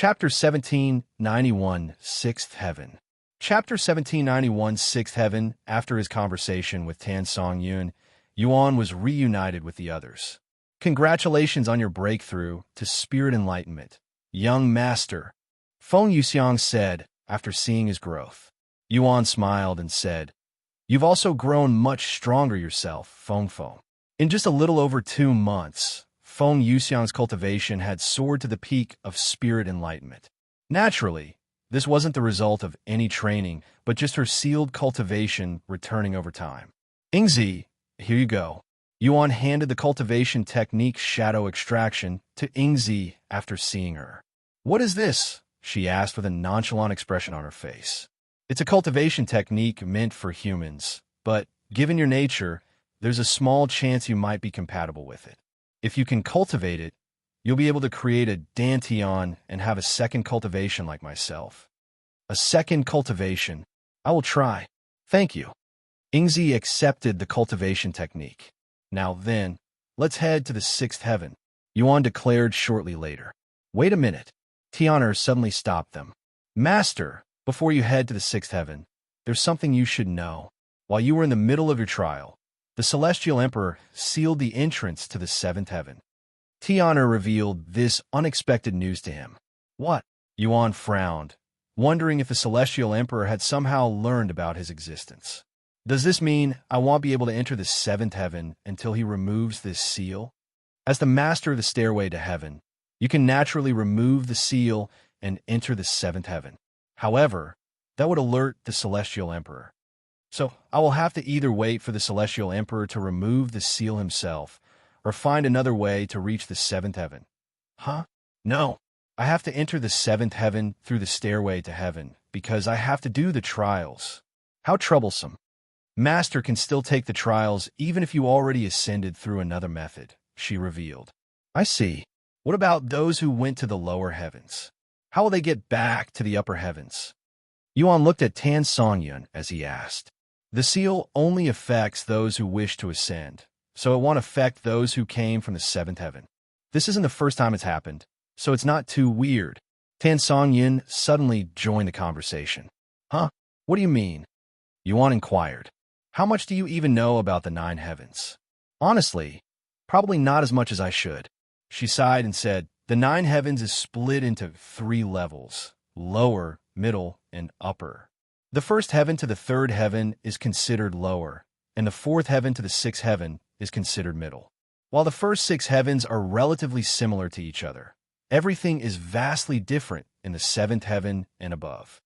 Chapter 1791, Sixth Heaven. Chapter 1791, Sixth Heaven. After his conversation with Tan Song-yun, Yuan was reunited with the others. Congratulations on your breakthrough to spirit enlightenment, young master, Feng Yuxiang said after seeing his growth. Yuan smiled and said, "You've also grown much stronger yourself, Feng Feng." In just a little over 2 months, Feng Yuxiang's cultivation had soared to the peak of spirit enlightenment. Naturally, this wasn't the result of any training, but just her sealed cultivation returning over time. "Ingzi, here you go." Yuan handed the cultivation technique shadow extraction to Ingzi after seeing her. "What is this?" she asked with a nonchalant expression on her face. "It's a cultivation technique meant for humans, but given your nature, there's a small chance you might be compatible with it. If you can cultivate it, you'll be able to create a dantian and have a second cultivation like myself." "A second cultivation? I will try. Thank you." Ingzi accepted the cultivation technique. "Now then, let's head to the sixth heaven," Yuan declared shortly later. "Wait a minute." Tamer suddenly stopped them. "Master, before you head to the sixth heaven, there's something you should know. While you were in the middle of your trial, the Celestial Emperor sealed the entrance to the seventh heaven." Tamer revealed this unexpected news to him. "What?" Yuan frowned, wondering if the Celestial Emperor had somehow learned about his existence. "Does this mean I won't be able to enter the seventh heaven until he removes this seal? As the master of the stairway to heaven, you can naturally remove the seal and enter the seventh heaven. However, that would alert the Celestial Emperor. So I will have to either wait for the Celestial Emperor to remove the seal himself, or find another way to reach the seventh heaven." "Huh? No. I have to enter the seventh heaven through the stairway to heaven, because I have to do the trials." "How troublesome." "Master can still take the trials even if you already ascended through another method," she revealed. "I see. What about those who went to the lower heavens? How will they get back to the upper heavens?" Yuan looked at Tan Song-yun as he asked. "The seal only affects those who wish to ascend, so it won't affect those who came from the seventh heaven. This isn't the first time it's happened, so it's not too weird." Tan Song-yun suddenly joined the conversation. "Huh? What do you mean?" Yuan inquired. "How much do you even know about the 9 heavens?" "Honestly, probably not as much as I should." She sighed and said, "The 9 heavens is split into 3 levels: lower, middle, and upper. The first heaven to the third heaven is considered lower, and the fourth heaven to the sixth heaven is considered middle. While the first 6 heavens are relatively similar to each other, everything is vastly different in the 7th heaven and above.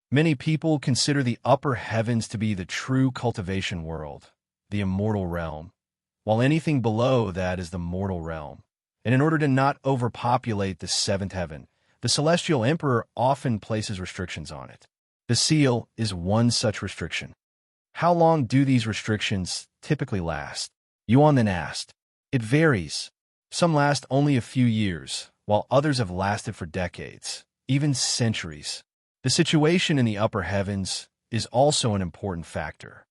Many people consider the upper heavens to be the true cultivation world, the immortal realm, while anything below that is the mortal realm. And in order to not overpopulate the 7th heaven, the Celestial Emperor often places restrictions on it. The seal is one such restriction. "How long do these restrictions typically last?" Yuan then asked. "It varies. Some last only a few years, while others have lasted for decades, even centuries. The situation in the upper heavens is also an important factor.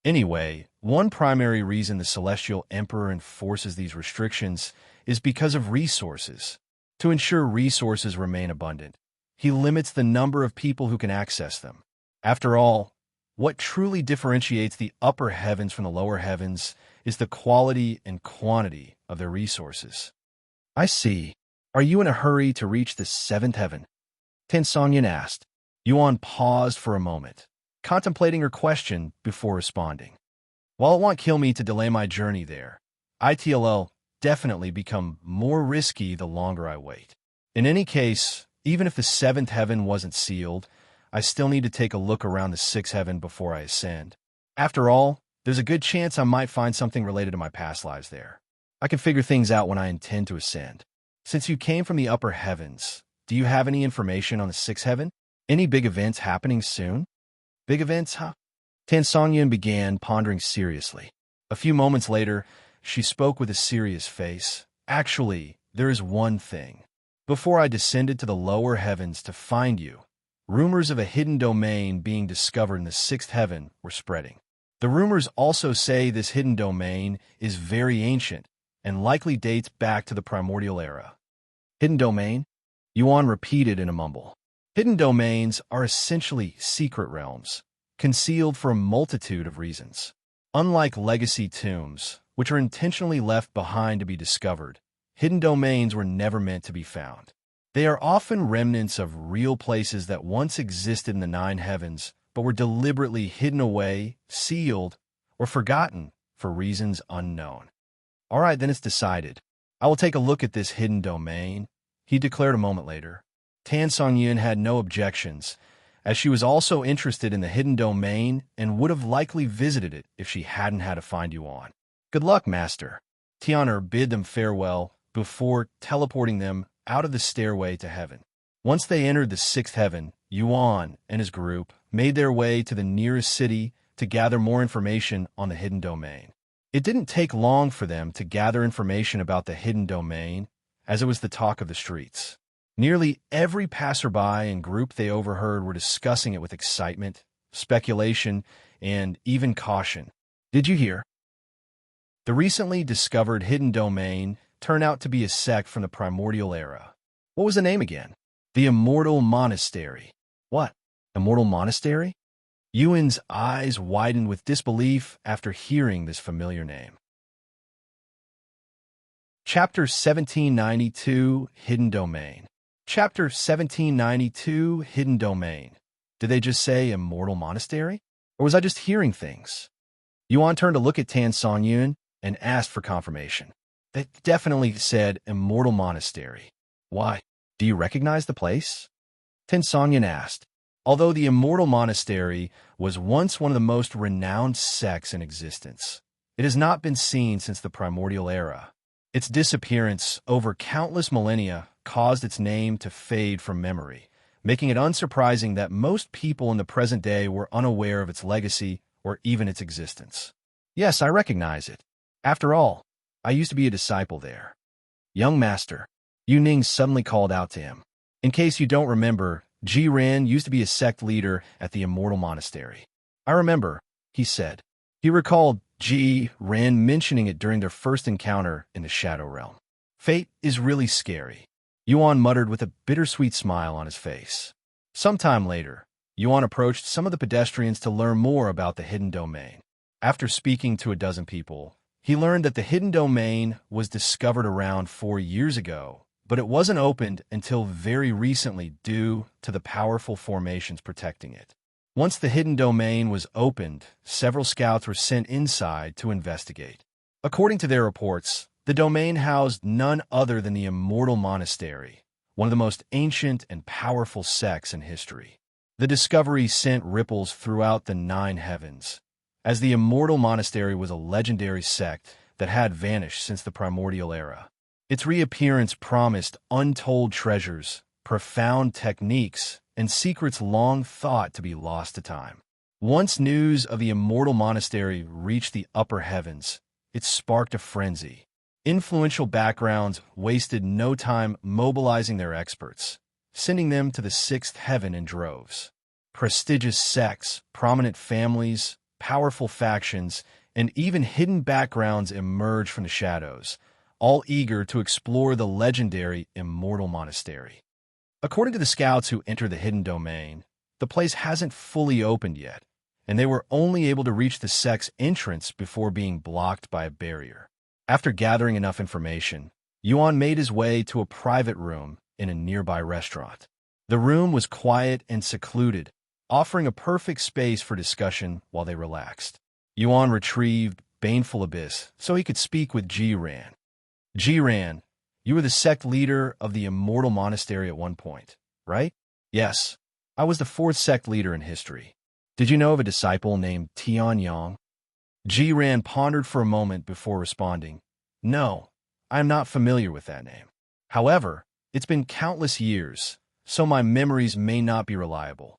Anyway, one primary reason the Celestial Emperor enforces these restrictions is because of resources. To ensure resources remain abundant, he limits the number of people who can access them. After all, what truly differentiates the upper heavens from the lower heavens is the quality and quantity of their resources." "I see. Are you in a hurry to reach the 7th heaven?" Tan Song-yun asked. Yuan paused for a moment, contemplating her question before responding. "While it won't kill me to delay my journey there, it'll definitely become more risky the longer I wait. In any case, even if the 7th heaven wasn't sealed, I still need to take a look around the 6th heaven before I ascend. After all, there's a good chance I might find something related to my past lives there. I can figure things out when I intend to ascend. Since you came from the upper heavens, do you have any information on the 6th heaven? Any big events happening soon?" "Big events, huh?" Tan Song-yun began, pondering seriously. A few moments later, she spoke with a serious face. "Actually, there is one thing. Before I descended to the lower heavens to find you, rumors of a hidden domain being discovered in the 6th heaven were spreading. The rumors also say this hidden domain is very ancient and likely dates back to the primordial era." "Hidden domain?" Yuan repeated in a mumble. Hidden domains are essentially secret realms, concealed for a multitude of reasons. Unlike legacy tombs, which are intentionally left behind to be discovered, hidden domains were never meant to be found. They are often remnants of real places that once existed in the nine heavens, but were deliberately hidden away, sealed, or forgotten for reasons unknown. All right, then it's decided. I will take a look at this hidden domain, he declared a moment later. Tan Songyun had no objections, as she was also interested in the hidden domain and would have likely visited it if she hadn't had to find Yuan. Good luck, Master. Tianer bid them farewell before teleporting them out of the stairway to heaven. Once they entered the sixth heaven, Yuan and his group made their way to the nearest city to gather more information on the hidden domain. It didn't take long for them to gather information about the hidden domain, as it was the talk of the streets. Nearly every passerby and group they overheard were discussing it with excitement, speculation, and even caution. Did you hear? The recently discovered hidden domain turned out to be a sect from the primordial era. What was the name again? The Immortal Monastery. What? Immortal Monastery? Yuan's eyes widened with disbelief after hearing this familiar name. Chapter 1792, Hidden Domain. Chapter 1792, Hidden Domain. Did they just say Immortal Monastery? Or was I just hearing things? Yuan turned to look at Tan Songyun and asked for confirmation. They definitely said Immortal Monastery. Why? Do you recognize the place? Tan Songyun asked. Although the Immortal Monastery was once one of the most renowned sects in existence, it has not been seen since the primordial era. Its disappearance over countless millennia caused its name to fade from memory, making it unsurprising that most people in the present day were unaware of its legacy or even its existence. Yes, I recognize it. After all, I used to be a disciple there. Young master, Yu Ning suddenly called out to him. In case you don't remember, Ji Ran used to be a sect leader at the Immortal Monastery. I remember, he said. He recalled Ji Ran mentioning it during their first encounter in the Shadow Realm. Fate is really scary, Yuan muttered with a bittersweet smile on his face. Sometime later, Yuan approached some of the pedestrians to learn more about the hidden domain. After speaking to a dozen people, he learned that the hidden domain was discovered around 4 years ago, but it wasn't opened until very recently due to the powerful formations protecting it. Once the hidden domain was opened, several scouts were sent inside to investigate. According to their reports, the domain housed none other than the Immortal Monastery, one of the most ancient and powerful sects in history. The discovery sent ripples throughout the nine heavens, as the Immortal Monastery was a legendary sect that had vanished since the primordial era. Its reappearance promised untold treasures, profound techniques, and secrets long thought to be lost to time. Once news of the Immortal Monastery reached the upper heavens, it sparked a frenzy. Influential backgrounds wasted no time mobilizing their experts, sending them to the sixth heaven in droves. Prestigious sects, prominent families, powerful factions, and even hidden backgrounds emerged from the shadows, all eager to explore the legendary Immortal Monastery. According to the scouts who entered the hidden domain, the place hasn't fully opened yet, and they were only able to reach the sect's entrance before being blocked by a barrier. After gathering enough information, Yuan made his way to a private room in a nearby restaurant. The room was quiet and secluded, offering a perfect space for discussion while they relaxed. Yuan retrieved Baneful Abyss so he could speak with Ji Ran. Ji Ran, you were the sect leader of the Immortal Monastery at one point, right? Yes, I was the fourth sect leader in history. Did you know of a disciple named Tian Yang? Ji Ran pondered for a moment before responding. No, I am not familiar with that name. However, it's been countless years, so my memories may not be reliable.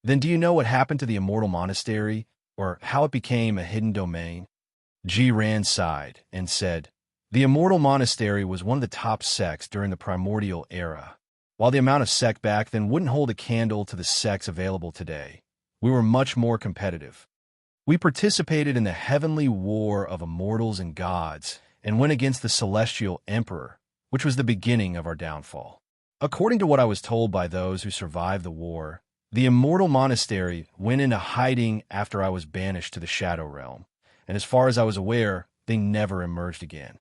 Then do you know what happened to the Immortal Monastery, or how it became a hidden domain? Ji Ran sighed and said, the Immortal Monastery was one of the top sects during the primordial era. While the amount of sect back then wouldn't hold a candle to the sects available today, we were much more competitive. We participated in the heavenly war of immortals and gods and went against the celestial emperor, which was the beginning of our downfall. According to what I was told by those who survived the war, the Immortal Monastery went into hiding after I was banished to the Shadow Realm, and as far as I was aware, they never emerged again.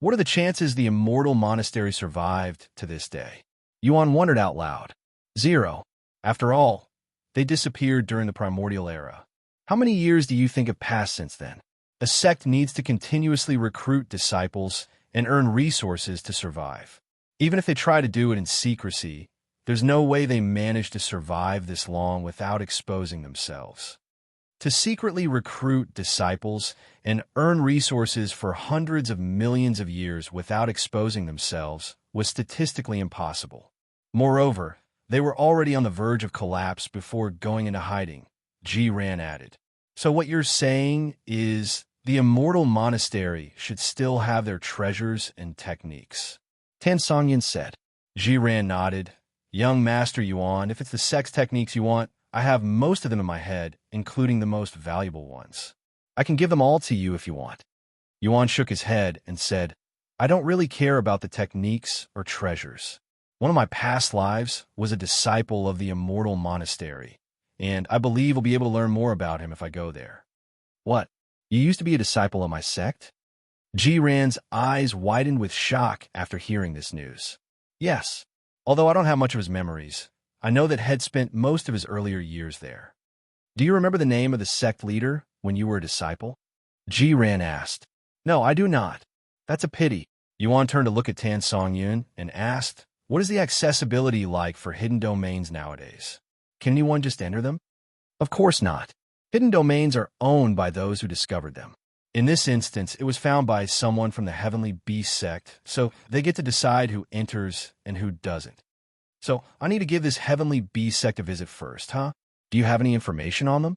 What are the chances the Immortal Monastery survived to this day? Yuan wondered out loud. 0. After all, they disappeared during the Primordial Era. How many years do you think have passed since then? A sect needs to continuously recruit disciples and earn resources to survive. Even if they try to do it in secrecy, there's no way they manage to survive this long without exposing themselves. To secretly recruit disciples and earn resources for hundreds of millions of years without exposing themselves was statistically impossible. Moreover, they were already on the verge of collapse before going into hiding, Jiran added. So what you're saying is the Immortal Monastery should still have their treasures and techniques, Tan Songyan said. Jiran nodded. Young Master Yuan, if it's the Sect's techniques you want, I have most of them in my head, including the most valuable ones. I can give them all to you if you want. Yuan shook his head and said, I don't really care about the techniques or treasures. One of my past lives was a disciple of the Immortal Monastery, and I believe we'll be able to learn more about him if I go there. What? You used to be a disciple of my sect? Jiran's eyes widened with shock after hearing this news. Yes, although I don't have much of his memories. I know that Head spent most of his earlier years there. Do you remember the name of the sect leader when you were a disciple? Jiran asked. No, I do not. That's a pity. Yuan turned to look at Tan Songyun and asked, what is the accessibility like for hidden domains nowadays? Can anyone just enter them? Of course not. Hidden domains are owned by those who discovered them. In this instance, it was found by someone from the Heavenly Beast sect, so they get to decide who enters and who doesn't. So I need to give this Heavenly Beast sect a visit first, huh? Do you have any information on them?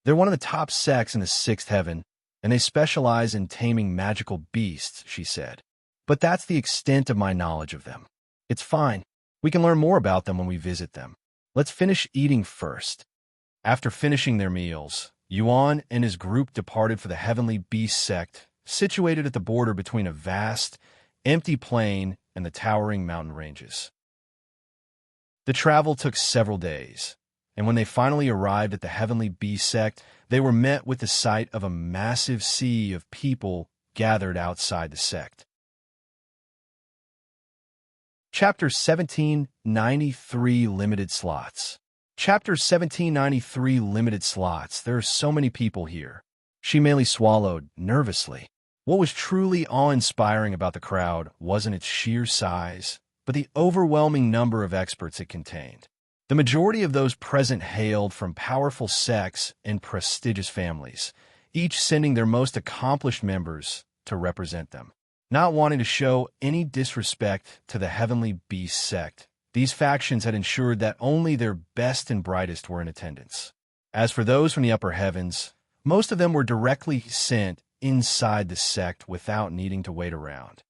They're one of the top sects in the 6th heaven, and they specialize in taming magical beasts, she said. But that's the extent of my knowledge of them. It's fine. We can learn more about them when we visit them. Let's finish eating first. After finishing their meals, Yuan and his group departed for the Heavenly Beast sect, situated at the border between a vast, empty plain and the towering mountain ranges. The travel took several days, and when they finally arrived at the Heavenly Beast sect, they were met with the sight of a massive sea of people gathered outside the sect. Chapter 1793 Limited Slots. Chapter 1793 Limited Slots. There are so many people here. She merely swallowed, nervously. What was truly awe-inspiring about the crowd wasn't its sheer size, but the overwhelming number of experts it contained. The majority of those present hailed from powerful sects and prestigious families, each sending their most accomplished members to represent them. Not wanting to show any disrespect to the Heavenly Beast sect, these factions had ensured that only their best and brightest were in attendance. As for those from the upper heavens, most of them were directly sent inside the sect without needing to wait around.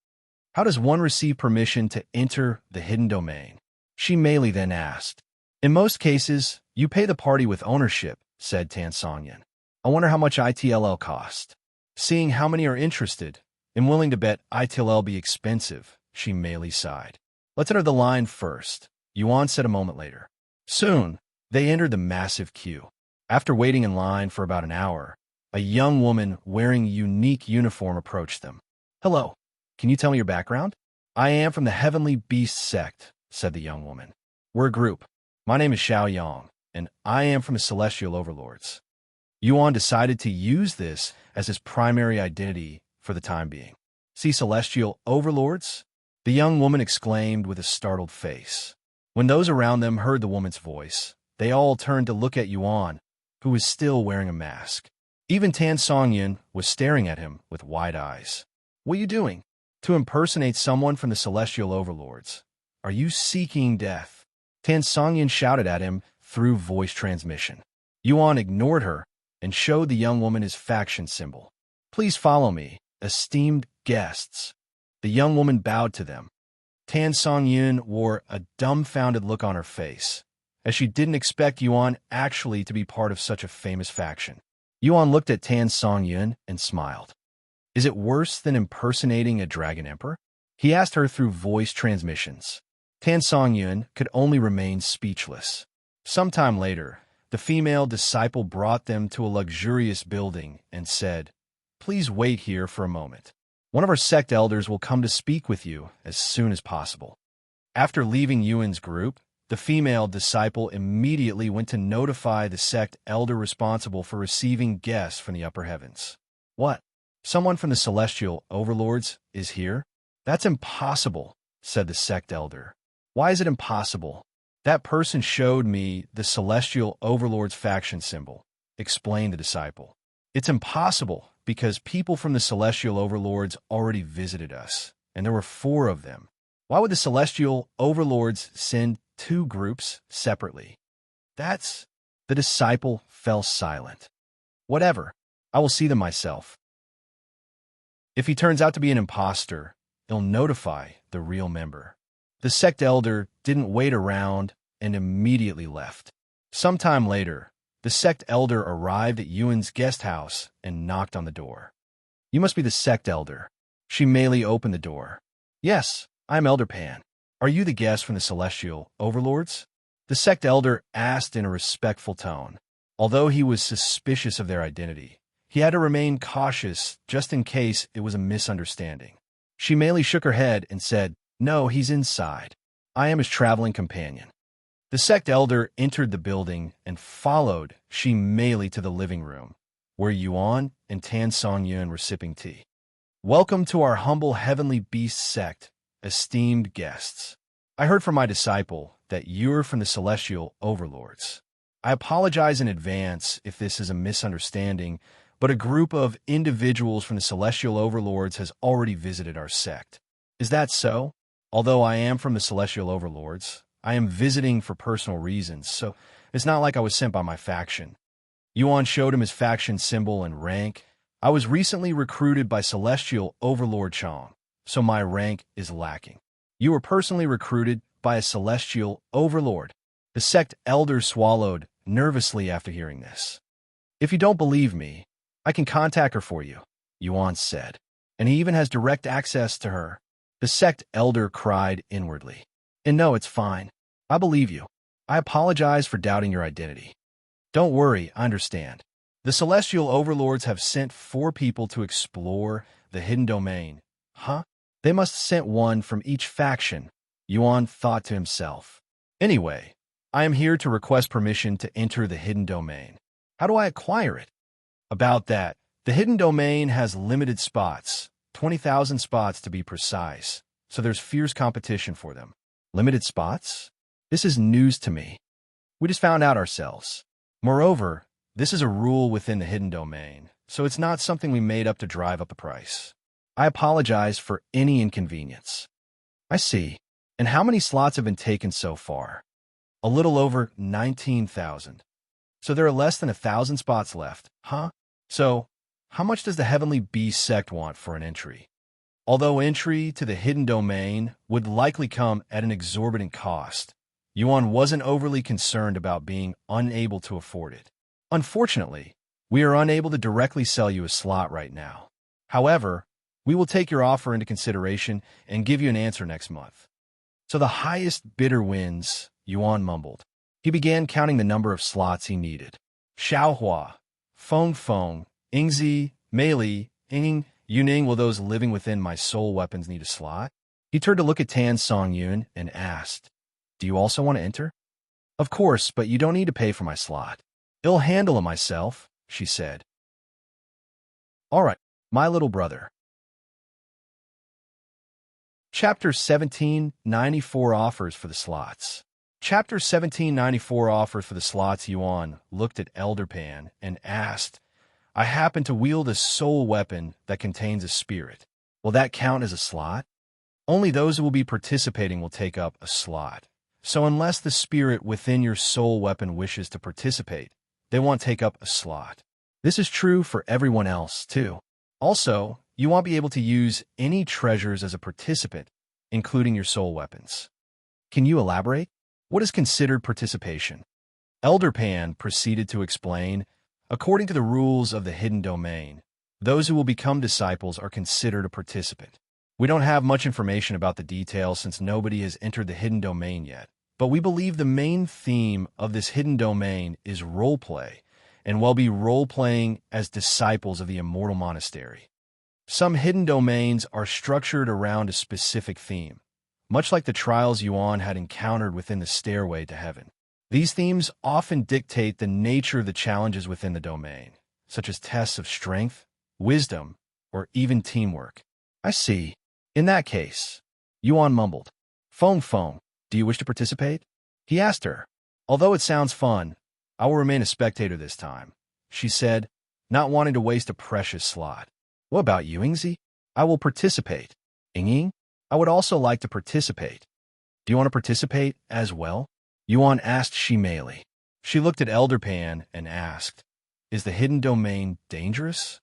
How does one receive permission to enter the hidden domain? She merely then asked. In most cases, you pay the party with ownership, said Tan Songyan. I wonder how much ITLL cost. Seeing how many are interested, and willing to bet ITLL be expensive, she merely sighed. Let's enter the line first, Yuan said a moment later. Soon, they entered the massive queue. After waiting in line for about an hour, a young woman wearing a unique uniform approached them. Hello, can you tell me your background? I am from the Heavenly Beast sect, said the young woman. We're a group. My name is Xiao Yang, and I am from the Celestial Overlords. Yuan decided to use this as his primary identity for the time being. See Celestial Overlords? The young woman exclaimed with a startled face. When those around them heard the woman's voice, they all turned to look at Yuan, who was still wearing a mask. Even Tan Songyan was staring at him with wide eyes. What are you doing? To impersonate someone from the Celestial Overlords. Are you seeking death? Tan Songyan shouted at him through voice transmission. Yuan ignored her and showed the young woman his faction symbol. Please follow me, esteemed guests. The young woman bowed to them. Tan Songyun wore a dumbfounded look on her face, as she didn't expect Yuan actually to be part of such a famous faction. Yuan looked at Tan Songyun and smiled. Is it worse than impersonating a dragon emperor? He asked her through voice transmissions. Tan Songyun could only remain speechless. Sometime later, the female disciple brought them to a luxurious building and said, "Please wait here for a moment. One of our sect elders will come to speak with you as soon as possible." After leaving Yuan's group, the female disciple immediately went to notify the sect elder responsible for receiving guests from the upper heavens. "What? Someone from the celestial overlords is here?" "That's impossible," said the sect elder. "Why is it impossible?" "That person showed me the celestial overlord's faction symbol," explained the disciple. "It's impossible because people from the celestial overlords already visited us, and there were 4 of them. Why would the celestial overlords send 2 groups separately?" "That's—" The disciple fell silent. "Whatever. I will see them myself. If he turns out to be an imposter, he'll notify the real member." The sect elder didn't wait around and immediately left. Sometime later, the sect elder arrived at Yuan's guest house and knocked on the door. "You must be the sect elder." She merely opened the door. "Yes, I'm Elder Pan. Are you the guest from the celestial overlords?" The sect elder asked in a respectful tone. Although he was suspicious of their identity, he had to remain cautious just in case it was a misunderstanding. She merely shook her head and said, "No, he's inside. I am his traveling companion." The sect elder entered the building and followed Shi Meili to the living room, where Yuan and Tan Songyun were sipping tea. "Welcome to our humble heavenly beast sect, esteemed guests. I heard from my disciple that you're from the celestial overlords. I apologize in advance if this is a misunderstanding, but a group of individuals from the celestial overlords has already visited our sect. Is that so? Although I am from the celestial overlords, I am visiting for personal reasons, so it's not like I was sent by my faction." Yuan showed him his faction symbol and rank. "I was recently recruited by Celestial Overlord Chong, so my rank is lacking." "You were personally recruited by a Celestial Overlord?" The sect elder swallowed nervously after hearing this. "If you don't believe me, I can contact her for you," Yuan said, "and he even has direct access to her." The sect elder cried inwardly. "And no, it's fine. I believe you. I apologize for doubting your identity." "Don't worry, I understand. The celestial overlords have sent 4 people to explore the hidden domain." "Huh? They must have sent one from each faction," Yuan thought to himself. "Anyway, I am here to request permission to enter the hidden domain. How do I acquire it?" "About that, the hidden domain has limited spots, 20,000 spots to be precise, so there's fierce competition for them." "Limited spots? This is news to me. We just found out ourselves. Moreover, this is a rule within the hidden domain, so it's not something we made up to drive up the price. I apologize for any inconvenience." "I see. And how many slots have been taken so far?" "A little over 19,000. So there are less than 1,000 spots left, huh? So, how much does the Heavenly Beast sect want for an entry?" Although entry to the hidden domain would likely come at an exorbitant cost, Yuan wasn't overly concerned about being unable to afford it. "Unfortunately, we are unable to directly sell you a slot right now. However, we will take your offer into consideration and give you an answer next month." "So the highest bidder wins," Yuan mumbled. He began counting the number of slots he needed. "Xiaohua, Feng Feng, Ingzi, Meili, Ying, Yuning, will those living within my soul weapons need a slot?" He turned to look at Tan Songyun and asked, "Do you also want to enter?" "Of course, but you don't need to pay for my slot. I'll handle it myself," she said. "All right, my little brother." Chapter 1794 Offers for the Slots. Chapter 1794 Offers for the Slots. Yuan looked at Elder Pan and asked, "I happen to wield a soul weapon that contains a spirit. Will that count as a slot?" "Only those who will be participating will take up a slot. So unless the spirit within your soul weapon wishes to participate, they won't take up a slot. This is true for everyone else, too. Also, you won't be able to use any treasures as a participant, including your soul weapons." "Can you elaborate? What is considered participation?" Elder Pan proceeded to explain, "According to the rules of the hidden domain, those who will become disciples are considered a participant. We don't have much information about the details since nobody has entered the hidden domain yet, but we believe the main theme of this hidden domain is roleplay, and we'll be role-playing as disciples of the Immortal Monastery. Some hidden domains are structured around a specific theme, much like the trials Yuan had encountered within the stairway to heaven. These themes often dictate the nature of the challenges within the domain, such as tests of strength, wisdom, or even teamwork. I see. In that case, Yuan mumbled. Phone, do you wish to participate? He asked her. Although it sounds fun, I will remain a spectator this time, she said, not wanting to waste a precious slot. What about you, Ingzi? I will participate. Ying? I would also like to participate. Do you want to participate as well? Yuan asked Shimeili. She looked at Elder Pan and asked, Is the hidden domain dangerous?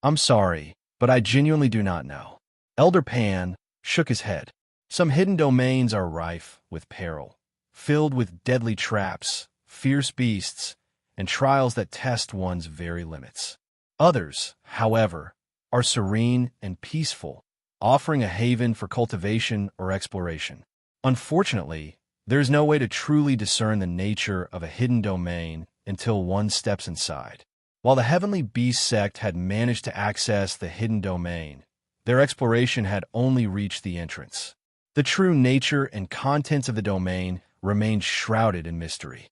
I'm sorry, but I genuinely do not know. Elder Pan shook his head. Some hidden domains are rife with peril, filled with deadly traps, fierce beasts, and trials that test one's very limits. Others, however, are serene and peaceful, offering a haven for cultivation or exploration. Unfortunately, there is no way to truly discern the nature of a hidden domain until one steps inside. While the Heavenly Beast Sect had managed to access the hidden domain, their exploration had only reached the entrance. The true nature and contents of the domain remained shrouded in mystery.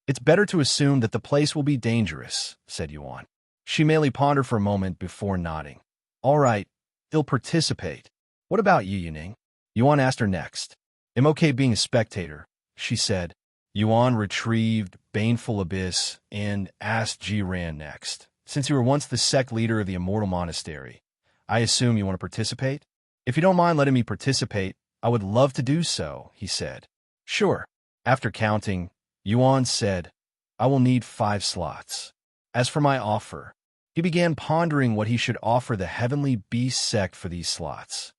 It's better to assume that the place will be dangerous, said Yuan. Shimeili pondered for a moment before nodding. All right, he'll participate. What about you, Yuning? Yuan asked her next. I'm okay being a spectator, she said. Yuan retrieved Baneful Abyss and asked Jiran next. Since you were once the sect leader of the Immortal Monastery, I assume you want to participate? If you don't mind letting me participate, I would love to do so, he said. Sure. After counting, Yuan said, I will need 5 slots. As for my offer, he began pondering what he should offer the Heavenly Beast Sect for these slots.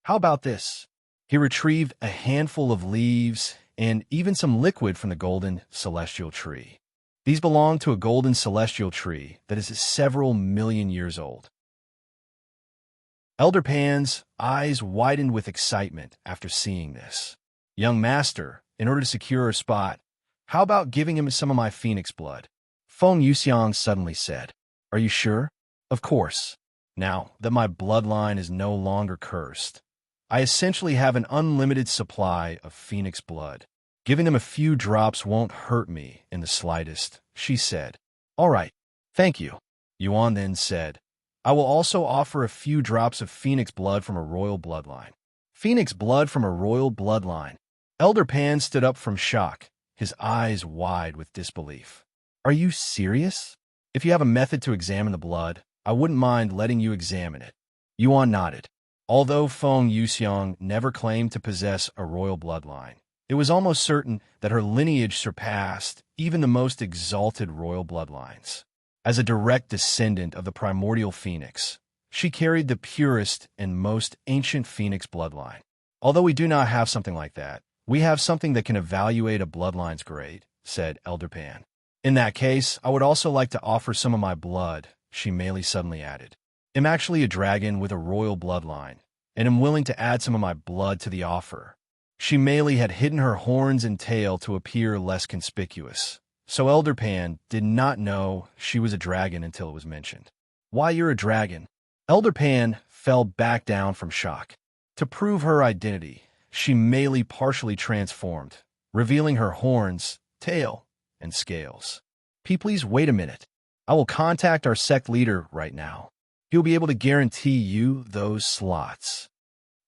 How about this? He retrieved a handful of leaves and even some liquid from the golden celestial tree. These belong to a golden celestial tree that is several million years old. Elder Pan's eyes widened with excitement after seeing this. Young master, in order to secure a spot, how about giving him some of my phoenix blood? Feng Yuxiang suddenly said. Are you sure? Of course. Now that my bloodline is no longer cursed, I essentially have an unlimited supply of phoenix blood. Giving them a few drops won't hurt me in the slightest, she said. All right, thank you. Yuan then said, I will also offer a few drops of phoenix blood from a royal bloodline. Phoenix blood from a royal bloodline. Elder Pan stood up from shock, his eyes wide with disbelief. Are you serious? If you have a method to examine the blood, I wouldn't mind letting you examine it. Yuan nodded. Although Feng Yuxiang never claimed to possess a royal bloodline, it was almost certain that her lineage surpassed even the most exalted royal bloodlines. As a direct descendant of the primordial phoenix, she carried the purest and most ancient phoenix bloodline. Although we do not have something like that, we have something that can evaluate a bloodline's grade, said Elder Pan. In that case, I would also like to offer some of my blood, Shimeili suddenly added. I'm actually a dragon with a royal bloodline, and am willing to add some of my blood to the offer. Shimeili had hidden her horns and tail to appear less conspicuous, so Elder Pan did not know she was a dragon until it was mentioned. Why you're a dragon? Elder Pan fell back down from shock. To prove her identity, Shimeili partially transformed, revealing her horns, tail, and scales. Please wait a minute. I will contact our sect leader right now. He'll be able to guarantee you those slots.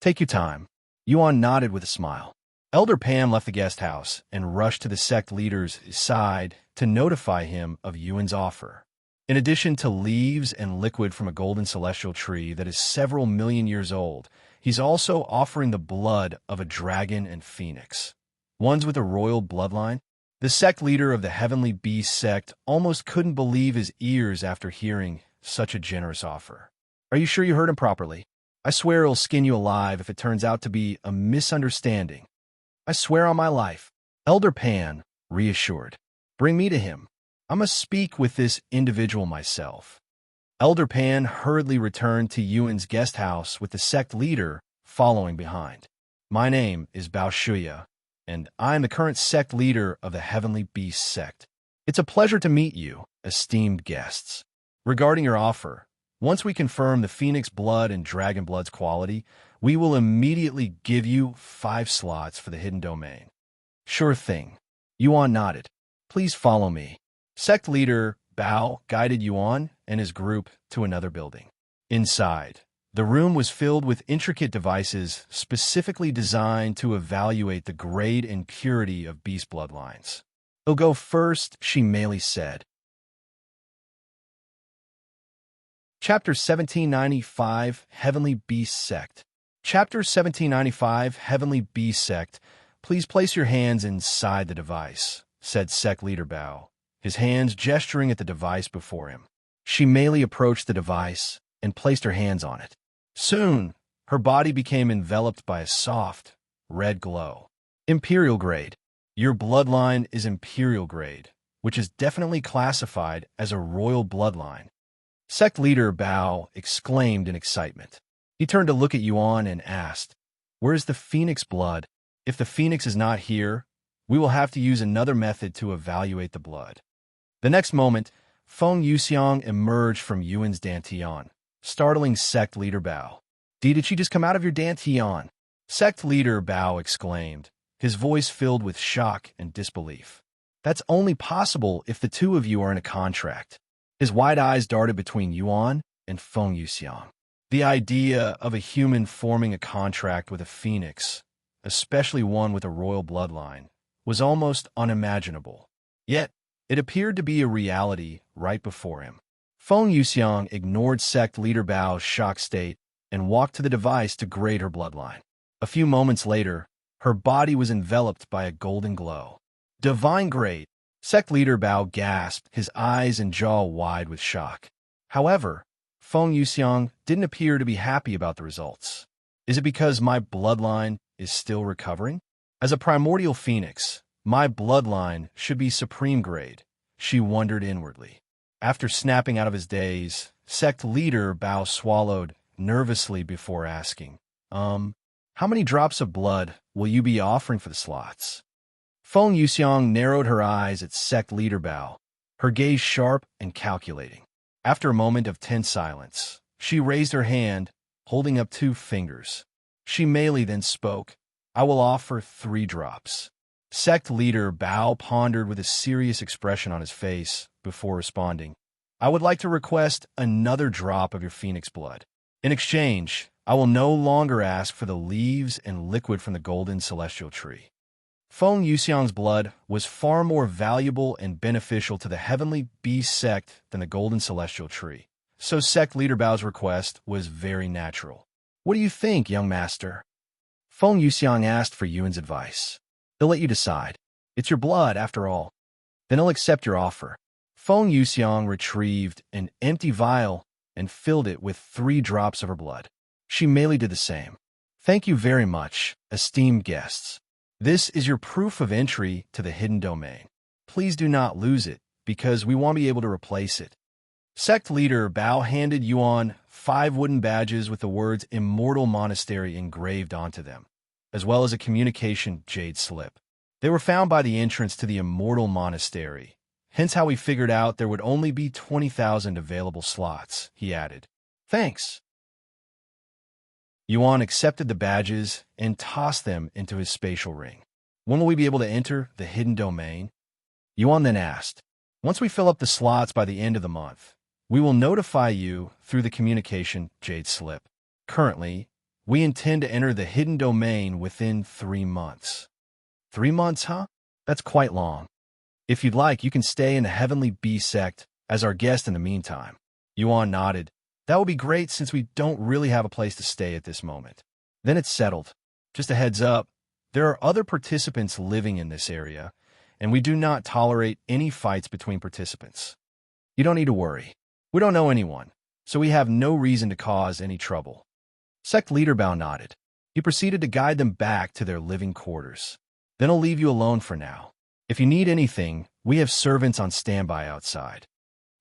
Take your time. Yuan nodded with a smile. Elder Pan left the guest house and rushed to the sect leader's side to notify him of Yuan's offer. In addition to leaves and liquid from a golden celestial tree that is several million years old, he's also offering the blood of a dragon and phoenix, ones with a royal bloodline. The sect leader of the Heavenly Beast Sect almost couldn't believe his ears after hearing such a generous offer. Are you sure you heard him properly? I swear it'll skin you alive if it turns out to be a misunderstanding. I swear on my life. Elder Pan reassured. Bring me to him. I must speak with this individual myself. Elder Pan hurriedly returned to Yuan's guest house with the sect leader following behind. My name is Bao Shuya, and I am the current sect leader of the Heavenly Beast Sect. It's a pleasure to meet you, esteemed guests. Regarding your offer, once we confirm the Phoenix Blood and Dragon Blood's quality, we will immediately give you 5 slots for the hidden domain. Sure thing. Yuan nodded. Please follow me. Sect leader Bao guided Yuan and his group to another building. Inside, the room was filled with intricate devices specifically designed to evaluate the grade and purity of beast bloodlines. "I'll go first," she merely said. Chapter 1795, Heavenly Beast Sect. Chapter 1795, Heavenly Beast Sect. Please place your hands inside the device, said Sect Leader Bao, his hands gesturing at the device before him. She merely approached the device and placed her hands on it. Soon, her body became enveloped by a soft, red glow. Imperial grade. Your bloodline is Imperial grade, which is definitely classified as a royal bloodline. Sect leader Bao exclaimed in excitement. He turned to look at Yuan and asked, "Where is the Phoenix blood? If the Phoenix is not here, we will have to use another method to evaluate the blood." The next moment, Feng Yuxiang emerged from Yuan's dantian, startling Sect leader Bao. "Did she just come out of your dantian?" Sect leader Bao exclaimed, his voice filled with shock and disbelief. "That's only possible if the two of you are in a contract." His wide eyes darted between Yuan and Feng Yuxiang. The idea of a human forming a contract with a phoenix, especially one with a royal bloodline, was almost unimaginable. Yet, it appeared to be a reality right before him. Feng Yuxiang ignored Sect leader Bao's shocked state and walked to the device to grade her bloodline. A few moments later, her body was enveloped by a golden glow. "Divine grade!" Sect leader Bao gasped, his eyes and jaw wide with shock. However, Feng Yuxiang didn't appear to be happy about the results. "Is it because my bloodline is still recovering? As a primordial phoenix, my bloodline should be supreme grade," she wondered inwardly. After snapping out of his daze, Sect leader Bao swallowed nervously before asking, how many drops of blood will you be offering for the slots?" Feng Yuxiang narrowed her eyes at Sect leader Bao, her gaze sharp and calculating. After a moment of tense silence, she raised her hand, holding up 2 fingers. She merely then spoke, "I will offer 3 drops." Sect leader Bao pondered with a serious expression on his face before responding, "I would like to request another drop of your phoenix blood. In exchange, I will no longer ask for the leaves and liquid from the golden celestial tree." Feng Yuxiang's blood was far more valuable and beneficial to the Heavenly Beast Sect than the golden celestial tree, so Sect leader Bao's request was very natural. "What do you think, young master?" Feng Yuxiang asked for Yuan's advice. "He'll let you decide. It's your blood, after all." "Then I'll accept your offer." Feng Yuxiang retrieved an empty vial and filled it with 3 drops of her blood. She merely did the same. "Thank you very much, esteemed guests. This is your proof of entry to the hidden domain. Please do not lose it, because we want to be able to replace it." Sect leader Bao handed Yuan 5 wooden badges with the words Immortal Monastery engraved onto them, as well as a communication Jade slip. They were found by the entrance to the Immortal Monastery, hence how we figured out there would only be 20,000 available slots, he added. "Thanks." Yuan accepted the badges and tossed them into his spatial ring. "When will we be able to enter the hidden domain?" Yuan then asked. "Once we fill up the slots by the end of the month, we will notify you through the communication Jade slip. Currently, we intend to enter the hidden domain within 3 months. 3 months, huh? That's quite long. If you'd like, you can stay in the Heavenly Beast Sect as our guest in the meantime." Yuan nodded. "That would be great since we don't really have a place to stay at this moment." Then it's settled. Just a heads up, there are other participants living in this area, and we do not tolerate any fights between participants. You don't need to worry. We don't know anyone, so we have no reason to cause any trouble. Sect leader Bao nodded. He proceeded to guide them back to their living quarters. "Then I'll leave you alone for now. If you need anything, we have servants on standby outside."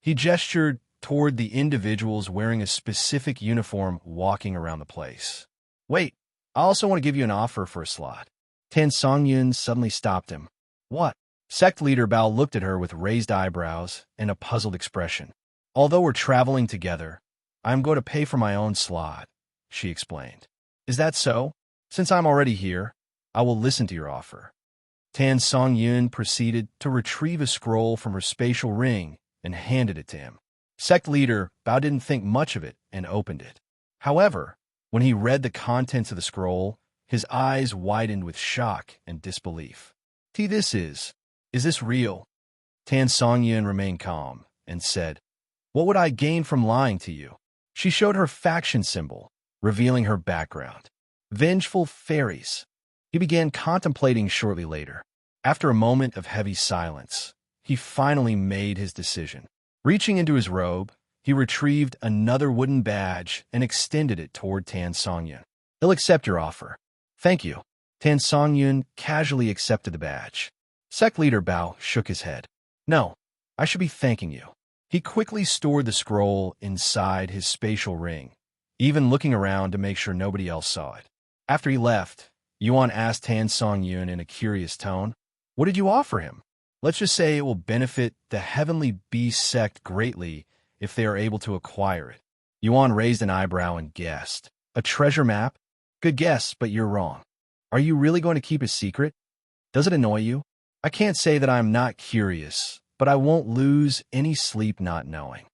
He gestured toward the individuals wearing a specific uniform walking around the place. "Wait, I also want to give you an offer for a slot. Tan Songyun suddenly stopped him. What? Sect leader Bao looked at her with raised eyebrows and a puzzled expression. Although we're traveling together, I am going to pay for my own slot, she explained. Is that so? Since I'm already here, I will listen to your offer. Tan Songyun proceeded to retrieve a scroll from her spatial ring and handed it to him. Sect leader Bao didn't think much of it and opened it. However, when he read the contents of the scroll, his eyes widened with shock and disbelief. This is this real? Tan Songyun remained calm and said, What would I gain from lying to you? She showed her faction symbol, revealing her background. Vengeful fairies. He began contemplating shortly later. After a moment of heavy silence, he finally made his decision. Reaching into his robe, he retrieved another wooden badge and extended it toward Tan Songyun. He'll accept your offer. Thank you. Tan Songyun casually accepted the badge. Sect leader Bao shook his head. No, I should be thanking you. He quickly stored the scroll inside his spatial ring, even looking around to make sure nobody else saw it. After he left, Yuan asked Tan Songyun in a curious tone, What did you offer him? Let's just say it will benefit the Heavenly Beast Sect greatly if they are able to acquire it. Yuan raised an eyebrow and guessed. A treasure map? Good guess, but you're wrong. Are you really going to keep a secret? Does it annoy you? I can't say that I'm not curious, but I won't lose any sleep not knowing.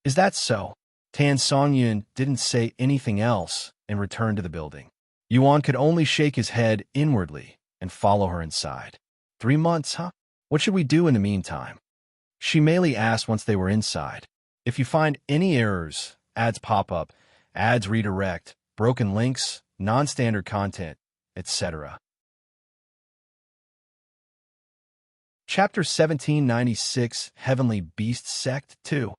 Is that so? Tan Songyun didn't say anything else and returned to the building. Yuan could only shake his head inwardly and follow her inside. 3 months, huh? What should we do in the meantime? She merely asked once they were inside. If you find any errors, ads pop up, ads redirect, broken links, non-standard content, etc. Chapter 1796 Heavenly Beast Sect 2.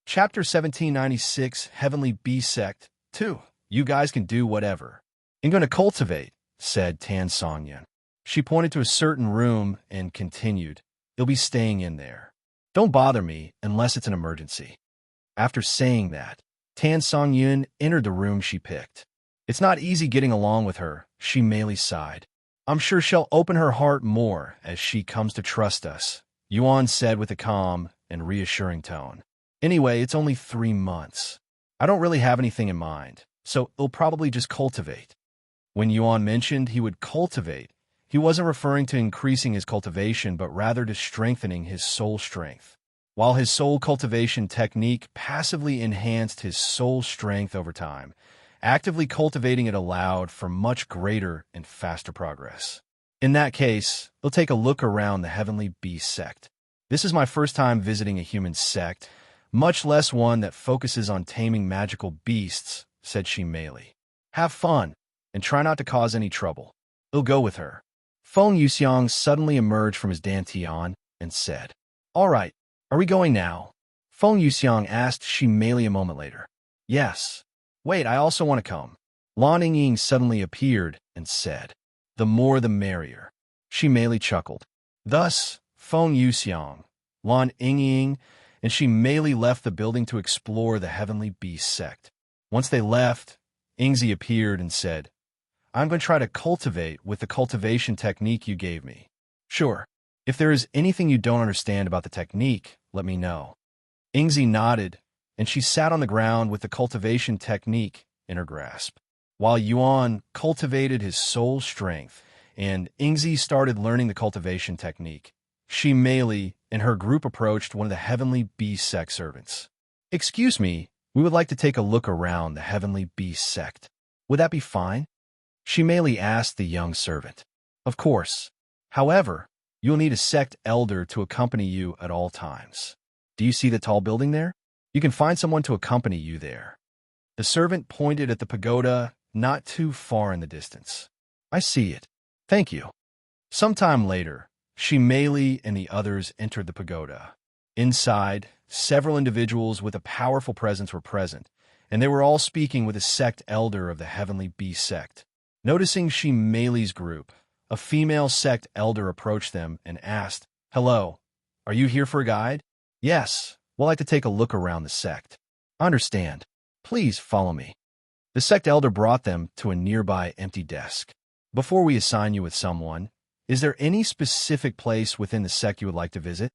Chapter 1796 Heavenly Beast Sect 2. You guys can do whatever. I'm going to cultivate, said Tan Songyun. She pointed to a certain room and continued, You'll be staying in there. Don't bother me unless it's an emergency. After saying that, Tan Songyun entered the room she picked. It's not easy getting along with her, she merely sighed. I'm sure she'll open her heart more as she comes to trust us, Yuan said with a calm and reassuring tone. Anyway, it's only 3 months. I don't really have anything in mind, so it'll probably just cultivate. When Yuan mentioned he would cultivate, he wasn't referring to increasing his cultivation, but rather to strengthening his soul strength. While his soul cultivation technique passively enhanced his soul strength over time, actively cultivating it allowed for much greater and faster progress. In that case, we'll take a look around the Heavenly Beast Sect. This is my first time visiting a human sect, much less one that focuses on taming magical beasts, said she merely. Have fun, and try not to cause any trouble. We'll go with her. Feng Yuxiang suddenly emerged from his dantian and said, All right, are we going now? Feng Yuxiang asked she merely a moment later. Yes. Wait, I also want to come. Lan Yingying suddenly appeared and said, The more the merrier. She merely chuckled. Thus, Feng Yuxiang, Lan Yingying, and she merely left the building to explore the Heavenly Beast Sect. Once they left, Yingzi appeared and said, I'm going to try to cultivate with the cultivation technique you gave me. Sure. If there is anything you don't understand about the technique, let me know. Yingzi nodded, and she sat on the ground with the cultivation technique in her grasp. While Yuan cultivated his soul strength, and Yingzi started learning the cultivation technique, she merely and her group approached one of the Heavenly Beast Sect servants. Excuse me, we would like to take a look around the Heavenly Beast Sect. Would that be fine? She merely asked the young servant. Of course. However, you'll need a sect elder to accompany you at all times. Do you see the tall building there? You can find someone to accompany you there. The servant pointed at the pagoda not too far in the distance. I see it. Thank you. Sometime later, she merely and the others entered the pagoda. Inside, several individuals with a powerful presence were present, and they were all speaking with a sect elder of the Heavenly Beast Sect. Noticing she melee's group, a female sect elder approached them and asked, Hello, are you here for a guide? Yes, we'd like to take a look around the sect. Understand. Please follow me. The sect elder brought them to a nearby empty desk. Before we assign you with someone, is there any specific place within the sect you would like to visit?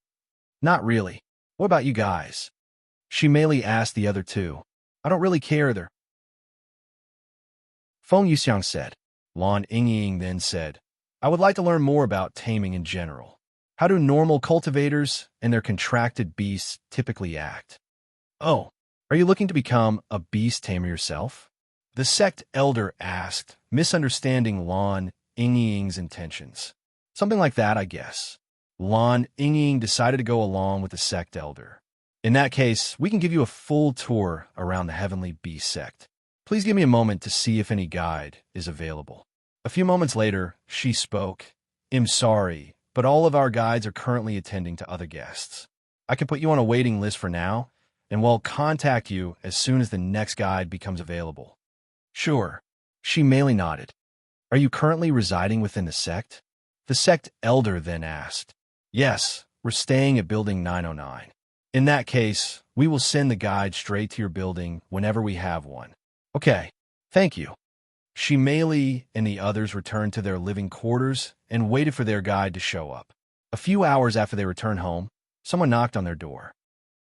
Not really. What about you guys? She merely asked the other two. I don't really care either. Feng Yuxiang said. Lan Yingying then said, I would like to learn more about taming in general. How do normal cultivators and their contracted beasts typically act? Oh, are you looking to become a beast tamer yourself? The sect elder asked, misunderstanding Lan Yingying's intentions. Something like that, I guess. Lan Yingying decided to go along with the sect elder. In that case, we can give you a full tour around the Heavenly Beast sect. Please give me a moment to see if any guide is available. A few moments later, she spoke. I'm sorry, but all of our guides are currently attending to other guests. I can put you on a waiting list for now, and we'll contact you as soon as the next guide becomes available. Sure. She merely nodded. Are you currently residing within the sect? The sect elder then asked. Yes, we're staying at building 909. In that case, we will send the guide straight to your building whenever we have one. Okay, thank you. Shimeli and the others returned to their living quarters and waited for their guide to show up. A few hours after they returned home, someone knocked on their door.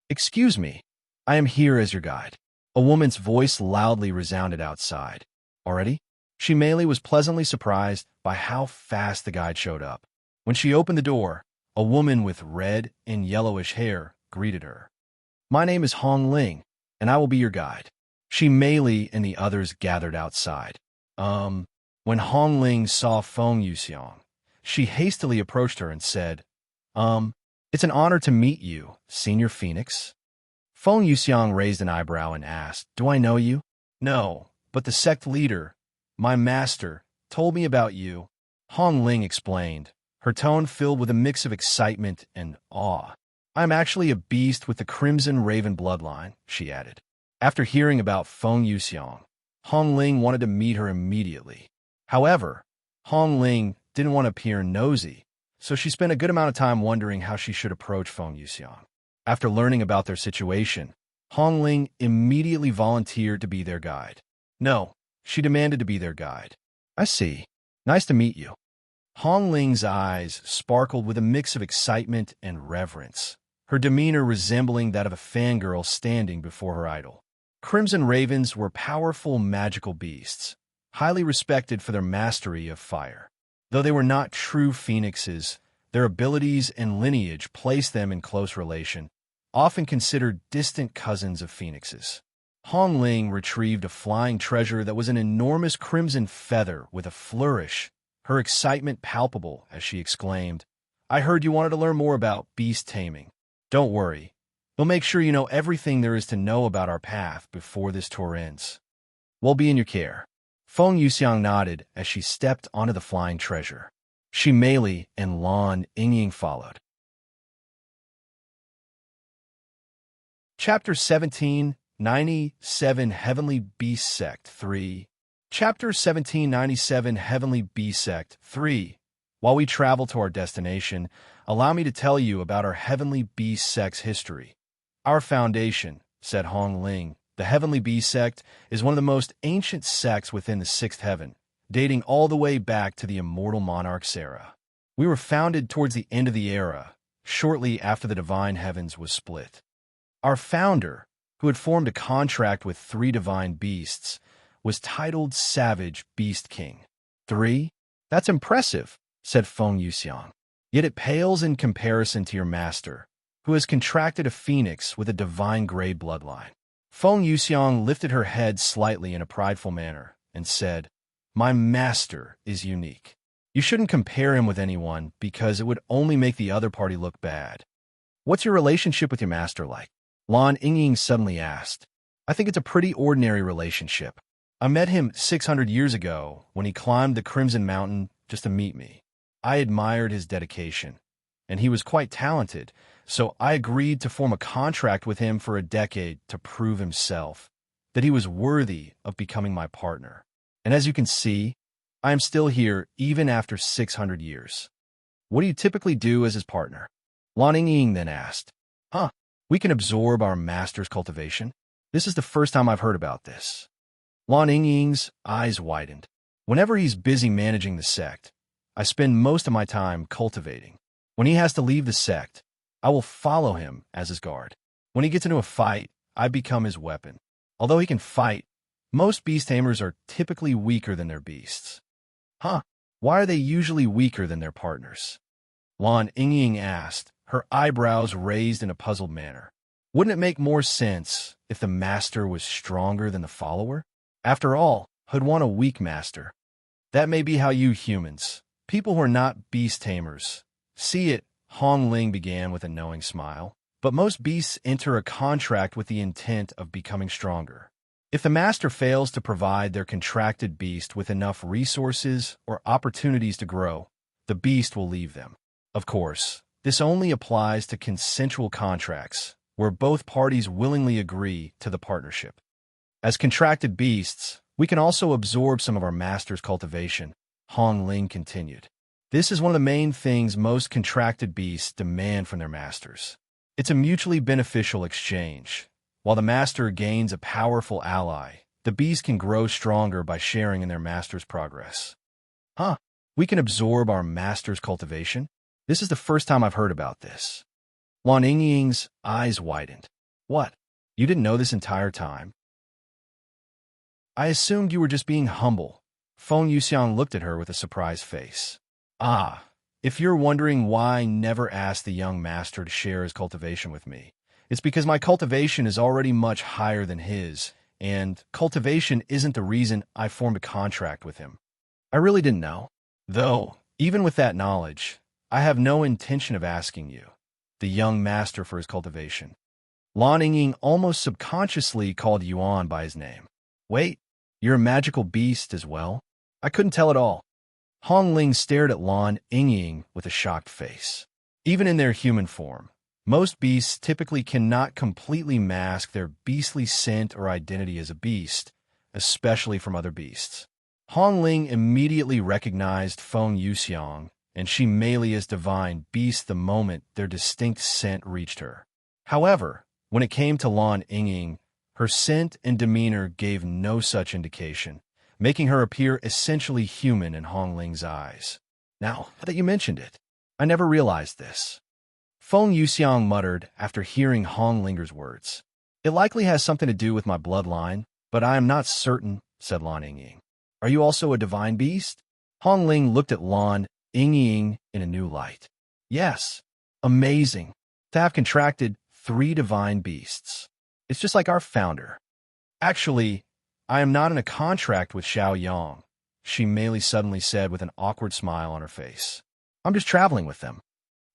Excuse me, I am here as your guide. A woman's voice loudly resounded outside. Already? Shimeli was pleasantly surprised by how fast the guide showed up. When she opened the door, a woman with red and yellowish hair greeted her. My name is Hong Ling, and I will be your guide. Shimeli and the others gathered outside. When Hong Ling saw Feng Yuxiang, she hastily approached her and said, it's an honor to meet you, Senior Phoenix. Feng Yuxiang raised an eyebrow and asked, do I know you? No, but the sect leader, my master, told me about you. Hong Ling explained, her tone filled with a mix of excitement and awe. I'm actually a beast with the Crimson Raven bloodline, she added. After hearing about Feng Yuxiang, Hong Ling wanted to meet her immediately. However, Hong Ling didn't want to appear nosy, so she spent a good amount of time wondering how she should approach Feng Yuxiang. After learning about their situation, Hong Ling immediately volunteered to be their guide. No, she demanded to be their guide. I see. Nice to meet you. Hong Ling's eyes sparkled with a mix of excitement and reverence, her demeanor resembling that of a fangirl standing before her idol. Crimson Ravens were powerful magical beasts, highly respected for their mastery of fire. Though they were not true phoenixes, their abilities and lineage placed them in close relation, often considered distant cousins of phoenixes. Hong Ling retrieved a flying treasure that was an enormous crimson feather with a flourish, her excitement palpable as she exclaimed, I heard you wanted to learn more about beast taming. Don't worry. We'll make sure you know everything there is to know about our path before this tour ends. We'll be in your care. Feng Yuxiang nodded as she stepped onto the flying treasure. Shimeli and Lan Yingying followed. Chapter 1797 Heavenly Beast Sect 3 Chapter 1797 Heavenly Beast Sect 3 While we travel to our destination, allow me to tell you about our Heavenly Beast Sect's history. Our foundation, said Hong Ling, the Heavenly Beast Sect is one of the most ancient sects within the Sixth Heaven, dating all the way back to the Immortal Monarch's era. We were founded towards the end of the era, shortly after the Divine Heavens was split. Our founder, who had formed a contract with 3 divine beasts, was titled Savage Beast King. 3? That's impressive, said Feng Yuxiang. Yet it pales in comparison to your master, who has contracted a phoenix with a divine grade bloodline. Feng Yuxiang lifted her head slightly in a prideful manner and said, My master is unique. You shouldn't compare him with anyone because it would only make the other party look bad. What's your relationship with your master like? Lan Yingying suddenly asked. I think it's a pretty ordinary relationship. I met him 600 years ago when he climbed the Crimson Mountain just to meet me. I admired his dedication, and he was quite talented, so I agreed to form a contract with him for a decade to prove himself, that he was worthy of becoming my partner. And as you can see, I am still here even after 600 years. What do you typically do as his partner? Lan Yingying then asked. We can absorb our master's cultivation? This is the first time I've heard about this. Lan Yingying's eyes widened. Whenever he's busy managing the sect, I spend most of my time cultivating. When he has to leave the sect, I will follow him as his guard. When he gets into a fight, I become his weapon. Although he can fight, most beast tamers are typically weaker than their beasts. Huh? Why are they usually weaker than their partners? Lan Yingying asked, her eyebrows raised in a puzzled manner. Wouldn't it make more sense if the master was stronger than the follower? After all, who'd want a weak master? That may be how you humans, people who are not beast tamers, see it. Hong Ling began with a knowing smile. But most beasts enter a contract with the intent of becoming stronger. If the master fails to provide their contracted beast with enough resources or opportunities to grow, the beast will leave them. Of course, this only applies to consensual contracts, where both parties willingly agree to the partnership. As contracted beasts, we can also absorb some of our master's cultivation, Hong Ling continued. This is one of the main things most contracted beasts demand from their masters. It's a mutually beneficial exchange. While the master gains a powerful ally, the beast can grow stronger by sharing in their master's progress. Huh? We can absorb our master's cultivation? This is the first time I've heard about this. Lan Yingying's eyes widened. What? You didn't know this entire time? I assumed you were just being humble. Feng Yuxiang looked at her with a surprised face. Ah. If you're wondering why I never asked the young master to share his cultivation with me, it's because my cultivation is already much higher than his, and cultivation isn't the reason I formed a contract with him. I really didn't know. Though, even with that knowledge, I have no intention of asking you, the young master, for his cultivation. Lan Yingying almost subconsciously called Yuan by his name. Wait, you're a magical beast as well? I couldn't tell at all. Hong Ling stared at Lan Yingying with a shocked face. Even in their human form, most beasts typically cannot completely mask their beastly scent or identity as a beast, especially from other beasts. Hong Ling immediately recognized Feng Yuxiang, and she mainly as divine beast the moment their distinct scent reached her. However, when it came to Lan Yingying, her scent and demeanor gave no such indication, making her appear essentially human in Hong Ling's eyes. Now that you mentioned it, I never realized this. Feng Yuxiang muttered after hearing Hong Linger's words. It likely has something to do with my bloodline, but I am not certain, said Lan Yingying. Are you also a divine beast? Hong Ling looked at Lan Yingying in a new light. Yes. Amazing. To have contracted 3 divine beasts. It's just like our founder. Actually, I am not in a contract with Xiao Yang, she merely suddenly said with an awkward smile on her face. I'm just traveling with them.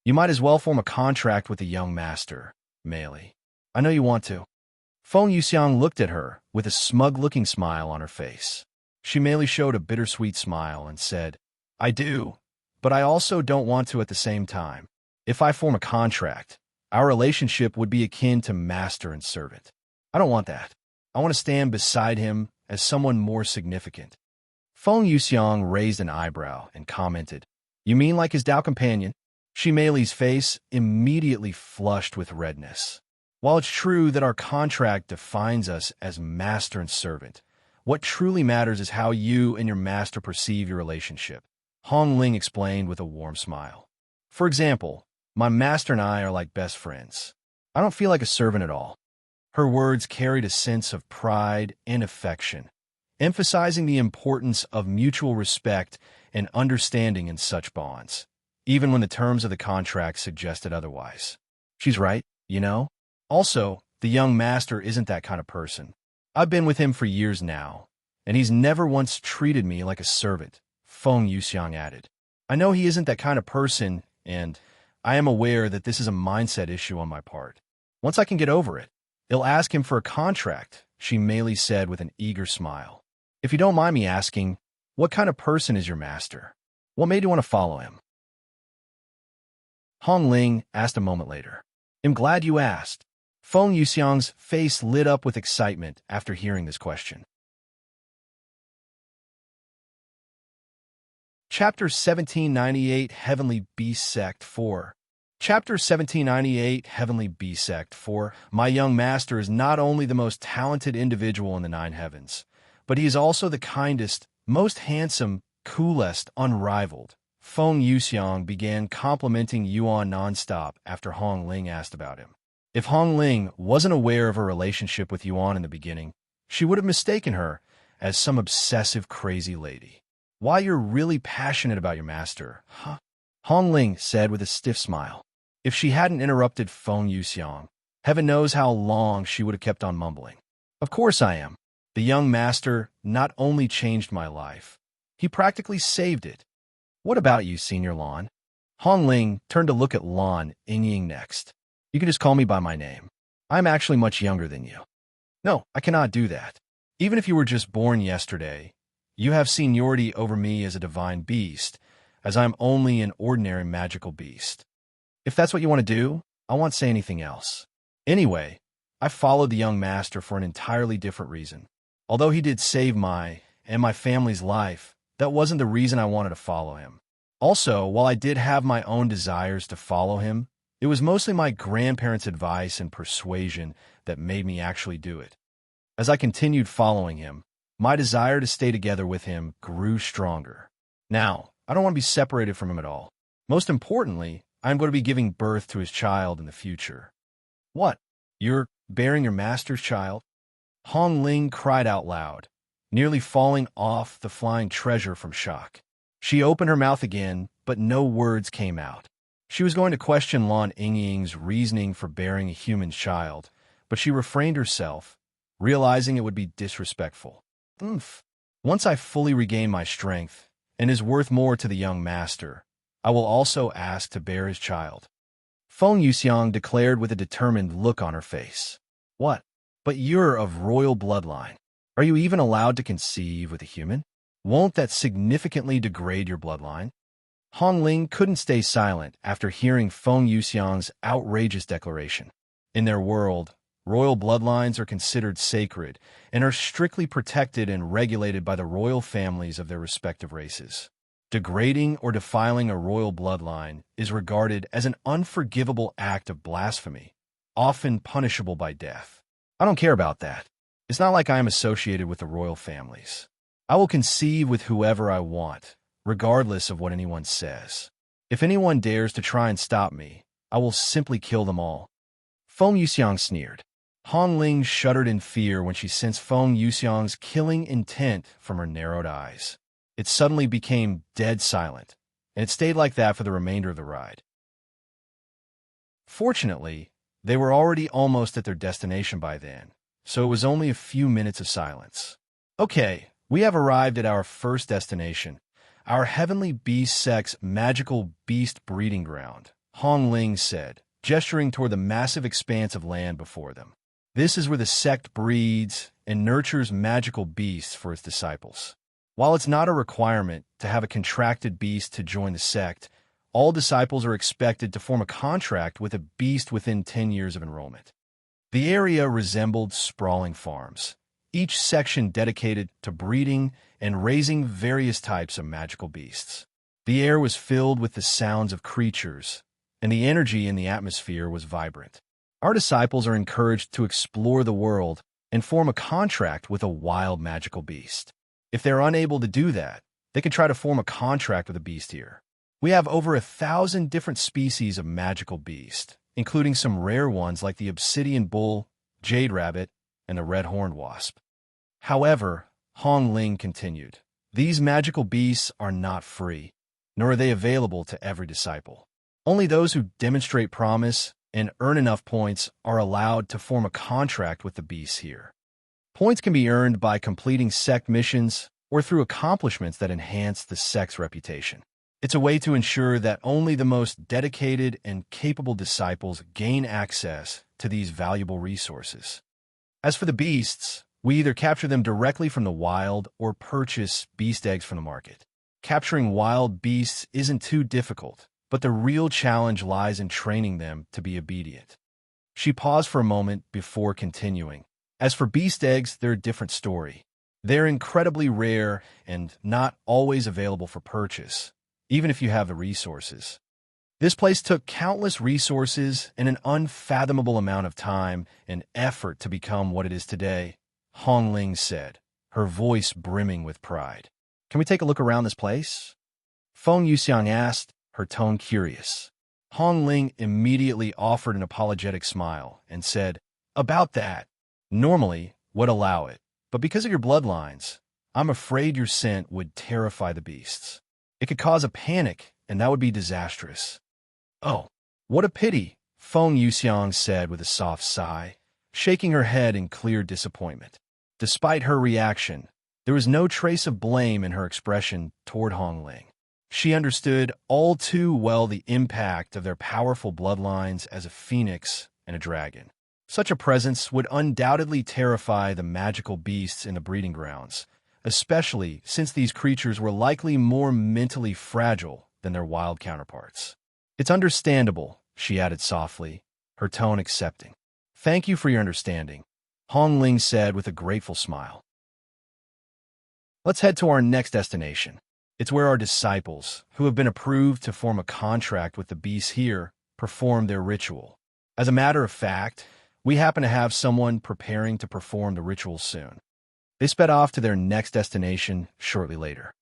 You might as well form a contract with the young master, Meili. I know you want to. Feng Yuxiang looked at her with a smug-looking smile on her face. She merely showed a bittersweet smile and said, I do, but I also don't want to at the same time. If I form a contract, our relationship would be akin to master and servant. I don't want that. I want to stand beside him as someone more significant. Feng Yuxiang raised an eyebrow and commented, You mean like his Dao companion? Meili's face immediately flushed with redness. While it's true that our contract defines us as master and servant, what truly matters is how you and your master perceive your relationship, Hong Ling explained with a warm smile. For example, my master and I are like best friends. I don't feel like a servant at all. Her words carried a sense of pride and affection, emphasizing the importance of mutual respect and understanding in such bonds, even when the terms of the contract suggested otherwise. She's right, you know? Also, the young master isn't that kind of person. I've been with him for years now, and he's never once treated me like a servant, Feng Yuxiang added. I know he isn't that kind of person, and I am aware that this is a mindset issue on my part. Once I can get over it, I'll ask him for a contract, Meili said with an eager smile. If you don't mind me asking, what kind of person is your master? What made you want to follow him? Hong Ling asked a moment later. I'm glad you asked. Feng Yuxiang's face lit up with excitement after hearing this question. Chapter 1798 Heavenly Beast Sect 4. Chapter 1798 Heavenly Beast Sect 4. My young master is not only the most talented individual in the 9 heavens, but he is also the kindest, most handsome, coolest, unrivaled. Feng Yuxiang began complimenting Yuan nonstop after Hong Ling asked about him. If Hong Ling wasn't aware of her relationship with Yuan in the beginning, she would have mistaken her as some obsessive crazy lady. Why, you're really passionate about your master, huh? Hong Ling said with a stiff smile. If she hadn't interrupted Feng Yuxiang, heaven knows how long she would have kept on mumbling. Of course I am. The young master not only changed my life, he practically saved it. What about you, Senior Lan? Hong Ling turned to look at Lan Yingying next. You can just call me by my name. I'm actually much younger than you. No, I cannot do that. Even if you were just born yesterday, you have seniority over me as a divine beast, as I'm only an ordinary magical beast. If that's what you want to do, I won't say anything else. Anyway, I followed the young master for an entirely different reason. Although he did save my and my family's life, that wasn't the reason I wanted to follow him. Also, while I did have my own desires to follow him, it was mostly my grandparents' advice and persuasion that made me actually do it. As I continued following him, my desire to stay together with him grew stronger. Now, I don't want to be separated from him at all. Most importantly, I'm going to be giving birth to his child in the future. What? You're bearing your master's child? Hong Ling cried out loud, nearly falling off the flying treasure from shock. She opened her mouth again, but no words came out. She was going to question Lan Yingying's reasoning for bearing a human child, but she refrained herself, realizing it would be disrespectful. Once I fully regain my strength, and is worth more to the young master, I will also ask to bear his child. Feng Yuxiang declared with a determined look on her face. What? But you're of royal bloodline. Are you even allowed to conceive with a human? Won't that significantly degrade your bloodline? Hong Ling couldn't stay silent after hearing Feng Yuxiang's outrageous declaration. In their world, royal bloodlines are considered sacred and are strictly protected and regulated by the royal families of their respective races. Degrading or defiling a royal bloodline is regarded as an unforgivable act of blasphemy, often punishable by death. I don't care about that. It's not like I am associated with the royal families. I will conceive with whoever I want, regardless of what anyone says. If anyone dares to try and stop me, I will simply kill them all. Feng Yuxiang sneered. Hong Ling shuddered in fear when she sensed Feng Yuxiang's killing intent from her narrowed eyes. It suddenly became dead silent, and it stayed like that for the remainder of the ride. Fortunately, they were already almost at their destination by then, so it was only a few minutes of silence. Okay, we have arrived at our first destination, our Heavenly Beast Sect's magical beast breeding ground, Hong Ling said, gesturing toward the massive expanse of land before them. This is where the sect breeds and nurtures magical beasts for its disciples. While it's not a requirement to have a contracted beast to join the sect, all disciples are expected to form a contract with a beast within 10 years of enrollment. The area resembled sprawling farms, each section dedicated to breeding and raising various types of magical beasts. The air was filled with the sounds of creatures, and the energy in the atmosphere was vibrant. Our disciples are encouraged to explore the world and form a contract with a wild magical beast. If they're unable to do that, they can try to form a contract with a beast here. We have over 1,000 different species of magical beast, including some rare ones like the obsidian bull, jade rabbit, and the red-horned wasp. However, Hong Ling continued, these magical beasts are not free, nor are they available to every disciple. Only those who demonstrate promise and earn enough points are allowed to form a contract with the beasts here. Points can be earned by completing sect missions or through accomplishments that enhance the sect's reputation. It's a way to ensure that only the most dedicated and capable disciples gain access to these valuable resources. As for the beasts, we either capture them directly from the wild or purchase beast eggs from the market. Capturing wild beasts isn't too difficult, but the real challenge lies in training them to be obedient. She paused for a moment before continuing. As for beast eggs, they're a different story. They're incredibly rare and not always available for purchase, even if you have the resources. This place took countless resources and an unfathomable amount of time and effort to become what it is today, Hong Ling said, her voice brimming with pride. "Can we take a look around this place?" Feng Yuxiang asked, her tone curious. Hong Ling immediately offered an apologetic smile and said, "About that, normally would allow it, but because of your bloodlines, I'm afraid your scent would terrify the beasts. It could cause a panic, and that would be disastrous." "Oh, what a pity," Feng Yuxiang said with a soft sigh, shaking her head in clear disappointment. Despite her reaction, there was no trace of blame in her expression toward Hong Ling. She understood all too well the impact of their powerful bloodlines as a phoenix and a dragon. Such a presence would undoubtedly terrify the magical beasts in the breeding grounds, especially since these creatures were likely more mentally fragile than their wild counterparts. "It's understandable," she added softly, her tone accepting. "Thank you for your understanding," Hong Ling said with a grateful smile. "Let's head to our next destination. It's where our disciples, who have been approved to form a contract with the beasts here, perform their ritual. As a matter of fact, we happen to have someone preparing to perform the ritual soon." They sped off to their next destination shortly later.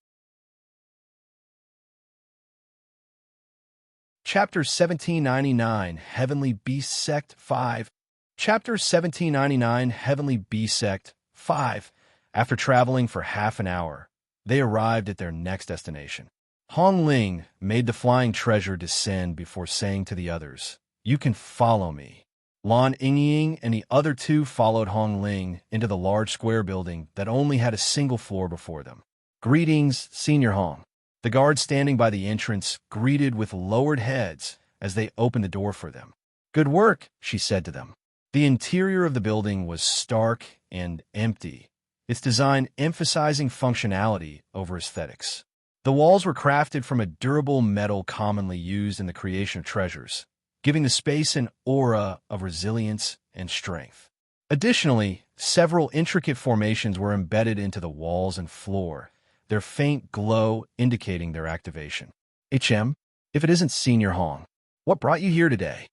Chapter 1799, Heavenly Beast Sect 5. Chapter 1799, Heavenly Beast Sect 5. After traveling for half an hour, they arrived at their next destination. Hong Ling made the flying treasure descend before saying to the others, "You can follow me." Lan Yingying and the other two followed Hong Ling into the large square building that only had a single floor before them. "Greetings, Senior Hong." The guards standing by the entrance greeted with lowered heads as they opened the door for them. "Good work," she said to them. The interior of the building was stark and empty, its design emphasizing functionality over aesthetics. The walls were crafted from a durable metal commonly used in the creation of treasures, giving the space an aura of resilience and strength. Additionally, several intricate formations were embedded into the walls and floor, their faint glow indicating their activation. "HM, if it isn't Senior Hong, what brought you here today?"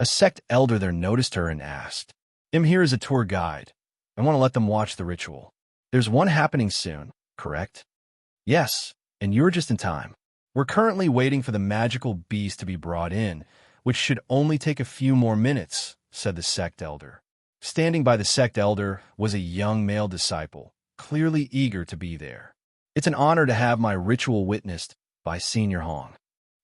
A sect elder there noticed her and asked. "I'm here as a tour guide. I want to let them watch the ritual. There's one happening soon, correct?" "Yes, and you're just in time. We're currently waiting for the magical beast to be brought in, which should only take a few more minutes," said the sect elder. Standing by the sect elder was a young male disciple, clearly eager to be there. "It's an honor to have my ritual witnessed by Senior Hong."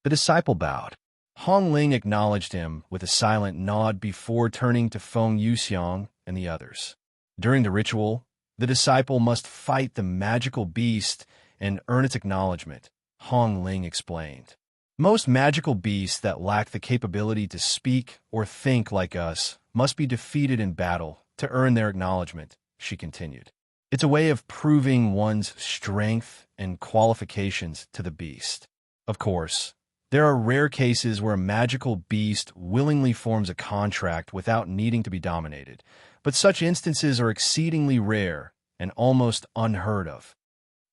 The disciple bowed. Hong Ling acknowledged him with a silent nod before turning to Feng Yuxiang and the others. During the ritual, the disciple must fight the magical beast and earn its acknowledgement, Hong Ling explained. "Most magical beasts that lack the capability to speak or think like us must be defeated in battle to earn their acknowledgement," she continued. "It's a way of proving one's strength and qualifications to the beast. Of course, there are rare cases where a magical beast willingly forms a contract without needing to be dominated, but such instances are exceedingly rare and almost unheard of.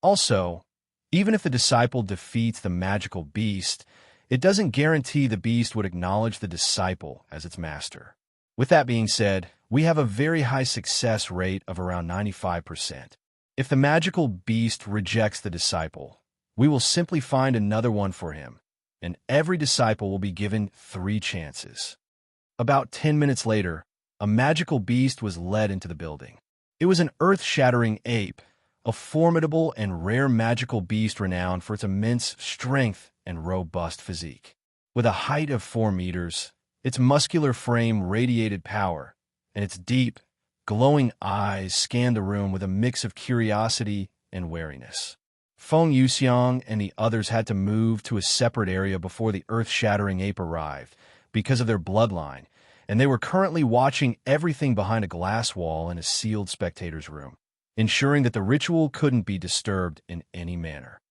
Also, even if the disciple defeats the magical beast, it doesn't guarantee the beast would acknowledge the disciple as its master. With that being said, we have a very high success rate of around 95%. If the magical beast rejects the disciple, we will simply find another one for him, and every disciple will be given 3 chances." About 10 minutes later, a magical beast was led into the building. It was an earth-shattering ape, a formidable and rare magical beast renowned for its immense strength and robust physique. With a height of 4 meters, its muscular frame radiated power, and its deep, glowing eyes scanned the room with a mix of curiosity and wariness. Feng Yuxiang and the others had to move to a separate area before the earth-shattering ape arrived because of their bloodline, and they were currently watching everything behind a glass wall in a sealed spectator's room, ensuring that the ritual couldn't be disturbed in any manner.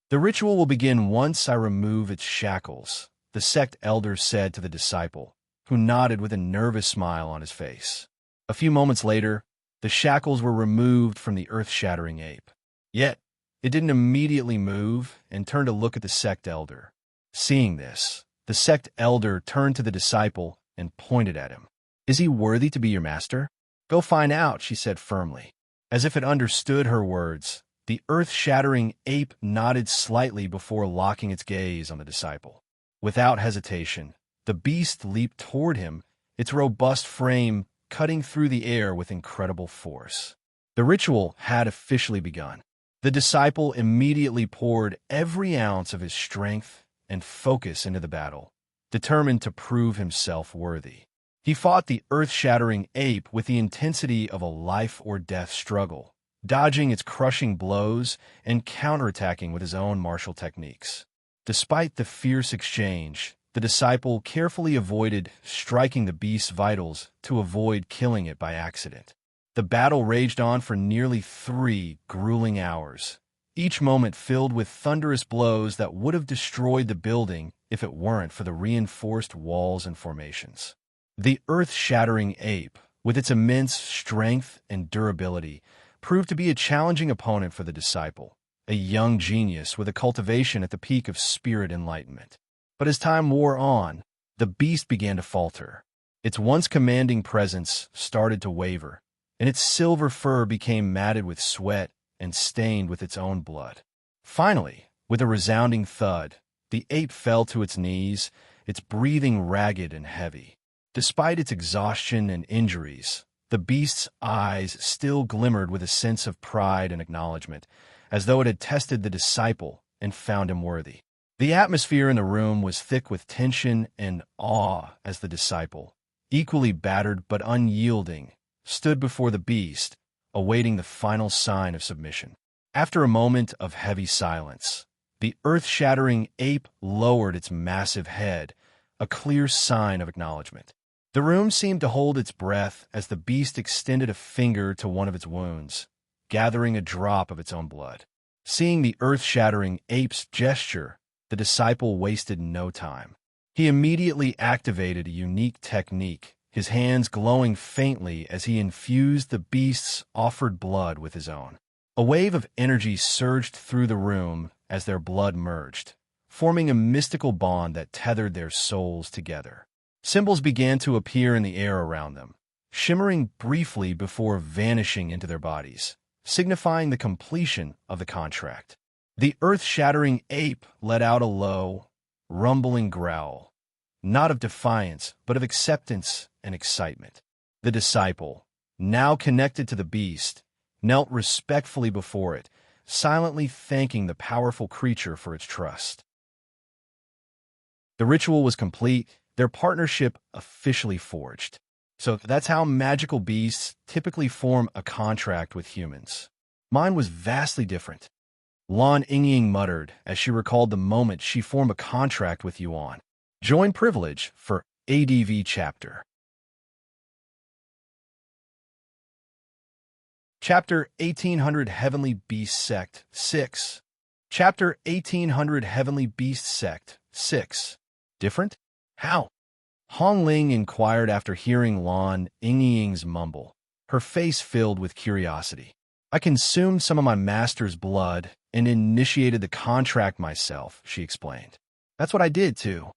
"The ritual will begin once I remove its shackles," the sect elder said to the disciple, who nodded with a nervous smile on his face. A few moments later, the shackles were removed from the earth-shattering ape. Yet, it didn't immediately move and turned to look at the sect elder. Seeing this, the sect elder turned to the disciple and pointed at him. "Is he worthy to be your master?" "Go find out," she said firmly. As if it understood her words, the earth-shattering ape nodded slightly before locking its gaze on the disciple. Without hesitation, the beast leaped toward him, its robust frame cutting through the air with incredible force. The ritual had officially begun. The disciple immediately poured every ounce of his strength and focus into the battle, determined to prove himself worthy. He fought the earth-shattering ape with the intensity of a life-or-death struggle, dodging its crushing blows and counterattacking with his own martial techniques. Despite the fierce exchange, the disciple carefully avoided striking the beast's vitals to avoid killing it by accident. The battle raged on for nearly 3 grueling hours, each moment filled with thunderous blows that would have destroyed the building if it weren't for the reinforced walls and formations. The earth-shattering ape, with its immense strength and durability, proved to be a challenging opponent for the disciple, a young genius with a cultivation at the peak of spirit enlightenment. But as time wore on, the beast began to falter. Its once commanding presence started to waver, and its silver fur became matted with sweat and stained with its own blood. Finally, with a resounding thud, the ape fell to its knees, its breathing ragged and heavy. Despite its exhaustion and injuries, the beast's eyes still glimmered with a sense of pride and acknowledgement, as though it had tested the disciple and found him worthy. The atmosphere in the room was thick with tension and awe as the disciple, equally battered but unyielding, stood before the beast, awaiting the final sign of submission. After a moment of heavy silence, the earth-shattering ape lowered its massive head, a clear sign of acknowledgement. The room seemed to hold its breath as the beast extended a finger to one of its wounds, gathering a drop of its own blood. Seeing the earth-shattering ape's gesture, the disciple wasted no time. He immediately activated a unique technique, his hands glowing faintly as he infused the beast's offered blood with his own. A wave of energy surged through the room as their blood merged, forming a mystical bond that tethered their souls together. Symbols began to appear in the air around them, shimmering briefly before vanishing into their bodies, signifying the completion of the contract. The earth-shattering ape let out a low, rumbling growl, not of defiance, but of acceptance and excitement. The disciple, now connected to the beast, knelt respectfully before it, silently thanking the powerful creature for its trust. The ritual was complete, their partnership officially forged. So that's how magical beasts typically form a contract with humans. Mine was vastly different. Lan Yingying muttered as she recalled the moment she formed a contract with Yuan. Join privilege for ADV chapter. Chapter 1800 Heavenly Beast Sect 6. Chapter 1800 Heavenly Beast Sect 6. Different? How? Hong Ling inquired after hearing Lan Yingying's mumble, her face filled with curiosity. I consumed some of my master's blood and initiated the contract myself, she explained. That's what I did, too.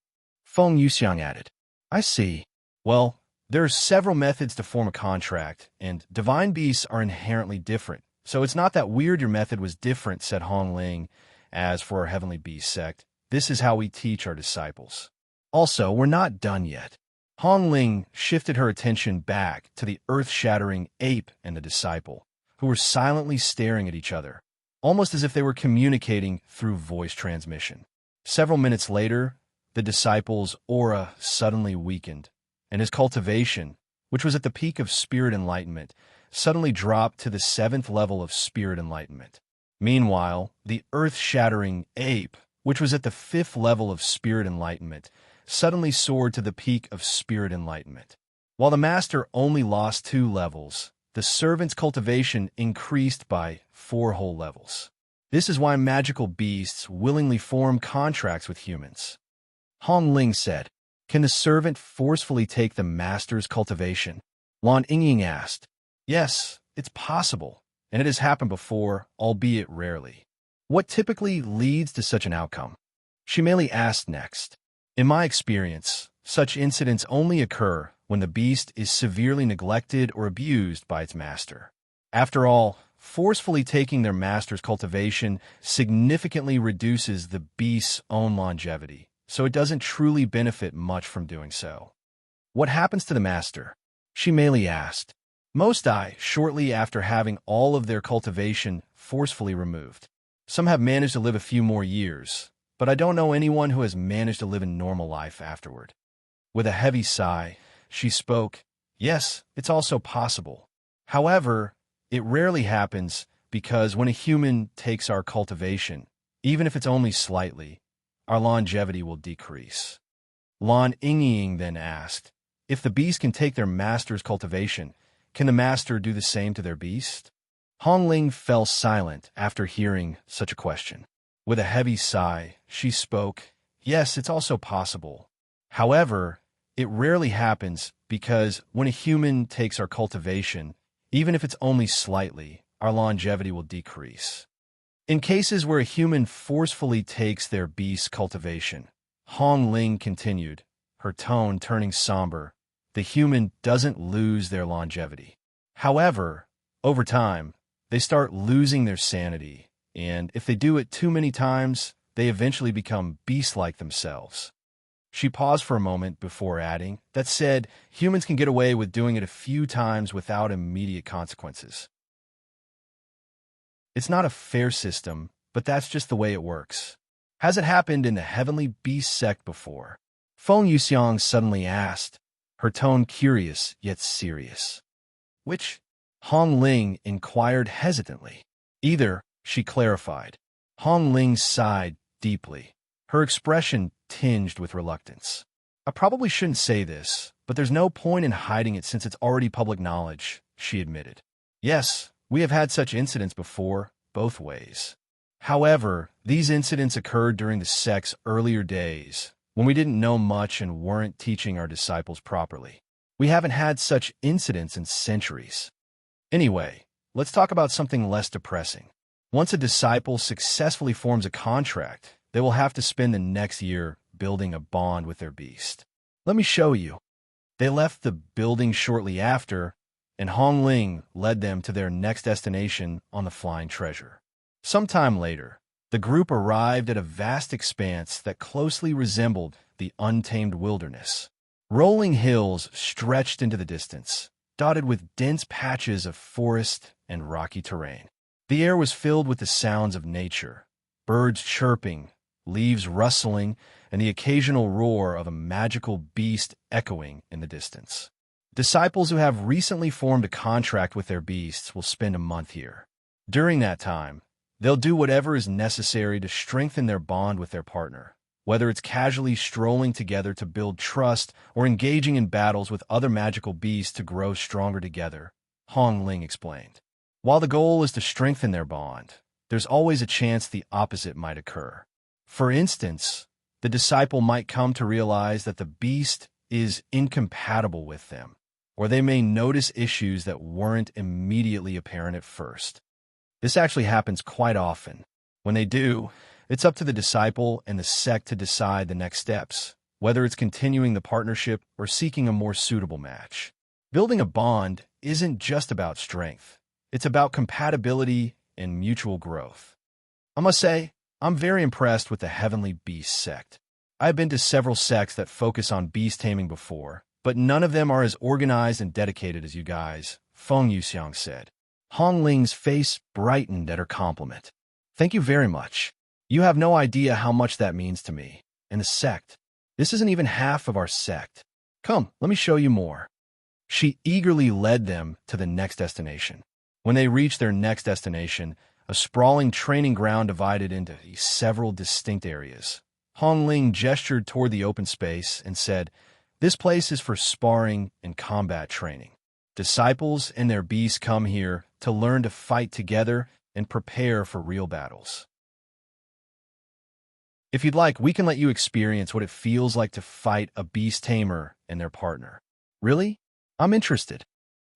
Feng Yuxiang added. I see. Well, there are several methods to form a contract, and divine beasts are inherently different. So it's not that weird your method was different, said Hong Ling. As for our Heavenly Beast sect, this is how we teach our disciples. Also, we're not done yet. Hong Ling shifted her attention back to the earth-shattering ape and the disciple, who were silently staring at each other, almost as if they were communicating through voice transmission. Several minutes later, the disciple's aura suddenly weakened, and his cultivation, which was at the peak of spirit enlightenment, suddenly dropped to the 7th level of spirit enlightenment. Meanwhile, the earth-shattering ape, which was at the 5th level of spirit enlightenment, suddenly soared to the peak of spirit enlightenment. While the master only lost 2 levels, the servant's cultivation increased by 4 whole levels. This is why magical beasts willingly form contracts with humans. Hong Ling said, Can the servant forcefully take the master's cultivation? Lan Yingying asked. Yes, it's possible, and it has happened before, albeit rarely. What typically leads to such an outcome? Shimeli asked next. In my experience, such incidents only occur when the beast is severely neglected or abused by its master. After all, forcefully taking their master's cultivation significantly reduces the beast's own longevity, so it doesn't truly benefit much from doing so. What happens to the master? She merely asked. Most die shortly after having all of their cultivation forcefully removed. Some have managed to live a few more years, but I don't know anyone who has managed to live a normal life afterward. With a heavy sigh, she spoke, "Yes, it's also possible. However, it rarely happens because when a human takes our cultivation, even if it's only slightly, our longevity will decrease." Lan Ying then asked, "If the beast can take their master's cultivation, can the master do the same to their beast?" Hong Ling fell silent after hearing such a question. With a heavy sigh, she spoke, "Yes, it's also possible. However, it rarely happens because when a human takes our cultivation, even if it's only slightly, our longevity will decrease. In cases where a human forcefully takes their beast's cultivation," Hong Ling continued, her tone turning somber, "the human doesn't lose their longevity. However, over time, they start losing their sanity, and if they do it too many times, they eventually become beast-like themselves." She paused for a moment before adding, "That said, humans can get away with doing it a few times without immediate consequences. It's not a fair system, but that's just the way it works. Has it happened in the Heavenly Beast Sect before?" Feng Yuxiang suddenly asked, her tone curious yet serious. "Which?" Hong Ling inquired hesitantly. "Either," she clarified. Hong Ling sighed deeply, her expression tinged with reluctance. "I probably shouldn't say this, but there's no point in hiding it since it's already public knowledge," she admitted. "Yes, we have had such incidents before, both ways. However, these incidents occurred during the sect's earlier days, when we didn't know much and weren't teaching our disciples properly. We haven't had such incidents in centuries. Anyway, let's talk about something less depressing. Once a disciple successfully forms a contract, they will have to spend the next year building a bond with their beast. Let me show you." They left the building shortly after, and Hong Ling led them to their next destination on the Flying Treasure. Sometime later, the group arrived at a vast expanse that closely resembled the untamed wilderness. Rolling hills stretched into the distance, dotted with dense patches of forest and rocky terrain. The air was filled with the sounds of nature, birds chirping, leaves rustling, and the occasional roar of a magical beast echoing in the distance. Disciples who have recently formed a contract with their beasts will spend a month here. During that time, they'll do whatever is necessary to strengthen their bond with their partner, whether it's casually strolling together to build trust or engaging in battles with other magical beasts to grow stronger together, Hong Ling explained. While the goal is to strengthen their bond, there's always a chance the opposite might occur. For instance, the disciple might come to realize that the beast is incompatible with them, or they may notice issues that weren't immediately apparent at first. This actually happens quite often. When they do, it's up to the disciple and the sect to decide the next steps, whether it's continuing the partnership or seeking a more suitable match. Building a bond isn't just about strength. It's about compatibility and mutual growth. I must say, I'm very impressed with the Heavenly Beast Sect. I've been to several sects that focus on beast taming before, but none of them are as organized and dedicated as you guys, Feng Yuxiang said. Hong Ling's face brightened at her compliment. "Thank you very much. You have no idea how much that means to me. And the sect. This isn't even half of our sect. Come, let me show you more." She eagerly led them to the next destination. When they reached their next destination, a sprawling training ground divided into several distinct areas. Hong Ling gestured toward the open space and said, "This place is for sparring and combat training. Disciples and their beasts come here to learn to fight together and prepare for real battles. If you'd like, we can let you experience what it feels like to fight a beast tamer and their partner." "Really? I'm interested."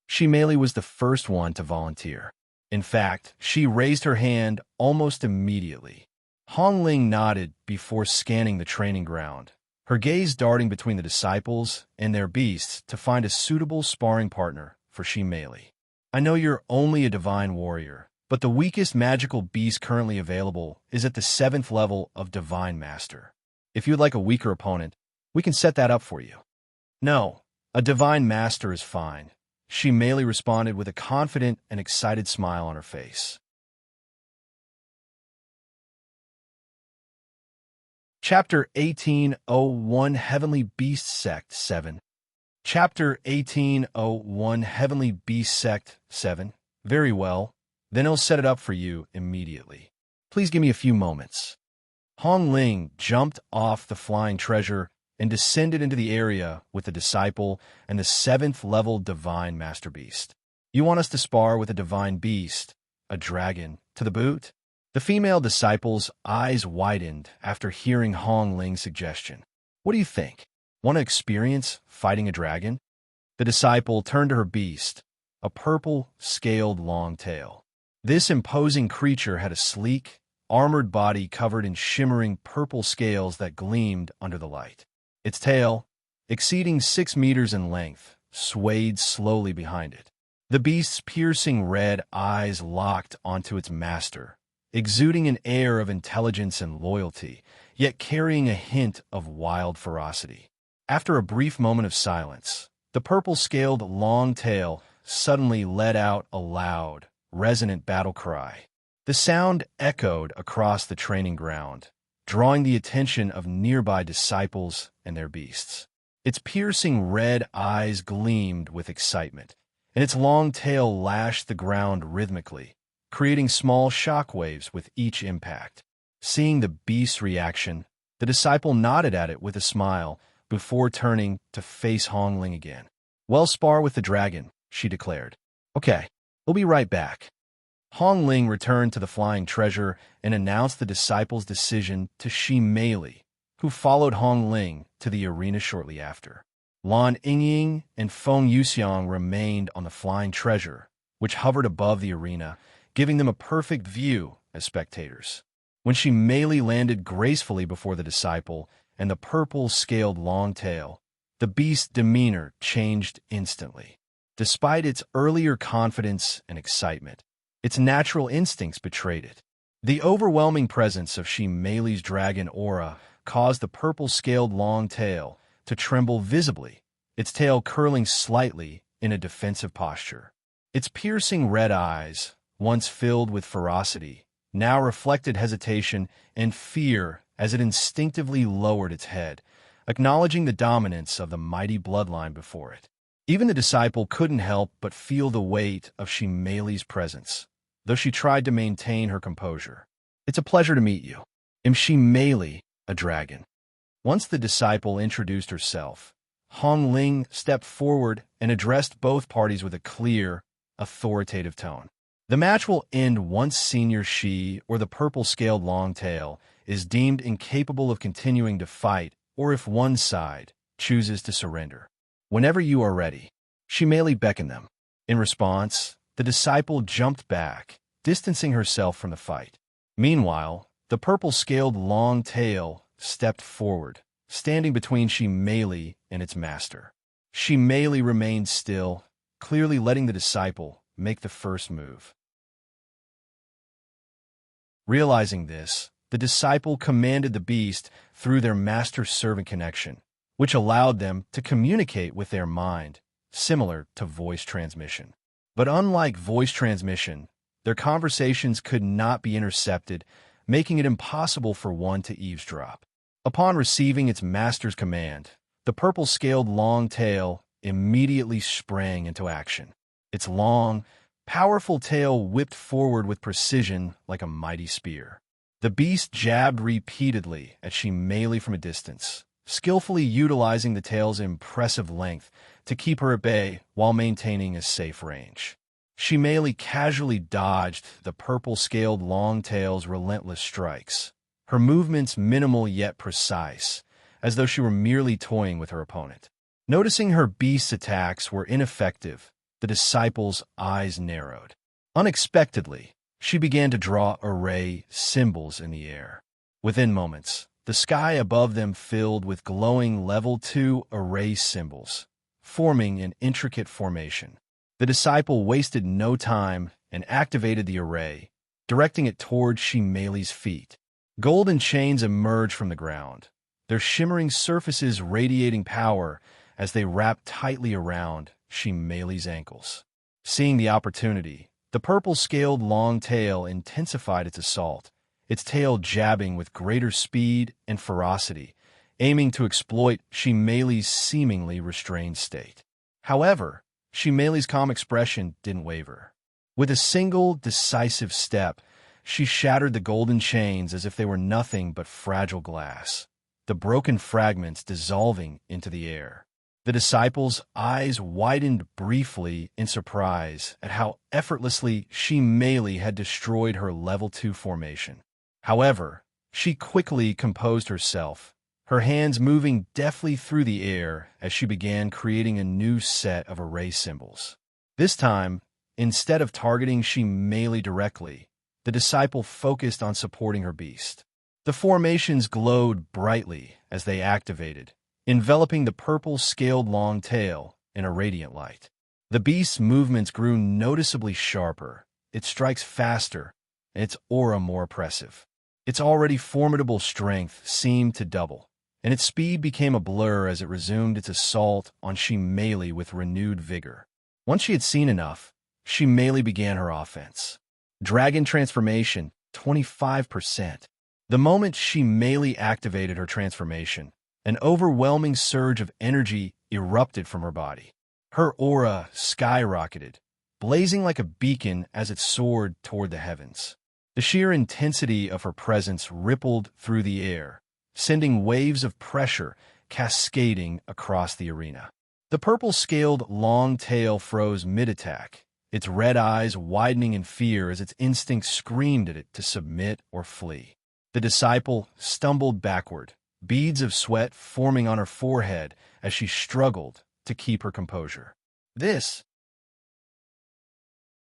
Shi Meili was the first one to volunteer. In fact, she raised her hand almost immediately. Hong Ling nodded before scanning the training ground, her gaze darting between the disciples and their beasts to find a suitable sparring partner for Shi Meili. I know you're only a divine warrior, but the weakest magical beast currently available is at the 7th level of Divine Master. If you'd like a weaker opponent, we can set that up for you. No, a Divine Master is fine, she merely responded with a confident and excited smile on her face. Chapter 1801 Heavenly Beast Sect 7. Chapter 1801 Heavenly Beast Sect 7. Very well, then I'll set it up for you immediately. Please give me a few moments. Hong Ling jumped off the flying treasure and descended into the area with the disciple and the 7th level Divine Master Beast. You want us to spar with a Divine Beast, a dragon, to the boot? The female disciple's eyes widened after hearing Hong Ling's suggestion. What do you think? Want to experience fighting a dragon? The disciple turned to her beast, a purple, scaled long tail. This imposing creature had a sleek, armored body covered in shimmering purple scales that gleamed under the light. Its tail, exceeding 6 meters in length, swayed slowly behind it. The beast's piercing red eyes locked onto its master, exuding an air of intelligence and loyalty, yet carrying a hint of wild ferocity. After a brief moment of silence, the purple-scaled long tail suddenly let out a loud, resonant battle cry. The sound echoed across the training ground, drawing the attention of nearby disciples and their beasts. Its piercing red eyes gleamed with excitement, and its long tail lashed the ground rhythmically, creating small shockwaves with each impact. Seeing the beast's reaction, the disciple nodded at it with a smile before turning to face Hong Ling again. Well, spar with the dragon, she declared. Okay, we'll be right back. Hong Ling returned to the flying treasure and announced the disciple's decision to Shi Meili, who followed Hong Ling to the arena shortly after. Lan Yingying and Feng Yuxiang remained on the flying treasure, which hovered above the arena, giving them a perfect view as spectators. When Shi Meili landed gracefully before the disciple and the purple-scaled long tail, the beast's demeanor changed instantly. Despite its earlier confidence and excitement, its natural instincts betrayed it. The overwhelming presence of Shi Meili's dragon aura caused the purple-scaled long tail to tremble visibly, its tail curling slightly in a defensive posture. Its piercing red eyes, once filled with ferocity, now reflected hesitation and fear as it instinctively lowered its head, acknowledging the dominance of the mighty bloodline before it. Even the disciple couldn't help but feel the weight of Shi Meili's presence, though she tried to maintain her composure. It's a pleasure to meet you. I'm Shi Meili, a dragon. Once the disciple introduced herself, Hong Ling stepped forward and addressed both parties with a clear, authoritative tone. The match will end once Senior Shi, or the purple-scaled long tail, is deemed incapable of continuing to fight, or if one side chooses to surrender. Whenever you are ready, Shi Meili beckoned them. In response, the disciple jumped back, distancing herself from the fight. Meanwhile, the purple-scaled long tail stepped forward, standing between Shi Meili and its master. Shi Meili remained still, clearly letting the disciple make the first move. Realizing this, the disciple commanded the beast through their master-servant connection, which allowed them to communicate with their mind, similar to voice transmission. But unlike voice transmission, their conversations could not be intercepted, making it impossible for one to eavesdrop. Upon receiving its master's command, the purple-scaled long tail immediately sprang into action. Its long, powerful tail whipped forward with precision like a mighty spear. The beast jabbed repeatedly at Shi Meili from a distance, skillfully utilizing the tail's impressive length to keep her at bay while maintaining a safe range. Shi Meili casually dodged the purple-scaled long tail's relentless strikes, her movements minimal yet precise, as though she were merely toying with her opponent. Noticing her beast's attacks were ineffective, the disciple's eyes narrowed. Unexpectedly, she began to draw array symbols in the air. Within moments, the sky above them filled with glowing level 2 array symbols, forming an intricate formation. The disciple wasted no time and activated the array, directing it toward Shimeli's feet. Golden chains emerged from the ground, their shimmering surfaces radiating power as they wrapped tightly around Shimeli's ankles. Seeing the opportunity, the purple-scaled long tail intensified its assault, its tail jabbing with greater speed and ferocity, aiming to exploit Shimeli's seemingly restrained state. However, Shimeli's calm expression didn't waver. With a single, decisive step, she shattered the golden chains as if they were nothing but fragile glass, the broken fragments dissolving into the air. The disciple's eyes widened briefly in surprise at how effortlessly Shimeli had destroyed her level 2 formation. However, she quickly composed herself, her hands moving deftly through the air as she began creating a new set of array symbols. This time, instead of targeting Shimeli directly, the disciple focused on supporting her beast. The formations glowed brightly as they activated, enveloping the purple-scaled long tail in a radiant light. The beast's movements grew noticeably sharper, its strikes faster, and its aura more oppressive. Its already formidable strength seemed to double, and its speed became a blur as it resumed its assault on Shimeli with renewed vigor. Once she had seen enough, Shimeli began her offense. Dragon transformation, 25%. The moment Shimeli activated her transformation, an overwhelming surge of energy erupted from her body. Her aura skyrocketed, blazing like a beacon as it soared toward the heavens. The sheer intensity of her presence rippled through the air, sending waves of pressure cascading across the arena. The purple-scaled long tail froze mid-attack, its red eyes widening in fear as its instinct screamed at it to submit or flee. The disciple stumbled backward, beads of sweat forming on her forehead as she struggled to keep her composure. This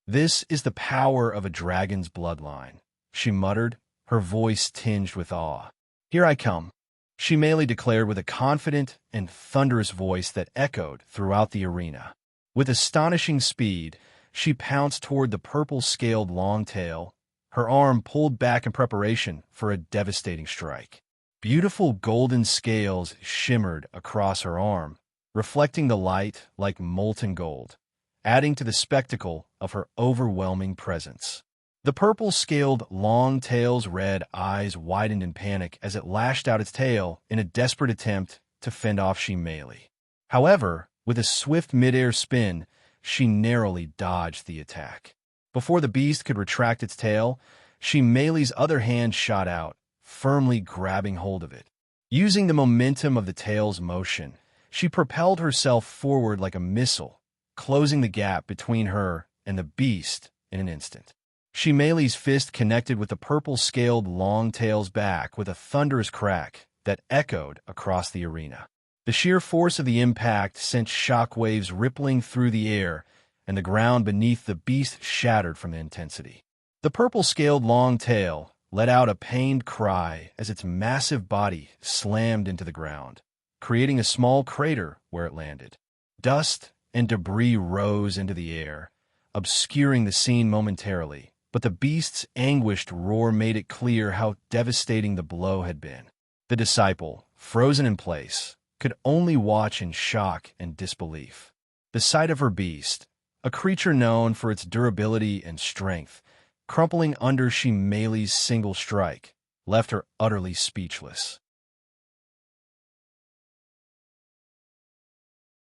is the power of a dragon's bloodline, she muttered, her voice tinged with awe. Here I come, Shimeli declared with a confident and thunderous voice that echoed throughout the arena. With astonishing speed, she pounced toward the purple-scaled long tail, her arm pulled back in preparation for a devastating strike. Beautiful golden scales shimmered across her arm, reflecting the light like molten gold, adding to the spectacle of her overwhelming presence. The purple-scaled long tail's red eyes widened in panic as it lashed out its tail in a desperate attempt to fend off Shimeli. However, with a swift mid-air spin, she narrowly dodged the attack. Before the beast could retract its tail, Shimeli's other hand shot out, firmly grabbing hold of it. Using the momentum of the tail's motion, she propelled herself forward like a missile, closing the gap between her and the beast in an instant. Shimeli's fist connected with the purple-scaled long tail's back with a thunderous crack that echoed across the arena. The sheer force of the impact sent shockwaves rippling through the air, and the ground beneath the beast shattered from the intensity. The purple-scaled long tail let out a pained cry as its massive body slammed into the ground, creating a small crater where it landed. Dust and debris rose into the air, obscuring the scene momentarily, but the beast's anguished roar made it clear how devastating the blow had been. The disciple, frozen in place, could only watch in shock and disbelief. The sight of her beast, a creature known for its durability and strength, crumpling under Shimeli's single strike, left her utterly speechless.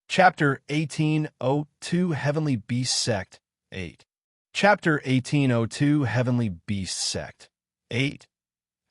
Chapter 1802 Heavenly Beast Sect 8. Chapter 1802 Heavenly Beast Sect 8.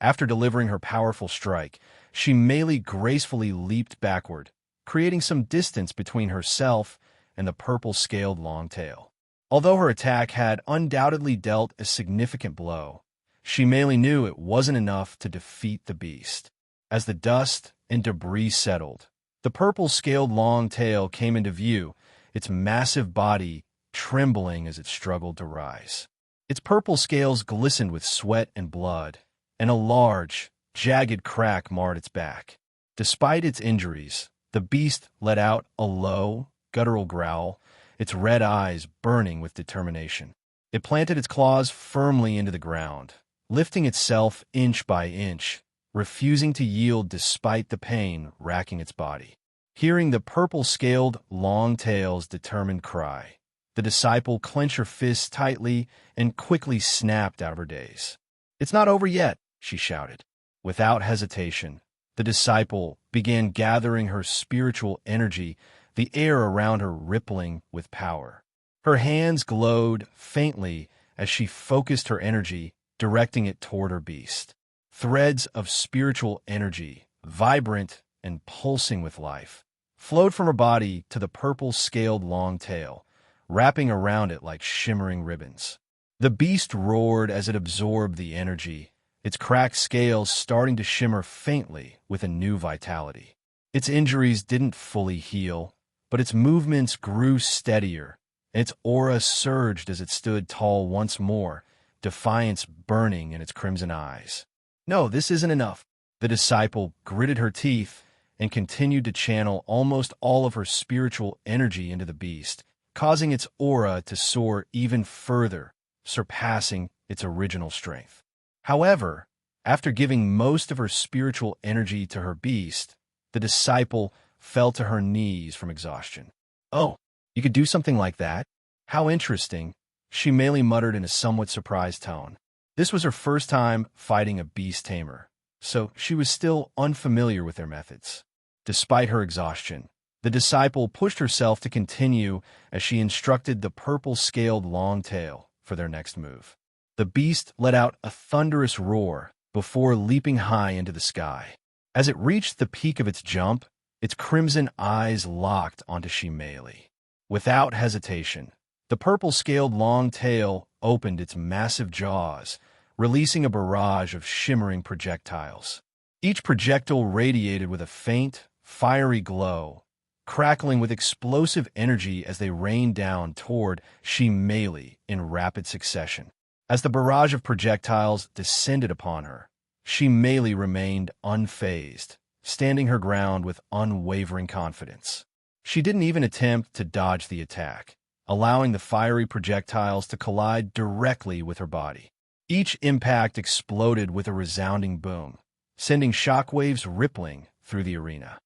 After delivering her powerful strike, Shimeli gracefully leaped backward, creating some distance between herself and the purple-scaled long tail. Although her attack had undoubtedly dealt a significant blow, Shimeli knew it wasn't enough to defeat the beast. As the dust and debris settled, the purple-scaled long tail came into view, its massive body trembling as it struggled to rise. Its purple scales glistened with sweat and blood, and a large, jagged crack marred its back. Despite its injuries, the beast let out a low, guttural growl, its red eyes burning with determination. It planted its claws firmly into the ground, lifting itself inch by inch, refusing to yield despite the pain racking its body. Hearing the purple-scaled long-tail's determined cry, the disciple clenched her fists tightly and quickly snapped out of her daze. "It's not over yet," she shouted. Without hesitation, the disciple began gathering her spiritual energy, the air around her rippling with power. Her hands glowed faintly as she focused her energy, directing it toward her beast. Threads of spiritual energy, vibrant and pulsing with life, flowed from her body to the purple-scaled long tail, wrapping around it like shimmering ribbons. The beast roared as it absorbed the energy, its cracked scales starting to shimmer faintly with a new vitality. Its injuries didn't fully heal, but its movements grew steadier, and its aura surged as it stood tall once more, defiance burning in its crimson eyes. "No, this isn't enough." The disciple gritted her teeth and continued to channel almost all of her spiritual energy into the beast, causing its aura to soar even further, surpassing its original strength. However, after giving most of her spiritual energy to her beast, the disciple fell to her knees from exhaustion. "Oh, you could do something like that? How interesting," she merely muttered in a somewhat surprised tone. This was her first time fighting a beast tamer, so she was still unfamiliar with their methods. Despite her exhaustion, the disciple pushed herself to continue as she instructed the purple-scaled long tail for their next move. The beast let out a thunderous roar before leaping high into the sky. As it reached the peak of its jump, its crimson eyes locked onto Shimeli. Without hesitation, the purple-scaled long tail opened its massive jaws, releasing a barrage of shimmering projectiles. Each projectile radiated with a faint, fiery glow, crackling with explosive energy as they rained down toward Shimeli in rapid succession. As the barrage of projectiles descended upon her, Shimeli remained unfazed, standing her ground with unwavering confidence. She didn't even attempt to dodge the attack, allowing the fiery projectiles to collide directly with her body. Each impact exploded with a resounding boom, sending shockwaves rippling through the arena.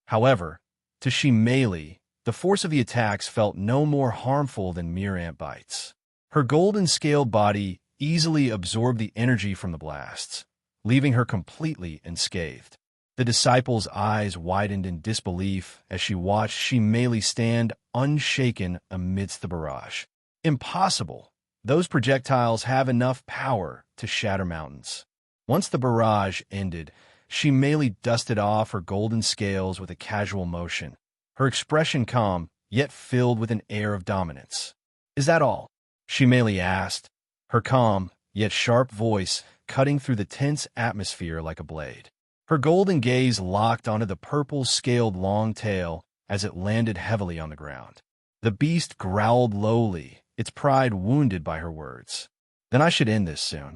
However, to Shimeli, the force of the attacks felt no more harmful than mere ant bites. Her golden-scaled body easily absorbed the energy from the blasts, leaving her completely unscathed. The disciple's eyes widened in disbelief as she watched Shimeli stand unshaken amidst the barrage. Impossible! Those projectiles have enough power to shatter mountains. Once the barrage ended, Shimeli dusted off her golden scales with a casual motion, her expression calm, yet filled with an air of dominance. "Is that all?" Shimeli asked, her calm, yet sharp voice cutting through the tense atmosphere like a blade. Her golden gaze locked onto the purple-scaled long tail as it landed heavily on the ground. The beast growled lowly, its pride wounded by her words. "Then I should end this soon."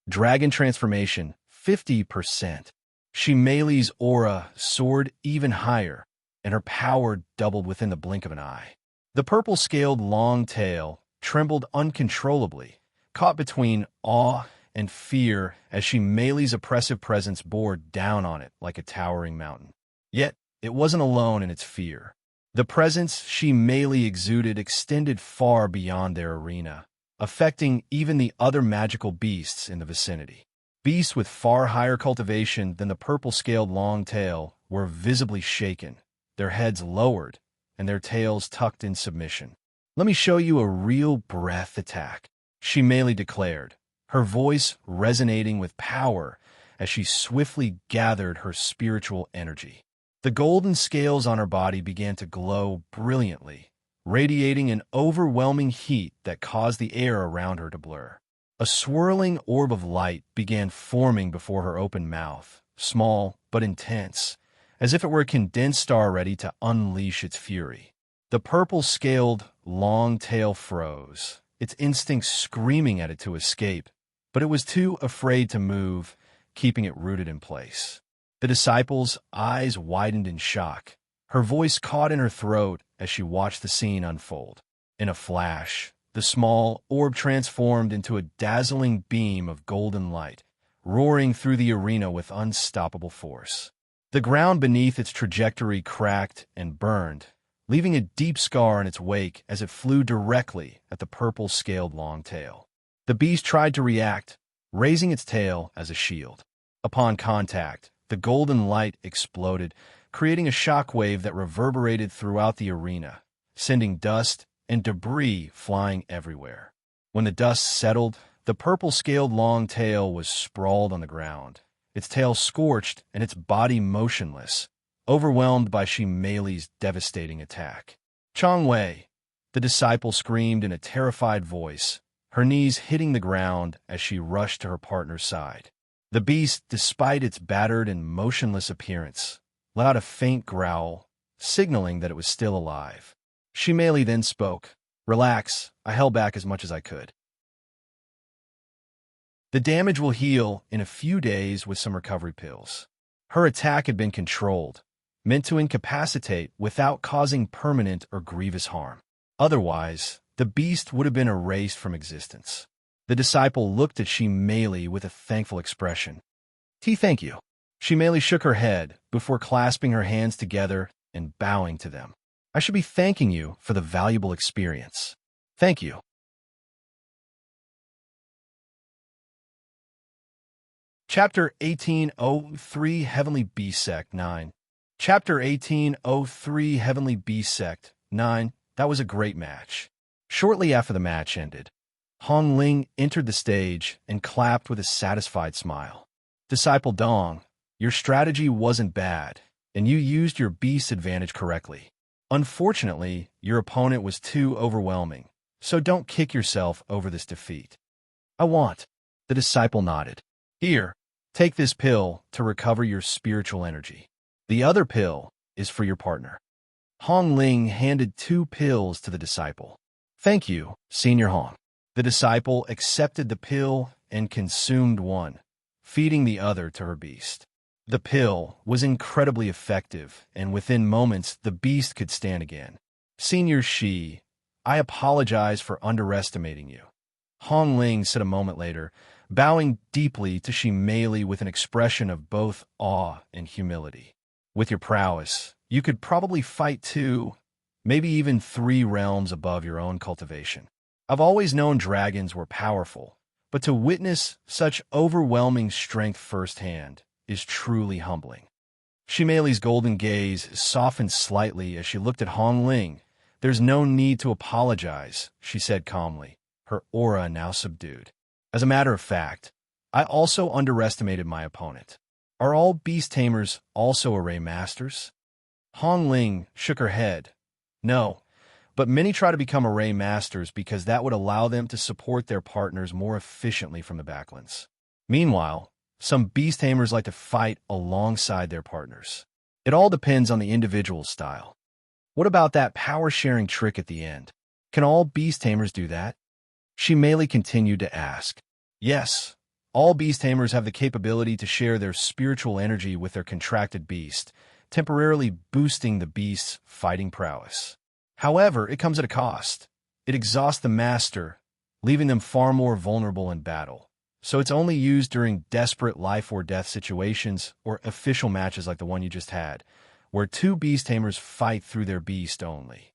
Dragon transformation, 50%. Shimeli's aura soared even higher, and her power doubled within the blink of an eye. The purple-scaled long tail trembled uncontrollably, caught between awe and fear as Shimeli's oppressive presence bore down on it like a towering mountain. Yet, it wasn't alone in its fear. The presence Shimeli exuded extended far beyond their arena, affecting even the other magical beasts in the vicinity. Beasts with far higher cultivation than the purple-scaled long tail were visibly shaken, their heads lowered, and their tails tucked in submission. "Let me show you a real breath attack," Shimeli declared, her voice resonating with power as she swiftly gathered her spiritual energy. The golden scales on her body began to glow brilliantly, radiating an overwhelming heat that caused the air around her to blur. A swirling orb of light began forming before her open mouth, small but intense, as if it were a condensed star ready to unleash its fury. The purple-scaled long tail froze, its instincts screaming at it to escape, but it was too afraid to move, keeping it rooted in place. The disciple's eyes widened in shock, her voice caught in her throat as she watched the scene unfold. In a flash, the small orb transformed into a dazzling beam of golden light, roaring through the arena with unstoppable force. The ground beneath its trajectory cracked and burned, leaving a deep scar in its wake as it flew directly at the purple-scaled long tail. The beast tried to react, raising its tail as a shield. Upon contact, the golden light exploded, creating a shockwave that reverberated throughout the arena, sending dust and debris flying everywhere. When the dust settled, the purple-scaled long tail was sprawled on the ground, its tail scorched and its body motionless, overwhelmed by Shimeli's devastating attack. Chong Wei, the disciple, screamed in a terrified voice, her knees hitting the ground as she rushed to her partner's side. The beast, despite its battered and motionless appearance, let out a faint growl, signaling that it was still alive. Shimeli then spoke. "Relax, I held back as much as I could. The damage will heal in a few days with some recovery pills." Her attack had been controlled, meant to incapacitate without causing permanent or grievous harm. Otherwise, the beast would have been erased from existence. The disciple looked at Shimeli with a thankful expression. "Thank you." Shimeli shook her head before clasping her hands together and bowing to them. "I should be thanking you for the valuable experience. Thank you." Chapter 1803 Heavenly Beast Sect 9. Chapter 1803 Heavenly Beast Sect 9. That was a great match. Shortly after the match ended, Hong Ling entered the stage and clapped with a satisfied smile. "Disciple Dong, your strategy wasn't bad, and you used your beast advantage correctly. Unfortunately, your opponent was too overwhelming, so don't kick yourself over this defeat." "I want." The disciple nodded. "Here, take this pill to recover your spiritual energy. The other pill is for your partner." Hong Ling handed 2 pills to the disciple. "Thank you, Senior Hong." The disciple accepted the pill and consumed one, feeding the other to her beast. The pill was incredibly effective, and within moments the beast could stand again. "Senior Shi, I apologize for underestimating you," Hong Ling said a moment later, bowing deeply to Shimeli with an expression of both awe and humility. "With your prowess, you could probably fight 2, maybe even 3 realms above your own cultivation. I've always known dragons were powerful, but to witness such overwhelming strength firsthand is truly humbling." Shimeli's golden gaze softened slightly as she looked at Hong Ling. "There's no need to apologize," she said calmly, her aura now subdued. "As a matter of fact, I also underestimated my opponent. Are all beast tamers also array masters?" Hong Ling shook her head. "No, but many try to become array masters because that would allow them to support their partners more efficiently from the backlands. Meanwhile, some beast tamers like to fight alongside their partners. It all depends on the individual's style." "What about that power-sharing trick at the end? Can all beast tamers do that?" Shimeli continued to ask. "Yes, all beast tamers have the capability to share their spiritual energy with their contracted beast, temporarily boosting the beast's fighting prowess. However, it comes at a cost. It exhausts the master, leaving them far more vulnerable in battle. So it's only used during desperate life-or-death situations or official matches like the one you just had, where 2 beast tamers fight through their beast only."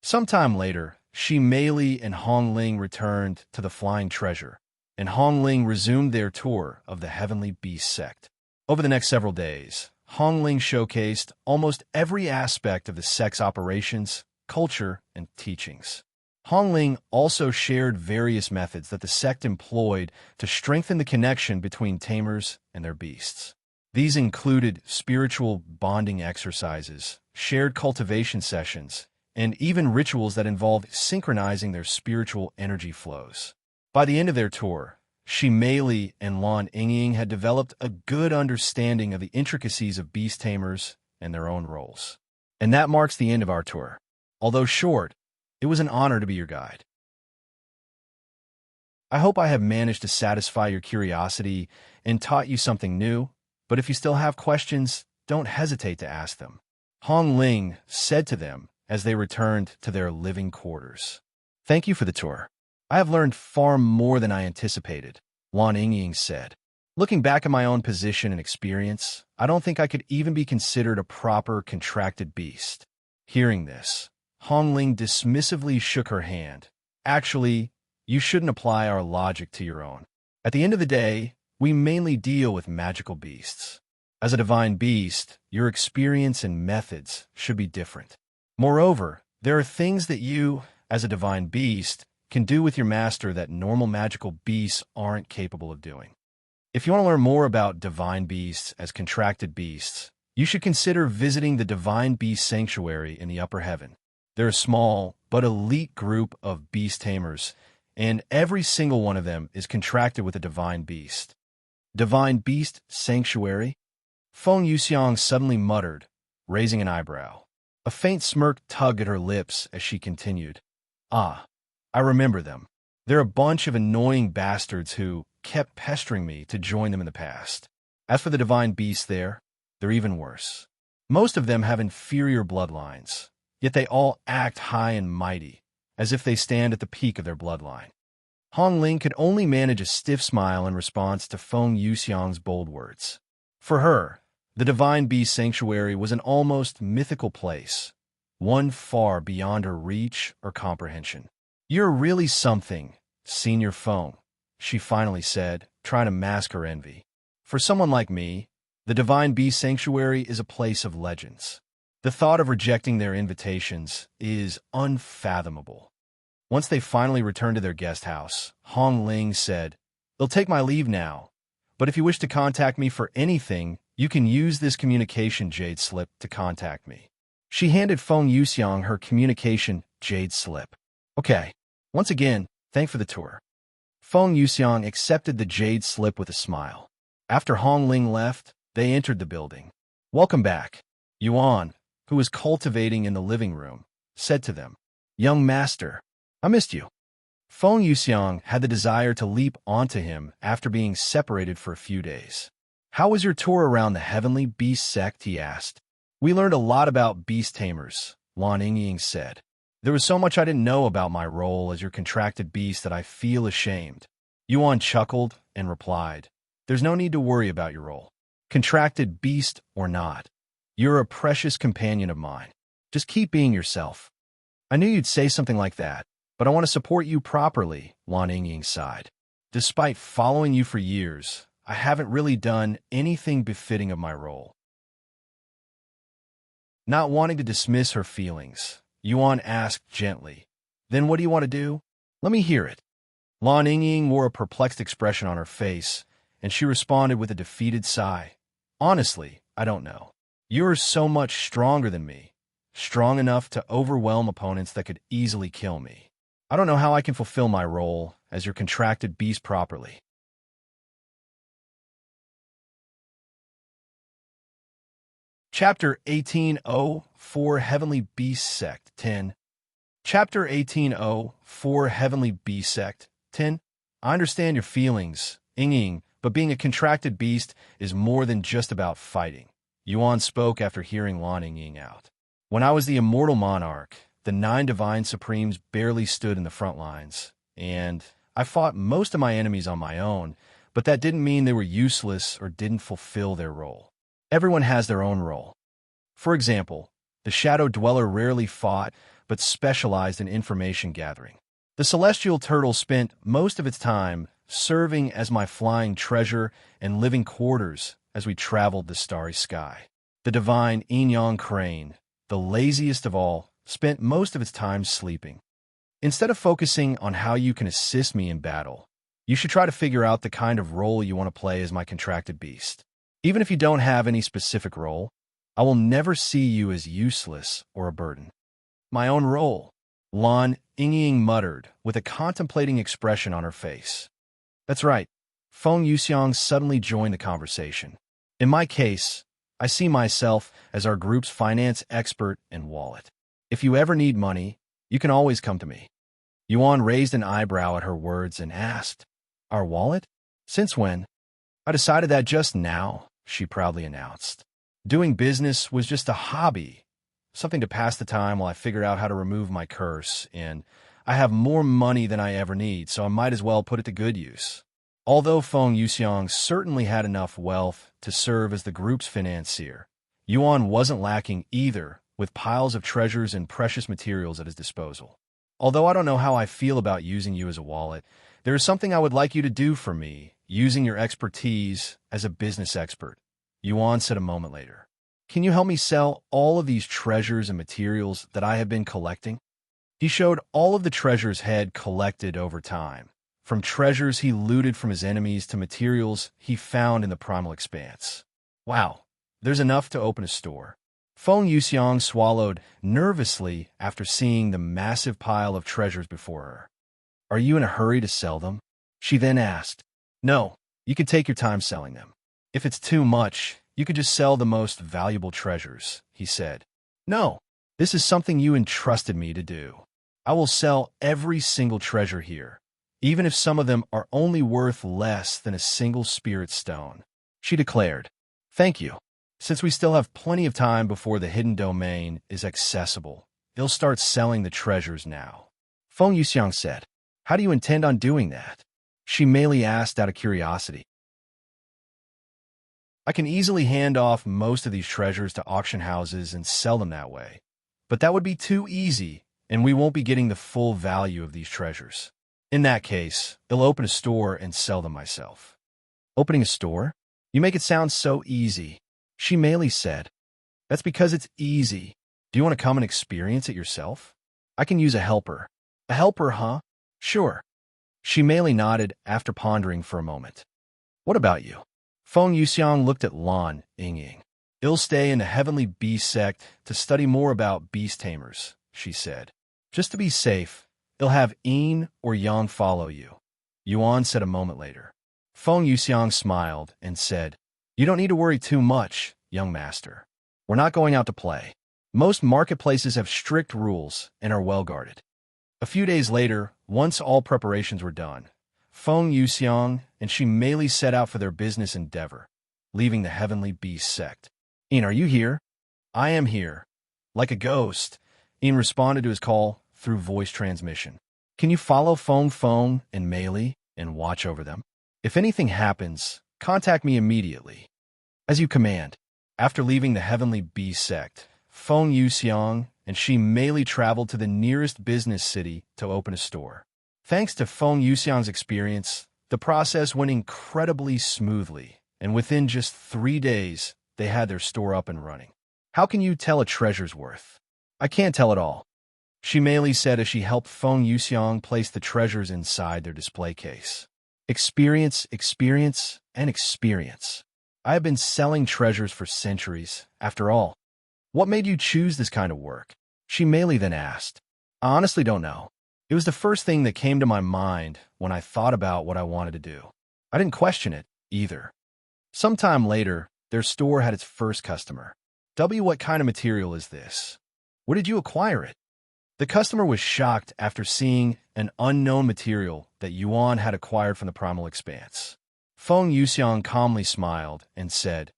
Sometime later, Shimeli and Hong Ling returned to the Flying Treasure, and Hong Ling resumed their tour of the Heavenly Beast Sect. Over the next several days, Hong Ling showcased almost every aspect of the sect's operations, culture, and teachings. Hong Ling also shared various methods that the sect employed to strengthen the connection between tamers and their beasts. These included spiritual bonding exercises, shared cultivation sessions, and even rituals that involved synchronizing their spiritual energy flows. By the end of their tour, Shimeli and Lan Yingying had developed a good understanding of the intricacies of beast tamers and their own roles. And that marks the end of our tour. Although short, it was an honor to be your guide. I hope I have managed to satisfy your curiosity and taught you something new, but if you still have questions, don't hesitate to ask them," Hong Ling said to them as they returned to their living quarters. Thank you for the tour. I have learned far more than I anticipated, Wan Yingying said. Looking back at my own position and experience, I don't think I could even be considered a proper contracted beast. Hearing this, Hongling dismissively shook her hand. Actually, you shouldn't apply our logic to your own. At the end of the day, we mainly deal with magical beasts. As a divine beast, your experience and methods should be different. Moreover, there are things that you, as a divine beast, can do with your master that normal magical beasts aren't capable of doing. If you want to learn more about divine beasts as contracted beasts, you should consider visiting the Divine Beast Sanctuary in the upper heaven. They're a small but elite group of beast tamers, and every single one of them is contracted with a divine beast. Divine Beast Sanctuary? Feng Yuxiang suddenly muttered, raising an eyebrow. A faint smirk tugged at her lips as she continued. Ah, I remember them. They're a bunch of annoying bastards who kept pestering me to join them in the past. As for the divine beasts they're even worse. Most of them have inferior bloodlines, yet they all act high and mighty, as if they stand at the peak of their bloodline. Hong Ling could only manage a stiff smile in response to Feng Yuxiang's bold words. For her, the Divine Beast Sanctuary was an almost mythical place, one far beyond her reach or comprehension. You're really something, Senior Feng, she finally said, trying to mask her envy. For someone like me, the Divine Beast Sanctuary is a place of legends. The thought of rejecting their invitations is unfathomable. Once they finally returned to their guest house, Hong Ling said, "They'll take my leave now, but if you wish to contact me for anything, you can use this communication Jade slip to contact me." She handed Feng Yuxiang her communication Jade slip. Okay, once again, thanks for the tour. Feng Yuxiang accepted the Jade slip with a smile. After Hong Ling left, they entered the building. Welcome back. Yuan, who was cultivating in the living room, said to them, Young master, I missed you. Feng Yuxiang had the desire to leap onto him after being separated for a few days. How was your tour around the Heavenly Beast Sect, he asked. We learned a lot about beast tamers, Wan Yingying said. There was so much I didn't know about my role as your contracted beast that I feel ashamed. Yuan chuckled and replied, There's no need to worry about your role. Contracted beast or not, you're a precious companion of mine. Just keep being yourself. I knew you'd say something like that, but I want to support you properly, Wan Yingying sighed. Despite following you for years, I haven't really done anything befitting of my role. Not wanting to dismiss her feelings, Yuan asked gently, Then what do you want to do? Let me hear it. Wan Yingying wore a perplexed expression on her face, and she responded with a defeated sigh. Honestly, I don't know. You're so much stronger than me, strong enough to overwhelm opponents that could easily kill me. I don't know how I can fulfill my role as your contracted beast properly. Chapter 1804 Heavenly Beast Sect 10 Chapter 1804 Heavenly Beast Sect 10 I understand your feelings, Yingying, but being a contracted beast is more than just about fighting. Yuan spoke after hearing Wan Yingying out. When I was the Immortal Monarch, the 9 Divine Supremes barely stood in the front lines, and I fought most of my enemies on my own, but that didn't mean they were useless or didn't fulfill their role. Everyone has their own role. For example, the Shadow Dweller rarely fought, but specialized in information gathering. The Celestial Turtle spent most of its time serving as my flying treasure and living quarters as we traveled the starry sky. The Divine Yin-Yang Crane, the laziest of all, spent most of its time sleeping. Instead of focusing on how you can assist me in battle, you should try to figure out the kind of role you want to play as my contracted beast. Even if you don't have any specific role, I will never see you as useless or a burden. My own role, Wan Yingying muttered with a contemplating expression on her face. That's right. Feng Yuxiang suddenly joined the conversation. In my case, I see myself as our group's finance expert and wallet. If you ever need money, you can always come to me. Yuan raised an eyebrow at her words and asked, Our wallet? Since when? I decided that just now, she proudly announced. Doing business was just a hobby, something to pass the time while I figure out how to remove my curse, and I have more money than I ever need, so I might as well put it to good use. Although Feng Yuxiang certainly had enough wealth to serve as the group's financier, Yuan wasn't lacking either, with piles of treasures and precious materials at his disposal. Although I don't know how I feel about using you as a wallet, there is something I would like you to do for me, using your expertise as a business expert, Yuan said a moment later. Can you help me sell all of these treasures and materials that I have been collecting? He showed all of the treasures he had collected over time, from treasures he looted from his enemies to materials he found in the primal expanse. Wow, there's enough to open a store. Feng Yuxiang swallowed nervously after seeing the massive pile of treasures before her. Are you in a hurry to sell them? She then asked. No, you can take your time selling them. If it's too much, you could just sell the most valuable treasures, he said. No, this is something you entrusted me to do. I will sell every single treasure here, even if some of them are only worth less than a single spirit stone, she declared. Thank you. Since we still have plenty of time before the hidden domain is accessible, they'll start selling the treasures now. Feng Yuxiang said. How do you intend on doing that? She merely asked out of curiosity. I can easily hand off most of these treasures to auction houses and sell them that way. But that would be too easy, and we won't be getting the full value of these treasures. In that case, I'll open a store and sell them myself. Opening a store? You make it sound so easy, she merely said. That's because it's easy. Do you want to come and experience it yourself? I can use a helper. A helper, huh? Sure. She merely nodded after pondering for a moment. What about you? Feng Yuxiang looked at Lan Yingying. I'll stay in the Heavenly Beast Sect to study more about beast tamers, she said. Just to be safe, I'll have Yin or Yang follow you, Yuan said a moment later. Feng Yuxiang smiled and said, You don't need to worry too much, young master. We're not going out to play. Most marketplaces have strict rules and are well guarded. A few days later, once all preparations were done, Feng Yuxiang and she merely set out for their business endeavor, leaving the Heavenly Beast Sect. Yin, are you here? I am here. Like a ghost, Yin responded to his call through voice transmission. Can you follow Feng and Meili and watch over them? If anything happens, contact me immediately. As you command. After leaving the Heavenly Beast Sect, Feng Yuxiang and she Meili traveled to the nearest business city to open a store. Thanks to Feng Yuxiang's experience, the process went incredibly smoothly, and within just 3 days, they had their store up and running. How can you tell a treasure's worth? I can't tell at all, she Meili said as she helped Feng Yuxiang place the treasures inside their display case. Experience, experience, and experience. I have been selling treasures for centuries, after all. What made you choose this kind of work? She Meili then asked. I honestly don't know. It was the first thing that came to my mind when I thought about what I wanted to do. I didn't question it, either. Sometime later, their store had its first customer. What kind of material is this? Where did you acquire it? The customer was shocked after seeing an unknown material that Yuan had acquired from the primal expanse. Feng Yuxiang calmly smiled and said,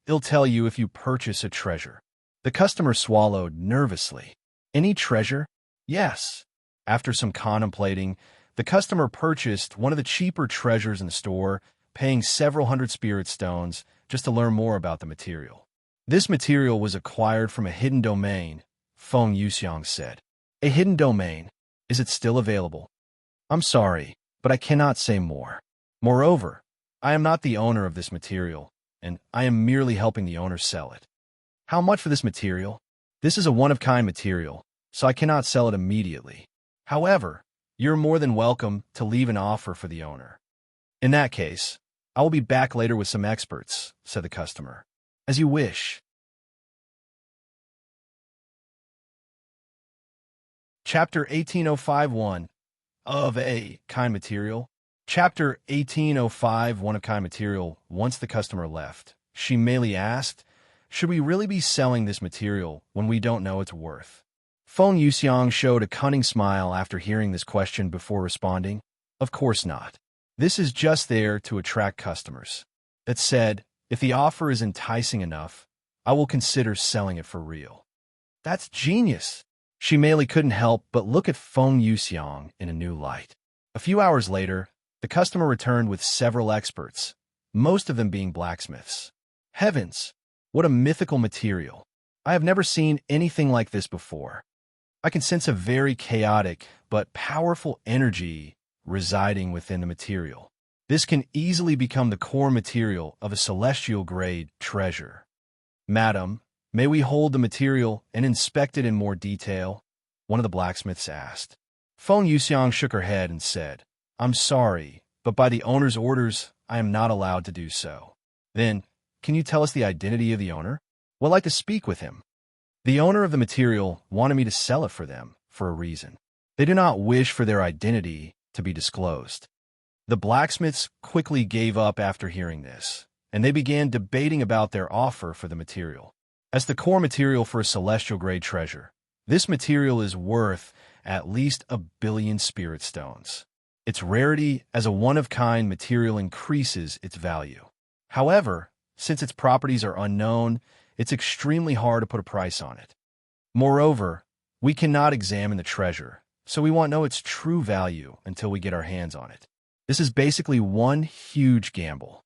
I'll tell you if you purchase a treasure. The customer swallowed nervously. Any treasure? Yes. After some contemplating, the customer purchased one of the cheaper treasures in the store, paying several hundred spirit stones just to learn more about the material. This material was acquired from a hidden domain, Feng Yuxiang said. A hidden domain? Is it still available? I'm sorry, but I cannot say more. Moreover, I am not the owner of this material, and I am merely helping the owner sell it. How much for this material? This is a one-of-kind material, so I cannot sell it immediately. However, you're more than welcome to leave an offer for the owner. In that case, I will be back later with some experts, said the customer. As you wish. Chapter 18051 of a kind material. Chapter 1805 one of kind material. Once the customer left, she merely asked, should we really be selling this material when we don't know its worth? Feng Yuxiang showed a cunning smile after hearing this question before responding. Of course not. This is just there to attract customers. That said, if the offer is enticing enough, I will consider selling it for real. That's genius. Shi Meili couldn't help but look at Feng Yuxiang in a new light. A few hours later, the customer returned with several experts, most of them being blacksmiths. Heavens, what a mythical material. I have never seen anything like this before. I can sense a very chaotic but powerful energy residing within the material. This can easily become the core material of a celestial-grade treasure. Madam, may we hold the material and inspect it in more detail? One of the blacksmiths asked. Feng Yuxiang shook her head and said, I'm sorry, but by the owner's orders, I am not allowed to do so. Then, can you tell us the identity of the owner? We'd like to speak with him. The owner of the material wanted me to sell it for them for a reason. They do not wish for their identity to be disclosed. The blacksmiths quickly gave up after hearing this, and they began debating about their offer for the material. As the core material for a celestial-grade treasure, this material is worth at least 1 billion spirit stones. Its rarity as a one-of-kind material increases its value. However, since its properties are unknown, it's extremely hard to put a price on it. Moreover, we cannot examine the treasure, so we won't know its true value until we get our hands on it. This is basically one huge gamble.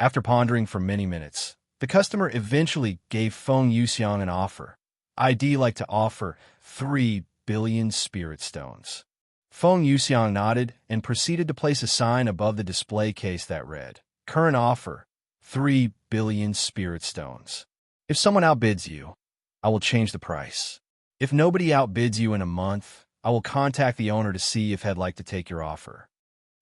After pondering for many minutes, the customer eventually gave Feng Yuxiang an offer. I'd like to offer 3 billion spirit stones. Feng Yuxiang nodded and proceeded to place a sign above the display case that read, Current offer, 3 billion spirit stones. If someone outbids you, I will change the price. If nobody outbids you in a month, I will contact the owner to see if he'd like to take your offer.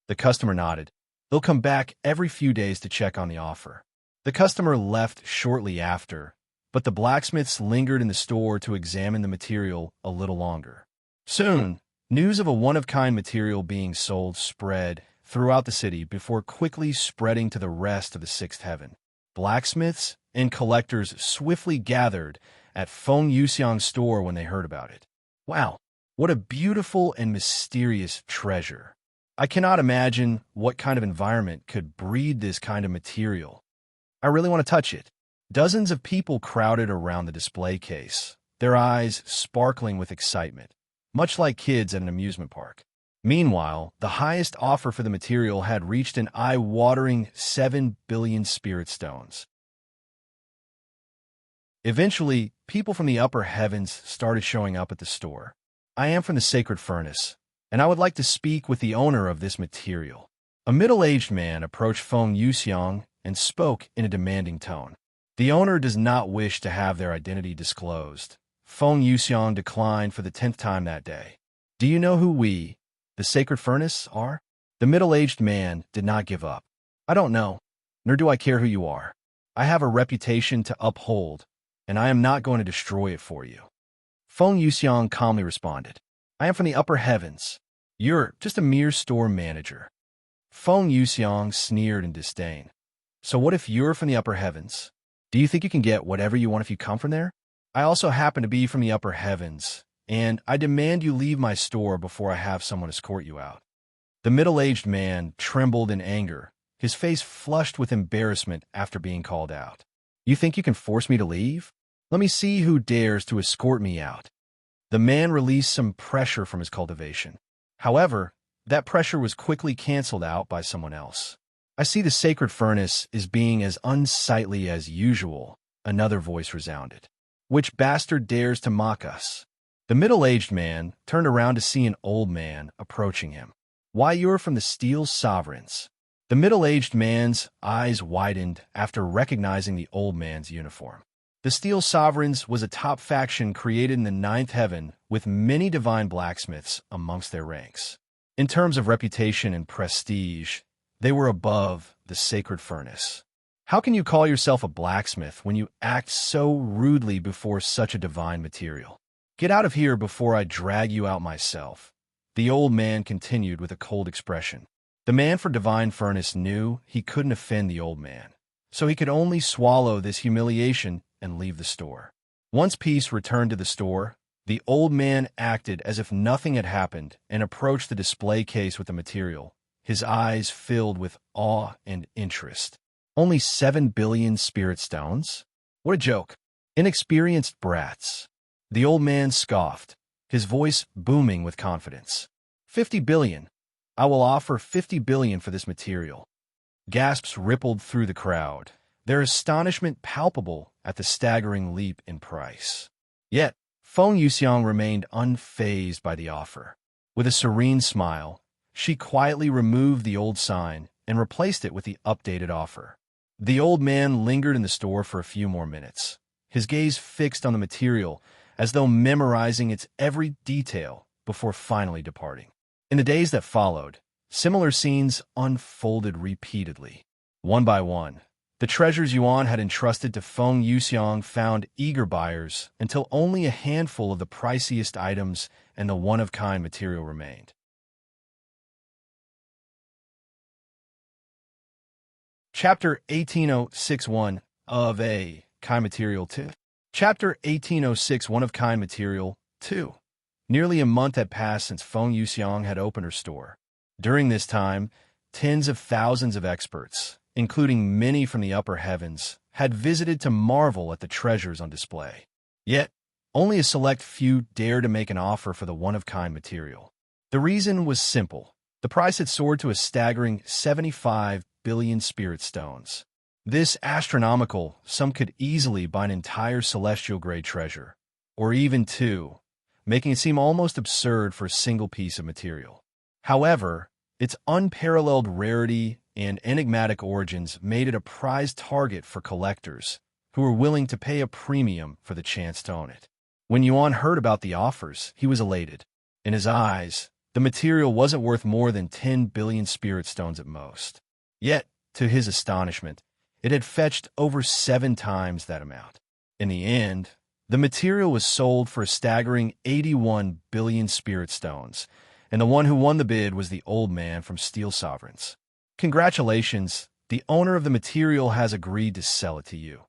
The customer nodded. They'll come back every few days to check on the offer. The customer left shortly after, but the blacksmiths lingered in the store to examine the material a little longer. Soon, news of a one-of-kind material being sold spread throughout the city before quickly spreading to the rest of the sixth heaven. Blacksmiths and collectors swiftly gathered at Feng Yuxiang's store when they heard about it. Wow, what a beautiful and mysterious treasure. I cannot imagine what kind of environment could breed this kind of material. I really want to touch it. Dozens of people crowded around the display case, their eyes sparkling with excitement, much like kids at an amusement park. Meanwhile, the highest offer for the material had reached an eye-watering 7 billion spirit stones. Eventually, people from the upper heavens started showing up at the store. I am from the sacred furnace, and I would like to speak with the owner of this material. A middle-aged man approached Feng Yuxiang and spoke in a demanding tone. The owner does not wish to have their identity disclosed. Feng Yuxiang declined for the 10th time that day. Do you know who we, the sacred furnace, are? The middle-aged man did not give up. I don't know, nor do I care who you are. I have a reputation to uphold, and I am not going to destroy it for you. Feng Yuxiang calmly responded. I am from the upper heavens. You're just a mere store manager. Feng Yuxiang sneered in disdain. So what if you're from the upper heavens? Do you think you can get whatever you want if you come from there? I also happen to be from the upper heavens, and I demand you leave my store before I have someone escort you out. The middle-aged man trembled in anger, his face flushed with embarrassment after being called out. You think you can force me to leave? Let me see who dares to escort me out. The man released some pressure from his cultivation. However, that pressure was quickly canceled out by someone else. I see the sacred furnace is being as unsightly as usual, another voice resounded. Which bastard dares to mock us? The middle-aged man turned around to see an old man approaching him. Why, you're from the Steel Sovereigns. The middle-aged man's eyes widened after recognizing the old man's uniform. The Steel Sovereigns was a top faction created in the ninth heaven with many divine blacksmiths amongst their ranks. In terms of reputation and prestige, they were above the sacred furnace. How can you call yourself a blacksmith when you act so rudely before such a divine material? Get out of here before I drag you out myself. The old man continued with a cold expression. The man for divine furnace knew he couldn't offend the old man, so he could only swallow this humiliation and leave the store. Once peace returned to the store, the old man acted as if nothing had happened and approached the display case with the material, his eyes filled with awe and interest. Only 7 billion spirit stones? What a joke. Inexperienced brats. The old man scoffed, his voice booming with confidence. 50 billion. I will offer 50 billion for this material. Gasps rippled through the crowd, their astonishment palpable at the staggering leap in price. Yet, Feng Yuxiang remained unfazed by the offer. With a serene smile, she quietly removed the old sign and replaced it with the updated offer. The old man lingered in the store for a few more minutes, his gaze fixed on the material as though memorizing its every detail before finally departing. In the days that followed, similar scenes unfolded repeatedly. One by one, the treasures Yuan had entrusted to Feng Yuxiang found eager buyers until only a handful of the priciest items and the one-of-kind material remained. Chapter 18061 of A Kind Material 2. Chapter 18061 One-of-Kind Material 2. Nearly a month had passed since Feng Yuxiang had opened her store. During this time, tens of thousands of experts, including many from the upper heavens, had visited to marvel at the treasures on display. Yet, only a select few dared to make an offer for the one-of-kind material. The reason was simple. The price had soared to a staggering 75 billion spirit stones. This astronomical sum could easily buy an entire celestial-grade treasure, or even two, making it seem almost absurd for a single piece of material. However, its unparalleled rarity and enigmatic origins made it a prized target for collectors who were willing to pay a premium for the chance to own it. When Yuan heard about the offers, he was elated. In his eyes, the material wasn't worth more than 10 billion spirit stones at most. Yet, to his astonishment, it had fetched over 7 times that amount. In the end, the material was sold for a staggering 81 billion spirit stones, and the one who won the bid was the old man from Steel Sovereigns. Congratulations, the owner of the material has agreed to sell it to you,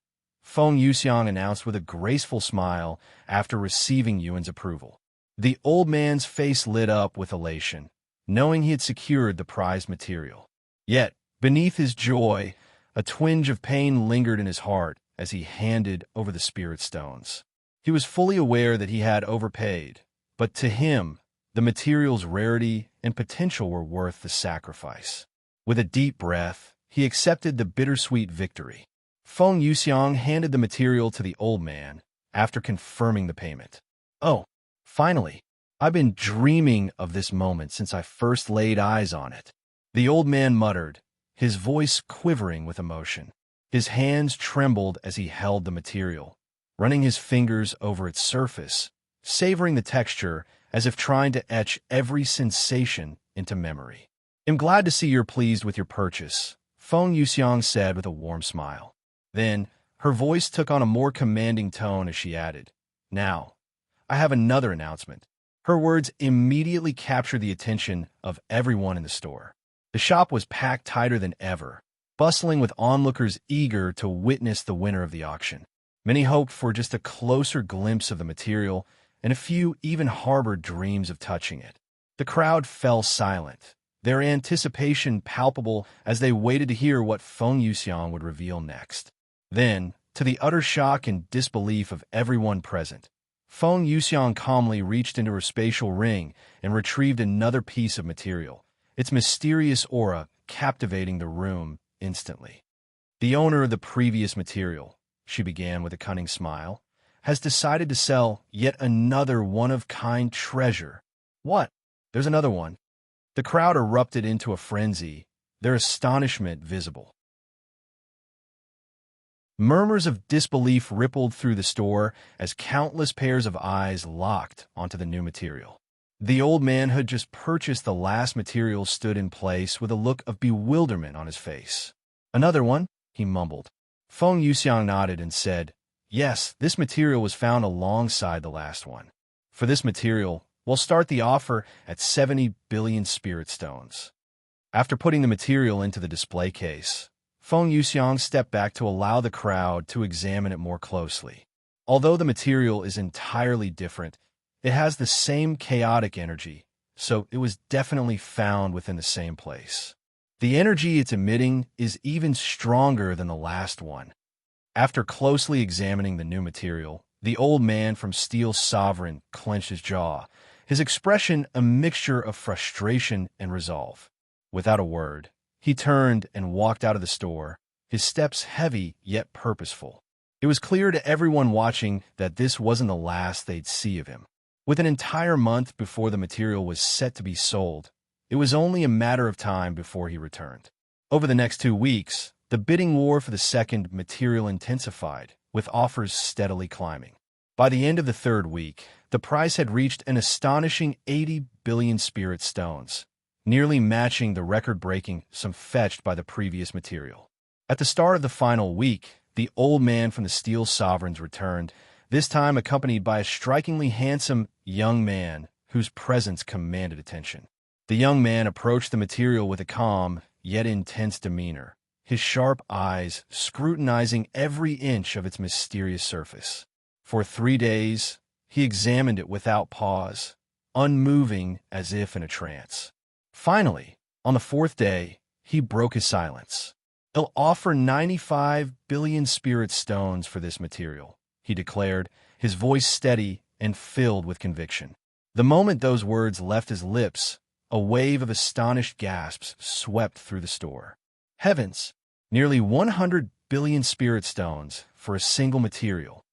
Feng Yuxiang announced with a graceful smile after receiving Yuan's approval. The old man's face lit up with elation, knowing he had secured the prized material. Yet, beneath his joy, a twinge of pain lingered in his heart as he handed over the spirit stones. He was fully aware that he had overpaid, but to him, the material's rarity and potential were worth the sacrifice. With a deep breath, he accepted the bittersweet victory. Feng Yuxiang handed the material to the old man after confirming the payment. Oh, finally, I've been dreaming of this moment since I first laid eyes on it. The old man muttered, his voice quivering with emotion. His hands trembled as he held the material, running his fingers over its surface, savoring the texture as if trying to etch every sensation into memory. I'm glad to see you're pleased with your purchase, Feng Yuxiang said with a warm smile. Then, her voice took on a more commanding tone as she added, Now, I have another announcement. Her words immediately captured the attention of everyone in the store. The shop was packed tighter than ever, bustling with onlookers eager to witness the winner of the auction. Many hoped for just a closer glimpse of the material, and a few even harbored dreams of touching it. The crowd fell silent, their anticipation palpable as they waited to hear what Feng Yuxiang would reveal next. Then, to the utter shock and disbelief of everyone present, Feng Yuxiang calmly reached into her spatial ring and retrieved another piece of material, its mysterious aura captivating the room instantly. The owner of the previous material, she began with a cunning smile, has decided to sell yet another one-of-kind treasure. What? There's another one. The crowd erupted into a frenzy, their astonishment visible. Murmurs of disbelief rippled through the store as countless pairs of eyes locked onto the new material. The old man who had just purchased the last material stood in place with a look of bewilderment on his face. Another one, he mumbled. Feng Yuxiang nodded and said, Yes, this material was found alongside the last one. For this material, we'll start the offer at 70 billion spirit stones. After putting the material into the display case, Feng Yuxiang stepped back to allow the crowd to examine it more closely. Although the material is entirely different, it has the same chaotic energy, so it was definitely found within the same place. The energy it's emitting is even stronger than the last one. After closely examining the new material, The old man from Steel Sovereign clenched his jaw, his expression a mixture of frustration and resolve. Without a word, he turned and walked out of the store, his steps heavy yet purposeful. It was clear to everyone watching that this wasn't the last they'd see of him. With an entire month before the material was set to be sold, it was only a matter of time before he returned. Over the next 2 weeks, the bidding war for the second material intensified, with offers steadily climbing. By the end of the 3rd week, the price had reached an astonishing 80 billion spirit stones, nearly matching the record-breaking sum fetched by the previous material. At the start of the final week, the old man from the Steel Sovereigns returned, this time accompanied by a strikingly handsome young man whose presence commanded attention. The young man approached the material with a calm, yet intense demeanor, his sharp eyes scrutinizing every inch of its mysterious surface. For 3 days, he examined it without pause, unmoving as if in a trance. Finally, on the 4th day, he broke his silence. "I'll offer 95 billion spirit stones for this material," he declared, his voice steady and filled with conviction. The moment those words left his lips, a wave of astonished gasps swept through the store. Heavens! Nearly 100 billion spirit stones for a single material.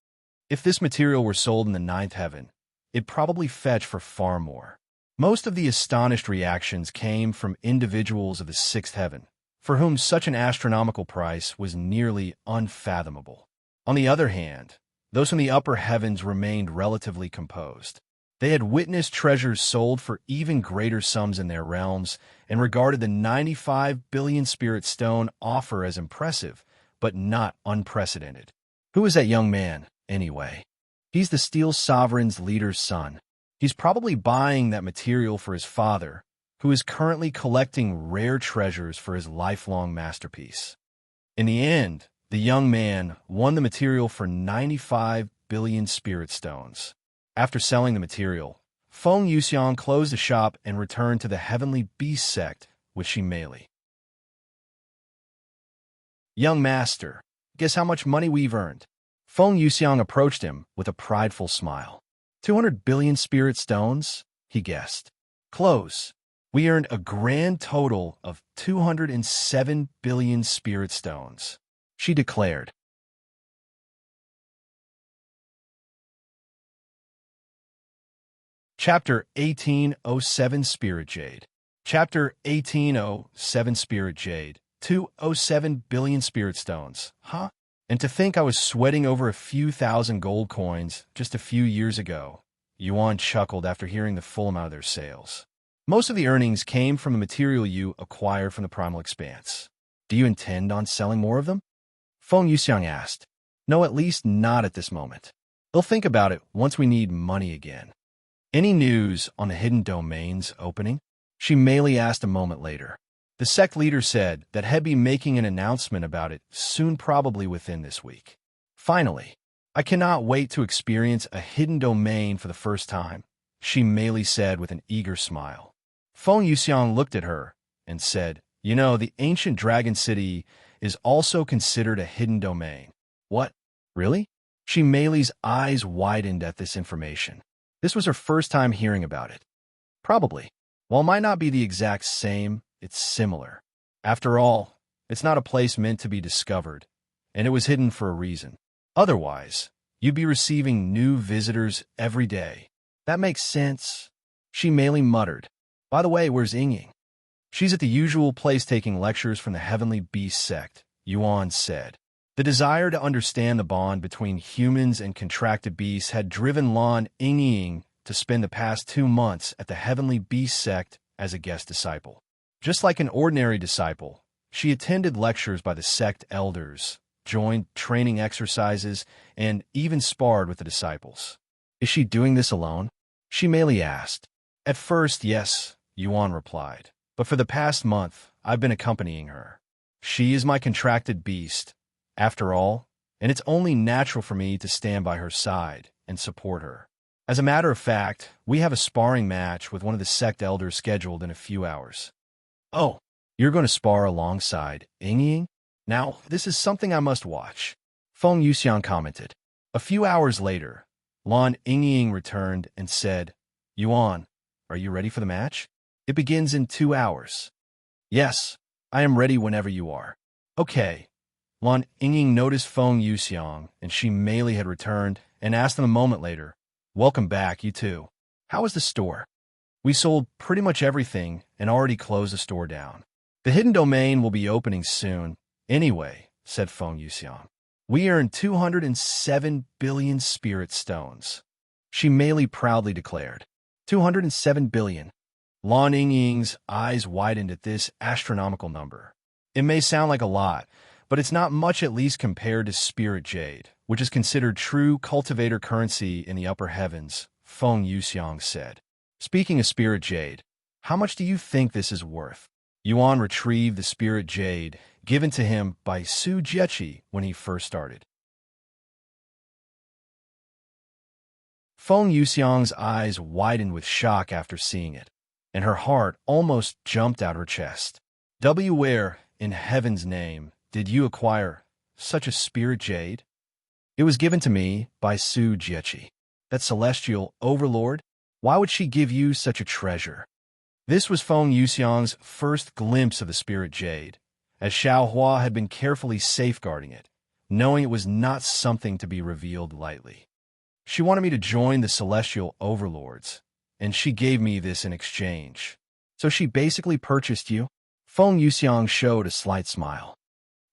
If this material were sold in the 9th heaven, it'd probably fetch for far more. Most of the astonished reactions came from individuals of the 6th heaven, for whom such an astronomical price was nearly unfathomable. On the other hand, those from the upper heavens remained relatively composed. They had witnessed treasures sold for even greater sums in their realms and regarded the 95 billion spirit stone offer as impressive, but not unprecedented. Who is that young man, anyway? He's the Steel Sovereign's leader's son. He's probably buying that material for his father, who is currently collecting rare treasures for his lifelong masterpiece. In the end, the young man won the material for 95 billion spirit stones. After selling the material, Feng Yuxiang closed the shop and returned to the Heavenly Beast Sect with Shimeli. "Young master, guess how much money we've earned?" Feng Yuxiang approached him with a prideful smile. 200 billion spirit stones, he guessed. Close. We earned a grand total of 207 billion spirit stones, she declared. Chapter 1807 Spirit Jade. Chapter 1807 Spirit Jade. 207 billion spirit stones. Huh? And to think I was sweating over a few thousand gold coins just a few years ago. Yuan chuckled after hearing the full amount of their sales. Most of the earnings came from the material you acquired from the Primal Expanse. Do you intend on selling more of them? Feng Yuxiang asked. No, at least not at this moment. We'll think about it once we need money again. Any news on the Hidden Domains opening? Shimeli asked a moment later. The sect leader said that he'd be making an announcement about it soon, probably within this week. Finally, I cannot wait to experience a hidden domain for the first time, Shimeli said with an eager smile. Feng Yuxiang looked at her and said, You know, the ancient dragon city is also considered a hidden domain. What? Really? Shimeli's eyes widened at this information. This was her first time hearing about it. Probably. While it might not be the exact same, it's similar. After all, it's not a place meant to be discovered, and it was hidden for a reason. Otherwise, you'd be receiving new visitors every day. That makes sense, Shimeli muttered. By the way, where's Yingying? She's at the usual place taking lectures from the Heavenly Beast Sect, Yuan said. The desire to understand the bond between humans and contracted beasts had driven Lan Yingying to spend the past 2 months at the Heavenly Beast Sect as a guest disciple. Just like an ordinary disciple, she attended lectures by the sect elders, joined training exercises, and even sparred with the disciples. Is she doing this alone? Shimeli asked. At first, yes, Yuan replied. But for the past month, I've been accompanying her. She is my contracted beast, after all, and it's only natural for me to stand by her side and support her. As a matter of fact, we have a sparring match with one of the sect elders scheduled in a few hours. Oh, you're going to spar alongside Yingying? Now, this is something I must watch, Feng Yuxiang commented. A few hours later, Lan Yingying returned and said, Yuan, are you ready for the match? It begins in 2 hours. Yes, I am ready whenever you are. Okay. Lan Yingying noticed Feng Yuxiang, and she merely had returned, and asked them a moment later, Welcome back, you two. How is the store? We sold pretty much everything and already closed the store down. The hidden domain will be opening soon. Anyway, said Feng Yuxiang, we earned 207 billion spirit stones. She merely proudly declared, 207 billion. Lan Yingying's eyes widened at this astronomical number. It may sound like a lot, but it's not much, at least compared to spirit jade, which is considered true cultivator currency in the upper heavens, Feng Yuxiang said. Speaking of spirit jade, how much do you think this is worth? Yuan retrieved the spirit jade given to him by Su Jiechi when he first started. Feng Yuxiang's eyes widened with shock after seeing it, and her heart almost jumped out her chest. Where, in heaven's name, did you acquire such a spirit jade? It was given to me by Su Jiechi. That celestial overlord? Why would she give you such a treasure? This was Feng Yuxiang's first glimpse of the spirit jade, as Xiao Hua had been carefully safeguarding it, knowing it was not something to be revealed lightly. She wanted me to join the celestial overlords, and she gave me this in exchange. So she basically purchased you? Feng Yuxiang showed a slight smile.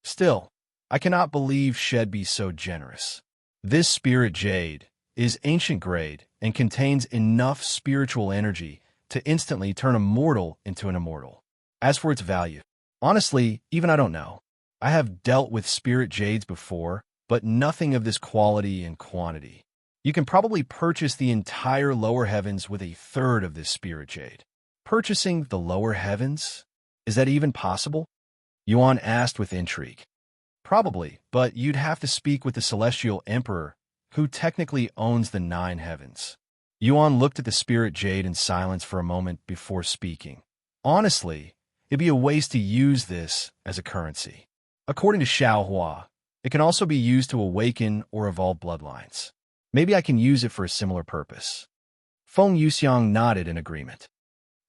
Still, I cannot believe she'd be so generous. This spirit jade is ancient grade and contains enough spiritual energy to instantly turn a mortal into an immortal. As for its value, honestly, even I don't know. I have dealt with spirit jades before, but nothing of this quality and quantity. You can probably purchase the entire lower heavens with a third of this spirit jade. Purchasing the lower heavens? Is that even possible? Yuan asked with intrigue. Probably, but you'd have to speak with the Celestial Emperor, who technically owns the 9 heavens. Yuan looked at the spirit jade in silence for a moment before speaking. Honestly, it'd be a waste to use this as a currency. According to Xiao Hua, it can also be used to awaken or evolve bloodlines. Maybe I can use it for a similar purpose. Feng Yuxiang nodded in agreement.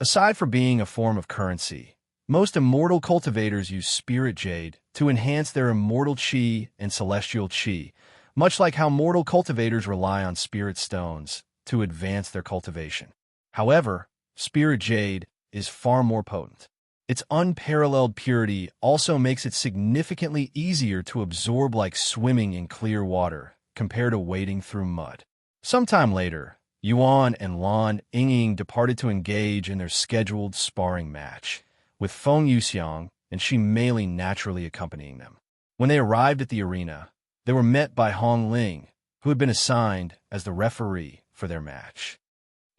Aside from being a form of currency, most immortal cultivators use spirit jade to enhance their immortal qi and celestial qi, much like how mortal cultivators rely on spirit stones to advance their cultivation. However, spirit jade is far more potent. Its unparalleled purity also makes it significantly easier to absorb, like swimming in clear water, compared to wading through mud. Sometime later, Yuan and Lan Yingying departed to engage in their scheduled sparring match, with Feng Yuxiang and Shi Mei naturally accompanying them. When they arrived at the arena, they were met by Hong Ling, who had been assigned as the referee for their match.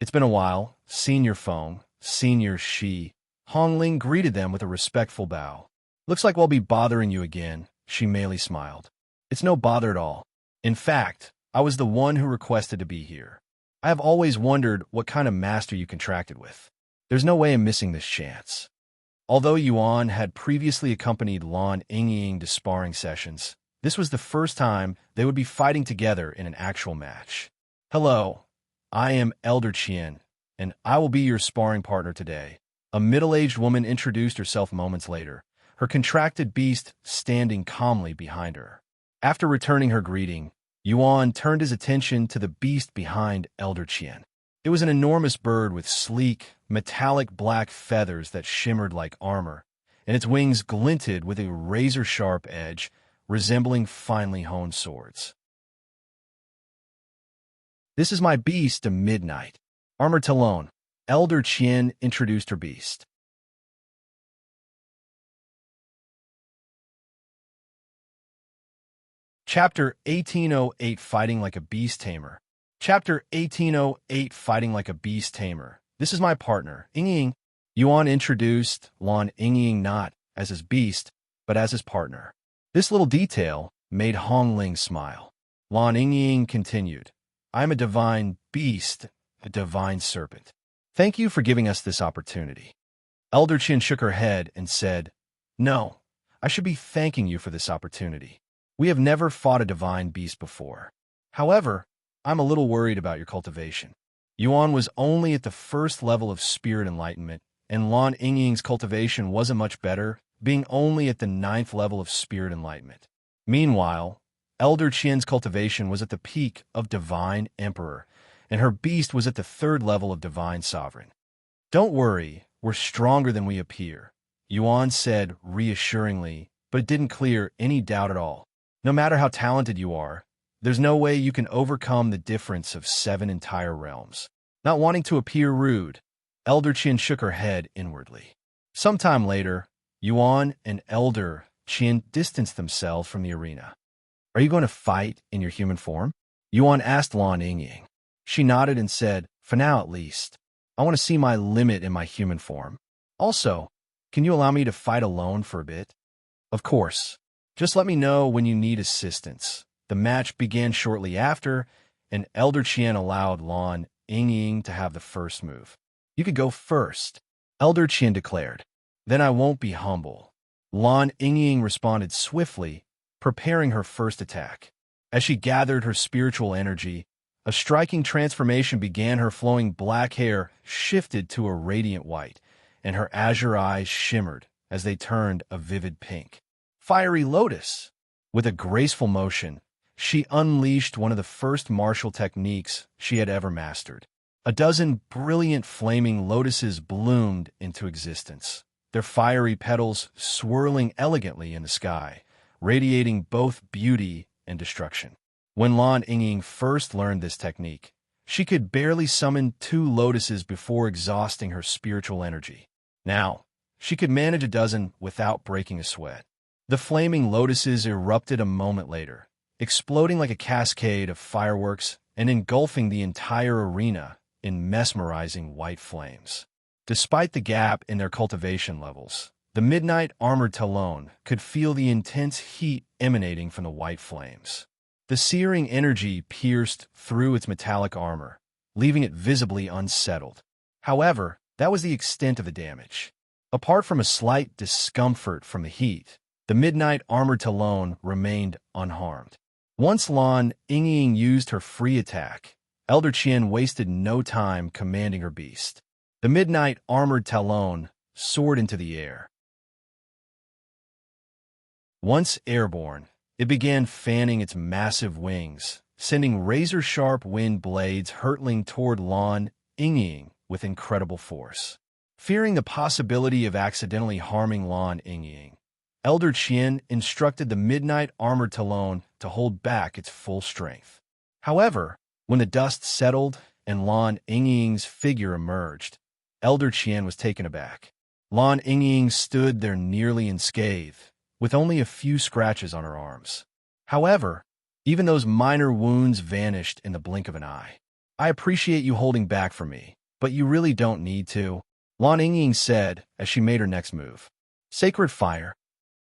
It's been a while, Senior Feng, Senior Shi. Hong Ling greeted them with a respectful bow. Looks like we'll be bothering you again, Shi Mei smiled. It's no bother at all. In fact, I was the one who requested to be here. I have always wondered what kind of master you contracted with. There's no way I'm missing this chance. Although Yuan had previously accompanied Lan Yingying to sparring sessions, this was the first time they would be fighting together in an actual match. Hello, I am Elder Qian, and I will be your sparring partner today. A middle-aged woman introduced herself moments later, her contracted beast standing calmly behind her. After returning her greeting, Yuan turned his attention to the beast behind Elder Qian. It was an enormous bird with sleek, metallic black feathers that shimmered like armor, and its wings glinted with a razor-sharp edge, resembling finely honed swords. This is my beast of midnight. Armor Talon. Elder Qian introduced her beast. Chapter 1808 Fighting Like a Beast Tamer. Chapter 1808 Fighting Like a Beast Tamer. This is my partner, Yingying. Yuan introduced Lan Yingying not as his beast, but as his partner. This little detail made Hong Ling smile. Lan Yingying continued, I am a divine beast, a divine serpent. Thank you for giving us this opportunity. Elder Qian shook her head and said, No, I should be thanking you for this opportunity. We have never fought a divine beast before. However, I'm a little worried about your cultivation. Yuan was only at the first level of spirit enlightenment, and Lan Yingying's cultivation wasn't much better, being only at the 9th level of spirit enlightenment. Meanwhile, Elder Qian's cultivation was at the peak of Divine Emperor, and her beast was at the 3rd level of Divine Sovereign. Don't worry, we're stronger than we appear, Yuan said reassuringly, but it didn't clear any doubt at all. No matter how talented you are, there's no way you can overcome the difference of 7 entire realms. Not wanting to appear rude, Elder Qian shook her head inwardly. Sometime later, Yuan and Elder Qian distanced themselves from the arena. Are you going to fight in your human form? Yuan asked Lan Yingying. She nodded and said, for now at least. I want to see my limit in my human form. Also, can you allow me to fight alone for a bit? Of course. Just let me know when you need assistance. The match began shortly after, and Elder Qian allowed Lan Yingying to have the first move. You could go first, Elder Qian declared. Then I won't be humble. Lan Yingying responded swiftly, preparing her first attack. As she gathered her spiritual energy, a striking transformation began. Her flowing black hair shifted to a radiant white, and her azure eyes shimmered as they turned a vivid pink. Fiery Lotus! With a graceful motion, she unleashed one of the first martial techniques she had ever mastered. A dozen brilliant flaming lotuses bloomed into existence, their fiery petals swirling elegantly in the sky, radiating both beauty and destruction. When Lan Yingying first learned this technique, she could barely summon 2 lotuses before exhausting her spiritual energy. Now, she could manage a dozen without breaking a sweat. The flaming lotuses erupted a moment later, exploding like a cascade of fireworks and engulfing the entire arena in mesmerizing white flames. Despite the gap in their cultivation levels, the Midnight Armored Talon could feel the intense heat emanating from the white flames. The searing energy pierced through its metallic armor, leaving it visibly unsettled. However, that was the extent of the damage. Apart from a slight discomfort from the heat, the Midnight Armored Talon remained unharmed. Once Lan Yingying used her free attack, Elder Qian wasted no time commanding her beast. The Midnight Armored Talon soared into the air. Once airborne, it began fanning its massive wings, sending razor-sharp wind blades hurtling toward Lan Yingying with incredible force. Fearing the possibility of accidentally harming Lan Yingying, Elder Qian instructed the Midnight Armored Talon to hold back its full strength. However, when the dust settled and Lan Yingying's figure emerged, Elder Qian was taken aback. Lan Yingying stood there nearly unscathed, with only a few scratches on her arms. However, even those minor wounds vanished in the blink of an eye. I appreciate you holding back for me, but you really don't need to, Lan Yingying said as she made her next move. Sacred Fire.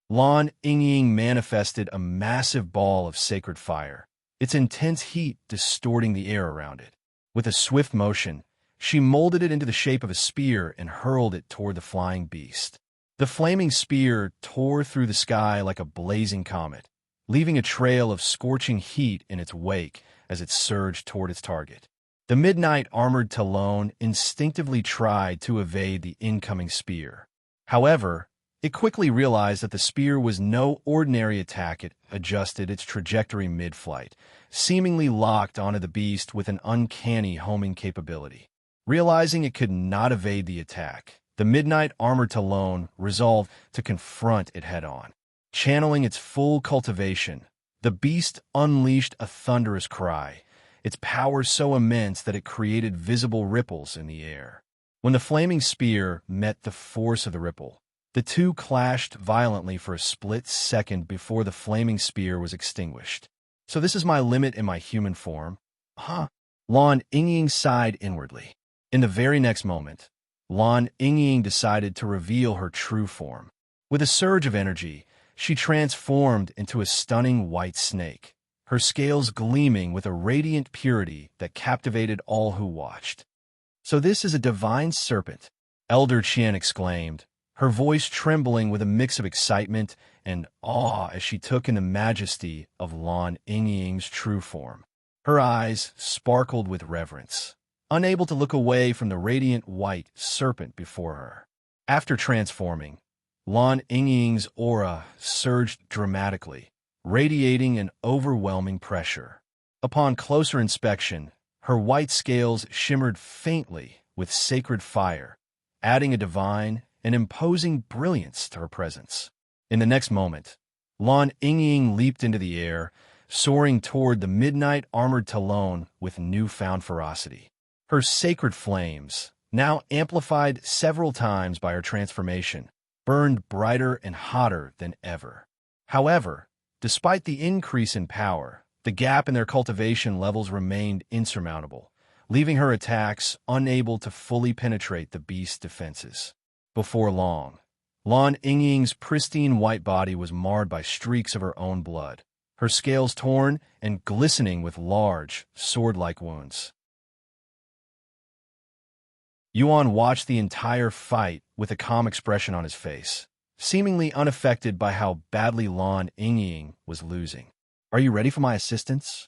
Lan Yingying manifested a massive ball of sacred fire, its intense heat distorting the air around it. With a swift motion, she molded it into the shape of a spear and hurled it toward the flying beast. The flaming spear tore through the sky like a blazing comet, leaving a trail of scorching heat in its wake as it surged toward its target. The Midnight Armored Talon instinctively tried to evade the incoming spear. However, it quickly realized that the spear was no ordinary attack. It adjusted its trajectory mid-flight, seemingly locked onto the beast with an uncanny homing capability. Realizing it could not evade the attack, the Midnight Armored Talon resolved to confront it head-on. Channeling its full cultivation, the beast unleashed a thunderous cry, its power so immense that it created visible ripples in the air. When the flaming spear met the force of the ripple, the two clashed violently for a split second before the flaming spear was extinguished. So this is my limit in my human form? Huh? Lan Yingying sighed inwardly. In the very next moment, Lan Yingying decided to reveal her true form. With a surge of energy, she transformed into a stunning white snake, her scales gleaming with a radiant purity that captivated all who watched. So this is a divine serpent, Elder Qian exclaimed, her voice trembling with a mix of excitement and awe as she took in the majesty of Lan Yingying's true form. Her eyes sparkled with reverence, unable to look away from the radiant white serpent before her. After transforming, Lan Yingying's aura surged dramatically, radiating an overwhelming pressure. Upon closer inspection, her white scales shimmered faintly with sacred fire, adding a divine and imposing brilliance to her presence. In the next moment, Lan Yingying leaped into the air, soaring toward the midnight armored Talon with newfound ferocity. Her sacred flames, now amplified several times by her transformation, burned brighter and hotter than ever. However, despite the increase in power, the gap in their cultivation levels remained insurmountable, leaving her attacks unable to fully penetrate the beast's defenses. Before long, Lan Yingying's pristine white body was marred by streaks of her own blood, her scales torn and glistening with large, sword-like wounds. Yuan watched the entire fight with a calm expression on his face, seemingly unaffected by how badly Lan Yingying was losing. "Are you ready for my assistance?"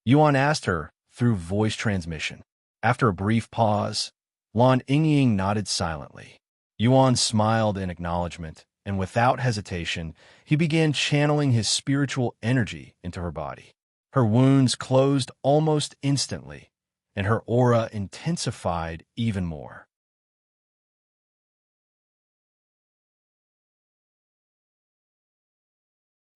Yuan asked her through voice transmission. After a brief pause, Lan Yingying nodded silently. Yuan smiled in acknowledgement, and without hesitation, he began channeling his spiritual energy into her body. Her wounds closed almost instantly, and her aura intensified even more.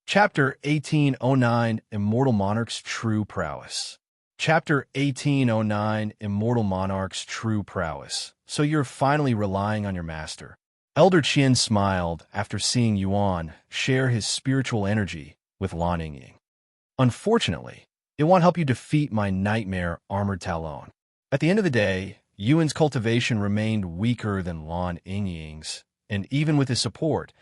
Chapter 1809 Immortal Monarch's True Prowess. Chapter 1809 Immortal Monarch's True Prowess. So you're finally relying on your master. Elder Qian smiled after seeing Yuan share his spiritual energy with Lan Yingying. "Unfortunately, it won't help you defeat my nightmare armored Talon." At the end of the day, Yuan's cultivation remained weaker than Lan Yingying's, and even with his support,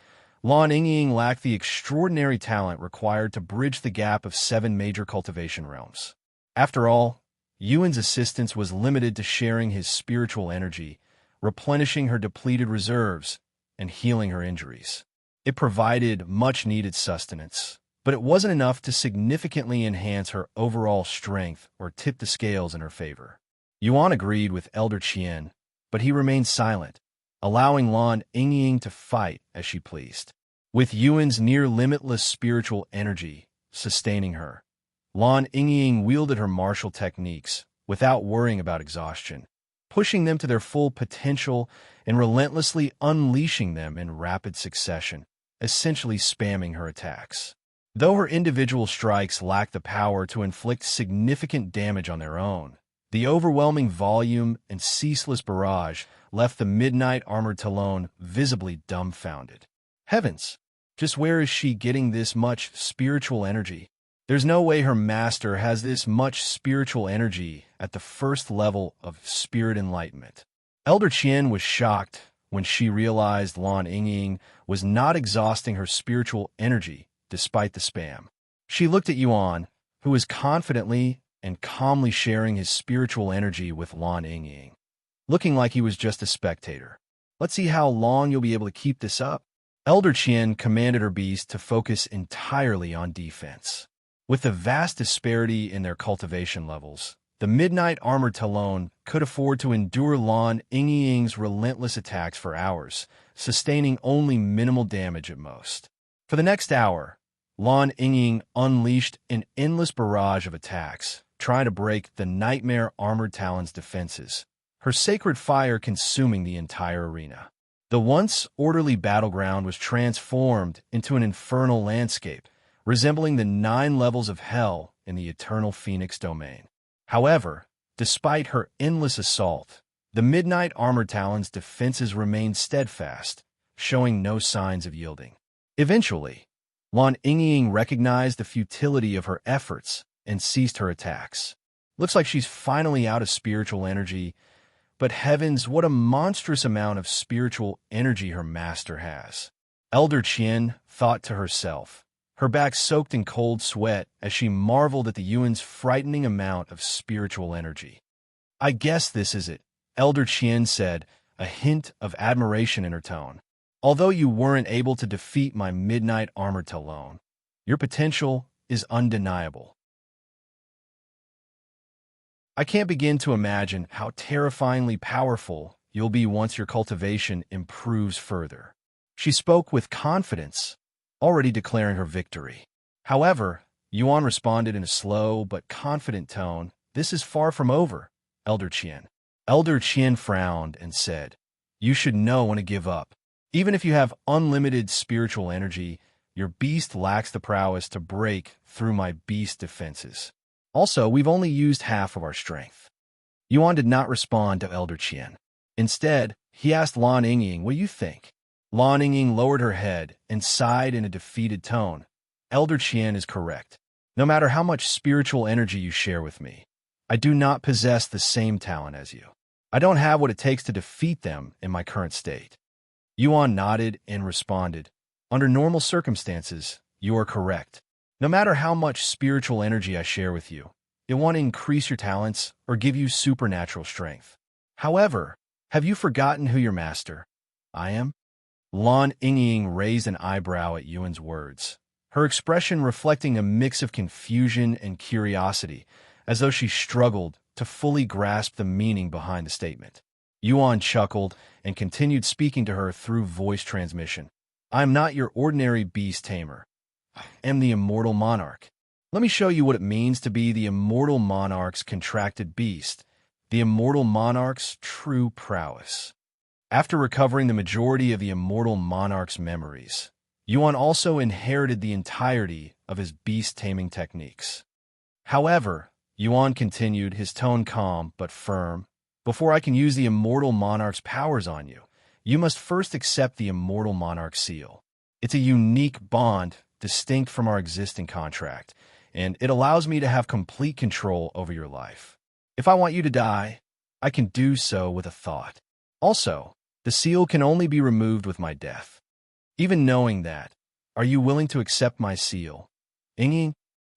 Lan Yingying lacked the extraordinary talent required to bridge the gap of 7 major cultivation realms. After all, Yuan's assistance was limited to sharing his spiritual energy, replenishing her depleted reserves, and healing her injuries. It provided much-needed sustenance, but it wasn't enough to significantly enhance her overall strength or tip the scales in her favor. Yuan agreed with Elder Qian, but he remained silent, allowing Lan Yingying to fight as she pleased. With Yuan's near-limitless spiritual energy sustaining her, Lan Yingying wielded her martial techniques without worrying about exhaustion, pushing them to their full potential and relentlessly unleashing them in rapid succession, essentially spamming her attacks. Though her individual strikes lacked the power to inflict significant damage on their own, the overwhelming volume and ceaseless barrage left the midnight armored Talon visibly dumbfounded. Heavens, just where is she getting this much spiritual energy? There's no way her master has this much spiritual energy at the first level of spirit enlightenment. Elder Qian was shocked when she realized Lan Yingying was not exhausting her spiritual energy despite the spam. She looked at Yuan, who was confidently and calmly sharing his spiritual energy with Lan Yingying, looking like he was just a spectator. "Let's see how long you'll be able to keep this up." Elder Qian commanded her beast to focus entirely on defense. With the vast disparity in their cultivation levels, the midnight armored Talon could afford to endure Lan Yingying's relentless attacks for hours, sustaining only minimal damage at most. For the next hour, Lan Yingying unleashed an endless barrage of attacks, trying to break the nightmare armored Talon's defenses, her sacred fire consuming the entire arena. The once orderly battleground was transformed into an infernal landscape, resembling the 9 levels of hell in the Eternal Phoenix domain. However, despite her endless assault, the midnight armored Talon's defenses remained steadfast, showing no signs of yielding. Eventually, Lan Yingying recognized the futility of her efforts and ceased her attacks. Looks like she's finally out of spiritual energy, but heavens, what a monstrous amount of spiritual energy her master has. Elder Qian thought to herself, her back soaked in cold sweat as she marveled at the Yuan's frightening amount of spiritual energy. "I guess this is it," Elder Qian said, a hint of admiration in her tone. "Although you weren't able to defeat my midnight armored Talon, your potential is undeniable." I can't begin to imagine how terrifyingly powerful you'll be once your cultivation improves further. She spoke with confidence, already declaring her victory. However, Yuan responded in a slow but confident tone, "This is far from over, Elder Qian." Elder Qian frowned and said, "You should know when to give up. Even if you have unlimited spiritual energy, your beast lacks the prowess to break through my beast defenses. Also, we've only used half of our strength." Yuan did not respond to Elder Qian. Instead, he asked Lan Yingying, "What do you think?" Lan Yingying lowered her head and sighed in a defeated tone. "Elder Qian is correct. No matter how much spiritual energy you share with me, I do not possess the same talent as you. I don't have what it takes to defeat them in my current state." Yuan nodded and responded, "Under normal circumstances, you are correct. No matter how much spiritual energy I share with you, it won't increase your talents or give you supernatural strength. However, have you forgotten who your master, I am?" Lan Yingying raised an eyebrow at Yuan's words, her expression reflecting a mix of confusion and curiosity, as though she struggled to fully grasp the meaning behind the statement. Yuan chuckled and continued speaking to her through voice transmission. "I am not your ordinary beast tamer. I am the Immortal Monarch. Let me show you what it means to be the Immortal Monarch's contracted beast, the Immortal Monarch's true prowess." After recovering the majority of the Immortal Monarch's memories, Yuan also inherited the entirety of his beast-taming techniques. However, Yuan continued, his tone calm but firm, "Before I can use the Immortal Monarch's powers on you, you must first accept the Immortal Monarch seal. It's a unique bond distinct from our existing contract, and it allows me to have complete control over your life. If I want you to die, I can do so with a thought. Also, the seal can only be removed with my death. Even knowing that, are you willing to accept my seal?" Yingying?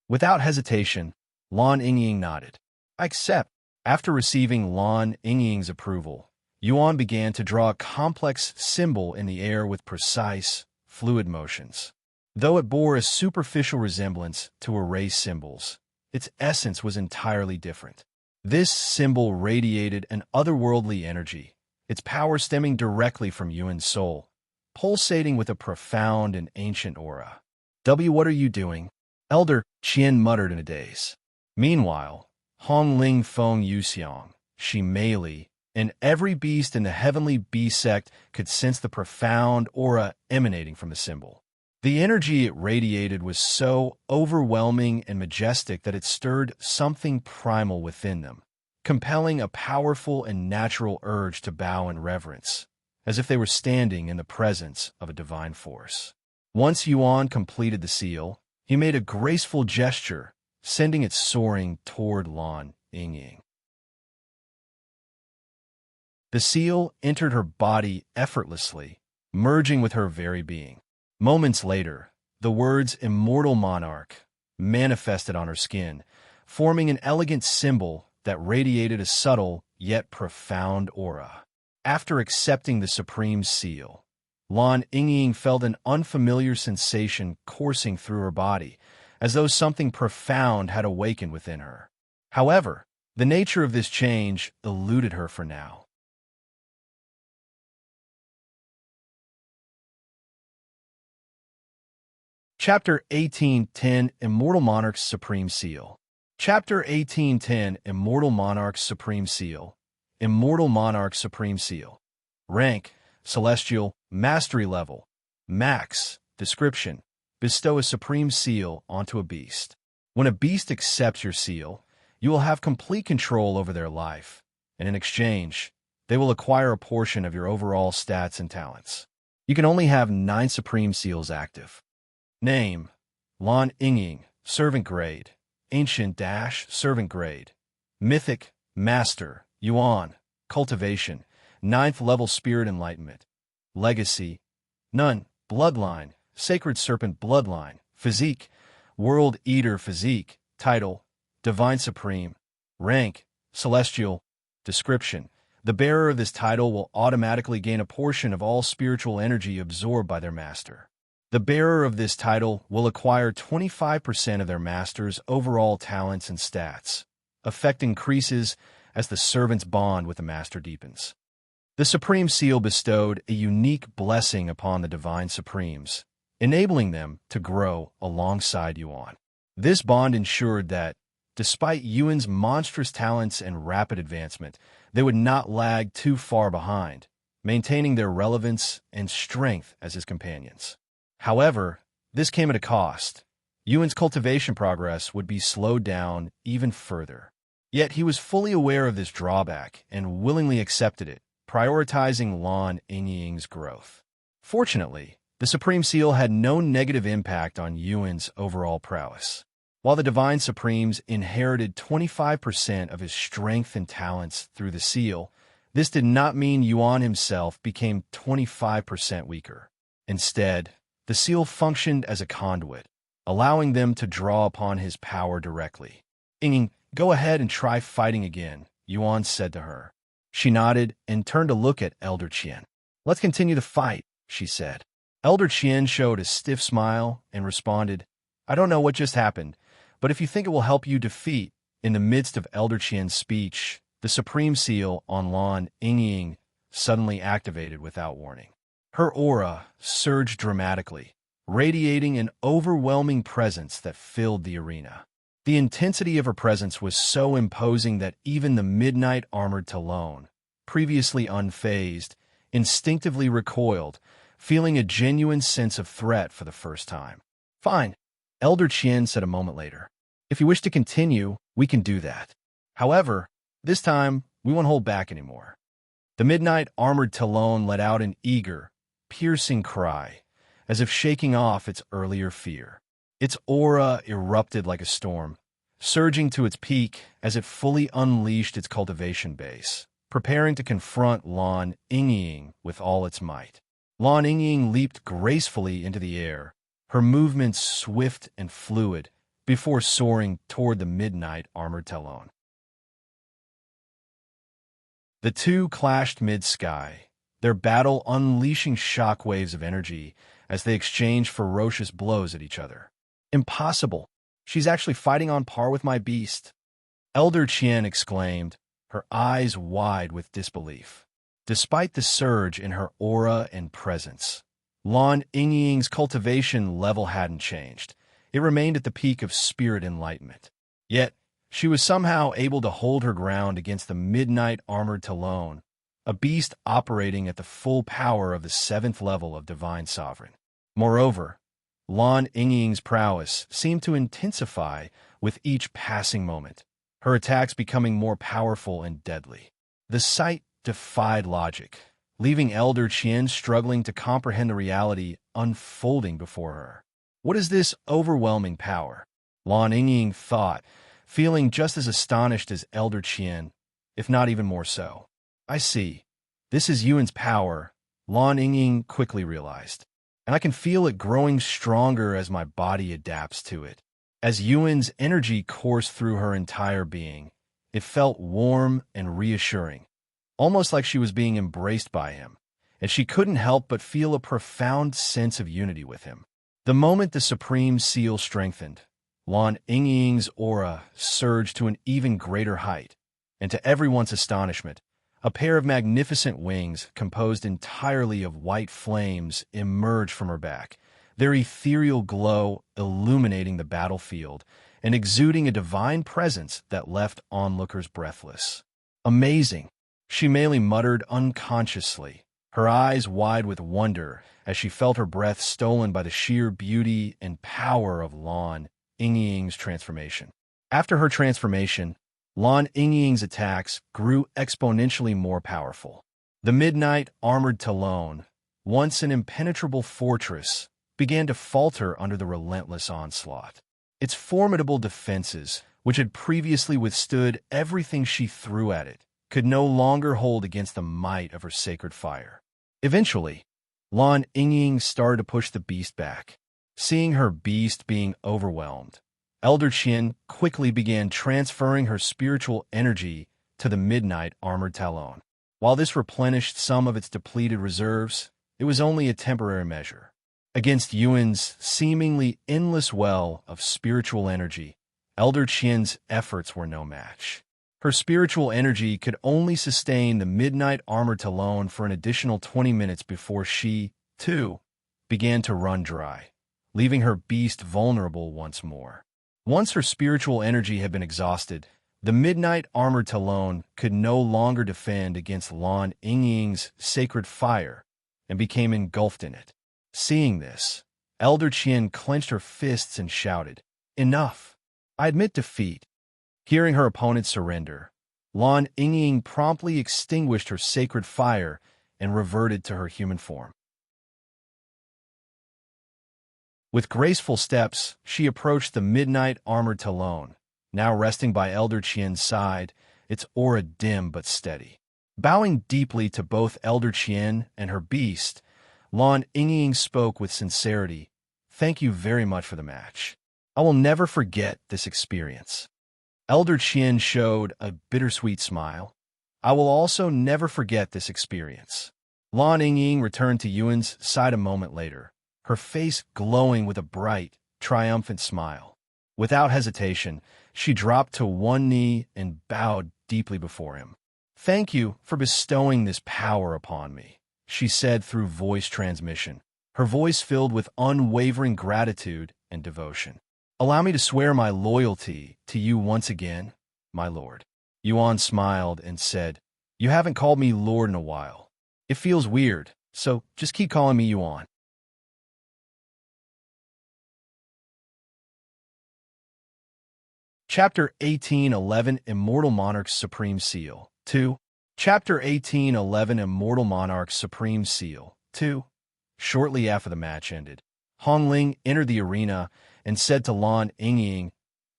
Without hesitation, Lan Yingying nodded. "I accept." After receiving Lan Yingying's approval, Yuan began to draw a complex symbol in the air with precise, fluid motions. Though it bore a superficial resemblance to array symbols, its essence was entirely different. This symbol radiated an otherworldly energy, its power stemming directly from Yuan's soul, pulsating with a profound and ancient aura. What are you doing?" Elder Qian muttered in a daze. Meanwhile, Hongling Feng Yuxiang, Shi Mei Li, and every beast in the heavenly bee sect could sense the profound aura emanating from the symbol. The energy it radiated was so overwhelming and majestic that it stirred something primal within them, compelling a powerful and natural urge to bow in reverence, as if they were standing in the presence of a divine force. Once Yuan completed the seal, he made a graceful gesture, sending it soaring toward Lan Yingying. The seal entered her body effortlessly, merging with her very being. Moments later, the words "Immortal Monarch" manifested on her skin, forming an elegant symbol that radiated a subtle yet profound aura. After accepting the supreme seal, Lan Yingying felt an unfamiliar sensation coursing through her body, as though something profound had awakened within her. However, the nature of this change eluded her for now. Chapter 1810 Immortal Monarch's Supreme Seal. Chapter 1810 Immortal Monarch's Supreme Seal. Immortal Monarch's Supreme Seal. Rank: Celestial, Mastery Level. Max. Description: bestow a supreme seal onto a beast. When a beast accepts your seal, you will have complete control over their life, and in exchange, they will acquire a portion of your overall stats and talents. You can only have 9 supreme seals active. Name: Lan Yingying, Servant Grade. Ancient - Servant Grade. Mythic Master Yuan. Cultivation 9th level Spirit Enlightenment. Legacy: none. Bloodline: Sacred Serpent Bloodline. Physique: World Eater Physique. Title: Divine Supreme. Rank: Celestial. Description: the bearer of this title will automatically gain a portion of all spiritual energy absorbed by their master. The bearer of this title will acquire 25% of their master's overall talents and stats. effect increases as the servant's bond with the master deepens. The Supreme Seal bestowed a unique blessing upon the Divine Supremes, enabling them to grow alongside Yuan. This bond ensured that, despite Yuan's monstrous talents and rapid advancement, they would not lag too far behind, maintaining their relevance and strength as his companions. However, this came at a cost. Yuan's cultivation progress would be slowed down even further. Yet he was fully aware of this drawback and willingly accepted it, prioritizing Lan Yingying's growth. Fortunately, the Supreme Seal had no negative impact on Yuan's overall prowess. While the Divine Supremes inherited 25% of his strength and talents through the seal, this did not mean Yuan himself became 25% weaker. Instead, the seal functioned as a conduit, allowing them to draw upon his power directly. Yingying, go ahead and try fighting again, Yuan said to her. She nodded and turned to look at Elder Qian. Let's continue the fight, she said. Elder Qian showed a stiff smile and responded, I don't know what just happened, but if you think it will help you defeat, in the midst of Elder Qian's speech, the Supreme Seal on Lan Yingying suddenly activated without warning. Her aura surged dramatically, radiating an overwhelming presence that filled the arena. The intensity of her presence was so imposing that even the midnight armored Talon, previously unfazed, instinctively recoiled, feeling a genuine sense of threat for the first time. Fine, Elder Qian said a moment later. If you wish to continue, we can do that. However, this time, we won't hold back anymore. The midnight armored Talon let out an eager, piercing cry, as if shaking off its earlier fear. Its aura erupted like a storm, surging to its peak as it fully unleashed its cultivation base, preparing to confront Lan Yingying with all its might. Lan Yingying leaped gracefully into the air, her movements swift and fluid, before soaring toward the midnight armored Talon. The two clashed mid-sky, their battle unleashing shockwaves of energy as they exchanged ferocious blows at each other. Impossible! She's actually fighting on par with my beast, Elder Qian exclaimed, her eyes wide with disbelief. Despite the surge in her aura and presence, Lan Yingying's cultivation level hadn't changed. It remained at the peak of spirit enlightenment. Yet, she was somehow able to hold her ground against the midnight armored Talon, a beast operating at the full power of the 7th level of Divine Sovereign. Moreover, Lan Yingying's prowess seemed to intensify with each passing moment, her attacks becoming more powerful and deadly. The sight defied logic, leaving Elder Qian struggling to comprehend the reality unfolding before her. What is this overwhelming power? Lan Yingying thought, feeling just as astonished as Elder Qian, if not even more so. I see. This is Yuan's power, Lan Yingying quickly realized, and I can feel it growing stronger as my body adapts to it. As Yuan's energy coursed through her entire being, it felt warm and reassuring, almost like she was being embraced by him, and she couldn't help but feel a profound sense of unity with him. The moment the Supreme Seal strengthened, Lan Yingying's aura surged to an even greater height, and to everyone's astonishment, a pair of magnificent wings composed entirely of white flames emerged from her back, their ethereal glow illuminating the battlefield and exuding a divine presence that left onlookers breathless. Amazing, she merely muttered unconsciously, her eyes wide with wonder as she felt her breath stolen by the sheer beauty and power of Lan Yingying's transformation. After her transformation, Lan Yingying's attacks grew exponentially more powerful. The midnight armored Talon, once an impenetrable fortress, began to falter under the relentless onslaught. Its formidable defenses, which had previously withstood everything she threw at it, could no longer hold against the might of her sacred fire. Eventually, Lan Yingying started to push the beast back. Seeing her beast being overwhelmed, Elder Qian quickly began transferring her spiritual energy to the midnight armored Talon. While this replenished some of its depleted reserves, it was only a temporary measure. Against Yuan's seemingly endless well of spiritual energy, Elder Qian's efforts were no match. Her spiritual energy could only sustain the midnight armored talon for an additional 20 minutes before she, too, began to run dry, leaving her beast vulnerable once more. Once her spiritual energy had been exhausted, the midnight armored talon could no longer defend against Lan Yingying's sacred fire and became engulfed in it. Seeing this, Elder Qian clenched her fists and shouted, "Enough! I admit defeat." Hearing her opponent surrender, Lan Yingying promptly extinguished her sacred fire and reverted to her human form. With graceful steps, she approached the midnight armored talon, now resting by Elder Qian's side, its aura dim but steady. Bowing deeply to both Elder Qian and her beast, Lan Yingying spoke with sincerity, "Thank you very much for the match. I will never forget this experience." Elder Qian showed a bittersweet smile. "I will also never forget this experience." Lan Yingying returned to Yuan's side a moment later, her face glowing with a bright, triumphant smile. Without hesitation, she dropped to one knee and bowed deeply before him. "Thank you for bestowing this power upon me," she said through voice transmission, her voice filled with unwavering gratitude and devotion. "Allow me to swear my loyalty to you once again, my lord." Yuan smiled and said, "You haven't called me lord in a while. It feels weird, so just keep calling me Yuan." Chapter 1811 Immortal Monarch's Supreme Seal 2. Chapter 1811 Immortal Monarch's Supreme Seal 2. Shortly after the match ended, Hongling entered the arena and said to Lan Yingying,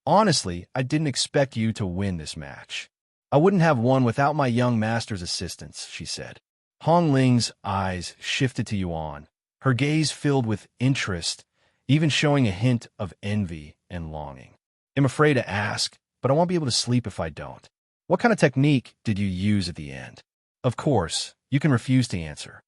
"Honestly, I didn't expect you to win this match. I wouldn't have won without my young master's assistance," she said. Hongling's eyes shifted to Yuan, her gaze filled with interest, even showing a hint of envy and longing. "I'm afraid to ask, but I won't be able to sleep if I don't. What kind of technique did you use at the end?" "Of course, you can refuse to answer."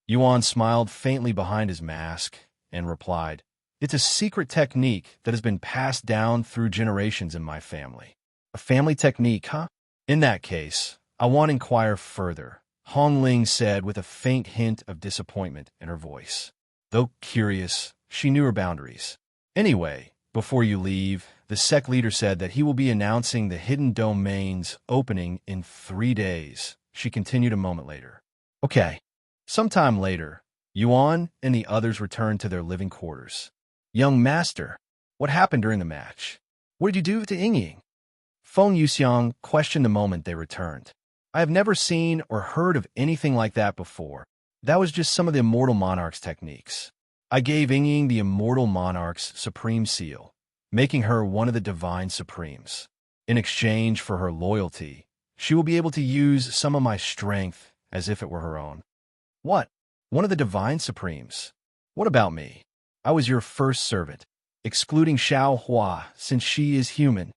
Yuan smiled faintly behind his mask and replied, "It's a secret technique that has been passed down through generations in my family." "A family technique, huh? In that case, I want to inquire further," Hongling said with a faint hint of disappointment in her voice. Though curious, she knew her boundaries. "Anyway, before you leave, the Sect leader said that he will be announcing the hidden domain's opening in 3 days," she continued a moment later. "Okay." Sometime later, Yuan and the others returned to their living quarters. "Young master, what happened during the match? What did you do to Yingying?" Feng Yuxiang questioned the moment they returned. "I have never seen or heard of anything like that before. That was just some of the Immortal Monarch's techniques. I gave Yingying the Immortal Monarch's Supreme Seal, making her one of the Divine Supremes. In exchange for her loyalty, she will be able to use some of my strength as if it were her own." "What? One of the Divine Supremes? What about me? I was your first servant, excluding Xiao Hua since she is human."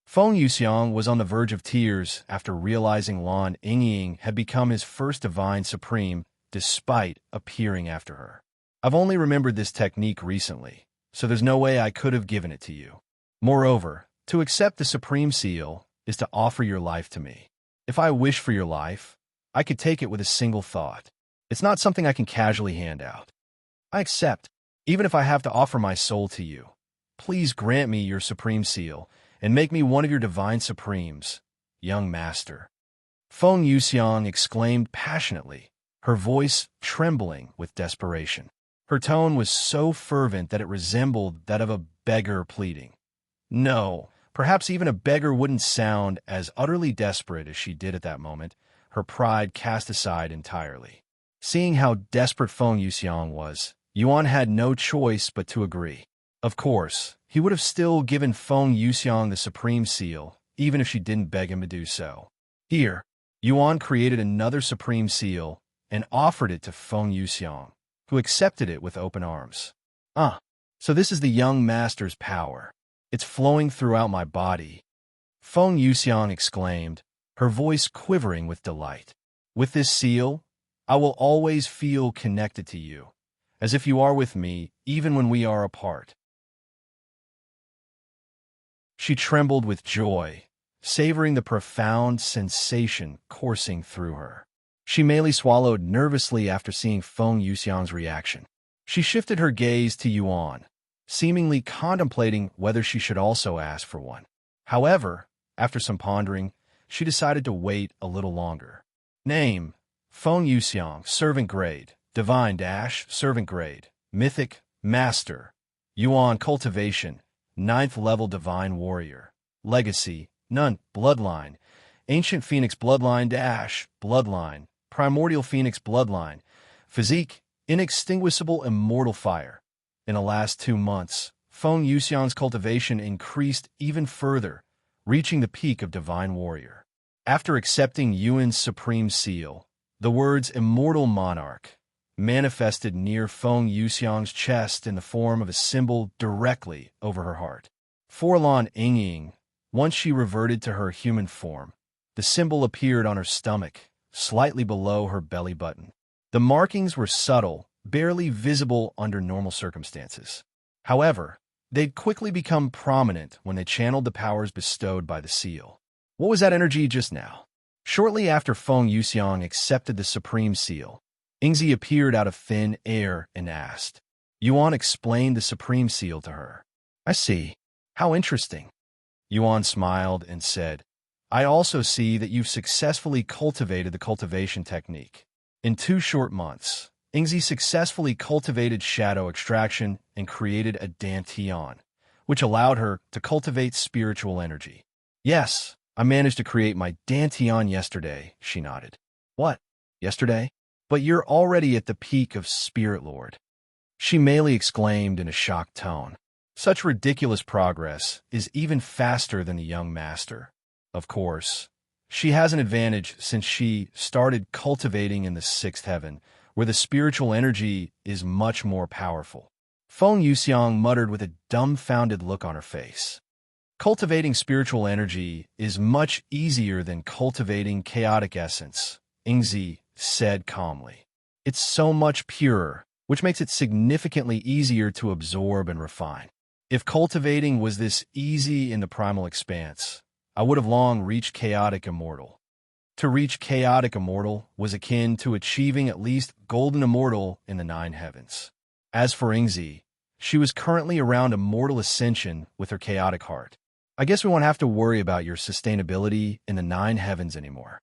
Feng Yuxiang was on the verge of tears after realizing Lan Yingying had become his first Divine Supreme despite appearing after her. "I've only remembered this technique recently, so there's no way I could have given it to you. Moreover, to accept the Supreme Seal is to offer your life to me. If I wish for your life, I could take it with a single thought. It's not something I can casually hand out. I accept, even if I have to offer my soul to you. Please grant me your Supreme Seal and make me one of your Divine Supremes, young master." Feng Yuxiang exclaimed passionately, her voice trembling with desperation. Her tone was so fervent that it resembled that of a beggar pleading. No, perhaps even a beggar wouldn't sound as utterly desperate as she did at that moment, her pride cast aside entirely. Seeing how desperate Feng Yuxiang was, Yuan had no choice but to agree. Of course, he would have still given Feng Yuxiang the Supreme Seal, even if she didn't beg him to do so. Here, Yuan created another Supreme Seal and offered it to Feng Yuxiang, who accepted it with open arms. So this is the young master's power. It's flowing throughout my body." Feng Yuxiang exclaimed, her voice quivering with delight. "With this seal, I will always feel connected to you, as if you are with me even when we are apart." She trembled with joy, savoring the profound sensation coursing through her. She merely swallowed nervously after seeing Feng Yuxiang's reaction. She shifted her gaze to Yuan, seemingly contemplating whether she should also ask for one. However, after some pondering, she decided to wait a little longer. Name: Feng Yuxiang, Servant Grade, Divine - Servant Grade, Mythic, Master. Yuan Cultivation, 9th Level Divine Warrior. Legacy: None. Bloodline: Ancient Phoenix Bloodline - Bloodline, Primordial Phoenix Bloodline. Physique: Inextinguishable Immortal Fire. In the last 2 months, Feng Yuxiang's cultivation increased even further, reaching the peak of Divine Warrior. After accepting Yuan's Supreme Seal, the words Immortal Monarch manifested near Feng Yuxiang's chest in the form of a symbol directly over her heart. For Lan Yingying, once she reverted to her human form, the symbol appeared on her stomach, slightly below her belly button. The markings were subtle, barely visible under normal circumstances. However, they'd quickly become prominent when they channeled the powers bestowed by the seal. What was that energy just now? Shortly after Feng Yuxiang accepted the Supreme Seal, Yingzi appeared out of thin air and asked. Yuan explained the Supreme Seal to her. I see. How interesting. Yuan smiled and said, I also see that you've successfully cultivated the cultivation technique. In 2 short months, Yingzi successfully cultivated shadow extraction and created a dantian, which allowed her to cultivate spiritual energy. Yes, I managed to create my dantian yesterday, she nodded. What? Yesterday? But you're already at the peak of Spirit Lord. She merely exclaimed in a shocked tone. Such ridiculous progress is even faster than the young master. Of course, she has an advantage since she started cultivating in the 6th heaven, where the spiritual energy is much more powerful. Feng Yuxiang muttered with a dumbfounded look on her face. Cultivating spiritual energy is much easier than cultivating chaotic essence, Yingzi said calmly. It's so much purer, which makes it significantly easier to absorb and refine. If cultivating was this easy in the primal expanse, I would have long reached chaotic immortal. To reach chaotic immortal was akin to achieving at least golden immortal in the 9 heavens. As for Yingzi, she was currently around immortal ascension with her chaotic heart. I guess we won't have to worry about your sustainability in the 9 heavens anymore.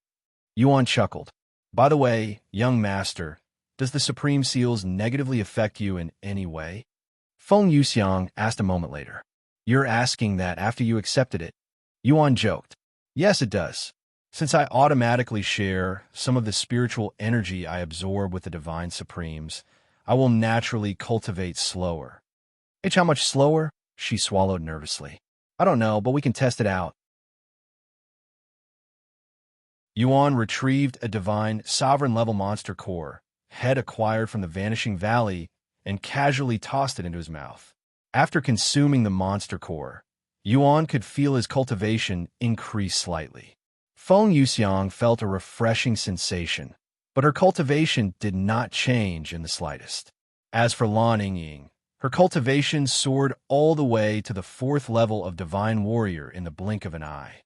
Yuan chuckled. By the way, young master, does the Supreme Seals negatively affect you in any way? Feng Yuxiang asked a moment later. You're asking that after you accepted it? Yuan joked. Yes, it does. Since I automatically share some of the spiritual energy I absorb with the Divine Supremes, I will naturally cultivate slower. How much slower? She swallowed nervously. I don't know, but we can test it out. Yuan retrieved a divine, sovereign-level monster core, head acquired from the Vanishing Valley, and casually tossed it into his mouth. After consuming the monster core, Yuan could feel his cultivation increase slightly. Feng Yuxiang felt a refreshing sensation, but her cultivation did not change in the slightest. As for Lan Yingying, her cultivation soared all the way to the 4th level of Divine Warrior in the blink of an eye.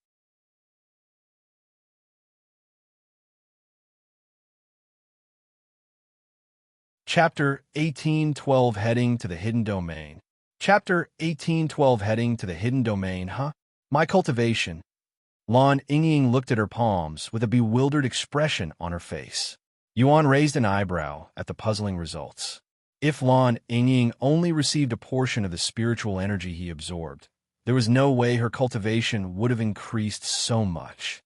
Chapter 1812 Heading to the Hidden Domain. Chapter 1812 Heading to the Hidden Domain, huh? My cultivation. Lan Yingying looked at her palms with a bewildered expression on her face. Yuan raised an eyebrow at the puzzling results. If Lan Yingying only received a portion of the spiritual energy he absorbed, there was no way her cultivation would have increased so much.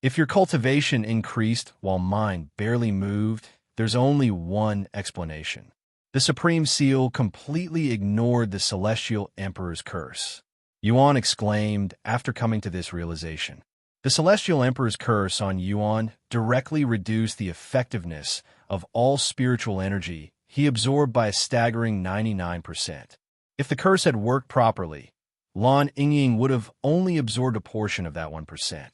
If your cultivation increased while mine barely moved, there's only one explanation. The Supreme Seal completely ignored the Celestial Emperor's curse. Yuan exclaimed after coming to this realization. The Celestial Emperor's curse on Yuan directly reduced the effectiveness of all spiritual energy he absorbed by a staggering 99%. If the curse had worked properly, Lan Yingying would have only absorbed a portion of that 1%.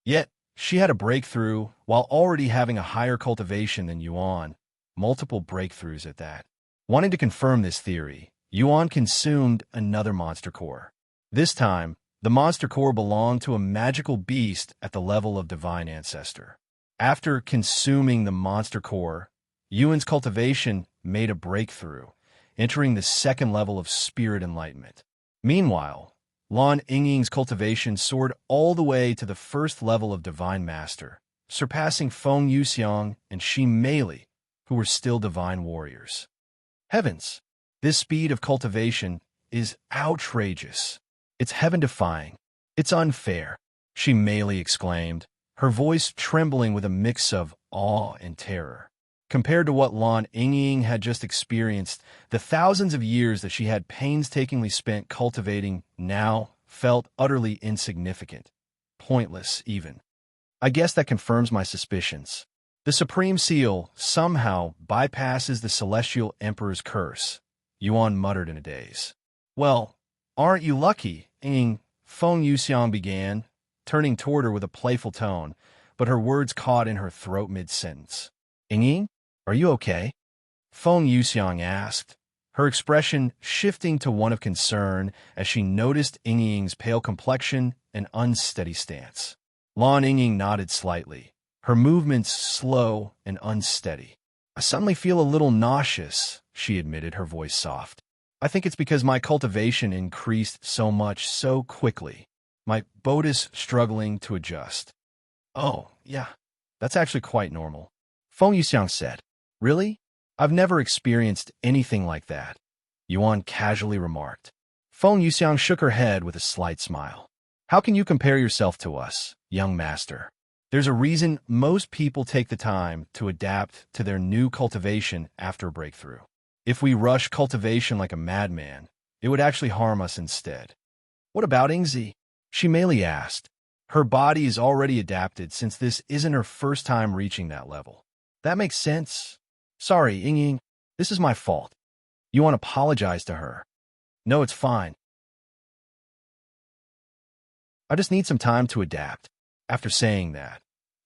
Yet, she had a breakthrough while already having a higher cultivation than Yuan, multiple breakthroughs at that. Wanting to confirm this theory, Yuan consumed another monster core. This time, The monster core belonged to a magical beast at the level of divine ancestor. After consuming the monster core, Yuan's cultivation made a breakthrough, entering the second level of spirit enlightenment. Meanwhile, Lan Yingying's cultivation soared all the way to the first level of divine master, surpassing Feng Yuxiang and Shi Meili, who were still divine warriors. Heavens! This speed of cultivation is outrageous. It's heaven-defying. It's unfair, Shi Meili exclaimed, her voice trembling with a mix of awe and terror. Compared to what Lan Yingying had just experienced, the thousands of years that she had painstakingly spent cultivating now felt utterly insignificant, pointless even. I guess that confirms my suspicions. The Supreme Seal somehow bypasses the Celestial Emperor's curse, Yuan muttered in a daze. Well, aren't you lucky, Ying? Feng Yuxiang began, turning toward her with a playful tone, but her words caught in her throat mid-sentence. Ying, are you okay? Feng Yuxiang asked, her expression shifting to one of concern as she noticed Yingying's pale complexion and unsteady stance. Lan Yingying nodded slightly, her movements slow and unsteady. I suddenly feel a little nauseous, she admitted, her voice soft. I think it's because my cultivation increased so much so quickly. My body's struggling to adjust. Oh, yeah, that's actually quite normal, Feng Yuxiang said. Really? I've never experienced anything like that, Yuan casually remarked. Feng Yuxiang shook her head with a slight smile. How can you compare yourself to us, young master? There's a reason most people take the time to adapt to their new cultivation after a breakthrough. If we rush cultivation like a madman, it would actually harm us instead. What about Yingzi? Shi Meili asked. Her body is already adapted since this isn't her first time reaching that level. That makes sense. Sorry, Yingying, this is my fault. Yuan apologized to her. No, it's fine. I just need some time to adapt. After saying that,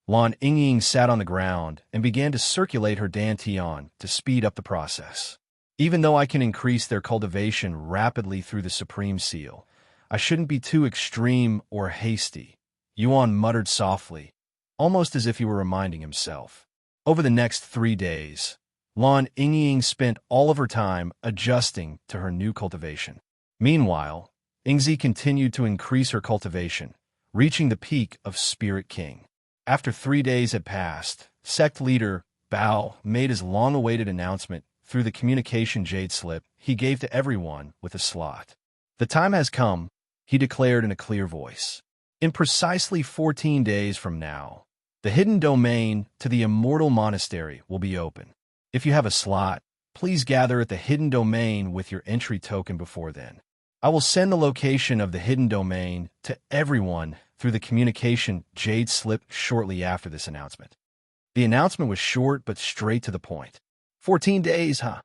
Lan Yingying sat on the ground and began to circulate her dantian to speed up the process. Even though I can increase their cultivation rapidly through the Supreme Seal, I shouldn't be too extreme or hasty, Yuan muttered softly, almost as if he were reminding himself. Over the next 3 days, Lan Yingying spent all of her time adjusting to her new cultivation. Meanwhile, Yingzi continued to increase her cultivation, reaching the peak of Spirit King. After 3 days had passed, Sect leader Bao made his long-awaited announcement through the communication Jade slip he gave to everyone with a slot. The time has come, he declared in a clear voice. In precisely 14 days from now, the hidden domain to the Immortal Monastery will be open. If you have a slot, please gather at the hidden domain with your entry token before then. I will send the location of the hidden domain to everyone through the communication Jade slipped shortly after this announcement. The announcement was short but straight to the point. 14 days, huh?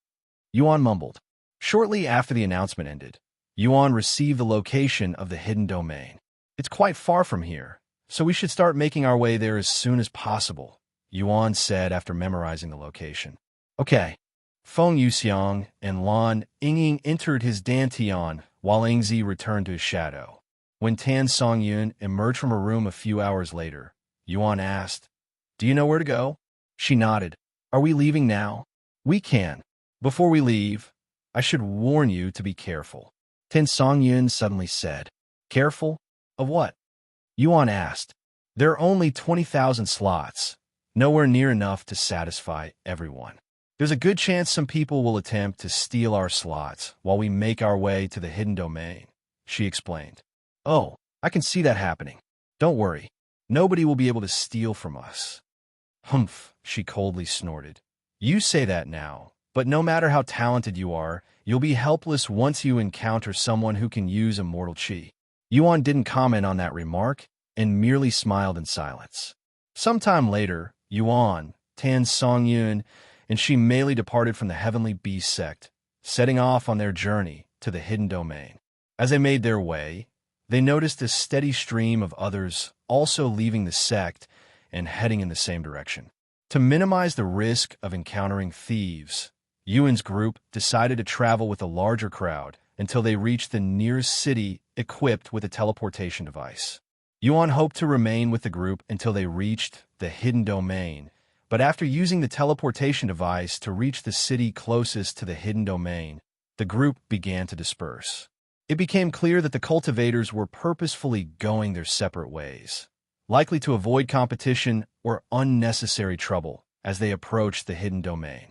Yuan mumbled. Shortly after the announcement ended, Yuan received the location of the hidden domain. It's quite far from here, so we should start making our way there as soon as possible, Yuan said after memorizing the location. Okay. Feng Yuxiang and Lan Yingying entered his dantian while Yingzi returned to his shadow. When Tan Songyun emerged from her room a few hours later, Yuan asked, Do you know where to go? She nodded. Are we leaving now? We can. Before we leave, I should warn you to be careful, Tan Songyun suddenly said. Careful? Of what? Yuan asked. There are only 20,000 slots, nowhere near enough to satisfy everyone. There's a good chance some people will attempt to steal our slots while we make our way to the hidden domain, she explained. Oh, I can see that happening. Don't worry. Nobody will be able to steal from us. Humph, she coldly snorted. You say that now, but no matter how talented you are, you'll be helpless once you encounter someone who can use immortal chi. Yuan didn't comment on that remark and merely smiled in silence. Sometime later, Yuan, Tan Songyun, and Shi Meili departed from the Heavenly Beast Sect, setting off on their journey to the hidden domain. As they made their way, they noticed a steady stream of others also leaving the sect and heading in the same direction. To minimize the risk of encountering thieves, Yuan's group decided to travel with a larger crowd, until they reached the nearest city equipped with a teleportation device. Yuan hoped to remain with the group until they reached the hidden domain, but after using the teleportation device to reach the city closest to the hidden domain, the group began to disperse. It became clear that the cultivators were purposefully going their separate ways, likely to avoid competition or unnecessary trouble as they approached the hidden domain.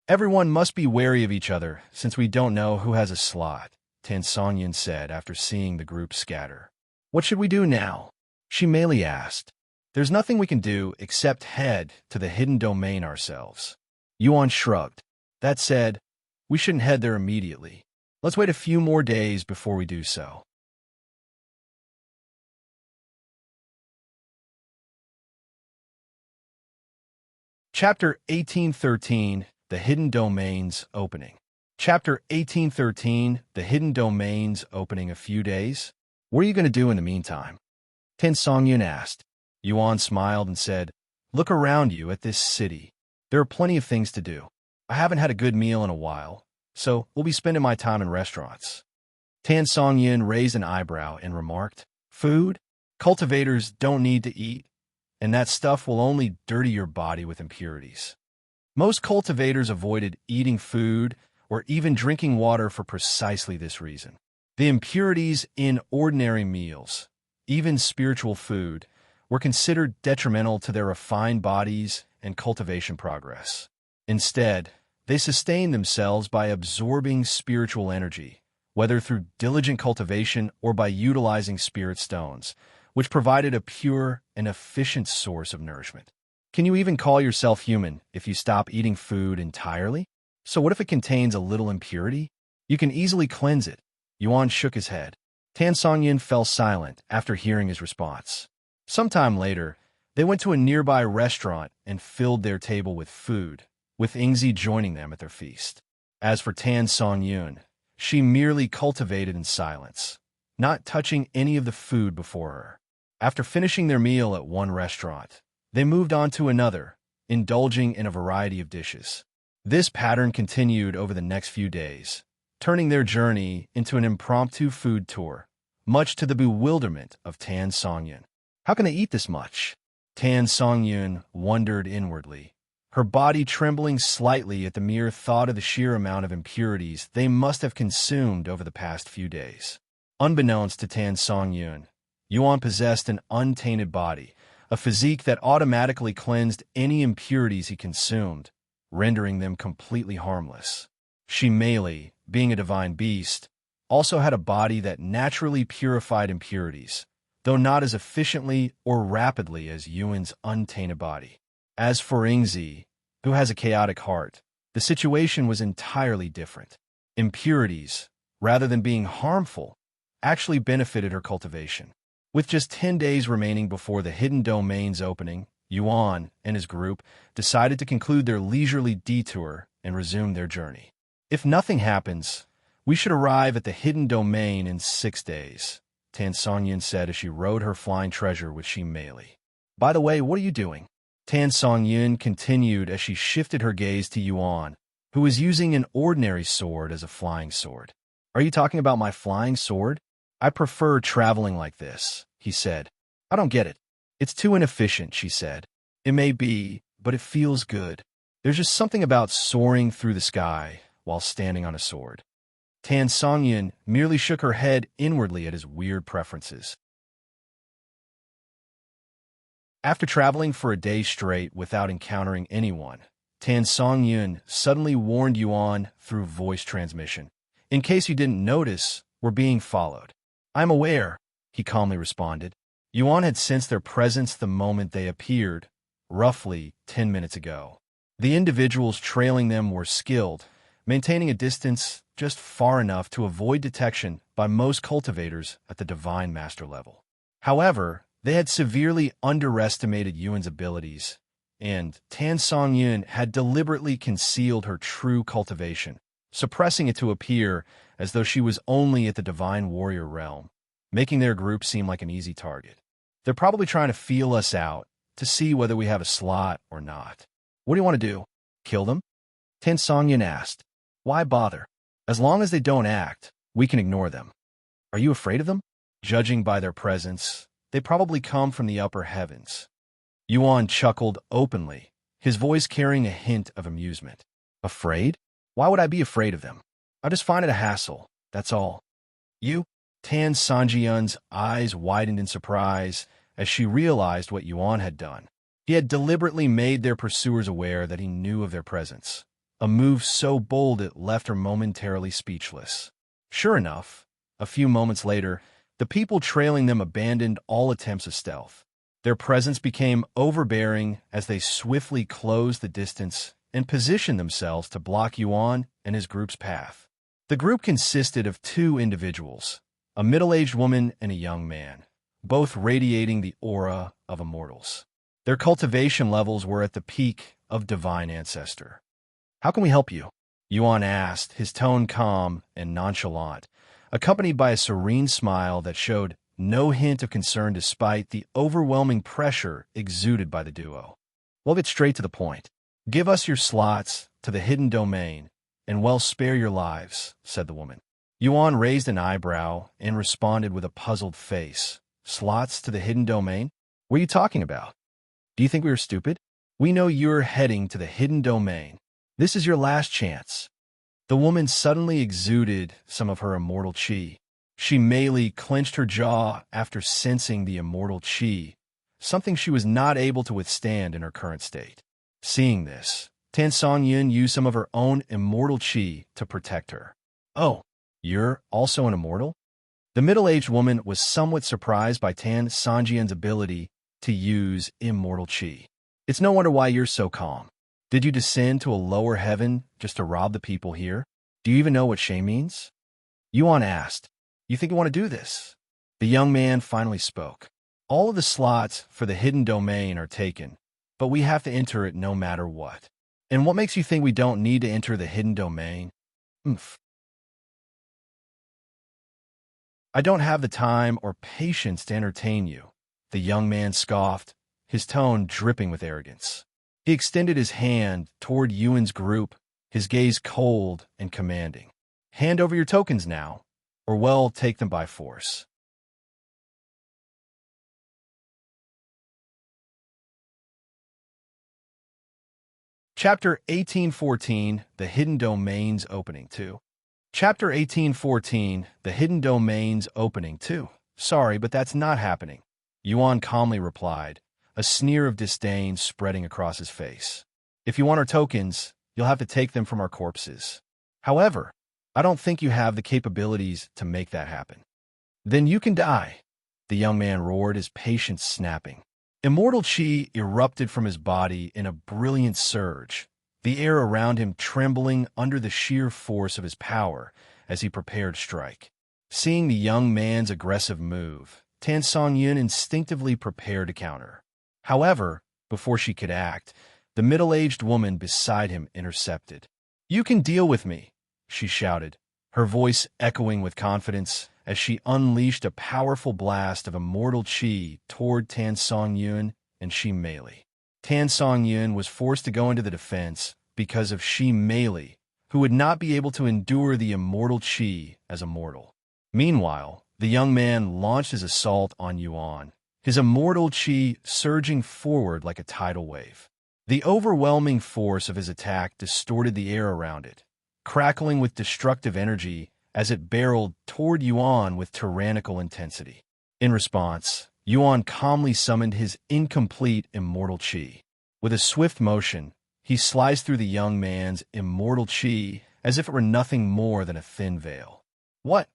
Everyone must be wary of each other, since we don't know who has a slot, Tan Songyun said after seeing the group scatter. What should we do now? She merely asked. There's nothing we can do except head to the hidden domain ourselves. Yuan shrugged. That said, we shouldn't head there immediately. Let's wait a few more days before we do so. Chapter 1813, The Hidden Domains Opening. Chapter 1813, The Hidden Domains Opening. A few days? What are you going to do in the meantime? Tan Songyun asked. Yuan smiled and said, Look around you at this city. There are plenty of things to do. I haven't had a good meal in a while, so we'll be spending my time in restaurants. Tan Songyun raised an eyebrow and remarked, Food? Cultivators don't need to eat, and that stuff will only dirty your body with impurities. Most cultivators avoided eating food or even drinking water for precisely this reason. The impurities in ordinary meals, even spiritual food, were considered detrimental to their refined bodies and cultivation progress. Instead, they sustained themselves by absorbing spiritual energy, whether through diligent cultivation or by utilizing spirit stones, which provided a pure and efficient source of nourishment. Can you even call yourself human if you stop eating food entirely? So what if it contains a little impurity? You can easily cleanse it. Yuan shook his head. Tan Songyun fell silent after hearing his response. Sometime later, they went to a nearby restaurant and filled their table with food, with Ingzi joining them at their feast. As for Tan Songyun, she merely cultivated in silence, not touching any of the food before her. After finishing their meal at one restaurant, they moved on to another, indulging in a variety of dishes. This pattern continued over the next few days, turning their journey into an impromptu food tour, much to the bewilderment of Tan Songyun. How can they eat this much? Tan Songyun wondered inwardly, her body trembling slightly at the mere thought of the sheer amount of impurities they must have consumed over the past few days. Unbeknownst to Tan Songyun, Yuan possessed an untainted body, a physique that automatically cleansed any impurities he consumed, rendering them completely harmless. Shimeli, being a divine beast, also had a body that naturally purified impurities, though not as efficiently or rapidly as Yuan's untainted body. As for Ingzi, who has a chaotic heart, the situation was entirely different. Impurities, rather than being harmful, actually benefited her cultivation. With just 10 days remaining before the hidden domain's opening, Yuan and his group decided to conclude their leisurely detour and resume their journey. If nothing happens, we should arrive at the hidden domain in 6 days, Tan Songyun said as she rode her flying treasure with Shimeli. By the way, what are you doing? Tan Songyun continued as she shifted her gaze to Yuan, who was using an ordinary sword as a flying sword. Are you talking about my flying sword? I prefer traveling like this, he said. I don't get it. It's too inefficient, she said. It may be, but it feels good. There's just something about soaring through the sky while standing on a sword. Tan Songyun merely shook her head inwardly at his weird preferences. After traveling for a day straight without encountering anyone, Tan Songyun suddenly warned Yuan through voice transmission. In case you didn't notice, we're being followed. I'm aware, he calmly responded. Yuan had sensed their presence the moment they appeared, roughly 10 minutes ago. The individuals trailing them were skilled, maintaining a distance just far enough to avoid detection by most cultivators at the Divine Master level. However, they had severely underestimated Yuan's abilities, and Tan Songyun had deliberately concealed her true cultivation, suppressing it to appear as though she was only at the Divine Warrior realm, making their group seem like an easy target. They're probably trying to feel us out to see whether we have a slot or not. What do you want to do? Kill them? Tan Songyun asked. Why bother? As long as they don't act, we can ignore them. Are you afraid of them? Judging by their presence, they probably come from the upper heavens. Yuan chuckled openly, his voice carrying a hint of amusement. Afraid? Why would I be afraid of them? I just find it a hassle, that's all. You? Tan Songyun's eyes widened in surprise as she realized what Yuan had done. He had deliberately made their pursuers aware that he knew of their presence, a move so bold it left her momentarily speechless. Sure enough, a few moments later, the people trailing them abandoned all attempts of stealth. Their presence became overbearing as they swiftly closed the distance and positioned themselves to block Yuan and his group's path. The group consisted of two individuals, a middle-aged woman and a young man, both radiating the aura of immortals. Their cultivation levels were at the peak of divine ancestor. How can we help you? Yuan asked, his tone calm and nonchalant, accompanied by a serene smile that showed no hint of concern despite the overwhelming pressure exuded by the duo. We'll get straight to the point. Give us your slots to the hidden domain, and we'll spare your lives, said the woman. Yuan raised an eyebrow and responded with a puzzled face. Slots to the hidden domain? What are you talking about? Do you think we are stupid? We know you're heading to the hidden domain. This is your last chance. The woman suddenly exuded some of her immortal chi. She merely clenched her jaw after sensing the immortal chi, something she was not able to withstand in her current state. Seeing this, Tan Songyun used some of her own immortal chi to protect her. Oh, you're also an immortal? The middle-aged woman was somewhat surprised by Tan Songyun's ability to use immortal chi. It's no wonder why you're so calm. Did you descend to a lower heaven just to rob the people here? Do you even know what shame means? Yuan asked. You think you want to do this? The young man finally spoke. All of the slots for the hidden domain are taken, but we have to enter it no matter what. And what makes you think we don't need to enter the hidden domain? I don't have the time or patience to entertain you, the young man scoffed, his tone dripping with arrogance. He extended his hand toward Yuan's group, his gaze cold and commanding. Hand over your tokens now, or we'll take them by force. Chapter 1814, The Hidden Domains Opening 2. Chapter 1814, The Hidden Domains Opening 2. Sorry, but that's not happening, Yuan calmly replied, a sneer of disdain spreading across his face. If you want our tokens, you'll have to take them from our corpses. However, I don't think you have the capabilities to make that happen. Then you can die, the young man roared, his patience snapping. Immortal chi erupted from his body in a brilliant surge, the air around him trembling under the sheer force of his power as he prepared to strike. Seeing the young man's aggressive move, Tan Songyun instinctively prepared to counter. However, before she could act, the middle-aged woman beside him intercepted. You can deal with me, she shouted, her voice echoing with confidence as she unleashed a powerful blast of immortal chi toward Tan Songyun and Shi Meili. Tan Songyun was forced to go into the defense because of Shi Meili, who would not be able to endure the immortal chi as a mortal. Meanwhile, the young man launched his assault on Yuan, his immortal chi surging forward like a tidal wave. The overwhelming force of his attack distorted the air around it, crackling with destructive energy as it barreled toward Yuan with tyrannical intensity. In response, Yuan calmly summoned his incomplete immortal chi. With a swift motion, he sliced through the young man's immortal chi as if it were nothing more than a thin veil. What?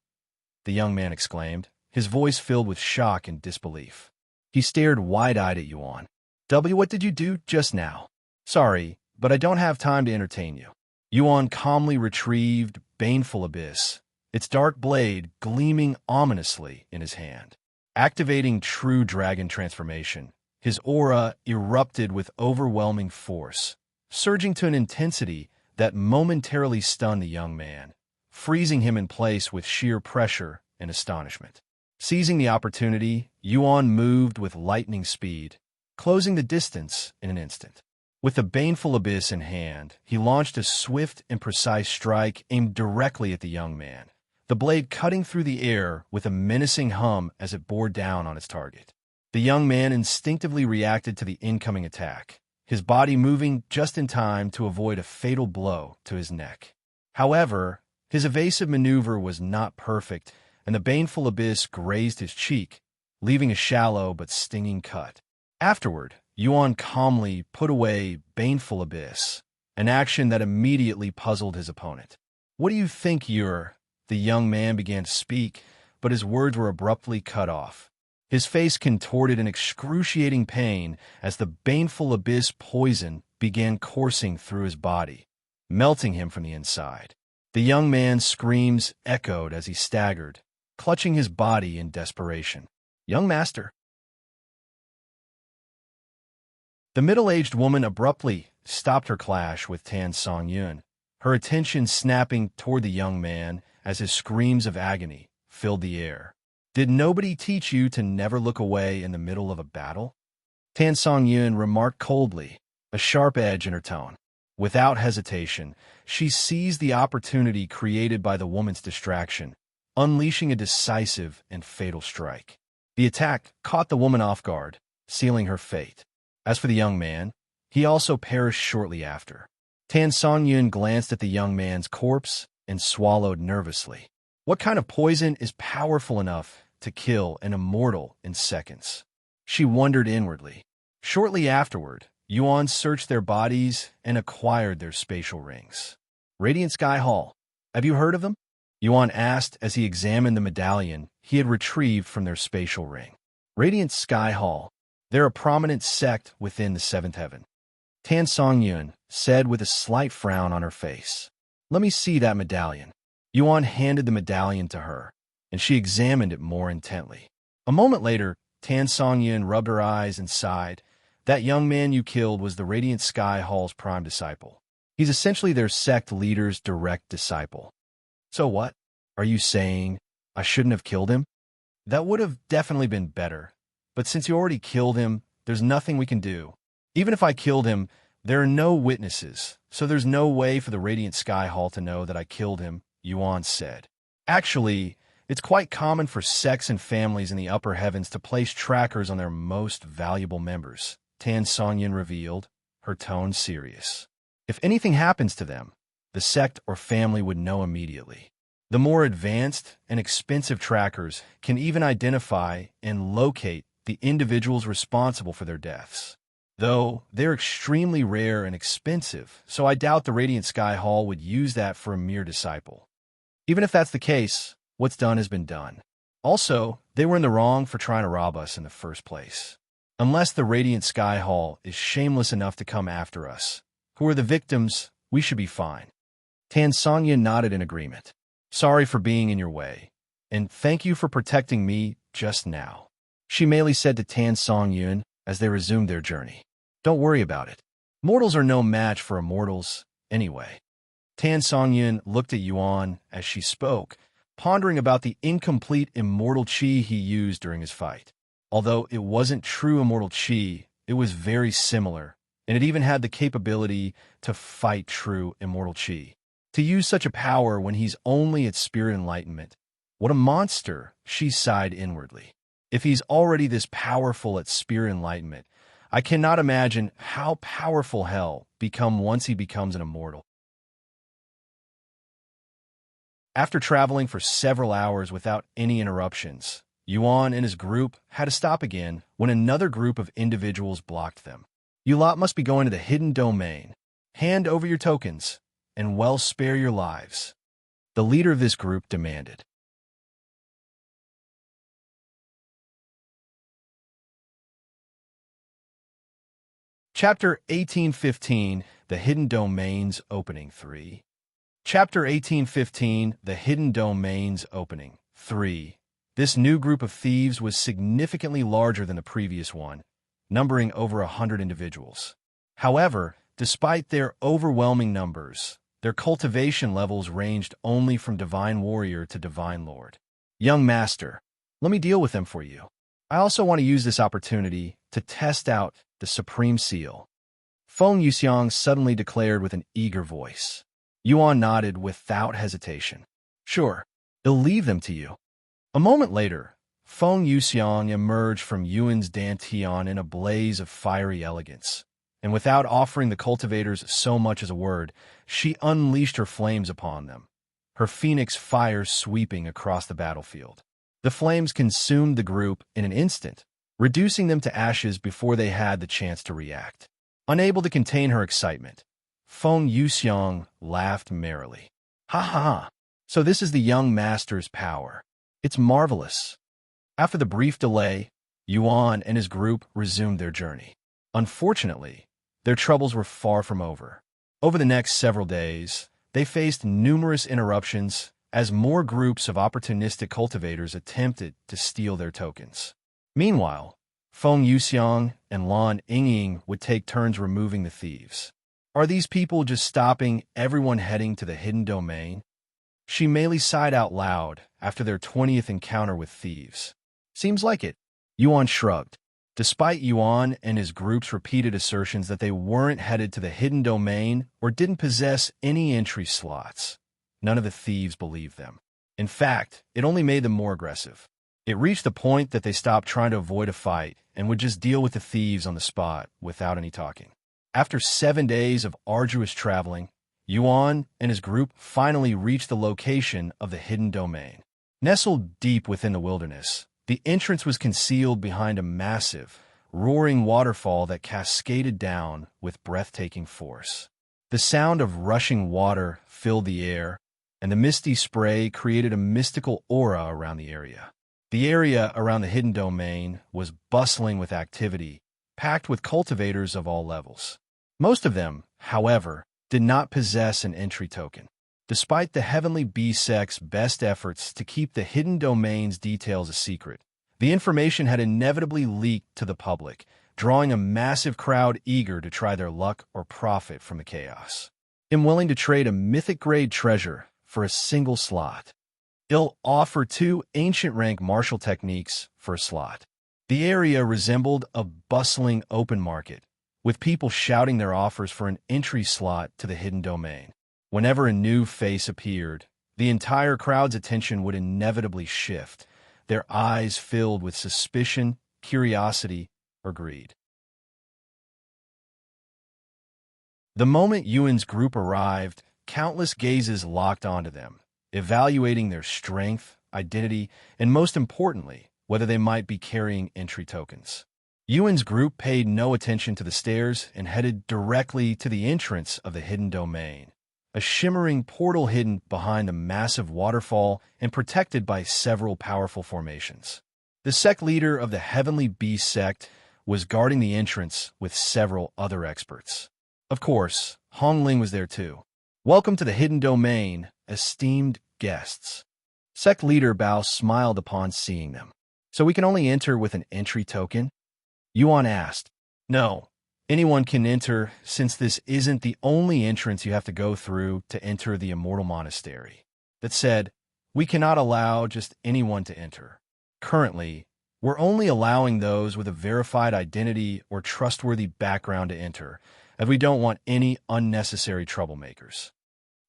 The young man exclaimed, his voice filled with shock and disbelief. He stared wide-eyed at Yuan. What did you do just now? Sorry, but I don't have time to entertain you. Yuan calmly retrieved Baneful Abyss, its dark blade gleaming ominously in his hand. Activating true dragon transformation, his aura erupted with overwhelming force, surging to an intensity that momentarily stunned the young man, freezing him in place with sheer pressure and astonishment. Seizing the opportunity, Yuan moved with lightning speed, closing the distance in an instant. With the baneful abyss in hand, he launched a swift and precise strike aimed directly at the young man, the blade cutting through the air with a menacing hum as it bore down on its target. The young man instinctively reacted to the incoming attack, his body moving just in time to avoid a fatal blow to his neck. However, his evasive maneuver was not perfect, and the baneful abyss grazed his cheek, leaving a shallow but stinging cut. Afterward, Yuan calmly put away baneful abyss, an action that immediately puzzled his opponent. "What do you think you're—" The young man began to speak, but his words were abruptly cut off. His face contorted in excruciating pain as the baneful abyss poison began coursing through his body, melting him from the inside. The young man's screams echoed as he staggered, clutching his body in desperation. "Young master!" The middle-aged woman abruptly stopped her clash with Tan Songyun, her attention snapping toward the young man as his screams of agony filled the air. "Did nobody teach you to never look away in the middle of a battle?" Tan Songyun remarked coldly, a sharp edge in her tone. Without hesitation, she seized the opportunity created by the woman's distraction, unleashing a decisive and fatal strike. The attack caught the woman off guard, sealing her fate. As for the young man, he also perished shortly after. Tan Songyun glanced at the young man's corpse and swallowed nervously. What kind of poison is powerful enough to kill an immortal in seconds? She wondered inwardly. Shortly afterward, Yuan searched their bodies and acquired their spatial rings. "Radiant Sky Hall. Have you heard of them?" Yuan asked as he examined the medallion he had retrieved from their spatial ring. "Radiant Sky Hall. They're a prominent sect within the seventh heaven," Tan Songyun said with a slight frown on her face. "Let me see that medallion." Yuan handed the medallion to her, and she examined it more intently. A moment later, Tan Songyun rubbed her eyes and sighed. "That young man you killed was the Radiant Sky Hall's prime disciple. He's essentially their sect leader's direct disciple." "So what? Are you saying I shouldn't have killed him?" "That would have definitely been better. But since you already killed him, there's nothing we can do. Even if I killed him, there are no witnesses, so there's no way for the Radiant Sky Hall to know that I killed him," Yuan said. "Actually, it's quite common for sects and families in the upper heavens to place trackers on their most valuable members," Tan Songyun revealed, her tone serious. "If anything happens to them, the sect or family would know immediately. The more advanced and expensive trackers can even identify and locate the individuals responsible for their deaths. Though they're extremely rare and expensive, so I doubt the Radiant Sky Hall would use that for a mere disciple. Even if that's the case, what's done has been done. Also, they were in the wrong for trying to rob us in the first place. Unless the Radiant Sky Hall is shameless enough to come after us, who are the victims, we should be fine." Tan Songyun nodded in agreement. "Sorry for being in your way, and thank you for protecting me just now," she merely said to Tan Songyun as they resumed their journey. "Don't worry about it. Mortals are no match for immortals, anyway." Tan Songyun looked at Yuan as she spoke, pondering about the incomplete immortal chi he used during his fight. Although it wasn't true immortal chi, it was very similar, and it even had the capability to fight true immortal chi. To use such a power when he's only at spirit enlightenment. What a monster, she sighed inwardly. If he's already this powerful at spirit enlightenment, I cannot imagine how powerful hell become once he becomes an immortal. After traveling for several hours without any interruptions, Yuan and his group had to stop again when another group of individuals blocked them. "You lot must be going to the hidden domain. Hand over your tokens, and well spare your lives," the leader of this group demanded. Chapter 1815, The Hidden Domains Opening 3. Chapter 1815, The Hidden Domains Opening 3. This new group of thieves was significantly larger than the previous one, numbering over 100 individuals. However, despite their overwhelming numbers, their cultivation levels ranged only from Divine Warrior to Divine Lord. "Young Master, let me deal with them for you. I also want to use this opportunity to test out the Supreme Seal." Feng Yuxiang suddenly declared with an eager voice. Yuan nodded without hesitation. Sure, he'll leave them to you. A moment later, Feng Yuxiang emerged from Yuan's dantian in a blaze of fiery elegance, and without offering the cultivators so much as a word, she unleashed her flames upon them, her phoenix fire sweeping across the battlefield. The flames consumed the group in an instant, reducing them to ashes before they had the chance to react. Unable to contain her excitement, Feng Yuxiang laughed merrily. Ha ha ha! So this is the young master's power. It's marvelous. After the brief delay, Yuan and his group resumed their journey. Unfortunately, their troubles were far from over. Over the next several days, they faced numerous interruptions as more groups of opportunistic cultivators attempted to steal their tokens. Meanwhile, Feng Yuxiang and Lan Yingying would take turns removing the thieves. Are these people just stopping everyone heading to the hidden domain? She merely sighed out loud after their 20th encounter with thieves. Seems like it. Yuan shrugged. Despite Yuan and his group's repeated assertions that they weren't headed to the hidden domain or didn't possess any entry slots, none of the thieves believed them. In fact, it only made them more aggressive. It reached the point that they stopped trying to avoid a fight and would just deal with the thieves on the spot without any talking. After 7 days of arduous traveling, Yuan and his group finally reached the location of the hidden domain. Nestled deep within the wilderness, the entrance was concealed behind a massive, roaring waterfall that cascaded down with breathtaking force. The sound of rushing water filled the air, and the misty spray created a mystical aura around the area. The area around the hidden domain was bustling with activity, packed with cultivators of all levels. Most of them, however, did not possess an entry token. Despite the Heavenly Bee Sect's best efforts to keep the hidden domain's details a secret, the information had inevitably leaked to the public, drawing a massive crowd eager to try their luck or profit from the chaos. Unwilling to trade a mythic-grade treasure for a single slot, he'll offer 2 ancient-rank martial techniques for a slot. The area resembled a bustling open market, with people shouting their offers for an entry slot to the hidden domain. Whenever a new face appeared, the entire crowd's attention would inevitably shift, their eyes filled with suspicion, curiosity, or greed. The moment Yuan's group arrived, countless gazes locked onto them, evaluating their strength, identity, and most importantly, whether they might be carrying entry tokens. Yuan's group paid no attention to the stairs and headed directly to the entrance of the hidden domain, a shimmering portal hidden behind the massive waterfall and protected by several powerful formations. The sect leader of the Heavenly Bee Sect was guarding the entrance with several other experts. Of course, Hongling was there too. Welcome to the hidden domain, esteemed guests. Sect leader Bao smiled upon seeing them. So we can only enter with an entry token? Yuan asked. No, anyone can enter since this isn't the only entrance you have to go through to enter the Immortal Monastery. That said, we cannot allow just anyone to enter. Currently, we're only allowing those with a verified identity or trustworthy background to enter, as we don't want any unnecessary troublemakers.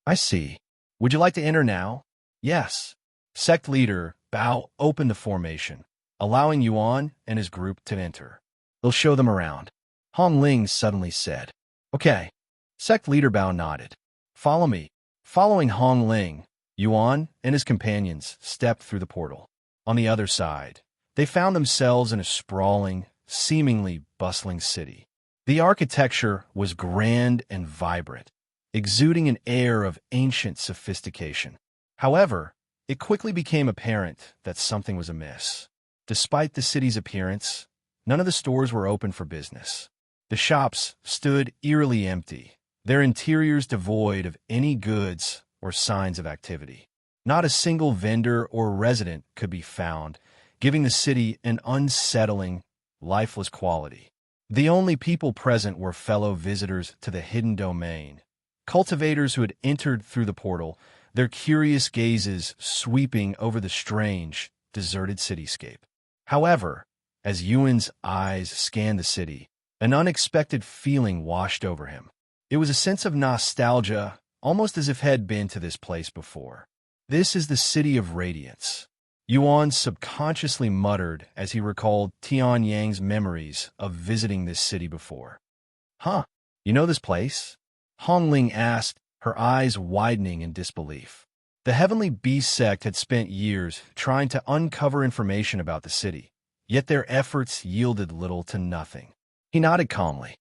I see. Would you like to enter now? Yes. Sect leader Bao opened the formation, allowing Yuan and his group to enter. They'll show them around. Hong Ling suddenly said. Okay. Sect leader Bao nodded. Follow me. Following Hong Ling, Yuan and his companions stepped through the portal. On the other side, they found themselves in a sprawling, seemingly bustling city. The architecture was grand and vibrant, exuding an air of ancient sophistication. However, it quickly became apparent that something was amiss. Despite the city's appearance, none of the stores were open for business. The shops stood eerily empty, their interiors devoid of any goods or signs of activity. Not a single vendor or resident could be found, giving the city an unsettling, lifeless quality. The only people present were fellow visitors to the hidden domain, cultivators who had entered through the portal, their curious gazes sweeping over the strange, deserted cityscape. However, as Yuan's eyes scanned the city, An unexpected feeling washed over him. It was a sense of nostalgia, almost as if he had been to this place before. This is the city of Radiance. Yuan subconsciously muttered as he recalled Tian Yang's memories of visiting this city before. Huh, you know this place? Hong Ling asked, her eyes widening in disbelief. The Heavenly Beast Sect had spent years trying to uncover information about the city, yet their efforts yielded little to nothing. He nodded calmly.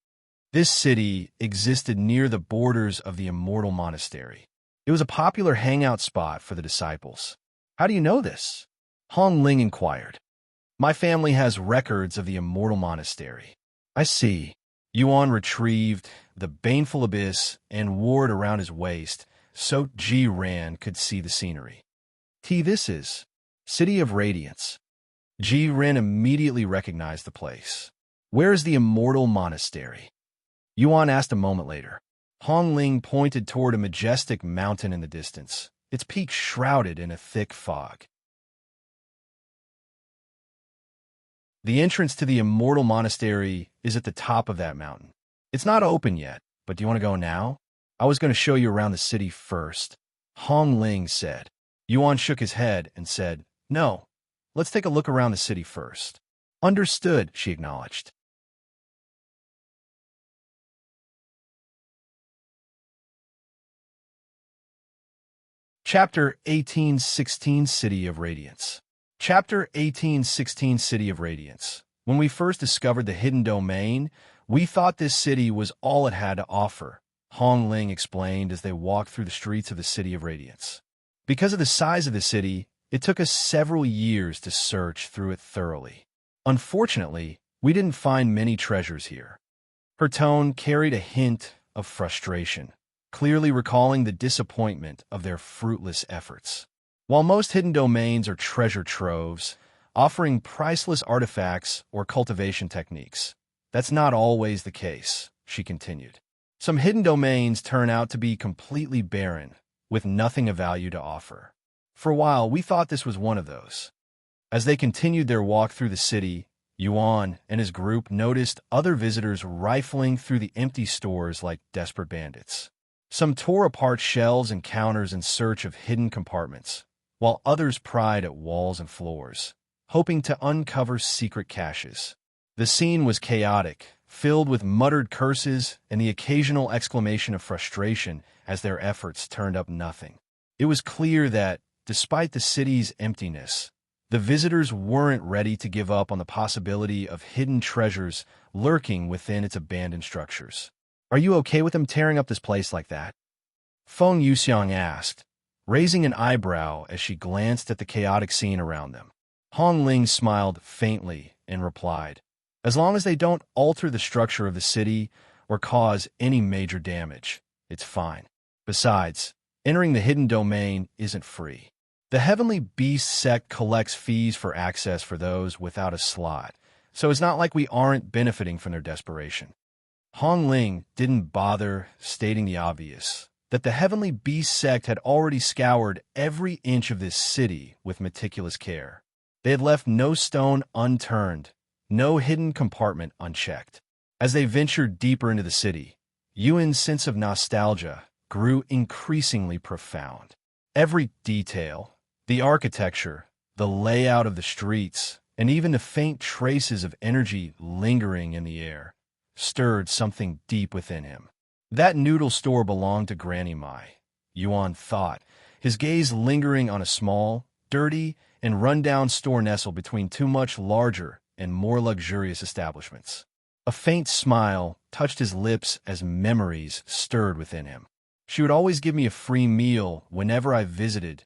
This city existed near the borders of the Immortal Monastery. It was a popular hangout spot for the disciples. How do you know this? Hong Ling inquired. My family has records of the Immortal Monastery. I see. Yuan retrieved the baneful abyss and wore it around his waist so Ji Ran could see the scenery. This is City of Radiance. Ji Ran immediately recognized the place. Where is the Immortal Monastery? Yuan asked a moment later. Hong Ling pointed toward a majestic mountain in the distance, its peak shrouded in a thick fog. The entrance to the Immortal Monastery is at the top of that mountain. It's not open yet, but do you want to go now? I was going to show you around the city first, Hong Ling said. Yuan shook his head and said, No, let's take a look around the city first. Understood, she acknowledged. Chapter 18:16 City of Radiance. Chapter 18:16 City of Radiance. When we first discovered the hidden domain, we thought this city was all it had to offer, Hong Ling explained as they walked through the streets of the City of Radiance. Because of the size of the city, it took us several years to search through it thoroughly. Unfortunately, we didn't find many treasures here. Her tone carried a hint of frustration, clearly recalling the disappointment of their fruitless efforts. While most hidden domains are treasure troves, offering priceless artifacts or cultivation techniques, that's not always the case, she continued. Some hidden domains turn out to be completely barren, with nothing of value to offer. For a while, we thought this was one of those. As they continued their walk through the city, Yuan and his group noticed other visitors rifling through the empty stores like desperate bandits. Some tore apart shelves and counters in search of hidden compartments, while others pried at walls and floors, hoping to uncover secret caches. The scene was chaotic, filled with muttered curses and the occasional exclamation of frustration as their efforts turned up nothing. It was clear that, despite the city's emptiness, the visitors weren't ready to give up on the possibility of hidden treasures lurking within its abandoned structures. Are you okay with them tearing up this place like that? Feng Yuxiang asked, raising an eyebrow as she glanced at the chaotic scene around them. Hong Ling smiled faintly and replied, As long as they don't alter the structure of the city or cause any major damage, it's fine. Besides, entering the hidden domain isn't free. The Heavenly Beast Sect collects fees for access for those without a slot, so it's not like we aren't benefiting from their desperation. Hong Ling didn't bother stating the obvious, that the Heavenly Beast Sect had already scoured every inch of this city with meticulous care. They had left no stone unturned, no hidden compartment unchecked. As they ventured deeper into the city, Yuan's sense of nostalgia grew increasingly profound. Every detail, the architecture, the layout of the streets, and even the faint traces of energy lingering in the air, stirred something deep within him. That noodle store belonged to Granny Mai, Yuan thought, his gaze lingering on a small, dirty, and run-down store nestled between two much larger and more luxurious establishments. A faint smile touched his lips as memories stirred within him. She would always give me a free meal whenever I visited,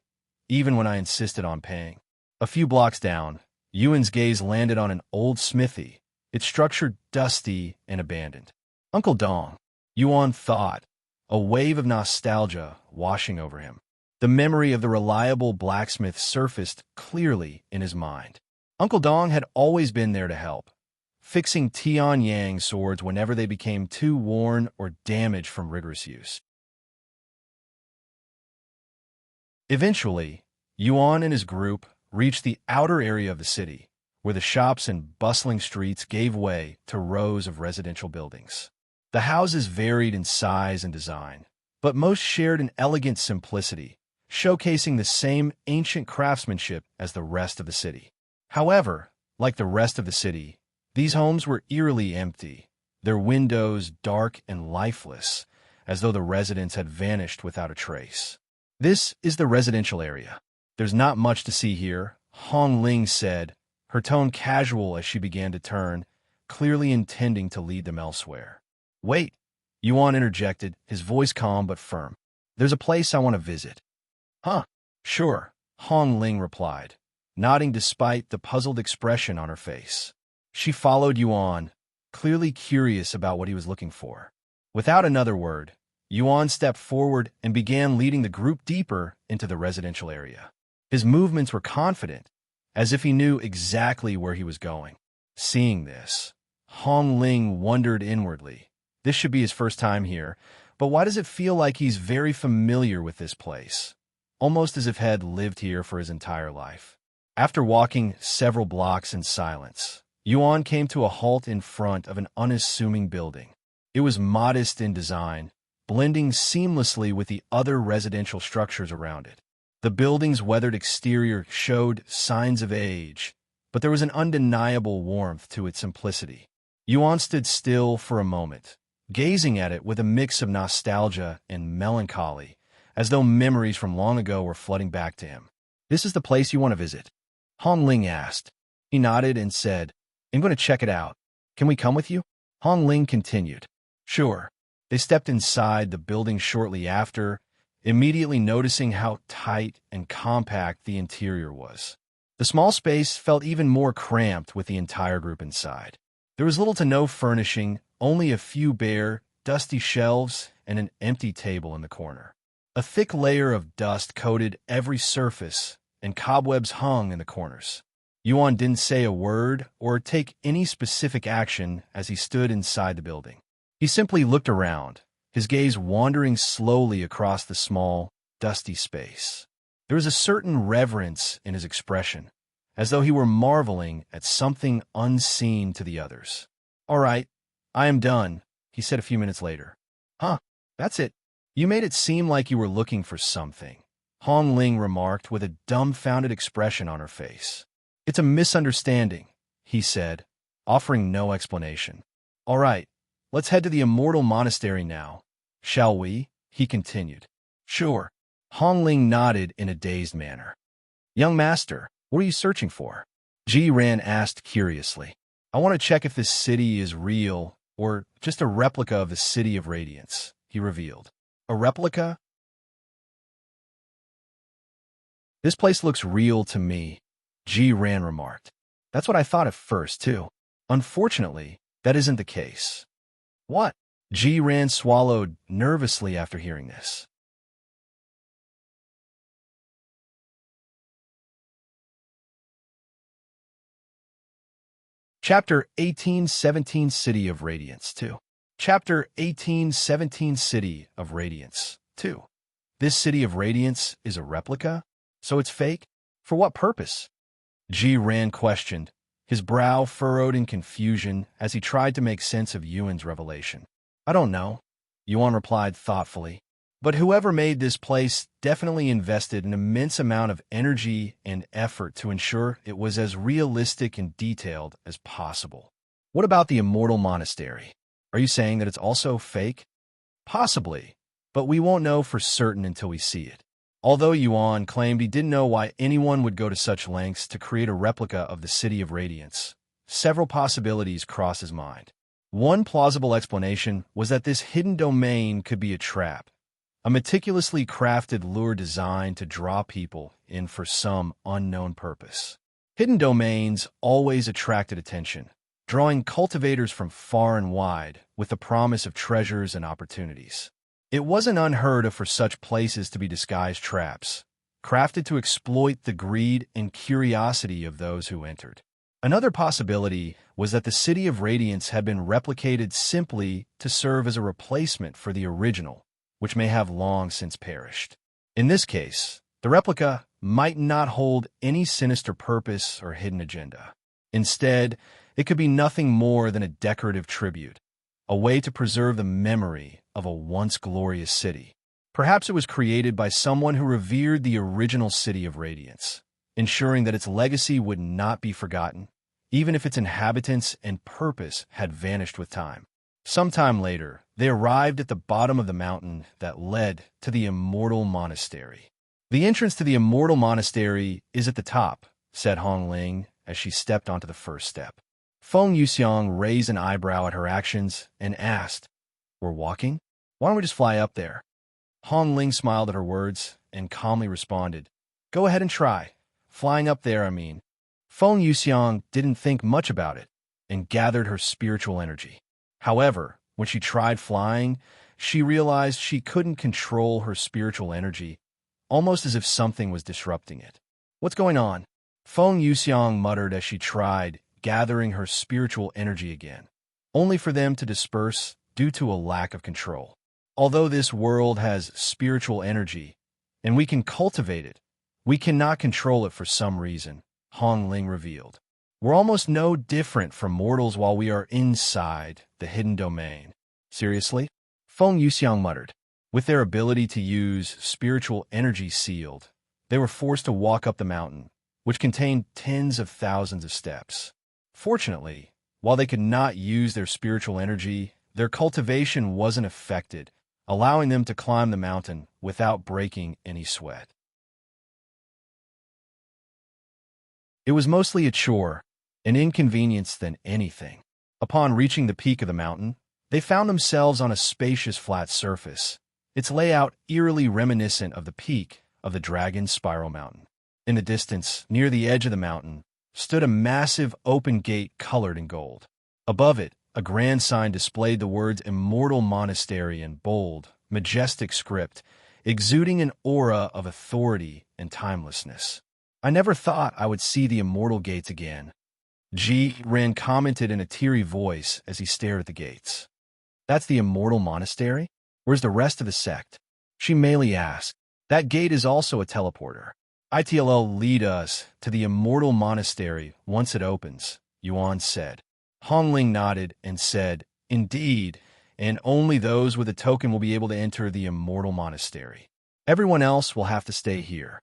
even when I insisted on paying. A few blocks down, Yuan's gaze landed on an old smithy, its structure dusty and abandoned. Uncle Dong, Yuan thought, a wave of nostalgia washing over him. The memory of the reliable blacksmith surfaced clearly in his mind. Uncle Dong had always been there to help, fixing Tian Yang swords whenever they became too worn or damaged from rigorous use. Eventually, Yuan and his group reached the outer area of the city, where the shops and bustling streets gave way to rows of residential buildings. The houses varied in size and design, but most shared an elegant simplicity, showcasing the same ancient craftsmanship as the rest of the city. However, like the rest of the city, these homes were eerily empty, their windows dark and lifeless, as though the residents had vanished without a trace. "This is the residential area. There's not much to see here," Hong Ling said, her tone casual as she began to turn, clearly intending to lead them elsewhere. "Wait," Yuan interjected, his voice calm but firm. "There's a place I want to visit." "Huh, sure," Hong Ling replied, nodding despite the puzzled expression on her face. She followed Yuan, clearly curious about what he was looking for. Without another word, Yuan stepped forward and began leading the group deeper into the residential area. His movements were confident, as if he knew exactly where he was going. Seeing this, Hong Ling wondered inwardly. This should be his first time here, but why does it feel like he's very familiar with this place? Almost as if he had lived here for his entire life. After walking several blocks in silence, Yuan came to a halt in front of an unassuming building. It was modest in design, blending seamlessly with the other residential structures around it. The building's weathered exterior showed signs of age, but there was an undeniable warmth to its simplicity. Yuan stood still for a moment, gazing at it with a mix of nostalgia and melancholy, as though memories from long ago were flooding back to him. "This is the place you want to visit?" Hong Ling asked. He nodded and said, "I'm going to check it out. Can we come with you?" Hong Ling continued, "Sure." They stepped inside the building shortly after, immediately noticing how tight and compact the interior was. The small space felt even more cramped with the entire group inside. There was little to no furnishing, only a few bare, dusty shelves and an empty table in the corner. A thick layer of dust coated every surface, and cobwebs hung in the corners. Yuan didn't say a word or take any specific action as he stood inside the building. He simply looked around, his gaze wandering slowly across the small, dusty space. There was a certain reverence in his expression, as though he were marveling at something unseen to the others. "All right, I am done," he said a few minutes later. "Huh, that's it. You made it seem like you were looking for something," Hong Ling remarked with a dumbfounded expression on her face. "It's a misunderstanding," he said, offering no explanation. "All right, let's head to the Immortal Monastery now, shall we?" he continued. "Sure." Hong Ling nodded in a dazed manner. "Young master, what are you searching for?" Jiran asked curiously. "I want to check if this city is real or just a replica of the City of Radiance," he revealed. "A replica?" "This place looks real to me," Jiran remarked. "That's what I thought at first, too. Unfortunately, that isn't the case." "What?" Jiran swallowed nervously after hearing this. Chapter 18-17 City of Radiance 2. Chapter 18-17 City of Radiance 2. This City of Radiance is a replica? So it's fake? For what purpose? Jiran questioned, his brow furrowed in confusion as he tried to make sense of Yuan's revelation. "I don't know," Yuan replied thoughtfully. "But whoever made this place definitely invested an immense amount of energy and effort to ensure it was as realistic and detailed as possible." "What about the Immortal Monastery? Are you saying that it's also fake?" "Possibly, but we won't know for certain until we see it." Although Yuan claimed he didn't know why anyone would go to such lengths to create a replica of the City of Radiance, several possibilities crossed his mind. One plausible explanation was that this hidden domain could be a trap, a meticulously crafted lure designed to draw people in for some unknown purpose. Hidden domains always attracted attention, drawing cultivators from far and wide with the promise of treasures and opportunities. It wasn't unheard of for such places to be disguised traps, crafted to exploit the greed and curiosity of those who entered. Another possibility was that the City of Radiance had been replicated simply to serve as a replacement for the original, which may have long since perished. In this case, the replica might not hold any sinister purpose or hidden agenda. Instead, it could be nothing more than a decorative tribute, a way to preserve the memory of a once glorious city. Perhaps it was created by someone who revered the original city of Radiance, ensuring that its legacy would not be forgotten, even if its inhabitants and purpose had vanished with time. Sometime later, they arrived at the bottom of the mountain that led to the Immortal Monastery. "The entrance to the Immortal Monastery is at the top," said Hong Ling as she stepped onto the first step. Feng Yuxiang raised an eyebrow at her actions and asked, "We're walking? Why don't we just fly up there?" Hong Ling smiled at her words and calmly responded, "Go ahead and try. Flying up there, I mean." Feng Yuxiang didn't think much about it and gathered her spiritual energy. However, when she tried flying, she realized she couldn't control her spiritual energy, almost as if something was disrupting it. "What's going on?" Feng Yuxiang muttered as she tried gathering her spiritual energy again, only for them to disperse due to a lack of control. Although this world has spiritual energy, and we can cultivate it, we cannot control it for some reason, Hong Ling revealed. "We're almost no different from mortals while we are inside the hidden domain." "Seriously?" Feng Yuxiang muttered. With their ability to use spiritual energy sealed, they were forced to walk up the mountain, which contained tens of thousands of steps. Fortunately, while they could not use their spiritual energy, their cultivation wasn't affected, allowing them to climb the mountain without breaking any sweat. It was mostly a chore, an inconvenience than anything. Upon reaching the peak of the mountain, they found themselves on a spacious flat surface, its layout eerily reminiscent of the peak of the Dragon Spiral Mountain. In the distance, near the edge of the mountain, stood a massive open gate colored in gold. Above it, a grand sign displayed the words Immortal Monastery in bold, majestic script, exuding an aura of authority and timelessness. "I never thought I would see the Immortal Gates again," Jade commented in a teary voice as he stared at the gates. "That's the Immortal Monastery? Where's the rest of the sect?" She merely asked. "That gate is also a teleporter. It'll lead us to the Immortal Monastery once it opens," Yuan said. Hong Ling nodded and said, "Indeed, and only those with a token will be able to enter the Immortal Monastery. Everyone else will have to stay here."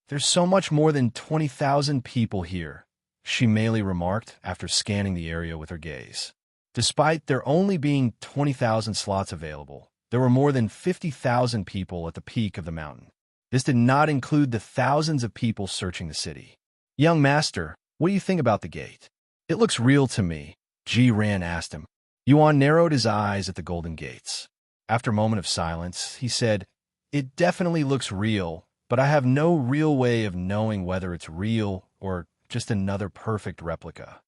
"There's so much more than 20,000 people here," she merely remarked after scanning the area with her gaze. Despite there only being 20,000 slots available, there were more than 50,000 people at the peak of the mountain. This did not include the thousands of people searching the city. "Young master, what do you think about the gate?" "It looks real to me," Ran asked him. Yuan narrowed his eyes at the golden gates. After a moment of silence, he said, "It definitely looks real, but I have no real way of knowing whether it's real or just another perfect replica.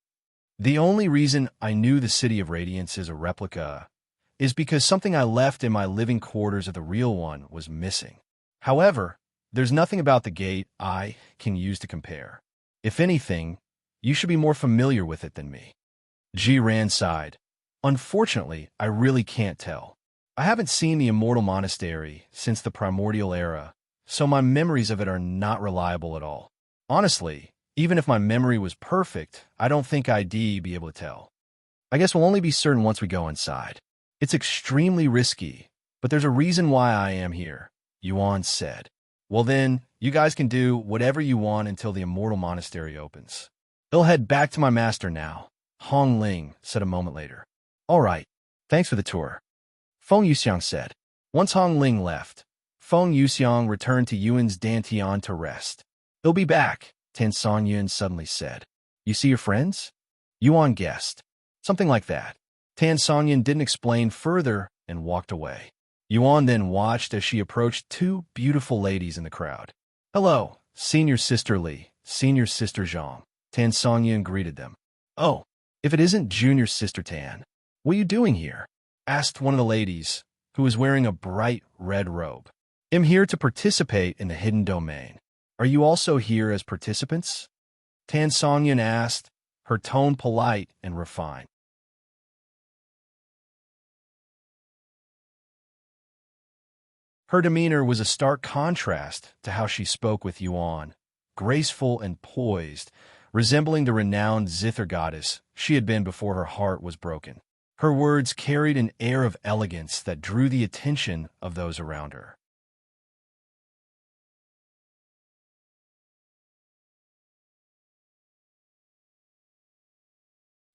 The only reason I knew the City of Radiance is a replica is because something I left in my living quarters of the real one was missing. However, there's nothing about the gate I can use to compare. If anything, you should be more familiar with it than me." Ran sighed. "Unfortunately, I really can't tell. I haven't seen the Immortal Monastery since the Primordial Era, so my memories of it are not reliable at all. Honestly, even if my memory was perfect, I don't think I'd be able to tell. I guess we'll only be certain once we go inside. It's extremely risky, but there's a reason why I am here," Yuan said. "Well then, you guys can do whatever you want until the Immortal Monastery opens. I'll head back to my master now," Hong Ling said a moment later. "All right, thanks for the tour," Feng Yuxiang said. Once Hong Ling left, Feng Yuxiang returned to Yuan's Dantian to rest. "He'll be back," Tan Songyun suddenly said. "You see your friends?" Yuan guessed. "Something like that." Tan Songyun didn't explain further and walked away. Yuan then watched as she approached two beautiful ladies in the crowd. "Hello, Senior Sister Li, Senior Sister Zhang," Tan Songyun greeted them. "Oh, if it isn't Junior Sister Tan, what are you doing here?" asked one of the ladies, who was wearing a bright red robe. "I'm here to participate in the hidden domain. Are you also here as participants?" Tan Songyun asked, her tone polite and refined. Her demeanor was a stark contrast to how she spoke with Yuan, graceful and poised, resembling the renowned zither goddess she had been before her heart was broken. Her words carried an air of elegance that drew the attention of those around her.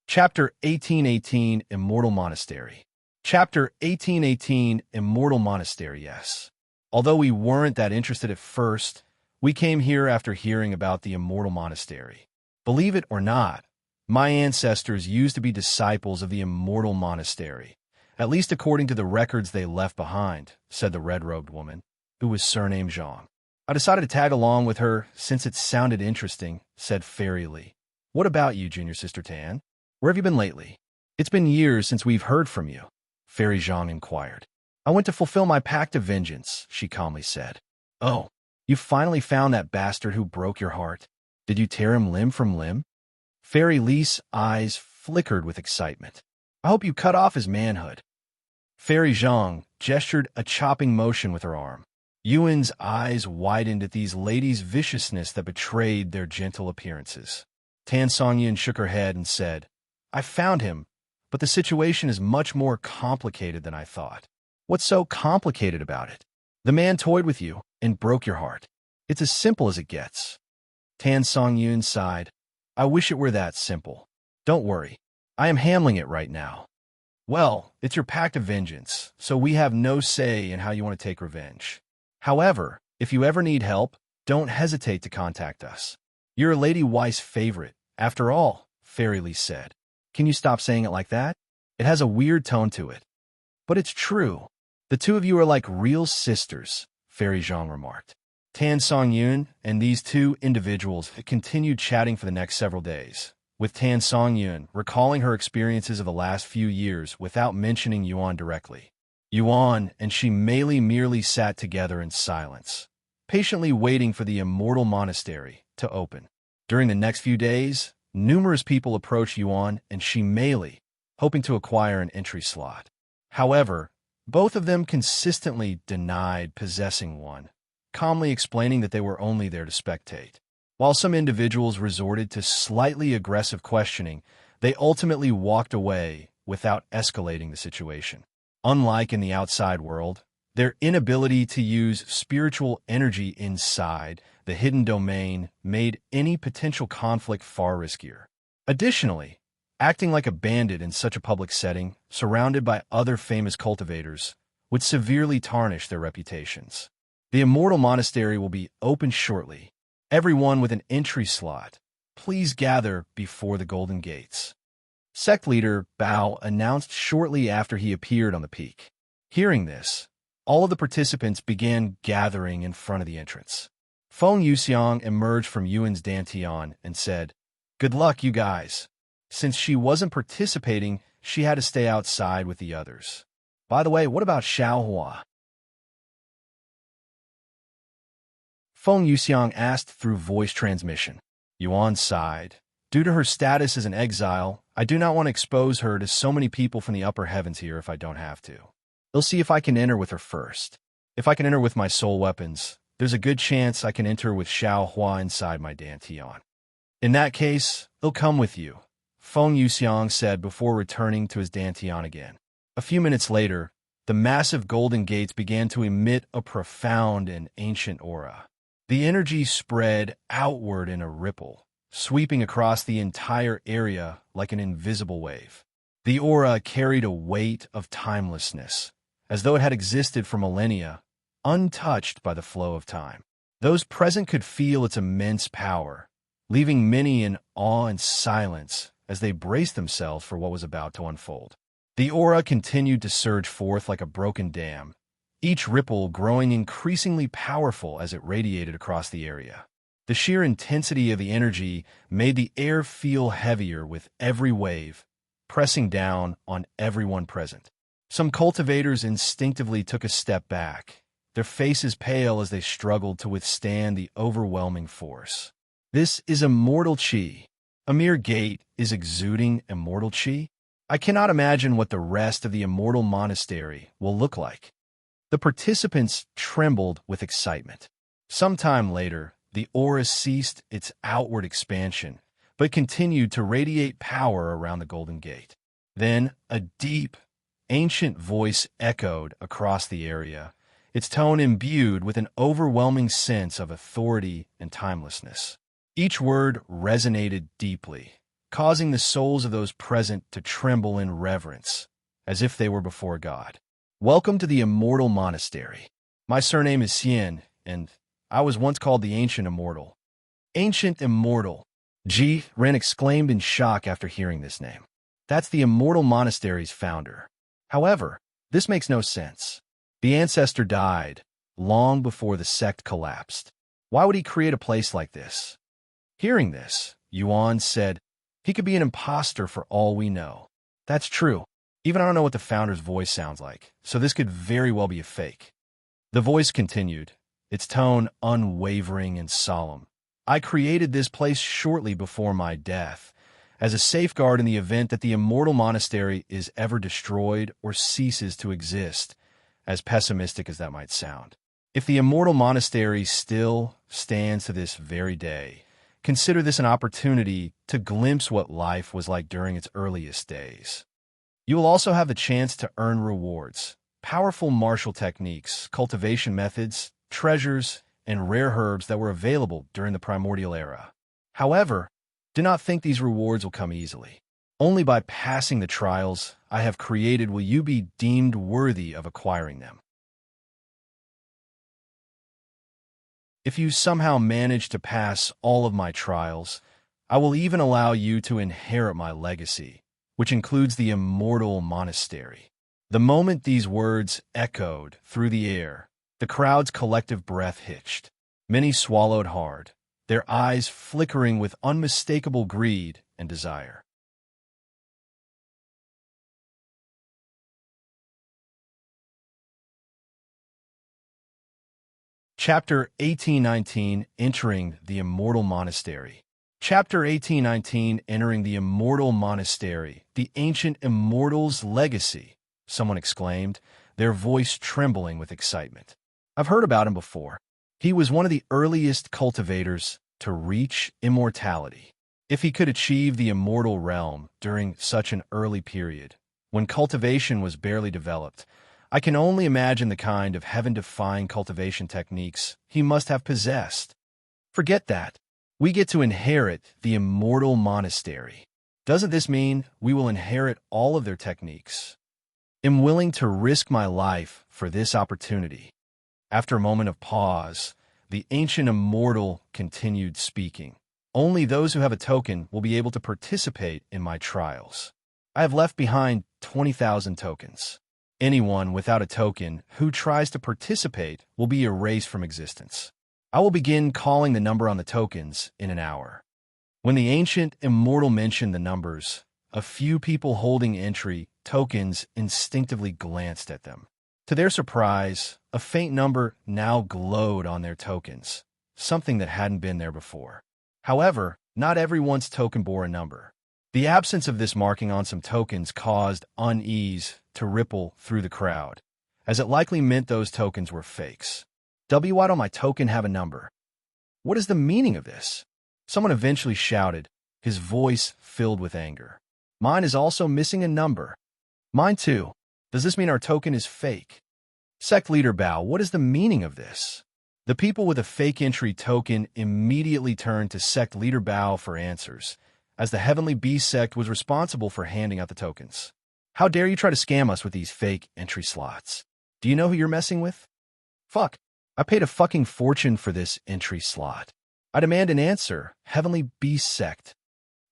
Chapter 1818 Immortal Monastery. Chapter 1818 Immortal Monastery, yes. Although we weren't that interested at first, we came here after hearing about the Immortal Monastery. Believe it or not, my ancestors used to be disciples of the Immortal Monastery, at least according to the records they left behind, said the red-robed woman, who was surnamed Zhang. I decided to tag along with her since it sounded interesting, said Fairy Lee. What about you, Junior Sister Tan? Where have you been lately? It's been years since we've heard from you, Fairy Zhang inquired. I went to fulfill my pact of vengeance, she calmly said. Oh, you finally found that bastard who broke your heart. Did you tear him limb from limb? Fairy Lee's eyes flickered with excitement. I hope you cut off his manhood. Fairy Zhang gestured a chopping motion with her arm. Yuan's eyes widened at these ladies' viciousness that betrayed their gentle appearances. Tan Songyun shook her head and said, I found him, but the situation is much more complicated than I thought. What's so complicated about it? The man toyed with you and broke your heart. It's as simple as it gets. Tan Songyun sighed. I wish it were that simple. Don't worry. I am handling it right now. Well, it's your pact of vengeance, so we have no say in how you want to take revenge. However, if you ever need help, don't hesitate to contact us. You're Lady Weiss' favorite, after all, Fairy Lee said. Can you stop saying it like that? It has a weird tone to it. But it's true. The two of you are like real sisters, Fairy Zhang remarked. Tan Songyun and these two individuals continued chatting for the next several days, with Tan Songyun recalling her experiences of the last few years without mentioning Yuan directly. Yuan and she merely sat together in silence, patiently waiting for the Immortal Monastery to open. During the next few days, numerous people approached Yuan and she hoping to acquire an entry slot. However, both of them consistently denied possessing one, calmly explaining that they were only there to spectate. While some individuals resorted to slightly aggressive questioning, they ultimately walked away without escalating the situation. Unlike in the outside world, their inability to use spiritual energy inside the hidden domain made any potential conflict far riskier. Additionally, acting like a bandit in such a public setting, surrounded by other famous cultivators, would severely tarnish their reputations. The Immortal Monastery will be open shortly. Everyone with an entry slot, please gather before the Golden Gates. Sect leader Bao announced shortly after he appeared on the peak. Hearing this, all of the participants began gathering in front of the entrance. Feng Yuxiang emerged from Yuan's Dantian and said, Good luck, you guys. Since she wasn't participating, she had to stay outside with the others. By the way, what about Xiaohua? Feng Yuxiang asked through voice transmission. Yuan sighed. Due to her status as an exile, I do not want to expose her to so many people from the upper heavens here if I don't have to. They'll see if I can enter with her first. If I can enter with my soul weapons, there's a good chance I can enter with Xiaohua inside my Dantian. In that case, they'll come with you, Feng Yuxiang said before returning to his Dantian again. A few minutes later, the massive golden gates began to emit a profound and ancient aura. The energy spread outward in a ripple, sweeping across the entire area like an invisible wave. The aura carried a weight of timelessness, as though it had existed for millennia, untouched by the flow of time. Those present could feel its immense power, leaving many in awe and silence as they braced themselves for what was about to unfold. The aura continued to surge forth like a broken dam, each ripple growing increasingly powerful as it radiated across the area. The sheer intensity of the energy made the air feel heavier with every wave, pressing down on everyone present. Some cultivators instinctively took a step back, their faces pale as they struggled to withstand the overwhelming force. This is immortal chi. A mere gate is exuding immortal chi? I cannot imagine what the rest of the Immortal Monastery will look like. The participants trembled with excitement. Sometime later, the aura ceased its outward expansion, but continued to radiate power around the Golden Gate. Then a deep, ancient voice echoed across the area, its tone imbued with an overwhelming sense of authority and timelessness. Each word resonated deeply, causing the souls of those present to tremble in reverence, as if they were before God. Welcome to the Immortal Monastery. My surname is Xian, and I was once called the Ancient Immortal. Ancient Immortal. Ren exclaimed in shock after hearing this name. That's the Immortal Monastery's founder. However, this makes no sense. The ancestor died long before the sect collapsed. Why would he create a place like this? Hearing this, Yuan said, he could be an imposter for all we know. That's true. Even I don't know what the founder's voice sounds like, so this could very well be a fake. The voice continued, its tone unwavering and solemn. I created this place shortly before my death, as a safeguard in the event that the Immortal Monastery is ever destroyed or ceases to exist, as pessimistic as that might sound. If the Immortal Monastery still stands to this very day, consider this an opportunity to glimpse what life was like during its earliest days. You will also have the chance to earn rewards, powerful martial techniques, cultivation methods, treasures, and rare herbs that were available during the primordial era. However, do not think these rewards will come easily. Only by passing the trials I have created will you be deemed worthy of acquiring them. If you somehow manage to pass all of my trials, I will even allow you to inherit my legacy, which includes the Immortal Monastery. The moment these words echoed through the air, the crowd's collective breath hitched. Many swallowed hard, their eyes flickering with unmistakable greed and desire. Chapter 1819, Entering the Immortal Monastery. Chapter 1819, Entering the Immortal Monastery, the Ancient Immortal's Legacy, someone exclaimed, their voice trembling with excitement. I've heard about him before. He was one of the earliest cultivators to reach immortality. If he could achieve the immortal realm during such an early period, when cultivation was barely developed, I can only imagine the kind of heaven-defying cultivation techniques he must have possessed. Forget that. We get to inherit the Immortal Monastery. Doesn't this mean we will inherit all of their techniques? I'm willing to risk my life for this opportunity. After a moment of pause, the Ancient Immortal continued speaking. Only those who have a token will be able to participate in my trials. I have left behind 20,000 tokens. Anyone without a token who tries to participate will be erased from existence. I will begin calling the number on the tokens in an hour. When the Ancient Immortal mentioned the numbers, a few people holding entry tokens instinctively glanced at them. To their surprise, a faint number now glowed on their tokens, something that hadn't been there before. However, not everyone's token bore a number. The absence of this marking on some tokens caused unease to ripple through the crowd, as it likely meant those tokens were fakes. Why don't my token have a number? What is the meaning of this? Someone eventually shouted, his voice filled with anger. Mine is also missing a number. Mine too. Does this mean our token is fake? Sect leader Bao, what is the meaning of this? The people with a fake entry token immediately turned to Sect leader Bao for answers, as the Heavenly Beast Sect was responsible for handing out the tokens. How dare you try to scam us with these fake entry slots? Do you know who you're messing with? Fuck. I paid a fucking fortune for this entry slot. I demand an answer, Heavenly Beast Sect.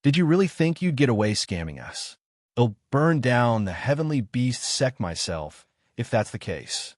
Did you really think you'd get away scamming us? I'll burn down the Heavenly Beast Sect myself, if that's the case.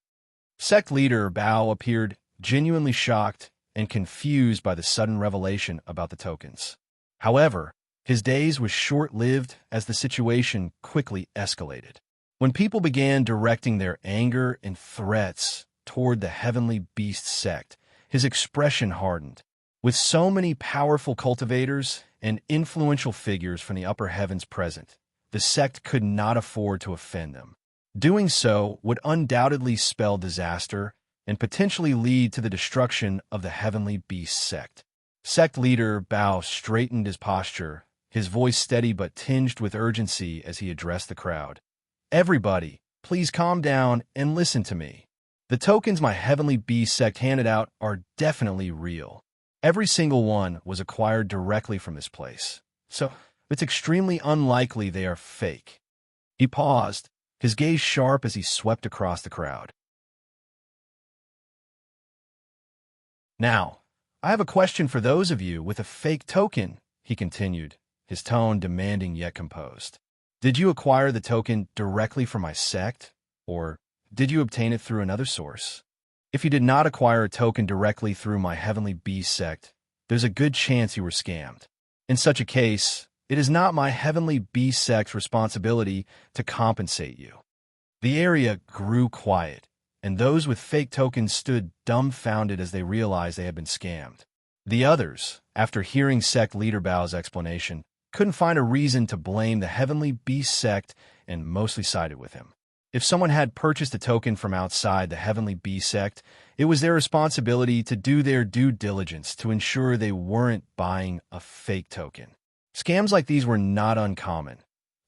Sect leader Bao appeared genuinely shocked and confused by the sudden revelation about the tokens. However, his daze was short-lived as the situation quickly escalated. When people began directing their anger and threats toward the Heavenly Beast Sect, his expression hardened. With so many powerful cultivators and influential figures from the upper heavens present, the sect could not afford to offend them. Doing so would undoubtedly spell disaster and potentially lead to the destruction of the Heavenly Beast Sect. Sect leader Bao straightened his posture, his voice steady but tinged with urgency as he addressed the crowd. Everybody, please calm down and listen to me. The tokens my Heavenly Beast Sect handed out are definitely real. Every single one was acquired directly from this place, so it's extremely unlikely they are fake. He paused, his gaze sharp as he swept across the crowd. Now, I have a question for those of you with a fake token, he continued, his tone demanding yet composed. Did you acquire the token directly from my sect, or did you obtain it through another source? If you did not acquire a token directly through my Heavenly Beast Sect, there's a good chance you were scammed. In such a case, it is not my Heavenly Beast Sect's responsibility to compensate you. The area grew quiet, and those with fake tokens stood dumbfounded as they realized they had been scammed. The others, after hearing Sect leader Bao's explanation, couldn't find a reason to blame the Heavenly Beast Sect and mostly sided with him. If someone had purchased a token from outside the Heavenly Beast Sect, it was their responsibility to do their due diligence to ensure they weren't buying a fake token. Scams like these were not uncommon,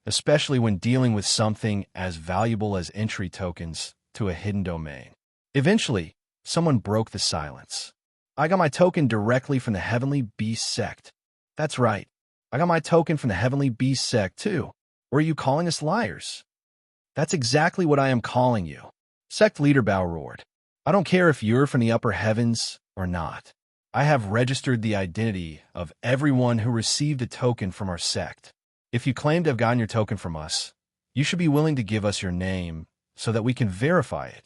especially when dealing with something as valuable as entry tokens to a hidden domain. Eventually, someone broke the silence. I got my token directly from the Heavenly Beast Sect. That's right. I got my token from the Heavenly Beast Sect, too. Or are you calling us liars? That's exactly what I am calling you. Sect leader Bao roared. I don't care if you're from the upper heavens or not. I have registered the identity of everyone who received a token from our sect. If you claim to have gotten your token from us, you should be willing to give us your name so that we can verify it.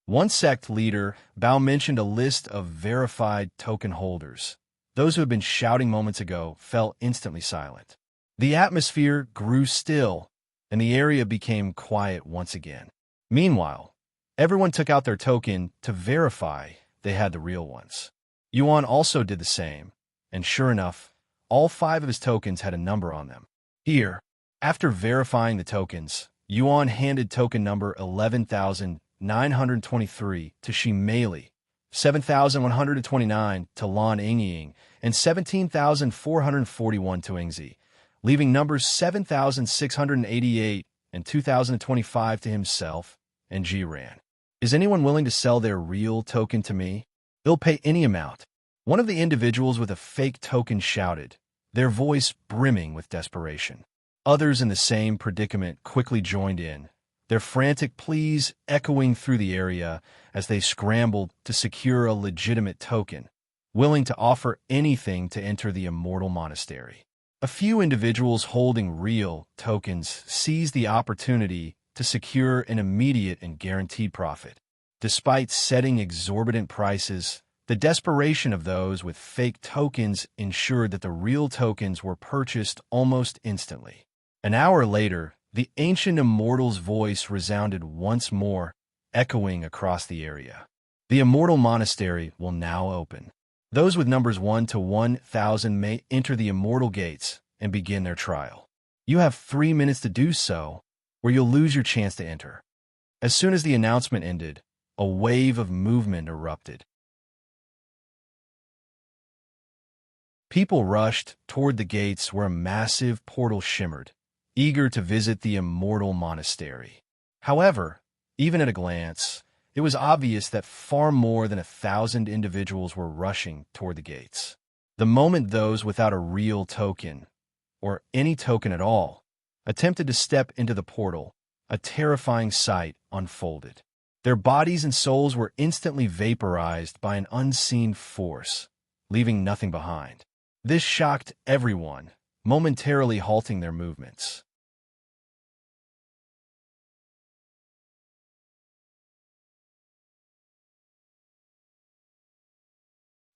One sect leader, Bao, mentioned a list of verified token holders. Those who had been shouting moments ago fell instantly silent. The atmosphere grew still, and the area became quiet once again. Meanwhile, everyone took out their token to verify they had the real ones. Yuan also did the same, and sure enough, all 5 of his tokens had a number on them. Here, after verifying the tokens, Yuan handed token number 11,923 to Shimeli, 7,129 to Lan Yingying, and 17,441 to Ingzi, leaving numbers 7,688 and 2,025 to himself and Jiran. Is anyone willing to sell their real token to me? They'll pay any amount. One of the individuals with a fake token shouted, their voice brimming with desperation. Others in the same predicament quickly joined in, their frantic pleas echoing through the area as they scrambled to secure a legitimate token, willing to offer anything to enter the Immortal Monastery. A few individuals holding real tokens seized the opportunity to secure an immediate and guaranteed profit. Despite setting exorbitant prices, the desperation of those with fake tokens ensured that the real tokens were purchased almost instantly. An hour later, the ancient Immortal's voice resounded once more, echoing across the area. The Immortal Monastery will now open. Those with numbers 1 to 1,000 may enter the Immortal Gates and begin their trial. You have 3 minutes to do so, or you'll lose your chance to enter. As soon as the announcement ended, a wave of movement erupted. People rushed toward the gates where a massive portal shimmered, eager to visit the Immortal Monastery. However, even at a glance, it was obvious that far more than 1,000 individuals were rushing toward the gates. The moment those without a real token, or any token at all, attempted to step into the portal, a terrifying sight unfolded. Their bodies and souls were instantly vaporized by an unseen force, leaving nothing behind. This shocked everyone, momentarily halting their movements.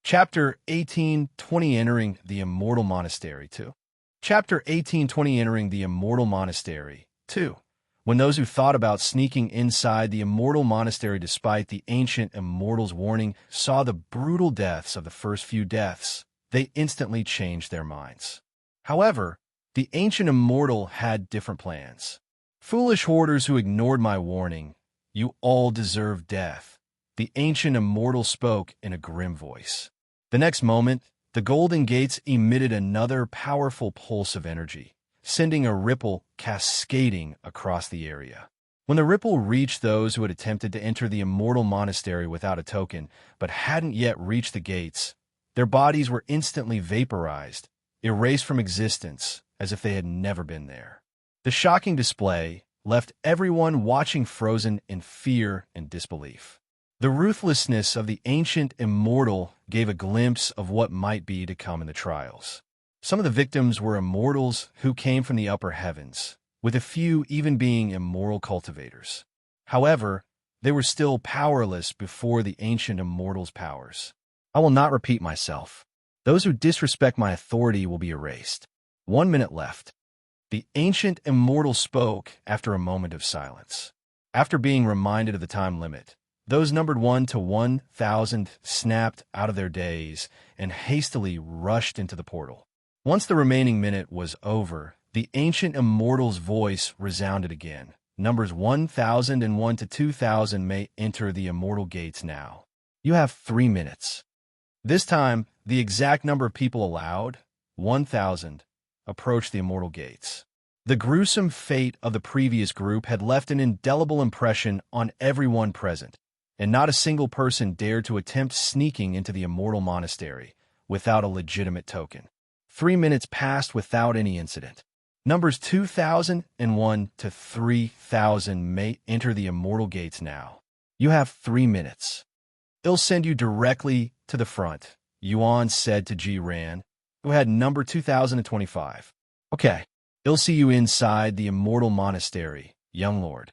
Chapter 18:20 Entering the Immortal Monastery 2. Chapter 18:20 Entering the Immortal Monastery 2. When those who thought about sneaking inside the Immortal Monastery despite the ancient Immortal's warning saw the brutal deaths of the first few deaths, they instantly changed their minds. However, the ancient Immortal had different plans. Foolish hoarders who ignored my warning, you all deserve death, the ancient Immortal spoke in a grim voice. The next moment, The golden gates emitted another powerful pulse of energy, sending a ripple cascading across the area. When the ripple reached those who had attempted to enter the Immortal Monastery without a token, but hadn't yet reached the gates, their bodies were instantly vaporized, erased from existence, as if they had never been there. The shocking display left everyone watching frozen in fear and disbelief. The ruthlessness of the ancient Immortal gave a glimpse of what might be to come in the trials. Some of the victims were immortals who came from the upper heavens, with a few even being immoral cultivators. However, they were still powerless before the ancient Immortal's powers. I will not repeat myself. Those who disrespect my authority will be erased. 1 minute left. The ancient Immortal spoke after a moment of silence. After being reminded of the time limit, those numbered 1 to 1,000 snapped out of their daze and hastily rushed into the portal. Once the remaining minute was over, the ancient Immortal's voice resounded again. Numbers 1,001 to 2,000 may enter the Immortal Gates now. You have 3 minutes. This time, the exact number of people allowed, 1,000, approached the Immortal Gates. The gruesome fate of the previous group had left an indelible impression on everyone present, and not a single person dared to attempt sneaking into the Immortal Monastery without a legitimate token. 3 minutes passed without any incident. Numbers 2,001 to 3,000 may enter the Immortal Gates now. You have 3 minutes. It'll send you directly to the front, Yuan said to Jiran, who had number 2,025. Okay, it'll see you inside the Immortal Monastery, young lord.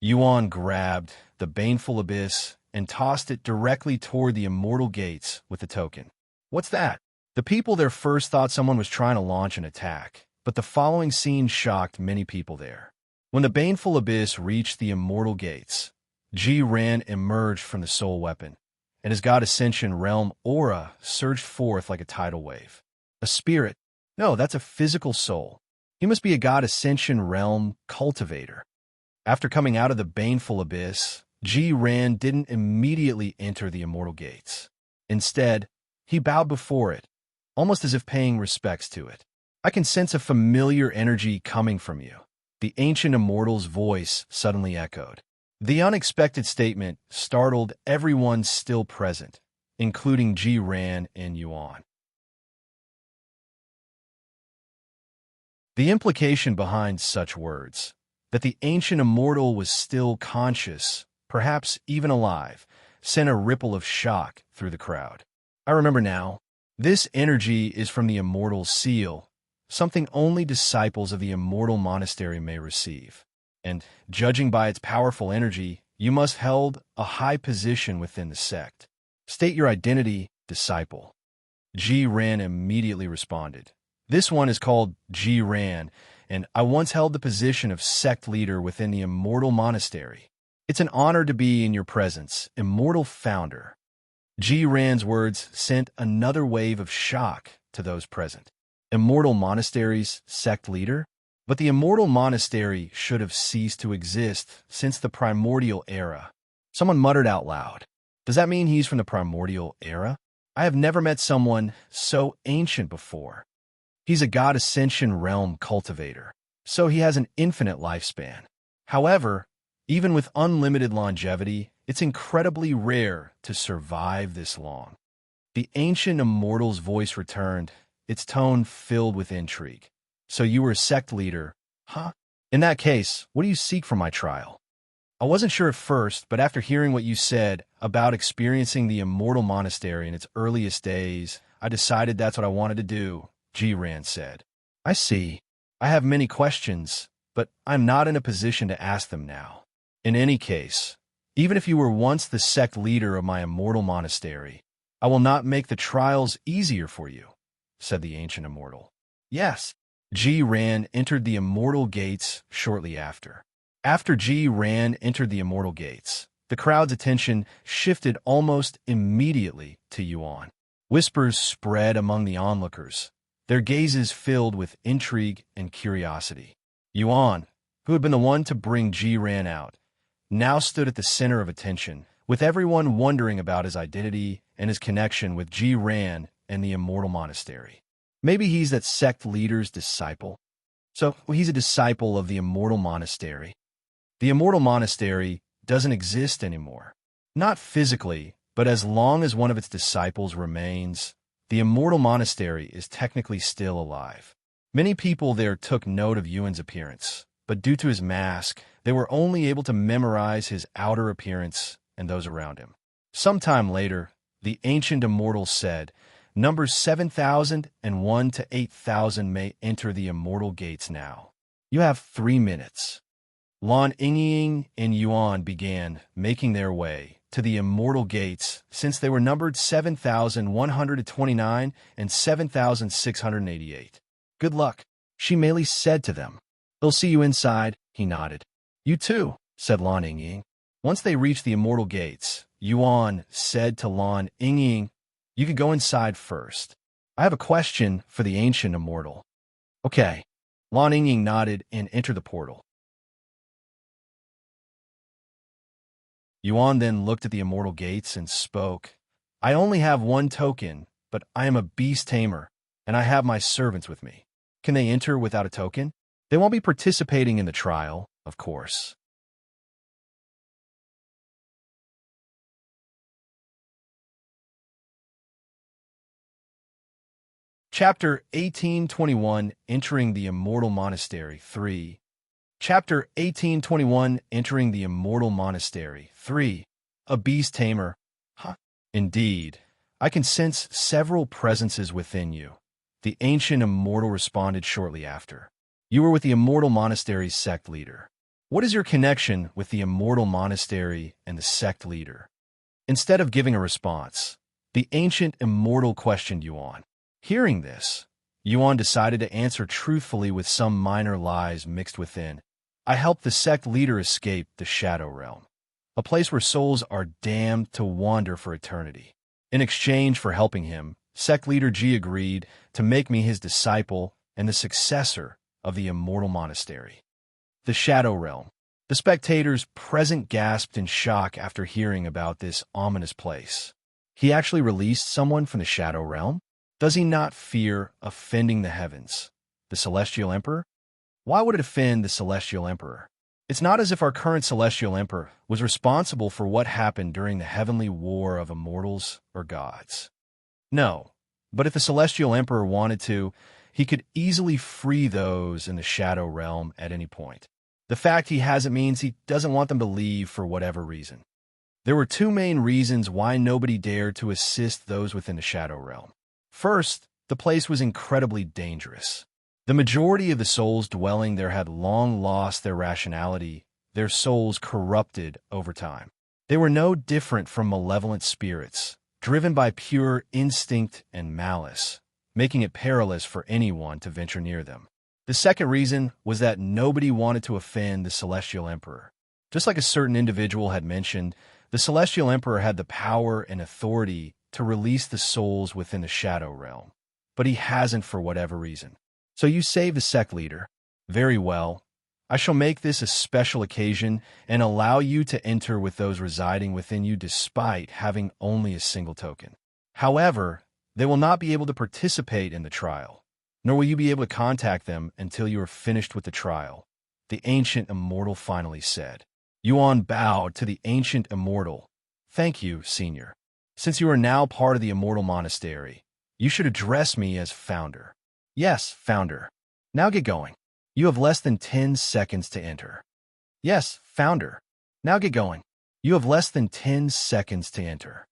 Yuan grabbed the baneful abyss and tossed it directly toward the Immortal Gates with the token. What's that? The people there first thought someone was trying to launch an attack, but the following scene shocked many people there. When the baneful abyss reached the Immortal Gates, Jiran emerged from the soul weapon, and his God Ascension realm aura surged forth like a tidal wave. A spirit? No, that's a physical soul. He must be a God Ascension realm cultivator. After coming out of the baneful abyss, Jiran didn't immediately enter the Immortal Gates. Instead, he bowed before it, almost as if paying respects to it. I can sense a familiar energy coming from you. The ancient Immortal's voice suddenly echoed. The unexpected statement startled everyone still present, including Jiran and Yuan. The implication behind such words, that the ancient Immortal was still conscious, perhaps even alive, sent a ripple of shock through the crowd. I remember now. This energy is from the Immortal's seal, something only disciples of the Immortal Monastery may receive. And, judging by its powerful energy, you must held a high position within the sect. State your identity, disciple. Jiran immediately responded. This one is called Jiran, and I once held the position of sect leader within the Immortal Monastery. It's an honor to be in your presence, Immortal Founder. Jiran's words sent another wave of shock to those present. Immortal Monastery's sect leader? But the Immortal Monastery should have ceased to exist since the primordial era. Someone muttered out loud. Does that mean he's from the primordial era? I have never met someone so ancient before. He's a God Ascension realm cultivator, so he has an infinite lifespan. However, even with unlimited longevity, it's incredibly rare to survive this long. The ancient Immortal's voice returned, its tone filled with intrigue. So you were a sect leader, huh? In that case, what do you seek from my trial? I wasn't sure at first, but after hearing what you said about experiencing the Immortal Monastery in its earliest days, I decided that's what I wanted to do, Jiran said. I see. I have many questions, but I'm not in a position to ask them now. In any case, even if you were once the sect leader of my Immortal Monastery, I will not make the trials easier for you, said the ancient Immortal. Yes. Jiran entered the Immortal Gates shortly after. After Jiran entered the Immortal Gates, the crowd's attention shifted almost immediately to Yuan. Whispers spread among the onlookers, their gazes filled with intrigue and curiosity. Yuan, who had been the one to bring Jiran out, now stood at the center of attention, with everyone wondering about his identity and his connection with Jiran and the Immortal Monastery. Maybe he's that sect leader's disciple. So he's a disciple of the Immortal Monastery. The Immortal Monastery doesn't exist anymore. Not physically, but as long as one of its disciples remains, the Immortal Monastery is technically still alive. Many people there took note of Yuan's appearance, but due to his mask, they were only able to memorize his outer appearance and those around him. Sometime later, the ancient Immortal said, "Numbers 7,001 to 8,000 may enter the Immortal Gates now. You have 3 minutes." Lan Yingying and Yuan began making their way to the Immortal Gates since they were numbered 7,129 and 7,688. "Good luck," she merely said to them. "They'll see you inside," he nodded. "You too," said Lan Yingying. Once they reached the Immortal Gates, Yuan said to Lan Yingying, "You could go inside first. I have a question for the ancient Immortal." "Okay." Lan Yingying nodded and entered the portal. Yuan then looked at the Immortal Gates and spoke. "I only have 1 token, but I am a beast tamer, and I have my servants with me. Can they enter without a token? They won't be participating in the trial, of course." Chapter 1821, Entering the Immortal Monastery 3. Chapter 1821, Entering the Immortal Monastery 3. A beast tamer. Huh? Indeed. I can sense several presences within you. The ancient Immortal responded shortly after. You were with the Immortal Monastery's sect leader. What is your connection with the Immortal Monastery and the sect leader? Instead of giving a response, the ancient Immortal questioned Yuan. Hearing this, Yuan decided to answer truthfully with some minor lies mixed within. "I helped the sect leader escape the Shadow Realm, a place where souls are damned to wander for eternity. In exchange for helping him, sect leader Ji agreed to make me his disciple and the successor of the Immortal Monastery." The Shadow Realm. The spectators present gasped in shock after hearing about this ominous place. He actually released someone from the Shadow Realm? Does he not fear offending the heavens? The Celestial Emperor? Why would it offend the Celestial Emperor? It's not as if our current Celestial Emperor was responsible for what happened during the heavenly war of immortals or gods. No, but if the Celestial Emperor wanted to, he could easily free those in the Shadow Realm at any point. The fact he hasn't means he doesn't want them to leave for whatever reason. There were 2 main reasons why nobody dared to assist those within the Shadow Realm. First, the place was incredibly dangerous. The majority of the souls dwelling there had long lost their rationality, their souls corrupted over time. They were no different from malevolent spirits, driven by pure instinct and malice, making it perilous for anyone to venture near them. The second reason was that nobody wanted to offend the Celestial Emperor. Just like a certain individual had mentioned, the Celestial Emperor had the power and authority to release the souls within the Shadow Realm, but he hasn't for whatever reason. So you save the sect leader. Very well. I shall make this a special occasion and allow you to enter with those residing within you despite having only a single token. However, they will not be able to participate in the trial, nor will you be able to contact them until you are finished with the trial, the ancient Immortal finally said. Yuan bowed to the ancient Immortal. Thank you, Senior. Since you are now part of the Immortal Monastery, you should address me as Founder. Yes, Founder. Now get going. You have less than 10 seconds to enter. Yes, Founder. Now get going. You have less than 10 seconds to enter.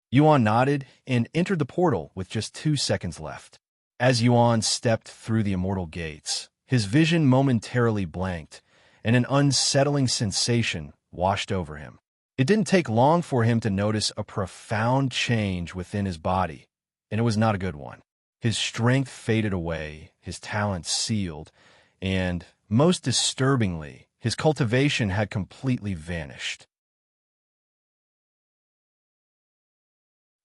Yuan nodded and entered the portal with just 2 seconds left. As Yuan stepped through the Immortal Gates, his vision momentarily blanked, and an unsettling sensation washed over him. It didn't take long for him to notice a profound change within his body, and it was not a good one. His strength faded away, his talent sealed, and, most disturbingly, his cultivation had completely vanished.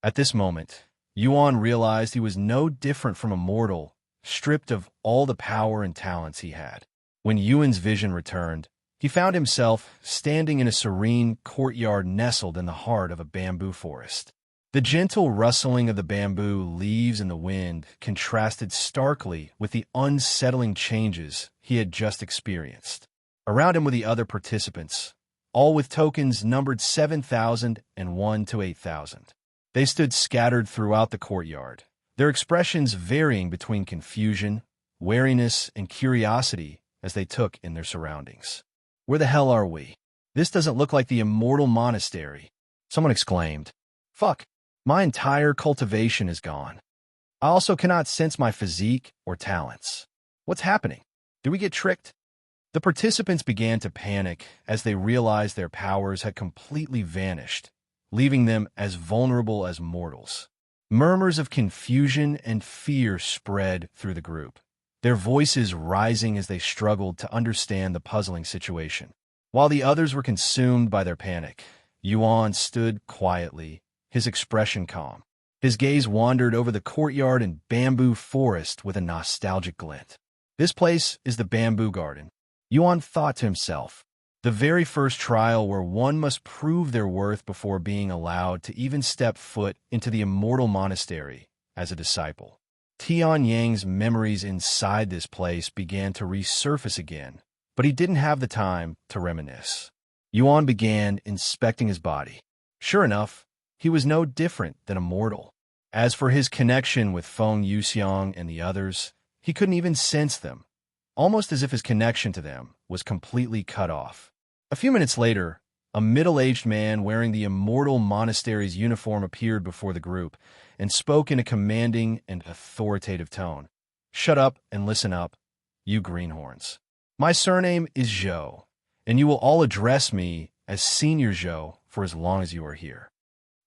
At this moment, Yuan realized he was no different from a mortal, stripped of all the power and talents he had. When Yuan's vision returned, he found himself standing in a serene courtyard nestled in the heart of a bamboo forest. The gentle rustling of the bamboo leaves in the wind contrasted starkly with the unsettling changes he had just experienced. Around him were the other participants, all with tokens numbered 7,001 to 8,000. They stood scattered throughout the courtyard, their expressions varying between confusion, wariness, and curiosity as they took in their surroundings. "Where the hell are we? This doesn't look like the Immortal Monastery," someone exclaimed. "Fuck, my entire cultivation is gone. I also cannot sense my physique or talents. What's happening? Did we get tricked?" The participants began to panic as they realized their powers had completely vanished, leaving them as vulnerable as mortals. Murmurs of confusion and fear spread through the group, their voices rising as they struggled to understand the puzzling situation. While the others were consumed by their panic, Yuan stood quietly, his expression calm. His gaze wandered over the courtyard and bamboo forest with a nostalgic glint. "This place is the Bamboo Garden," Yuan thought to himself. "The very first trial where one must prove their worth before being allowed to even step foot into the Immortal Monastery as a disciple." Tian Yang's memories inside this place began to resurface again, but he didn't have the time to reminisce. Yuan began inspecting his body. Sure enough, he was no different than a mortal. As for his connection with Feng Yuxiang and the others, he couldn't even sense them, almost as if his connection to them was completely cut off. A few minutes later, a middle-aged man wearing the Immortal Monastery's uniform appeared before the group and spoke in a commanding and authoritative tone. "Shut up and listen up, you greenhorns. My surname is Zhou, and you will all address me as Senior Zhou for as long as you are here.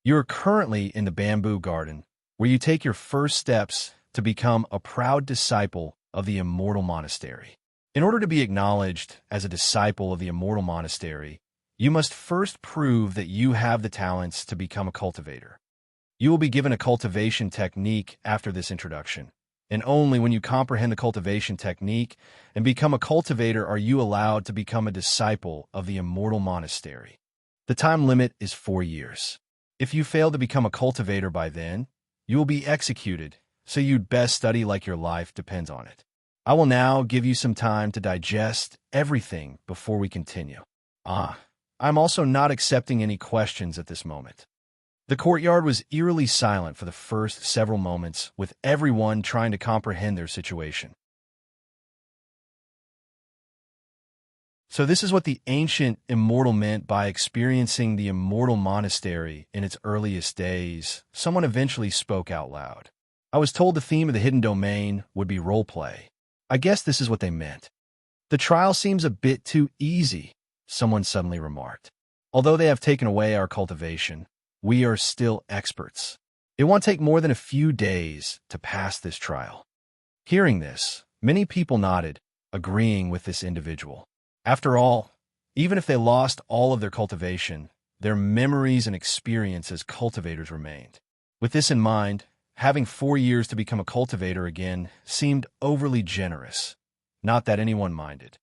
You are currently in the Bamboo Garden, where you take your first steps to become a proud disciple of the Immortal Monastery. In order to be acknowledged as a disciple of the Immortal Monastery, you must first prove that you have the talents to become a cultivator. You will be given a cultivation technique after this introduction, and only when you comprehend the cultivation technique and become a cultivator are you allowed to become a disciple of the Immortal Monastery. The time limit is 4 years. If you fail to become a cultivator by then, you will be executed, so you'd best study like your life depends on it. I will now give you some time to digest everything before we continue. I'm also not accepting any questions at this moment." The courtyard was eerily silent for the first several moments, with everyone trying to comprehend their situation. So this is what the ancient Immortal meant by experiencing the Immortal Monastery in its earliest days. Someone eventually spoke out loud. "I was told the theme of the hidden domain would be roleplay. I guess this is what they meant." "The trial seems a bit too easy," someone suddenly remarked. "Although they have taken away our cultivation, we are still experts. It won't take more than a few days to pass this trial." Hearing this, many people nodded, agreeing with this individual. After all, even if they lost all of their cultivation, their memories and experience as cultivators remained. With this in mind, having 4 years to become a cultivator again seemed overly generous. Not that anyone minded.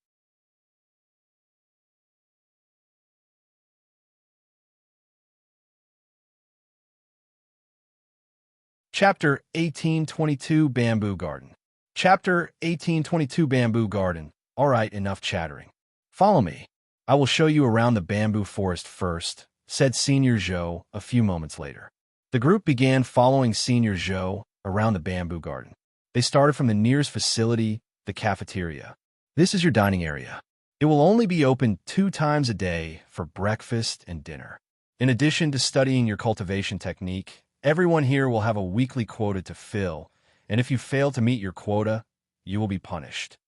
Chapter 1822 Bamboo Garden. Chapter 1822 Bamboo Garden. All right, enough chattering. Follow me. I will show you around the bamboo forest first, said Senior Zhou a few moments later. The group began following Senior Zhou around the bamboo garden. They started from the nearest facility, the cafeteria. "This is your dining area. It will only be open 2 times a day for breakfast and dinner. In addition to studying your cultivation technique, everyone here will have a weekly quota to fill, and if you fail to meet your quota, you will be punished."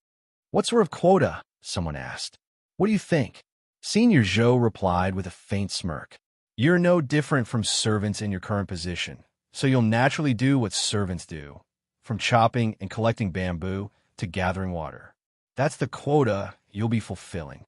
"What sort of quota?" someone asked. "What do you think?" Senior Zhou replied with a faint smirk. "You're no different from servants in your current position, so you'll naturally do what servants do, from chopping and collecting bamboo to gathering water. That's the quota you'll be fulfilling."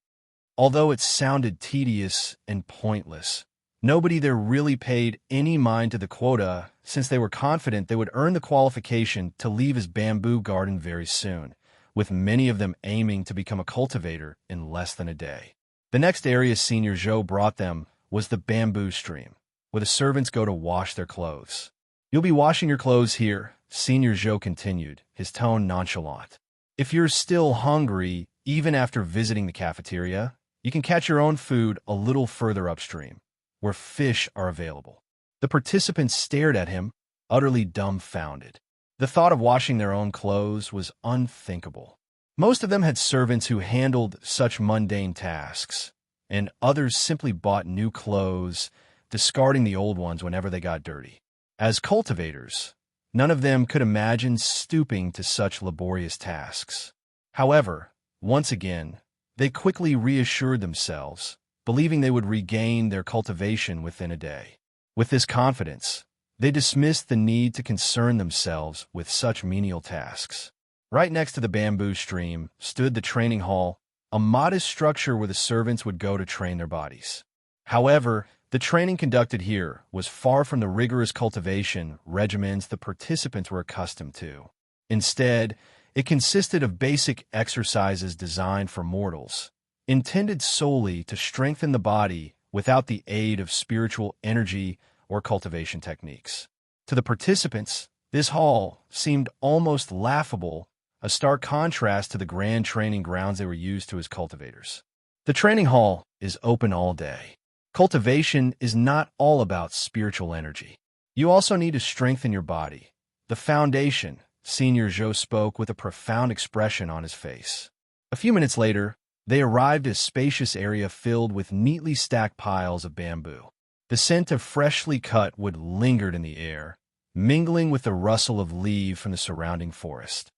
Although it sounded tedious and pointless, nobody there really paid any mind to the quota, since they were confident they would earn the qualification to leave his bamboo garden very soon, with many of them aiming to become a cultivator in less than a day. The next area Senior Zhou brought them was the bamboo stream. where the servants go to wash their clothes. You'll be washing your clothes here, Senior Zhou continued, his tone nonchalant. If you're still hungry, even after visiting the cafeteria, you can catch your own food a little further upstream, where fish are available. The participants stared at him, utterly dumbfounded. The thought of washing their own clothes was unthinkable. Most of them had servants who handled such mundane tasks, and others simply bought new clothes, discarding the old ones whenever they got dirty. As cultivators, none of them could imagine stooping to such laborious tasks. However, once again, they quickly reassured themselves, believing they would regain their cultivation within a day. With this confidence, they dismissed the need to concern themselves with such menial tasks. Right next to the bamboo stream stood the training hall, a modest structure where the servants would go to train their bodies. However, the training conducted here was far from the rigorous cultivation regimens the participants were accustomed to. Instead, it consisted of basic exercises designed for mortals, intended solely to strengthen the body without the aid of spiritual energy or cultivation techniques. To the participants, this hall seemed almost laughable, a stark contrast to the grand training grounds they were used to as cultivators. The training hall is open all day. Cultivation is not all about spiritual energy. You also need to strengthen your body. The foundation, Senior Zhou spoke with a profound expression on his face. A few minutes later, they arrived at a spacious area filled with neatly stacked piles of bamboo. The scent of freshly cut wood lingered in the air, mingling with the rustle of leaves from the surrounding forest.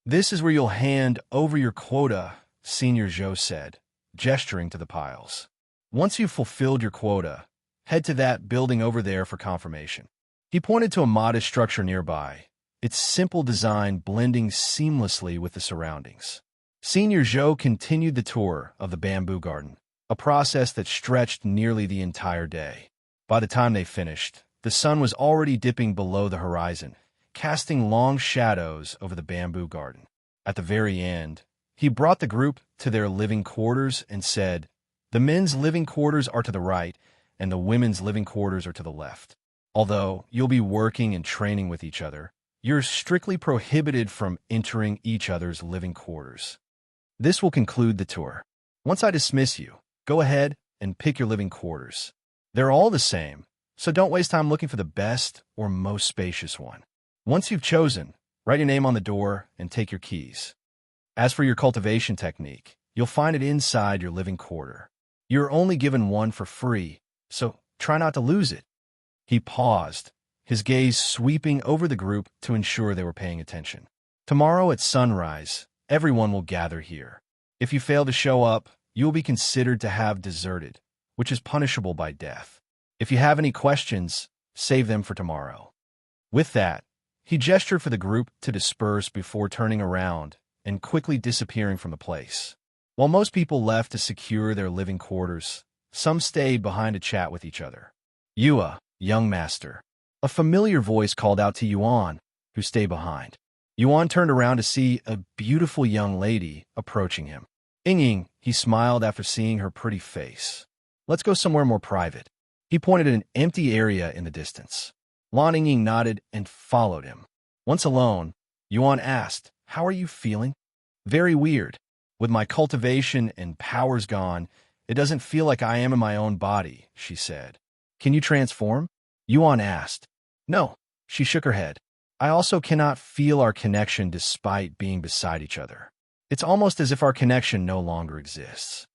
This is where you'll hand over your quota, Senior Zhou said, gesturing to the piles. Once you've fulfilled your quota, head to that building over there for confirmation. He pointed to a modest structure nearby, its simple design blending seamlessly with the surroundings. Senior Zhou continued the tour of the bamboo garden, a process that stretched nearly the entire day. By the time they finished, the sun was already dipping below the horizon, casting long shadows over the bamboo garden. At the very end, he brought the group to their living quarters and said, "The men's living quarters are to the right, and the women's living quarters are to the left. Although you'll be working and training with each other, you're strictly prohibited from entering each other's living quarters. This will conclude the tour. Once I dismiss you, go ahead and pick your living quarters. They're all the same, so don't waste time looking for the best or most spacious one. Once you've chosen, write your name on the door and take your keys. As for your cultivation technique, you'll find it inside your living quarter. You're only given one for free, so try not to lose it." He paused, his gaze sweeping over the group to ensure they were paying attention. "Tomorrow at sunrise, everyone will gather here. If you fail to show up, you will be considered to have deserted, which is punishable by death. If you have any questions, save them for tomorrow." With that, he gestured for the group to disperse before turning around and quickly disappearing from the place. While most people left to secure their living quarters, some stayed behind to chat with each other. "Yua, young master." A familiar voice called out to Yuan, who stayed behind. Yuan turned around to see a beautiful young lady approaching him. "Ying," he smiled after seeing her pretty face. "Let's go somewhere more private." He pointed at an empty area in the distance. Lan Ying nodded and followed him. Once alone, Yuan asked, "How are you feeling?" "Very weird. With my cultivation and powers gone, it doesn't feel like I am in my own body," she said. "Can you transform?" Yuan asked. "No," she shook her head. "I also cannot feel our connection despite being beside each other. It's almost as if our connection no longer exists.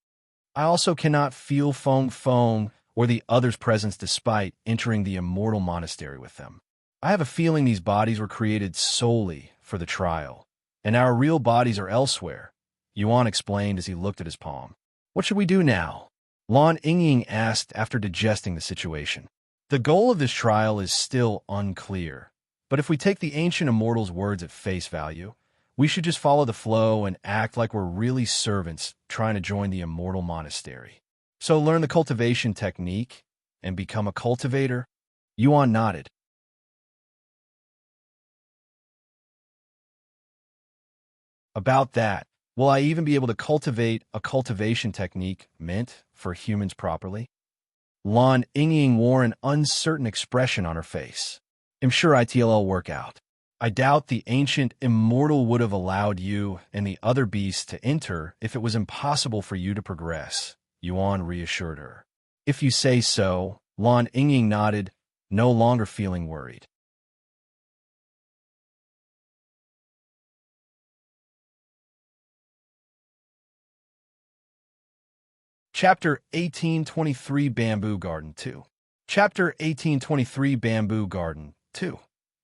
I also cannot feel Feng or the other's presence despite entering the Immortal Monastery with them. I have a feeling these bodies were created solely for the trial, and our real bodies are elsewhere," Yuan explained as he looked at his palm. "What should we do now?" Lan Ying asked after digesting the situation. "The goal of this trial is still unclear, but if we take the ancient immortal's words at face value, we should just follow the flow and act like we're really servants trying to join the Immortal Monastery. So learn the cultivation technique and become a cultivator?" Yuan nodded. About that, Will I even be able to cultivate a cultivation technique meant for humans properly? Lan Yingying wore an uncertain expression on her face. I'm sure it'll work out. I doubt the ancient Immortal would have allowed you and the other beasts to enter if it was impossible for you to progress, Yuan reassured her. If you say so, Lan Yingying nodded, no longer feeling worried. Chapter 1823 Bamboo Garden 2. Chapter 1823 Bamboo Garden 2.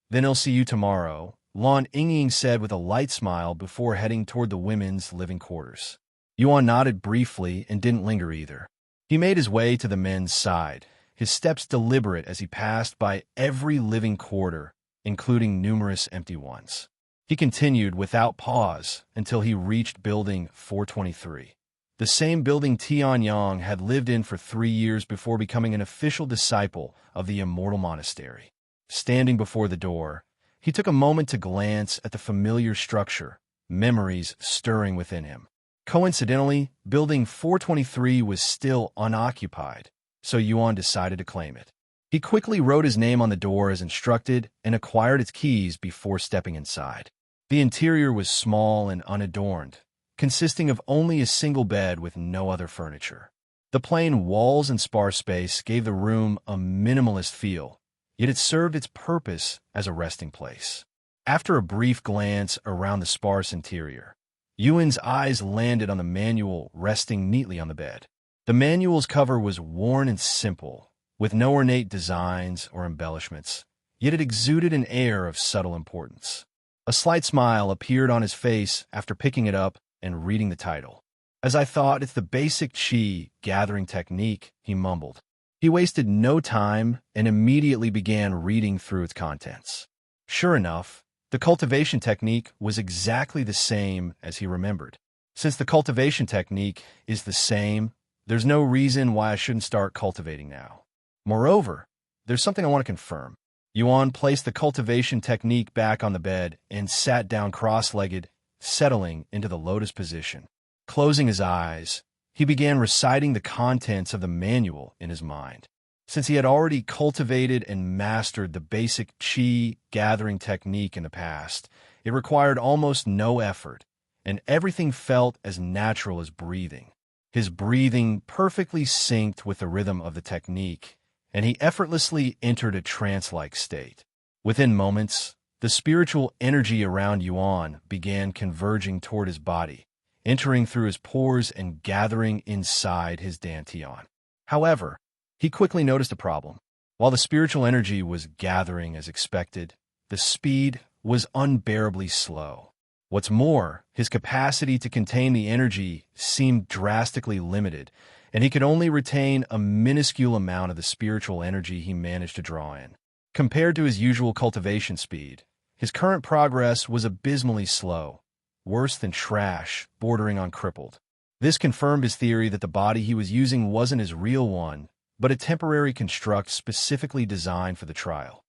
Then I'll see you tomorrow, Lan Yingying said with a light smile before heading toward the women's living quarters. Yuan nodded briefly and didn't linger either. He made his way to the men's side, his steps deliberate as he passed by every living quarter, including numerous empty ones. He continued without pause until he reached Building 423. The same building Tianyang had lived in for 3 years before becoming an official disciple of the Immortal Monastery. Standing before the door, he took a moment to glance at the familiar structure, memories stirring within him. Coincidentally, Building 423 was still unoccupied, so Yuan decided to claim it. He quickly wrote his name on the door as instructed and acquired its keys before stepping inside. The interior was small and unadorned, consisting of only a single bed with no other furniture. The plain walls and sparse space gave the room a minimalist feel, yet it served its purpose as a resting place. After a brief glance around the sparse interior, Yuan's eyes landed on the manual resting neatly on the bed. The manual's cover was worn and simple, with no ornate designs or embellishments, yet it exuded an air of subtle importance. A slight smile appeared on his face after picking it up and reading the title. As I thought, it's the basic chi gathering technique, he mumbled. He wasted no time and immediately began reading through its contents. Sure enough, the cultivation technique was exactly the same as he remembered. Since the cultivation technique is the same, there's no reason why I shouldn't start cultivating now. Moreover, there's something I want to confirm. Yuan placed the cultivation technique back on the bed and sat down cross-legged, settling into the lotus position. Closing his eyes, he began reciting the contents of the manual in his mind. Since he had already cultivated and mastered the basic chi gathering technique in the past, it required almost no effort, and everything felt as natural as breathing. His breathing perfectly synced with the rhythm of the technique, and he effortlessly entered a trance-like state. Within moments, the spiritual energy around Yuan began converging toward his body, entering through his pores and gathering inside his dantian. However, he quickly noticed a problem. While the spiritual energy was gathering as expected, the speed was unbearably slow. What's more, his capacity to contain the energy seemed drastically limited, and he could only retain a minuscule amount of the spiritual energy he managed to draw in. Compared to his usual cultivation speed, his current progress was abysmally slow, worse than trash, bordering on crippled. This confirmed his theory that the body he was using wasn't his real one, but a temporary construct specifically designed for the trial.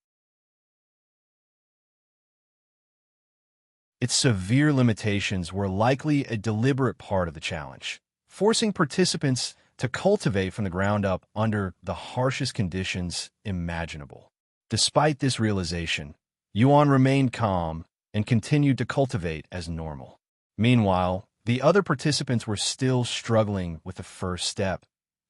Its severe limitations were likely a deliberate part of the challenge, forcing participants to cultivate from the ground up under the harshest conditions imaginable. Despite this realization, Yuan remained calm and continued to cultivate as normal. Meanwhile, the other participants were still struggling with the first step,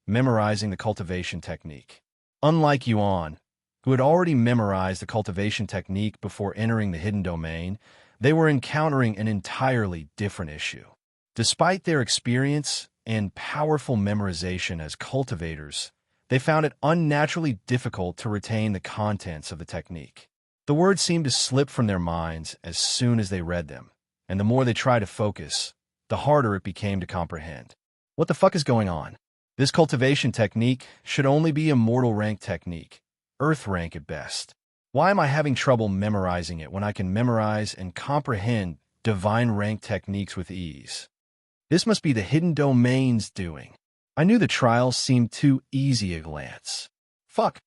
memorizing the cultivation technique. Unlike Yuan, who had already memorized the cultivation technique before entering the hidden domain, they were encountering an entirely different issue. Despite their experience and powerful memorization as cultivators, they found it unnaturally difficult to retain the contents of the technique. The words seemed to slip from their minds as soon as they read them, and the more they tried to focus, the harder it became to comprehend. What the fuck is going on? This cultivation technique should only be a mortal rank technique, earth rank at best. Why am I having trouble memorizing it when I can memorize and comprehend divine rank techniques with ease? This must be the hidden domain's doing. I knew the trial seemed too easy a glance. Fuck.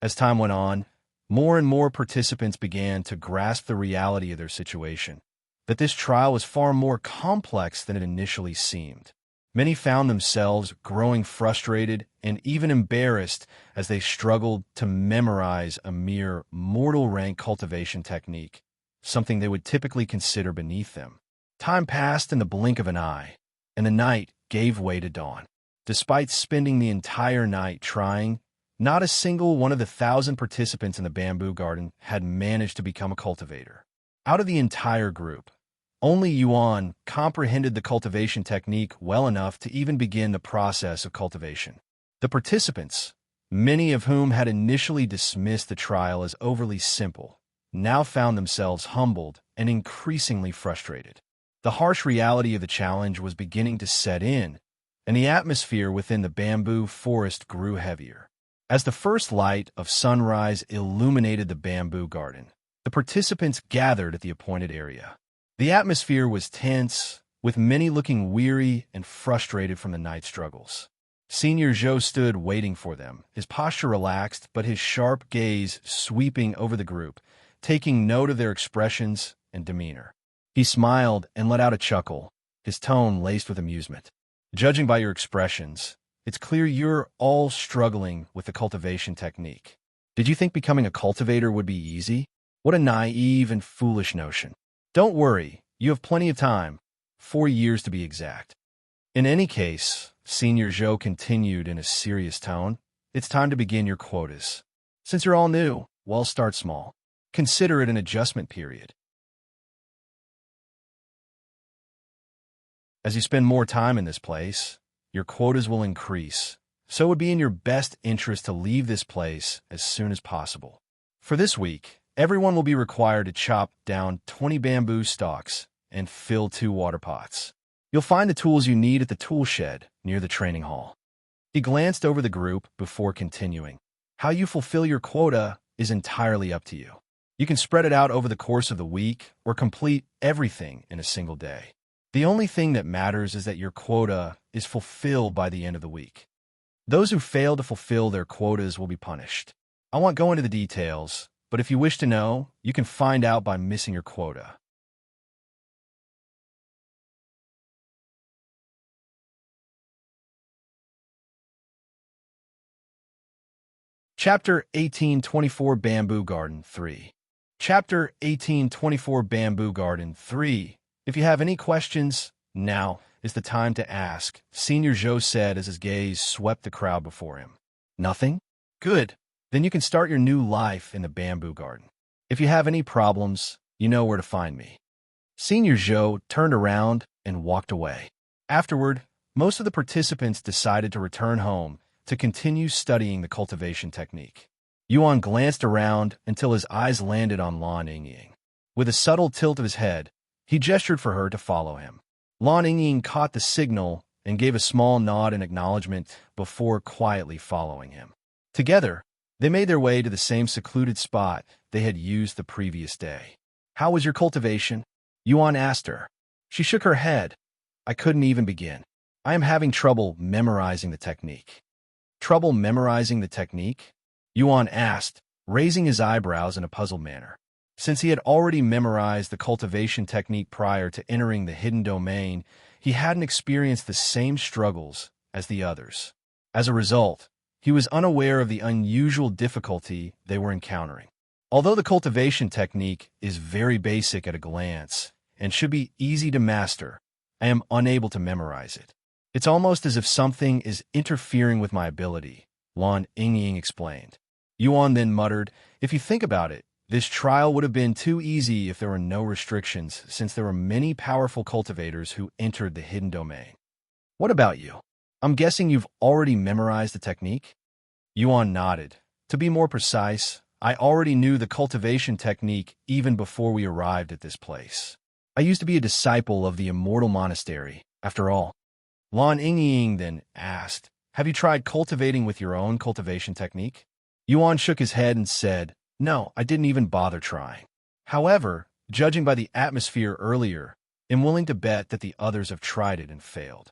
As time went on, more and more participants began to grasp the reality of their situation. that this trial was far more complex than it initially seemed. Many found themselves growing frustrated and even embarrassed as they struggled to memorize a mere mortal rank cultivation technique, something they would typically consider beneath them. Time passed in the blink of an eye, and the night gave way to dawn. Despite spending the entire night trying, not a single one of the 1,000 participants in the bamboo garden had managed to become a cultivator. Out of the entire group, only Yuan comprehended the cultivation technique well enough to even begin the process of cultivation. The participants, many of whom had initially dismissed the trial as overly simple, now found themselves humbled and increasingly frustrated. The harsh reality of the challenge was beginning to set in, and the atmosphere within the bamboo forest grew heavier. As the first light of sunrise illuminated the bamboo garden, the participants gathered at the appointed area. The atmosphere was tense, with many looking weary and frustrated from the night struggles. Senior Zhou stood waiting for them, his posture relaxed but his sharp gaze sweeping over the group, taking note of their expressions and demeanor. He smiled and let out a chuckle, his tone laced with amusement. Judging by your expressions, it's clear you're all struggling with the cultivation technique. Did you think becoming a cultivator would be easy? What a naive and foolish notion. Don't worry, you have plenty of time, 4 years to be exact. In any case, Senior Zhou continued in a serious tone, it's time to begin your quotas. Since you're all new, well, start small. Consider it an adjustment period. As you spend more time in this place, your quotas will increase, so it would be in your best interest to leave this place as soon as possible. For this week, everyone will be required to chop down 20 bamboo stalks and fill 2 water pots. You'll find the tools you need at the tool shed near the training hall. He glanced over the group before continuing. How you fulfill your quota is entirely up to you. You can spread it out over the course of the week or complete everything in a single day. The only thing that matters is that your quota is fulfilled by the end of the week. Those who fail to fulfill their quotas will be punished. I won't go into the details, but if you wish to know, you can find out by missing your quota. Chapter 1824 Bamboo Garden 3. Chapter 1824 Bamboo Garden 3. If you have any questions, now is the time to ask, Senior Zhou said as his gaze swept the crowd before him. Nothing? Good. Then you can start your new life in the bamboo garden. If you have any problems, you know where to find me. Senior Zhou turned around and walked away. Afterward, most of the participants decided to return home to continue studying the cultivation technique. Yuan glanced around until his eyes landed on Lan Yingying. With a subtle tilt of his head, he gestured for her to follow him. Lan Yingying caught the signal and gave a small nod in acknowledgement before quietly following him. Together, they made their way to the same secluded spot they had used the previous day. How was your cultivation? Yuan asked her. She shook her head. I couldn't even begin. I am having trouble memorizing the technique. Trouble memorizing the technique? Yuan asked, raising his eyebrows in a puzzled manner. Since he had already memorized the cultivation technique prior to entering the hidden domain, he hadn't experienced the same struggles as the others. As a result, he was unaware of the unusual difficulty they were encountering. Although the cultivation technique is very basic at a glance and should be easy to master, I am unable to memorize it. It's almost as if something is interfering with my ability, Lan Yingying explained. Yuan then muttered, if you think about it, this trial would have been too easy if there were no restrictions, since there were many powerful cultivators who entered the hidden domain. What about you? I'm guessing you've already memorized the technique? Yuan nodded. To be more precise, I already knew the cultivation technique even before we arrived at this place. I used to be a disciple of the Immortal Monastery, after all. Lan Yingying then asked, have you tried cultivating with your own cultivation technique? Yuan shook his head and said, no, I didn't even bother trying. However, judging by the atmosphere earlier, I'm willing to bet that the others have tried it and failed.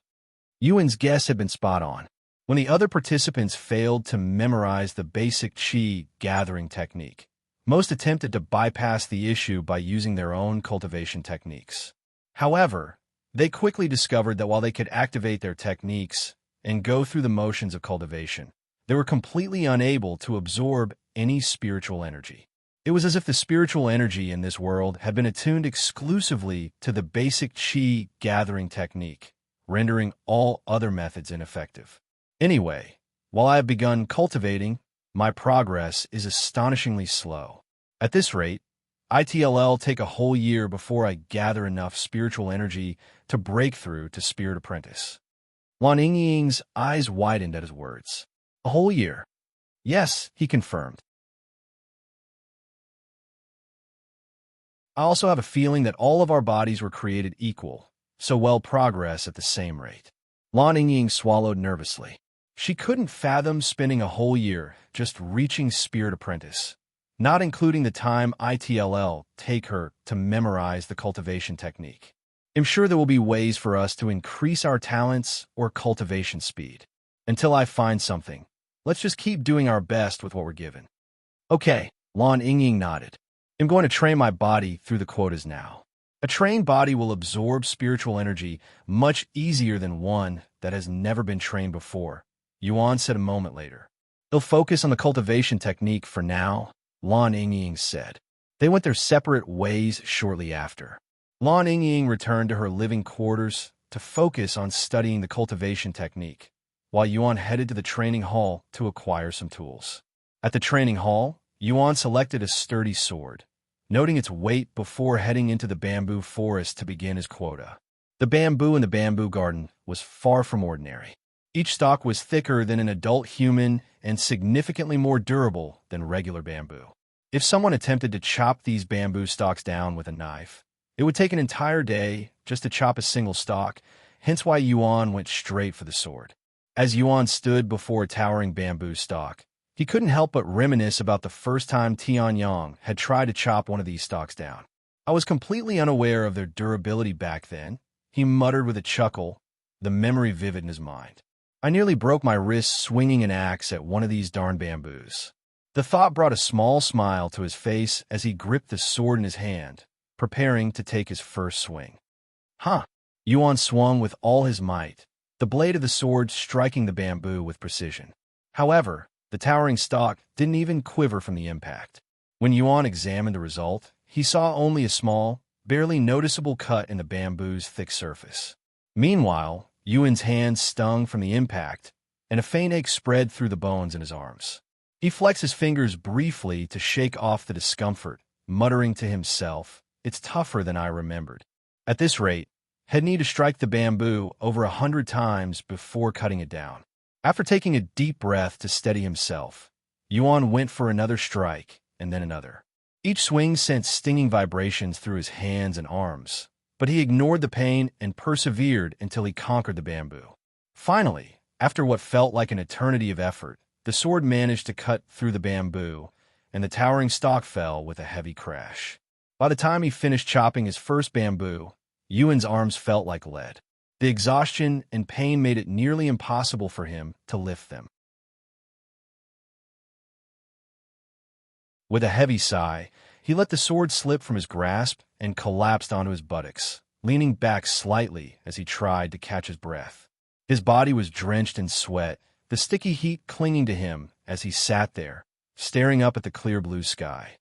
Yuan's guess had been spot on. When the other participants failed to memorize the basic qi gathering technique, Most attempted to bypass the issue by using their own cultivation techniques. However, they quickly discovered that while they could activate their techniques and go through the motions of cultivation, they were completely unable to absorb any spiritual energy. It was as if the spiritual energy in this world had been attuned exclusively to the basic chi gathering technique, rendering all other methods ineffective. Anyway, while I have begun cultivating, my progress is astonishingly slow. At this rate, it'll take a whole year before I gather enough spiritual energy to break through to Spirit Apprentice. Lan Yingying's eyes widened at his words. A whole year? Yes, he confirmed. I also have a feeling that all of our bodies were created equal, so we'll progress at the same rate. Lan Yingying swallowed nervously. She couldn't fathom spending a whole year just reaching Spirit Apprentice, not including the time it'll take her to memorize the cultivation technique. I'm sure there will be ways for us to increase our talents or cultivation speed. Until I find something, let's just keep doing our best with what we're given. Okay, Lan Yingying nodded. I'm going to train my body through the quotas now. A trained body will absorb spiritual energy much easier than one that has never been trained before, Yuan said a moment later. He'll focus on the cultivation technique for now, Lan Yingying said. They went their separate ways shortly after. Lan Yingying returned to her living quarters to focus on studying the cultivation technique, while Yuan headed to the training hall to acquire some tools. At the training hall, Yuan selected a sturdy sword, noting its weight before heading into the bamboo forest to begin his quota. The bamboo in the bamboo garden was far from ordinary. Each stalk was thicker than an adult human and significantly more durable than regular bamboo. If someone attempted to chop these bamboo stalks down with a knife, it would take an entire day just to chop a single stalk, hence why Yuan went straight for the sword. As Yuan stood before a towering bamboo stalk, he couldn't help but reminisce about the first time Tianyang had tried to chop one of these stalks down. I was completely unaware of their durability back then, he muttered with a chuckle, the memory vivid in his mind. I nearly broke my wrist swinging an axe at one of these darn bamboos. The thought brought a small smile to his face as he gripped the sword in his hand, preparing to take his first swing. Yuan swung with all his might, the blade of the sword striking the bamboo with precision. However, the towering stalk didn't even quiver from the impact. When Yuan examined the result, he saw only a small, barely noticeable cut in the bamboo's thick surface. Meanwhile, Yuan's hand stung from the impact, and a faint ache spread through the bones in his arms. He flexed his fingers briefly to shake off the discomfort, muttering to himself, "It's tougher than I remembered." At this rate, he'd need to strike the bamboo over 100 times before cutting it down. After taking a deep breath to steady himself, Yuan went for another strike, and then another. Each swing sent stinging vibrations through his hands and arms, but he ignored the pain and persevered until he conquered the bamboo. Finally, after what felt like an eternity of effort, the sword managed to cut through the bamboo, and the towering stalk fell with a heavy crash. By the time he finished chopping his first bamboo, Yuan's arms felt like lead. The exhaustion and pain made it nearly impossible for him to lift them. With a heavy sigh, he let the sword slip from his grasp and collapsed onto his buttocks, leaning back slightly as he tried to catch his breath. His body was drenched in sweat, the sticky heat clinging to him as he sat there, staring up at the clear blue sky.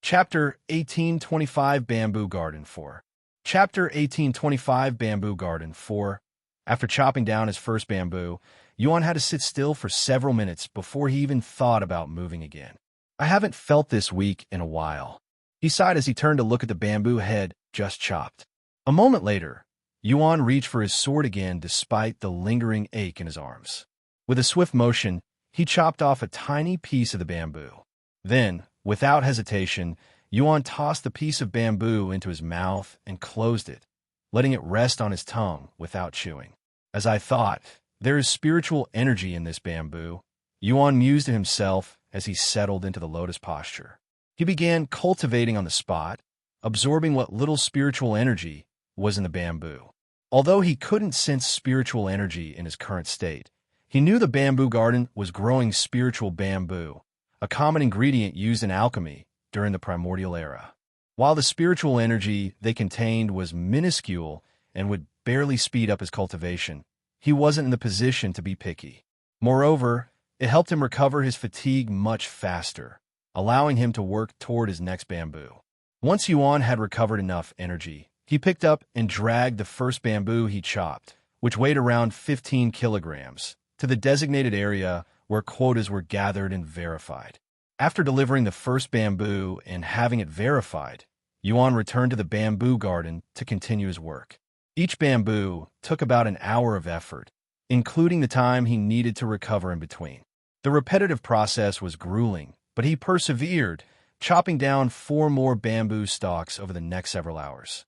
Chapter 1825 Bamboo Garden 4. Chapter 1825 Bamboo Garden 4. After chopping down his first bamboo, Yuan had to sit still for several minutes before he even thought about moving again. I haven't felt this weak in a while, he sighed as he turned to look at the bamboo head just chopped. A moment later, Yuan reached for his sword again despite the lingering ache in his arms. With a swift motion, he chopped off a tiny piece of the bamboo. Then, without hesitation, Yuan tossed the piece of bamboo into his mouth and closed it, letting it rest on his tongue without chewing. As I thought, there is spiritual energy in this bamboo, Yuan mused to himself as he settled into the lotus posture. He began cultivating on the spot, absorbing what little spiritual energy was in the bamboo. Although he couldn't sense spiritual energy in his current state, he knew the bamboo garden was growing spiritual bamboo, a common ingredient used in alchemy during the primordial era. While the spiritual energy they contained was minuscule and would barely speed up his cultivation, he wasn't in the position to be picky. Moreover, it helped him recover his fatigue much faster, allowing him to work toward his next bamboo. Once Yuan had recovered enough energy, he picked up and dragged the first bamboo he chopped, which weighed around 15 kilograms, to the designated area where quotas were gathered and verified. After delivering the first bamboo and having it verified, Yuan returned to the bamboo garden to continue his work. Each bamboo took about an hour of effort, including the time he needed to recover in between. The repetitive process was grueling, but he persevered, chopping down 4 more bamboo stalks over the next several hours.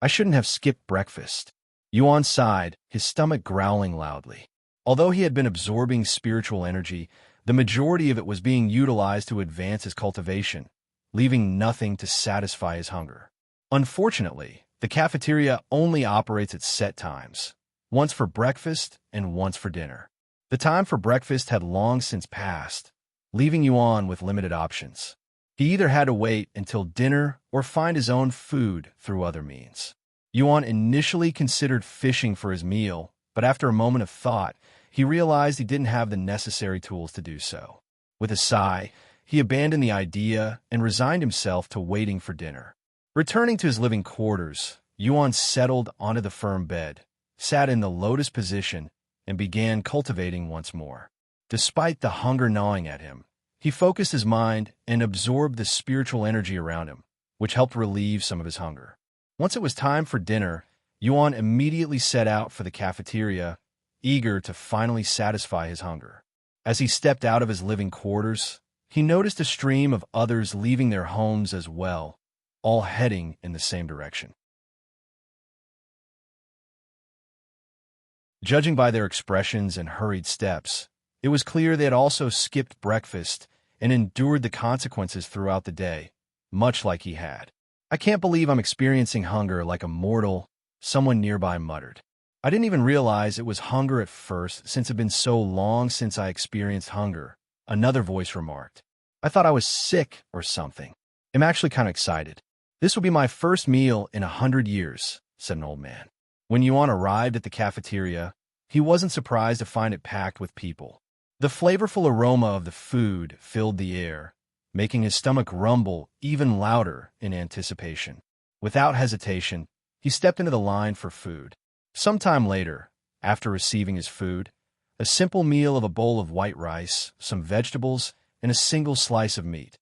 I shouldn't have skipped breakfast. Yuan sighed, his stomach growling loudly. Although he had been absorbing spiritual energy, the majority of it was being utilized to advance his cultivation, leaving nothing to satisfy his hunger. Unfortunately, the cafeteria only operates at set times, once for breakfast and once for dinner. The time for breakfast had long since passed, leaving Yuan with limited options. He either had to wait until dinner or find his own food through other means. Yuan initially considered fishing for his meal, but after a moment of thought, he realized he didn't have the necessary tools to do so. With a sigh, he abandoned the idea and resigned himself to waiting for dinner. Returning to his living quarters, Yuan settled onto the firm bed, sat in the lotus position, and began cultivating once more. Despite the hunger gnawing at him, he focused his mind and absorbed the spiritual energy around him, which helped relieve some of his hunger. Once it was time for dinner, Yuan immediately set out for the cafeteria, eager to finally satisfy his hunger. As he stepped out of his living quarters, he noticed a stream of others leaving their homes as well, all heading in the same direction. Judging by their expressions and hurried steps, it was clear they had also skipped breakfast and endured the consequences throughout the day, much like he had. "I can't believe I'm experiencing hunger like a mortal," someone nearby muttered. "I didn't even realize it was hunger at first since it had been so long since I experienced hunger," another voice remarked. "I thought I was sick or something. I'm actually kind of excited. This will be my first meal in 100 years, said an old man. When Yuan arrived at the cafeteria, he wasn't surprised to find it packed with people. The flavorful aroma of the food filled the air, making his stomach rumble even louder in anticipation. Without hesitation, he stepped into the line for food. Sometime later, after receiving his food, a simple meal of a bowl of white rice, some vegetables, and a single slice of meat,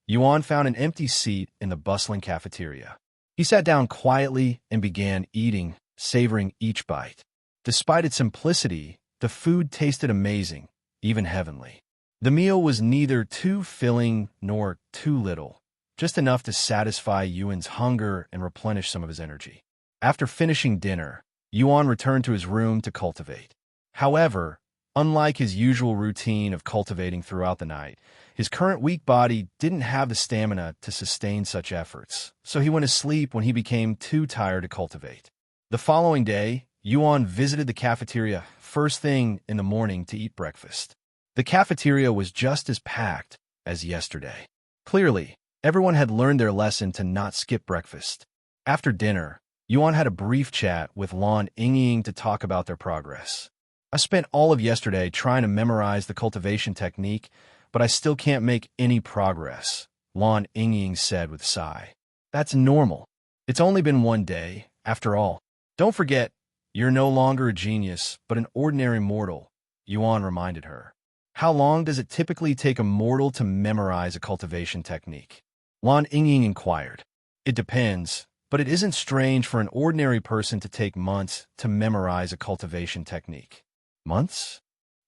Yuan found an empty seat in the bustling cafeteria. He sat down quietly and began eating, savoring each bite. Despite its simplicity, the food tasted amazing, even heavenly. The meal was neither too filling nor too little, just enough to satisfy Yuan's hunger and replenish some of his energy. After finishing dinner, Yuan returned to his room to cultivate. However, unlike his usual routine of cultivating throughout the night, his current weak body didn't have the stamina to sustain such efforts, so he went to sleep when he became too tired to cultivate. The following day, Yuan visited the cafeteria first thing in the morning to eat breakfast. The cafeteria was just as packed as yesterday. Clearly, everyone had learned their lesson to not skip breakfast. After dinner, Yuan had a brief chat with Lan Yingying to talk about their progress. I spent all of yesterday trying to memorize the cultivation technique, but I still can't make any progress, Lan Yingying said with a sigh. That's normal. It's only been one day, after all. Don't forget, you're no longer a genius, but an ordinary mortal, Yuan reminded her. How long does it typically take a mortal to memorize a cultivation technique? Lan Yingying inquired. It depends, but it isn't strange for an ordinary person to take months to memorize a cultivation technique. Months?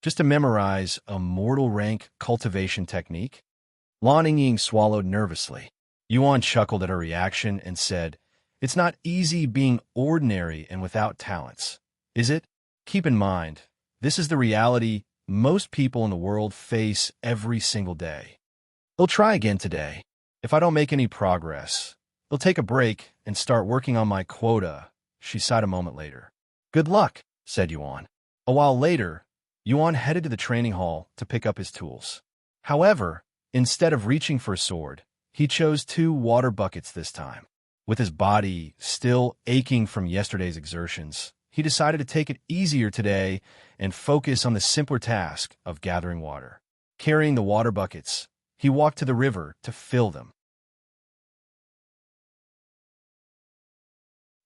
Just to memorize a mortal rank cultivation technique? Lan Yingying swallowed nervously. Yuan chuckled at her reaction and said, It's not easy being ordinary and without talents, is it? Keep in mind, this is the reality most people in the world face every single day. They'll try again today. If I don't make any progress, they'll take a break and start working on my quota, she sighed a moment later. Good luck, said Yuan. A while later, Yuan headed to the training hall to pick up his tools. However, instead of reaching for a sword, he chose 2 water buckets this time. With his body still aching from yesterday's exertions, he decided to take it easier today and focus on the simpler task of gathering water. Carrying the water buckets, he walked to the river to fill them.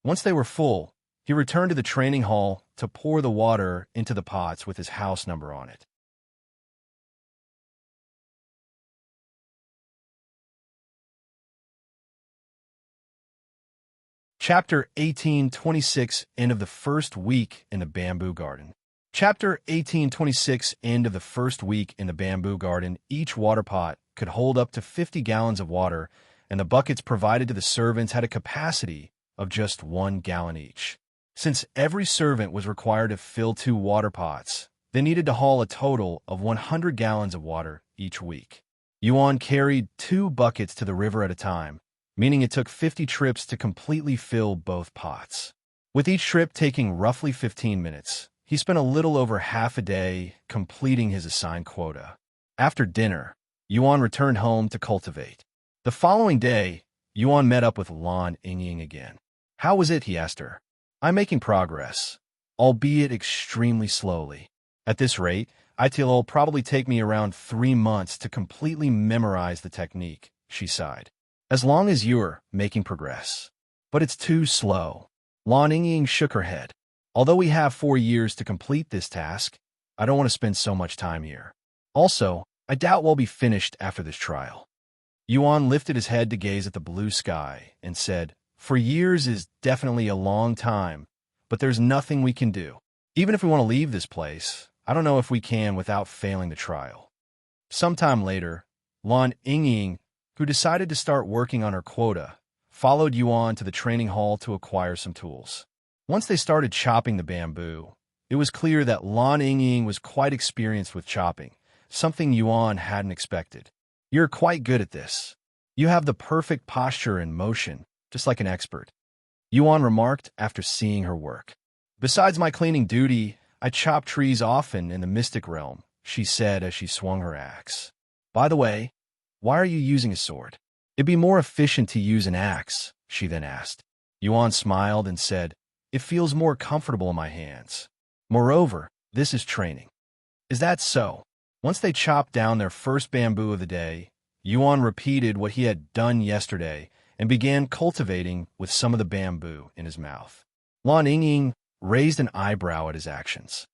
Once they were full, he returned to the training hall to pour the water into the pots with his house number on it. Chapter 1826, End of the first week in the bamboo garden. Chapter 1826, End of the first week in the bamboo garden. Each water pot could hold up to 50 gallons of water, and the buckets provided to the servants had a capacity of just 1 gallon each. Since every servant was required to fill 2 water pots, they needed to haul a total of 100 gallons of water each week. Yuan carried 2 buckets to the river at a time, meaning it took 50 trips to completely fill both pots. With each trip taking roughly 15 minutes, he spent a little over half a day completing his assigned quota. After dinner, Yuan returned home to cultivate. The following day, Yuan met up with Lan Yingying again. How was it, he asked her. I'm making progress, albeit extremely slowly. At this rate, it'll probably take me around 3 months to completely memorize the technique, she sighed. As long as you're making progress. But it's too slow. Lan Yingying shook her head. Although we have 4 years to complete this task, I don't want to spend so much time here. Also, I doubt we'll be finished after this trial. Yuan lifted his head to gaze at the blue sky and said, 4 years is definitely a long time, but there's nothing we can do. Even if we want to leave this place, I don't know if we can without failing the trial. Sometime later, Lan Yingying, who decided to start working on her quota, followed Yuan to the training hall to acquire some tools. Once they started chopping the bamboo, it was clear that Lan Yingying was quite experienced with chopping, something Yuan hadn't expected. You're quite good at this. You have the perfect posture and motion, just like an expert, Yuan remarked after seeing her work. Besides my cleaning duty, I chop trees often in the mystic realm, she said as she swung her axe. By the way, why are you using a sword? It'd be more efficient to use an axe, she then asked. Yuan smiled and said, it feels more comfortable in my hands. Moreover, this is training. Is that so? Once they chopped down their first bamboo of the day, Yuan repeated what he had done yesterday and began cultivating with some of the bamboo in his mouth. Lan Yingying raised an eyebrow at his actions.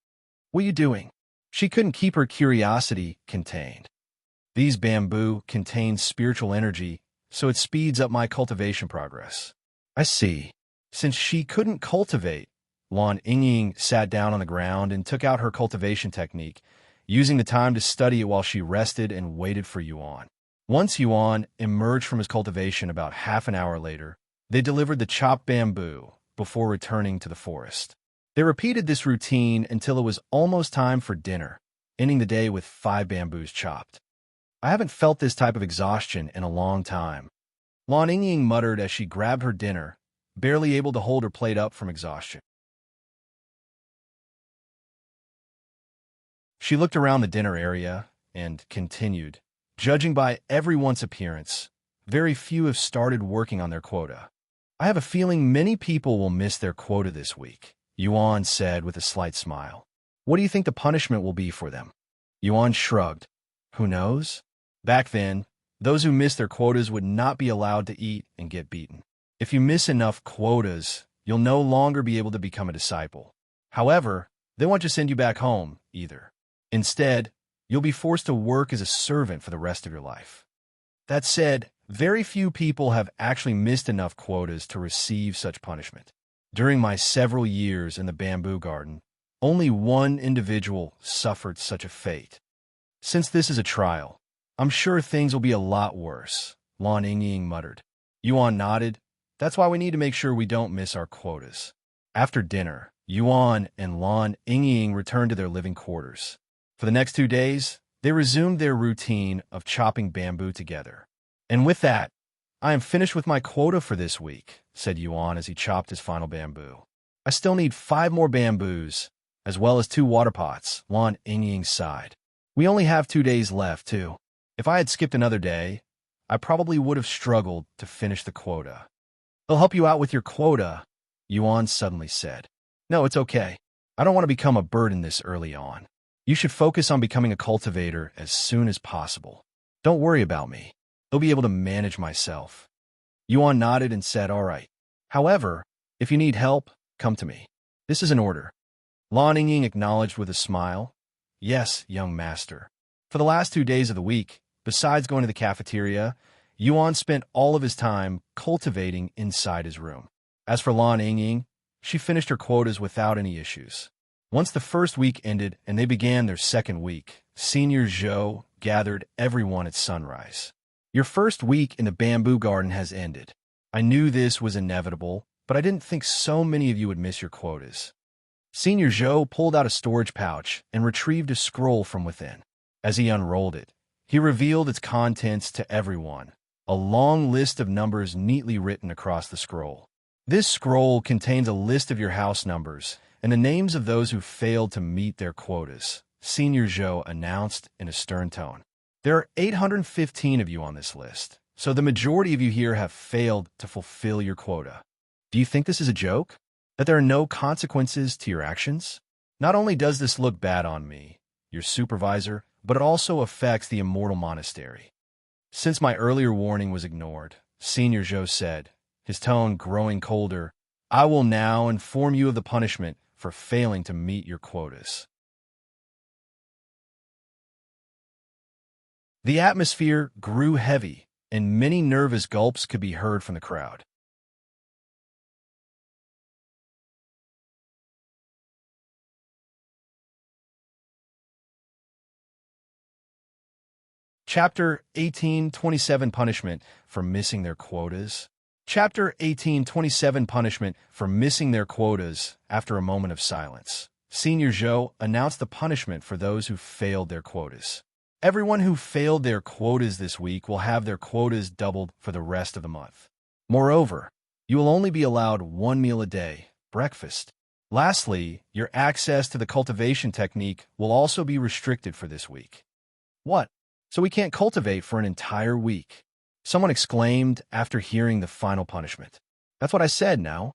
What are you doing? She couldn't keep her curiosity contained. These bamboo contain spiritual energy, so it speeds up my cultivation progress. I see. Since she couldn't cultivate, Lan Yingying sat down on the ground and took out her cultivation technique, using the time to study it while she rested and waited for Yuan. Once Yuan emerged from his cultivation about half an hour later, they delivered the chopped bamboo before returning to the forest. They repeated this routine until it was almost time for dinner, ending the day with 5 bamboos chopped. I haven't felt this type of exhaustion in a long time, Lan Yingying muttered as she grabbed her dinner, barely able to hold her plate up from exhaustion. She looked around the dinner area and continued, judging by everyone's appearance, very few have started working on their quota. I have a feeling many people will miss their quota this week, Yuan said with a slight smile. What do you think the punishment will be for them? Yuan shrugged. Who knows? Back then, those who missed their quotas would not be allowed to eat and get beaten. If you miss enough quotas, you'll no longer be able to become a disciple. However, they won't just send you back home, either. Instead, you'll be forced to work as a servant for the rest of your life. That said, very few people have actually missed enough quotas to receive such punishment. During my several years in the bamboo garden, only one individual suffered such a fate. Since this is a trial, I'm sure things will be a lot worse, Lan Yingying muttered. Yuan nodded. That's why we need to make sure we don't miss our quotas. After dinner, Yuan and Lan Yingying returned to their living quarters. For the next 2 days, they resumed their routine of chopping bamboo together. And with that, I am finished with my quota for this week, said Yuan as he chopped his final bamboo. I still need 5 more bamboos, as well as 2 water pots, Lan Yingying sighed. We only have 2 days left, too. If I had skipped another day, I probably would have struggled to finish the quota. They'll help you out with your quota, Yuan suddenly said. No, it's okay. I don't want to become a burden this early on. You should focus on becoming a cultivator as soon as possible. Don't worry about me. I'll be able to manage myself. Yuan nodded and said, all right. However, if you need help, come to me. This is an order. Lan Yingying acknowledged with a smile. Yes, young master. For the last 2 days of the week, besides going to the cafeteria, Yuan spent all of his time cultivating inside his room. As for Lan Yingying, she finished her quotas without any issues. Once the first week ended and they began their second week, Senior Zhou gathered everyone at sunrise. Your first week in the bamboo garden has ended. I knew this was inevitable, but I didn't think so many of you would miss your quotas. Senior Zhou pulled out a storage pouch and retrieved a scroll from within. As he unrolled it, he revealed its contents to everyone, a long list of numbers neatly written across the scroll. This scroll contains a list of your house numbers and the names of those who failed to meet their quotas, Senior Zhou announced in a stern tone. There are 815 of you on this list, so the majority of you here have failed to fulfill your quota. Do you think this is a joke? That there are no consequences to your actions? Not only does this look bad on me, your supervisor, but it also affects the Immortal Monastery. Since my earlier warning was ignored, Senior Zhou said, his tone growing colder, I will now inform you of the punishment for failing to meet your quotas. The atmosphere grew heavy, and many nervous gulps could be heard from the crowd. Chapter 1827 Punishment for Missing Their Quotas. Chapter 1827 Punishment for Missing Their Quotas. After a moment of silence, Senior Zhou announced the punishment for those who failed their quotas. Everyone who failed their quotas this week will have their quotas doubled for the rest of the month. Moreover, you will only be allowed 1 meal a day, breakfast. Lastly, your access to the cultivation technique will also be restricted for this week. What? So we can't cultivate for an entire week? Someone exclaimed after hearing the final punishment. That's what I said now.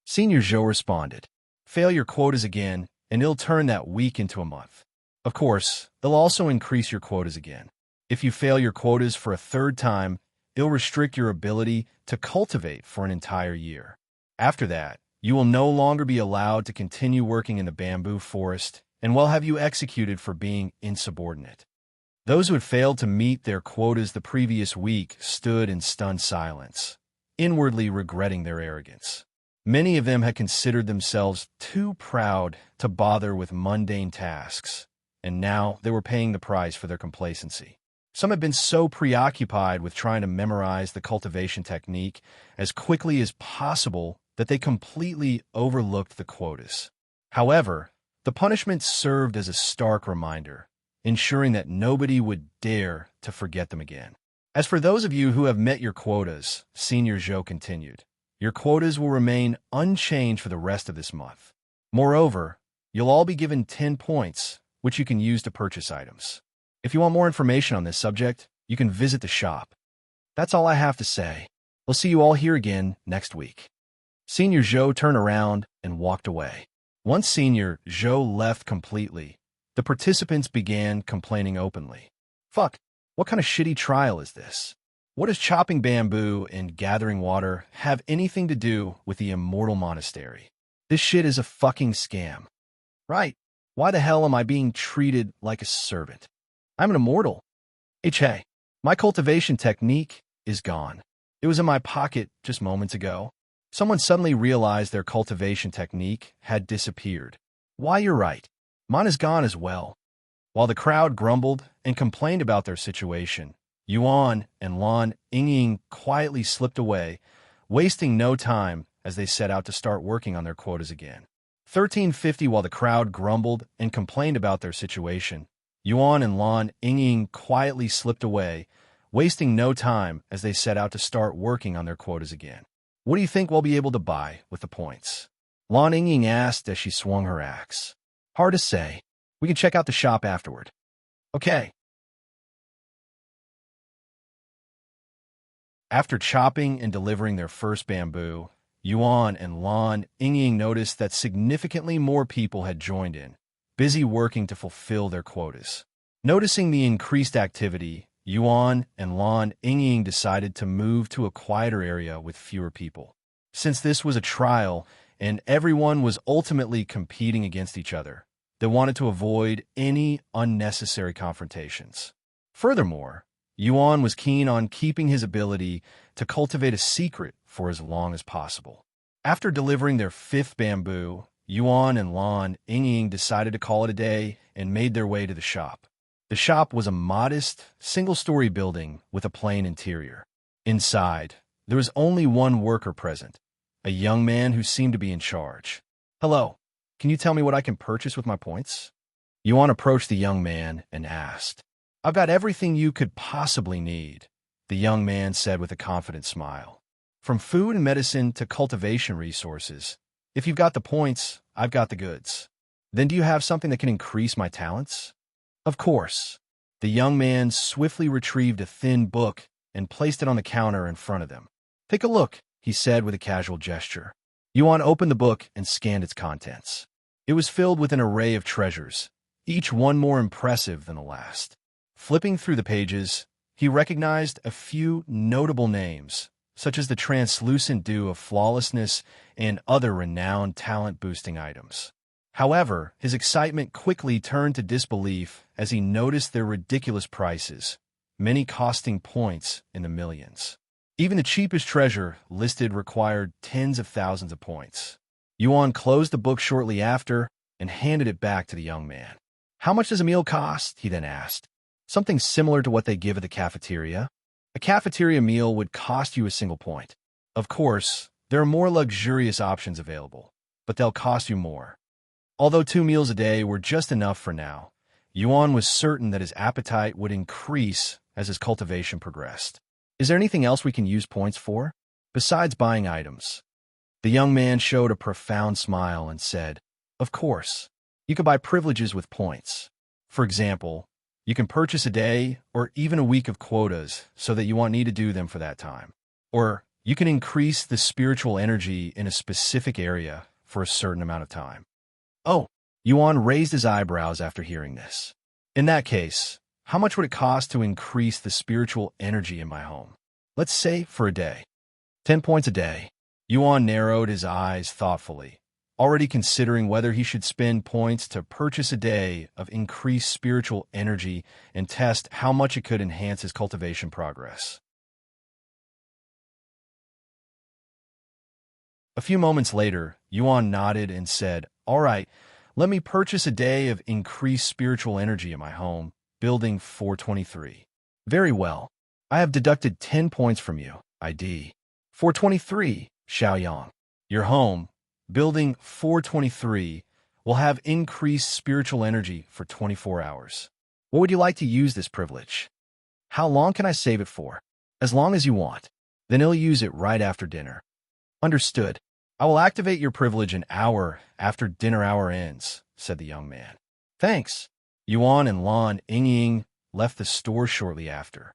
Senior Zhou responded. Fail your quotas again, and it'll turn that week into a month. Of course, they'll also increase your quotas again. If you fail your quotas for a third time, it'll restrict your ability to cultivate for an entire year. After that, you will no longer be allowed to continue working in the bamboo forest and will have you executed for being insubordinate. Those who had failed to meet their quotas the previous week stood in stunned silence, inwardly regretting their arrogance. Many of them had considered themselves too proud to bother with mundane tasks, and now they were paying the price for their complacency. Some had been so preoccupied with trying to memorize the cultivation technique as quickly as possible that they completely overlooked the quotas. However, the punishment served as a stark reminder, ensuring that nobody would dare to forget them again. As for those of you who have met your quotas, Senior Zhou continued, your quotas will remain unchanged for the rest of this month. Moreover, you'll all be given 10 points, which you can use to purchase items. If you want more information on this subject, you can visit the shop. That's all I have to say. We'll see you all here again next week. Senior Zhou turned around and walked away. Once Senior Zhou left completely, the participants began complaining openly. Fuck, what kind of shitty trial is this? What does chopping bamboo and gathering water have anything to do with the Immortal Monastery? This shit is a fucking scam. Right, why the hell am I being treated like a servant? I'm an immortal. Hey, my cultivation technique is gone. It was in my pocket just moments ago. Someone suddenly realized their cultivation technique had disappeared. Why, you're right. Mine is gone as well. While the crowd grumbled and complained about their situation, Yuan and Lan Yingying quietly slipped away, wasting no time as they set out to start working on their quotas again. 1350 While the crowd grumbled and complained about their situation, Yuan and Lan Yingying quietly slipped away, wasting no time as they set out to start working on their quotas again. What do you think we'll be able to buy with the points? Lan Ying asked as she swung her axe. Hard to say. We can check out the shop afterward. Okay. After chopping and delivering their first bamboo, Yuan and Lan Ying noticed that significantly more people had joined in, busy working to fulfill their quotas. Noticing the increased activity, Yuan and Lan Ying decided to move to a quieter area with fewer people. Since this was a trial and everyone was ultimately competing against each other, they wanted to avoid any unnecessary confrontations. Furthermore, Yuan was keen on keeping his ability to cultivate a secret for as long as possible. After delivering their fifth bamboo, Yuan and Lan Ying decided to call it a day and made their way to the shop. The shop was a modest, single-story building with a plain interior. Inside, there was only one worker present, a young man who seemed to be in charge. Hello, can you tell me what I can purchase with my points? Yuan approached the young man and asked. I've got everything you could possibly need, the young man said with a confident smile. From food and medicine to cultivation resources, if you've got the points, I've got the goods. Then do you have something that can increase my talents? Of course. The young man swiftly retrieved a thin book and placed it on the counter in front of them. Take a look, he said with a casual gesture. Yuan opened the book and scanned its contents. It was filled with an array of treasures, each one more impressive than the last. Flipping through the pages, he recognized a few notable names, such as the translucent dew of flawlessness and other renowned talent-boosting items. However, his excitement quickly turned to disbelief as he noticed their ridiculous prices, many costing points in the millions. Even the cheapest treasure listed required tens of thousands of points. Yuan closed the book shortly after and handed it back to the young man. How much does a meal cost? He then asked. Something similar to what they give at the cafeteria. A cafeteria meal would cost you a single point. Of course, there are more luxurious options available, but they'll cost you more. Although 2 meals a day were just enough for now, Yuan was certain that his appetite would increase as his cultivation progressed. Is there anything else we can use points for, besides buying items? The young man showed a profound smile and said, Of course, you can buy privileges with points. For example, you can purchase a day or even a week of quotas so that you won't need to do them for that time. Or you can increase the spiritual energy in a specific area for a certain amount of time. Oh, Yuan raised his eyebrows after hearing this. In that case, how much would it cost to increase the spiritual energy in my home? Let's say for a day. 10 points a day. Yuan narrowed his eyes thoughtfully, already considering whether he should spend points to purchase a day of increased spiritual energy and test how much it could enhance his cultivation progress. A few moments later, Yuan nodded and said, All right, let me purchase a day of increased spiritual energy in my home, building 423. Very well. I have deducted 10 points from you, ID. 423, Xiaoyang. Your home, building 423, will have increased spiritual energy for 24 hours. What would you like to use this privilege? How long can I save it for? As long as you want. Then he'll use it right after dinner. Understood. I will activate your privilege an hour after dinner hour ends, said the young man. Thanks. Yuan and Lan Ying left the store shortly after.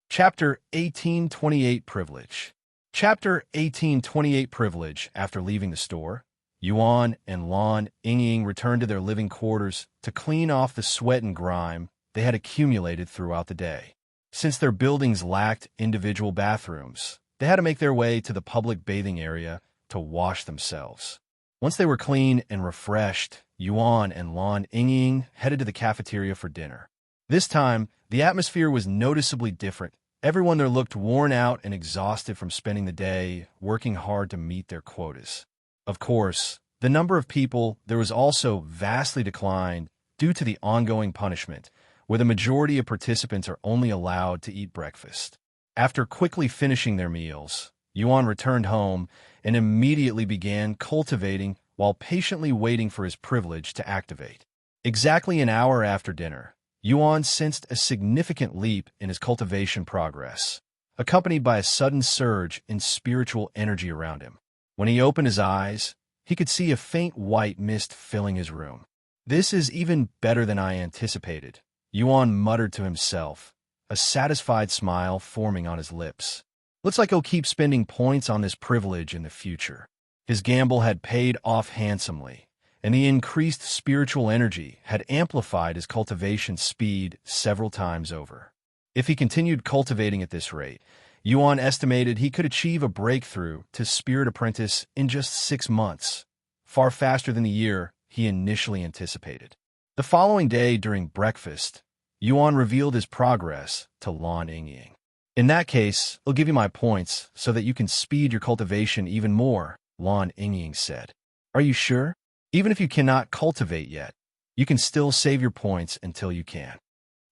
Chapter 1828 Privilege. Chapter 1828 Privilege. After leaving the store, Yuan and Lan Ying returned to their living quarters to clean off the sweat and grime they had accumulated throughout the day. Since their buildings lacked individual bathrooms, they had to make their way to the public bathing area to wash themselves. Once they were clean and refreshed, Yuan and Lan Ying headed to the cafeteria for dinner. This time, the atmosphere was noticeably different. Everyone there looked worn out and exhausted from spending the day working hard to meet their quotas. Of course, the number of people there was also vastly declined due to the ongoing punishment, where the majority of participants are only allowed to eat breakfast. After quickly finishing their meals, Yuan returned home and immediately began cultivating while patiently waiting for his privilege to activate. Exactly an hour after dinner, Yuan sensed a significant leap in his cultivation progress, accompanied by a sudden surge in spiritual energy around him. When he opened his eyes, he could see a faint white mist filling his room. "This is even better than I anticipated," Yuan muttered to himself, a satisfied smile forming on his lips. "Looks like he'll keep spending points on this privilege in the future." His gamble had paid off handsomely, and the increased spiritual energy had amplified his cultivation speed several times over. If he continued cultivating at this rate, Yuan estimated he could achieve a breakthrough to Spirit Apprentice in just 6 months, far faster than the year he initially anticipated. The following day during breakfast, Yuan revealed his progress to Lan Yingying. "In that case, I'll give you my points so that you can speed your cultivation even more," Lan Yingying said. "Are you sure? Even if you cannot cultivate yet, you can still save your points until you can."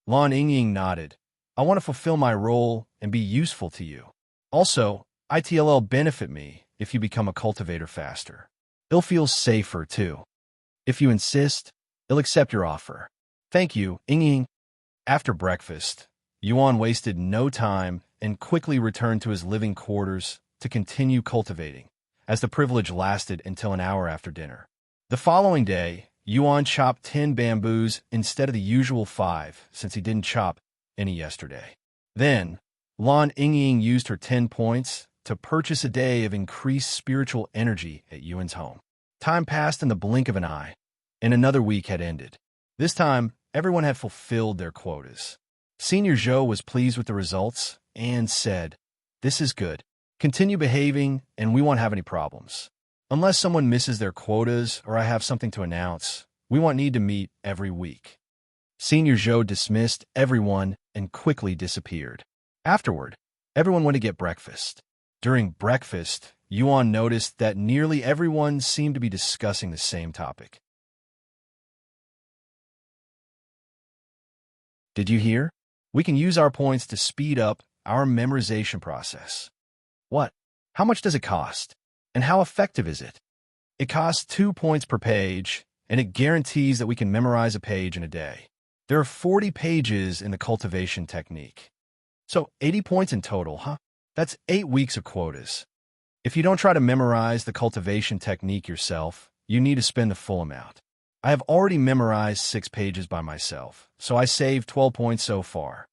Lan Yingying nodded. "I want to fulfill my role and be useful to you. Also, it'll benefit me if you become a cultivator faster. It'll feel safer, too. If you insist, I'll accept your offer." "Thank you, Yingying." After breakfast, Yuan wasted no time and quickly returned to his living quarters to continue cultivating, as the privilege lasted until an hour after dinner. The following day, Yuan chopped 10 bamboos instead of the usual 5, since he didn't chop any yesterday. Then, Lan Yingying used her 10 points to purchase a day of increased spiritual energy at Yuan's home. Time passed in the blink of an eye, and another week had ended. This time, everyone had fulfilled their quotas. Senior Zhou was pleased with the results and said, "This is good. Continue behaving, and we won't have any problems. Unless someone misses their quotas or I have something to announce, we won't need to meet every week." Senior Zhou dismissed everyone and quickly disappeared. Afterward, everyone went to get breakfast. During breakfast, Yuan noticed that nearly everyone seemed to be discussing the same topic. "Did you hear? We can use our points to speed up our memorization process." "What? How much does it cost? And how effective is it?" "It costs 2 points per page, and it guarantees that we can memorize a page in a day. There are 40 pages in the cultivation technique. So 80 points in total, huh? That's 8 weeks of quotas. If you don't try to memorize the cultivation technique yourself, you need to spend the full amount. I have already memorized 6 pages by myself, so I saved 12 points so far."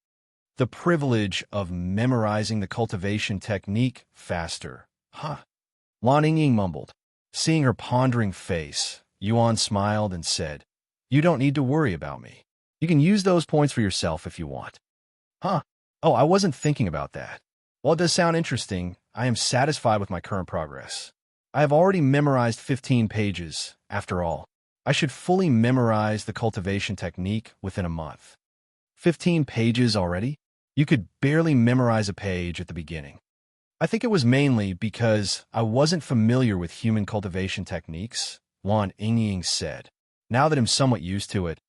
The privilege of memorizing the cultivation technique faster, huh? Lan Yingying mumbled. Seeing her pondering face, Yuan smiled and said, "You don't need to worry about me. You can use those points for yourself if you want." "Huh? Oh, I wasn't thinking about that. While it does sound interesting, I am satisfied with my current progress. I have already memorized 15 pages, after all. I should fully memorize the cultivation technique within a month." 15 pages already? You could barely memorize a page at the beginning. "I think it was mainly because I wasn't familiar with human cultivation techniques," Lan Yingying said. "Now that I'm somewhat used to it,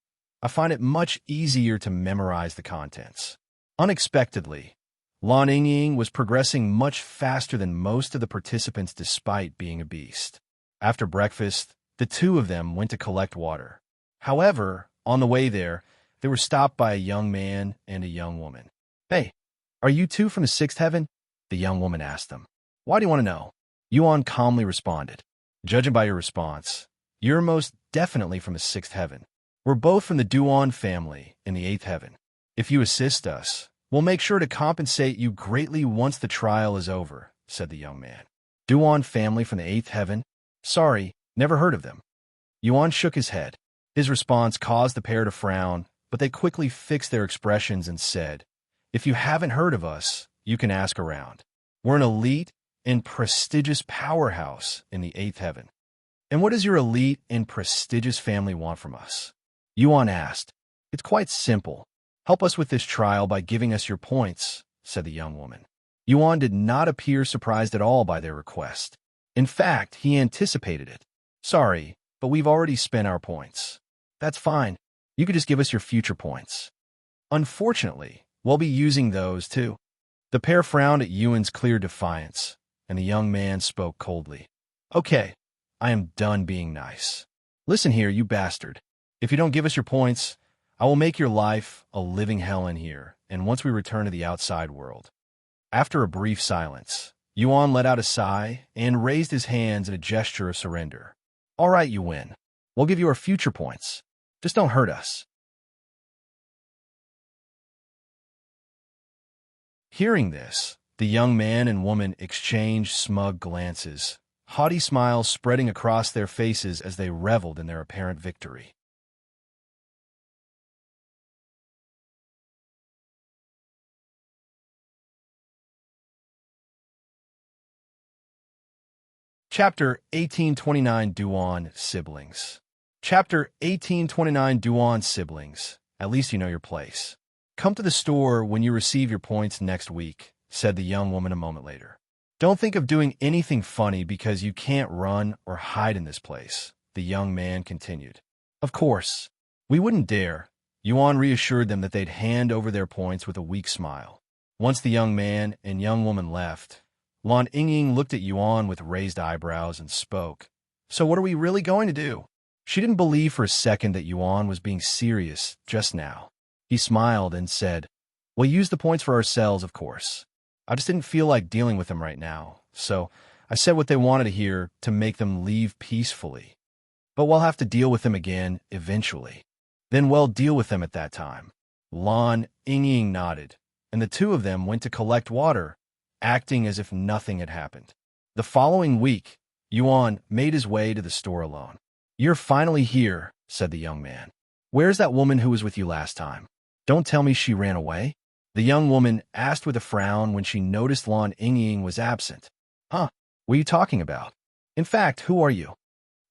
I find it much easier to memorize the contents." Unexpectedly, Lan Yingying was progressing much faster than most of the participants despite being a beast. After breakfast, the two of them went to collect water. However, on the way there, they were stopped by a young man and a young woman. "Hey, are you two from the 6th heaven?" the young woman asked them. "Why do you want to know?" Yuan calmly responded. "Judging by your response, you're most definitely from the 6th heaven. We're both from the Duan family in the 8th heaven. If you assist us, we'll make sure to compensate you greatly once the trial is over," said the young man. "Duan family from the 8th heaven? Sorry, never heard of them." Yuan shook his head. His response caused the pair to frown, but they quickly fixed their expressions and said, "If you haven't heard of us, you can ask around. We're an elite and prestigious powerhouse in the 8th heaven." "And what does your elite and prestigious family want from us?" Yuan asked. "It's quite simple. Help us with this trial by giving us your points," said the young woman. Yuan did not appear surprised at all by their request. In fact, he anticipated it. "Sorry, but we've already spent our points." "That's fine. You could just give us your future points." "Unfortunately, we'll be using those too." The pair frowned at Yuan's clear defiance, and the young man spoke coldly. "Okay, I am done being nice. Listen here, you bastard. If you don't give us your points, I will make your life a living hell in here, and once we return to the outside world. After a brief silence, Yuan let out a sigh and raised his hands in a gesture of surrender. All right, you win. We'll give you our future points. Just don't hurt us. Hearing this, the young man and woman exchanged smug glances, haughty smiles spreading across their faces as they reveled in their apparent victory. Chapter 1829 Duan Siblings. Chapter 1829 Duan Siblings. At least you know your place. Come to the store when you receive your points next week, said the young woman a moment later. Don't think of doing anything funny because you can't run or hide in this place, the young man continued. Of course, we wouldn't dare. Yuan reassured them that they'd hand over their points with a weak smile. Once the young man and young woman left, Lan Yingying looked at Yuan with raised eyebrows and spoke. So what are we really going to do? She didn't believe for a second that Yuan was being serious just now. He smiled and said, We'll use the points for ourselves, of course. I just didn't feel like dealing with them right now, so I said what they wanted to hear to make them leave peacefully. But we'll have to deal with them again eventually. Then we'll deal with them at that time. Lan Yingying nodded, and the two of them went to collect water, acting as if nothing had happened. The following week, Yuan made his way to the store alone. You're finally here, said the young man. Where's that woman who was with you last time? Don't tell me she ran away? The young woman asked with a frown when she noticed Lan Yingying was absent. Huh, what are you talking about? In fact, who are you?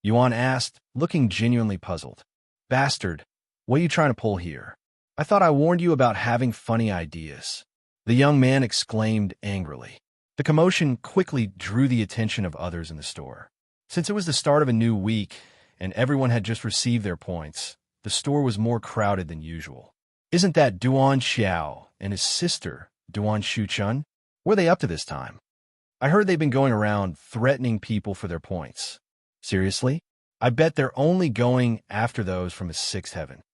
Yuan asked, looking genuinely puzzled. Bastard, what are you trying to pull here? I thought I warned you about having funny ideas. The young man exclaimed angrily. The commotion quickly drew the attention of others in the store. Since it was the start of a new week and everyone had just received their points, the store was more crowded than usual. Isn't that Duan Xiao and his sister, Duan Shuchun? What are they up to this time? I heard they've been going around threatening people for their points. Seriously? I bet they're only going after those from his sixth heaven.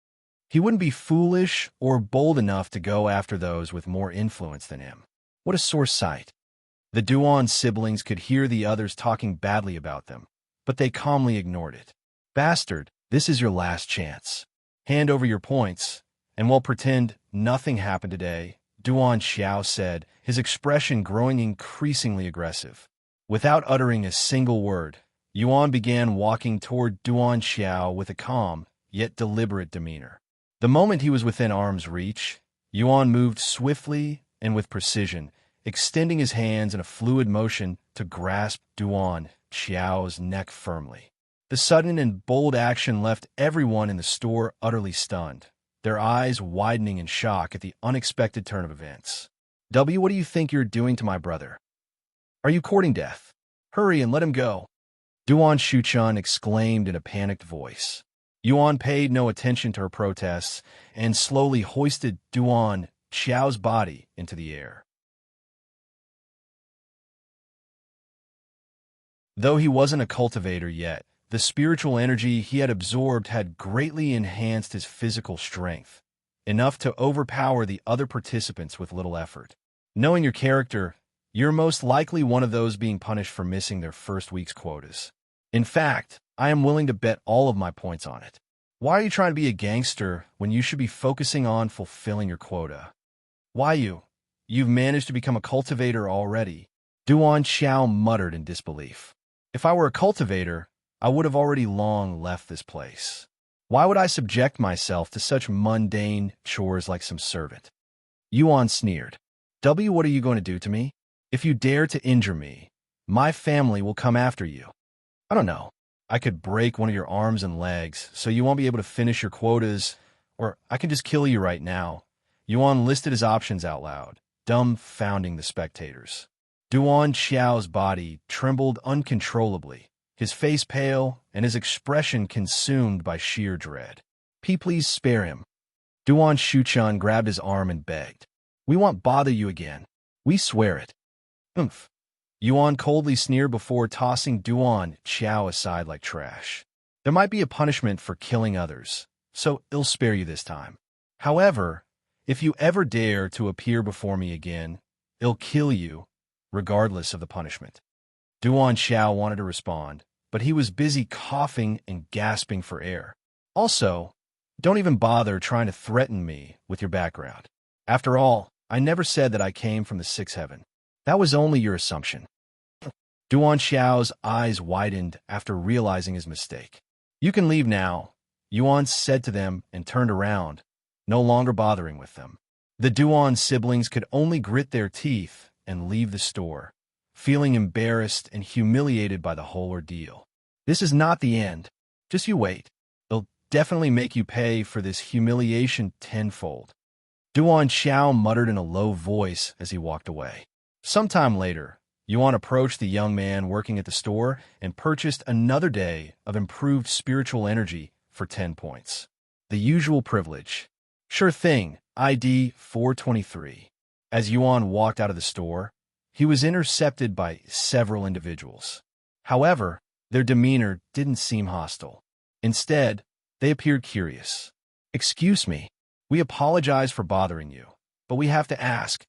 He wouldn't be foolish or bold enough to go after those with more influence than him. What a sore sight. The Duan siblings could hear the others talking badly about them, but they calmly ignored it. Bastard, this is your last chance. Hand over your points, and we'll pretend nothing happened today, Duan Xiao said, his expression growing increasingly aggressive. Without uttering a single word, Yuan began walking toward Duan Xiao with a calm, yet deliberate demeanor. The moment he was within arm's reach, Yuan moved swiftly and with precision, extending his hands in a fluid motion to grasp Duan Xiao's neck firmly. The sudden and bold action left everyone in the store utterly stunned, their eyes widening in shock at the unexpected turn of events. What do you think you're doing to my brother? Are you courting death? Hurry and let him go. Duan Shuchun exclaimed in a panicked voice. Yuan paid no attention to her protests and slowly hoisted Duan Xiao's body into the air. Though he wasn't a cultivator yet, the spiritual energy he had absorbed had greatly enhanced his physical strength, enough to overpower the other participants with little effort. Knowing your character, you're most likely one of those being punished for missing their first week's quotas. In fact, I am willing to bet all of my points on it. Why are you trying to be a gangster when you should be focusing on fulfilling your quota? Why you? You've managed to become a cultivator already. Duan Xiao muttered in disbelief. If I were a cultivator, I would have already long left this place. Why would I subject myself to such mundane chores like some servant? Yuan sneered. What are you going to do to me? If you dare to injure me, my family will come after you. I don't know. I could break one of your arms and legs, so you won't be able to finish your quotas, or I can just kill you right now. Yuan listed his options out loud, dumbfounding the spectators. Duan Xiao's body trembled uncontrollably, his face pale and his expression consumed by sheer dread. Please spare him. Duan Shuchun grabbed his arm and begged. We won't bother you again. We swear it. Oomph. Yuan coldly sneered before tossing Duan Xiao aside like trash. There might be a punishment for killing others, so I'll spare you this time. However, if you ever dare to appear before me again, I'll kill you, regardless of the punishment." Duan Xiao wanted to respond, but he was busy coughing and gasping for air. "Also, don't even bother trying to threaten me with your background. After all, I never said that I came from the sixth heaven. That was only your assumption." Duan Xiao's eyes widened after realizing his mistake. "You can leave now," Yuan said to them and turned around, no longer bothering with them. The Duan siblings could only grit their teeth and leave the store, feeling embarrassed and humiliated by the whole ordeal. "This is not the end. Just you wait. They'll definitely make you pay for this humiliation tenfold." Duan Xiao muttered in a low voice as he walked away. Sometime later, Yuan approached the young man working at the store and purchased another day of improved spiritual energy for 10 points. The usual privilege. "Sure thing, ID 423. As Yuan walked out of the store, he was intercepted by several individuals. However, their demeanor didn't seem hostile. Instead, they appeared curious. "Excuse me, we apologize for bothering you, but we have to ask,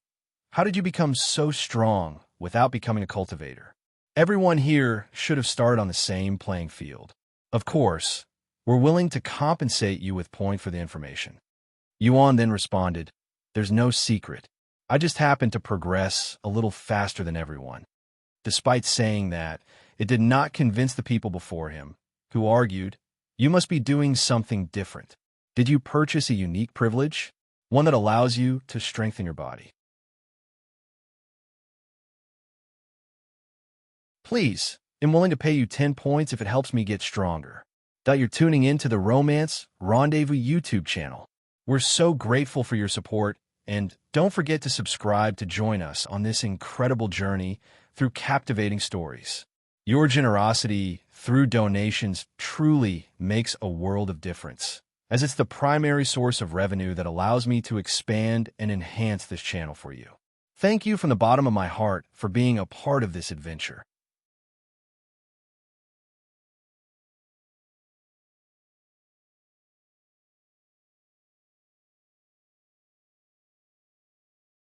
how did you become so strong without becoming a cultivator? Everyone here should have started on the same playing field. Of course, we're willing to compensate you with point for the information." Yuan then responded, "There's no secret. I just happened to progress a little faster than everyone." Despite saying that, it did not convince the people before him, who argued, "You must be doing something different. Did you purchase a unique privilege? One that allows you to strengthen your body?" "Please, I'm willing to pay you 10 points if it helps me get stronger." That you're tuning in to the Romance Rendezvous YouTube channel. We're so grateful for your support, and don't forget to subscribe to join us on this incredible journey through captivating stories. Your generosity through donations truly makes a world of difference, as it's the primary source of revenue that allows me to expand and enhance this channel for you. Thank you from the bottom of my heart for being a part of this adventure.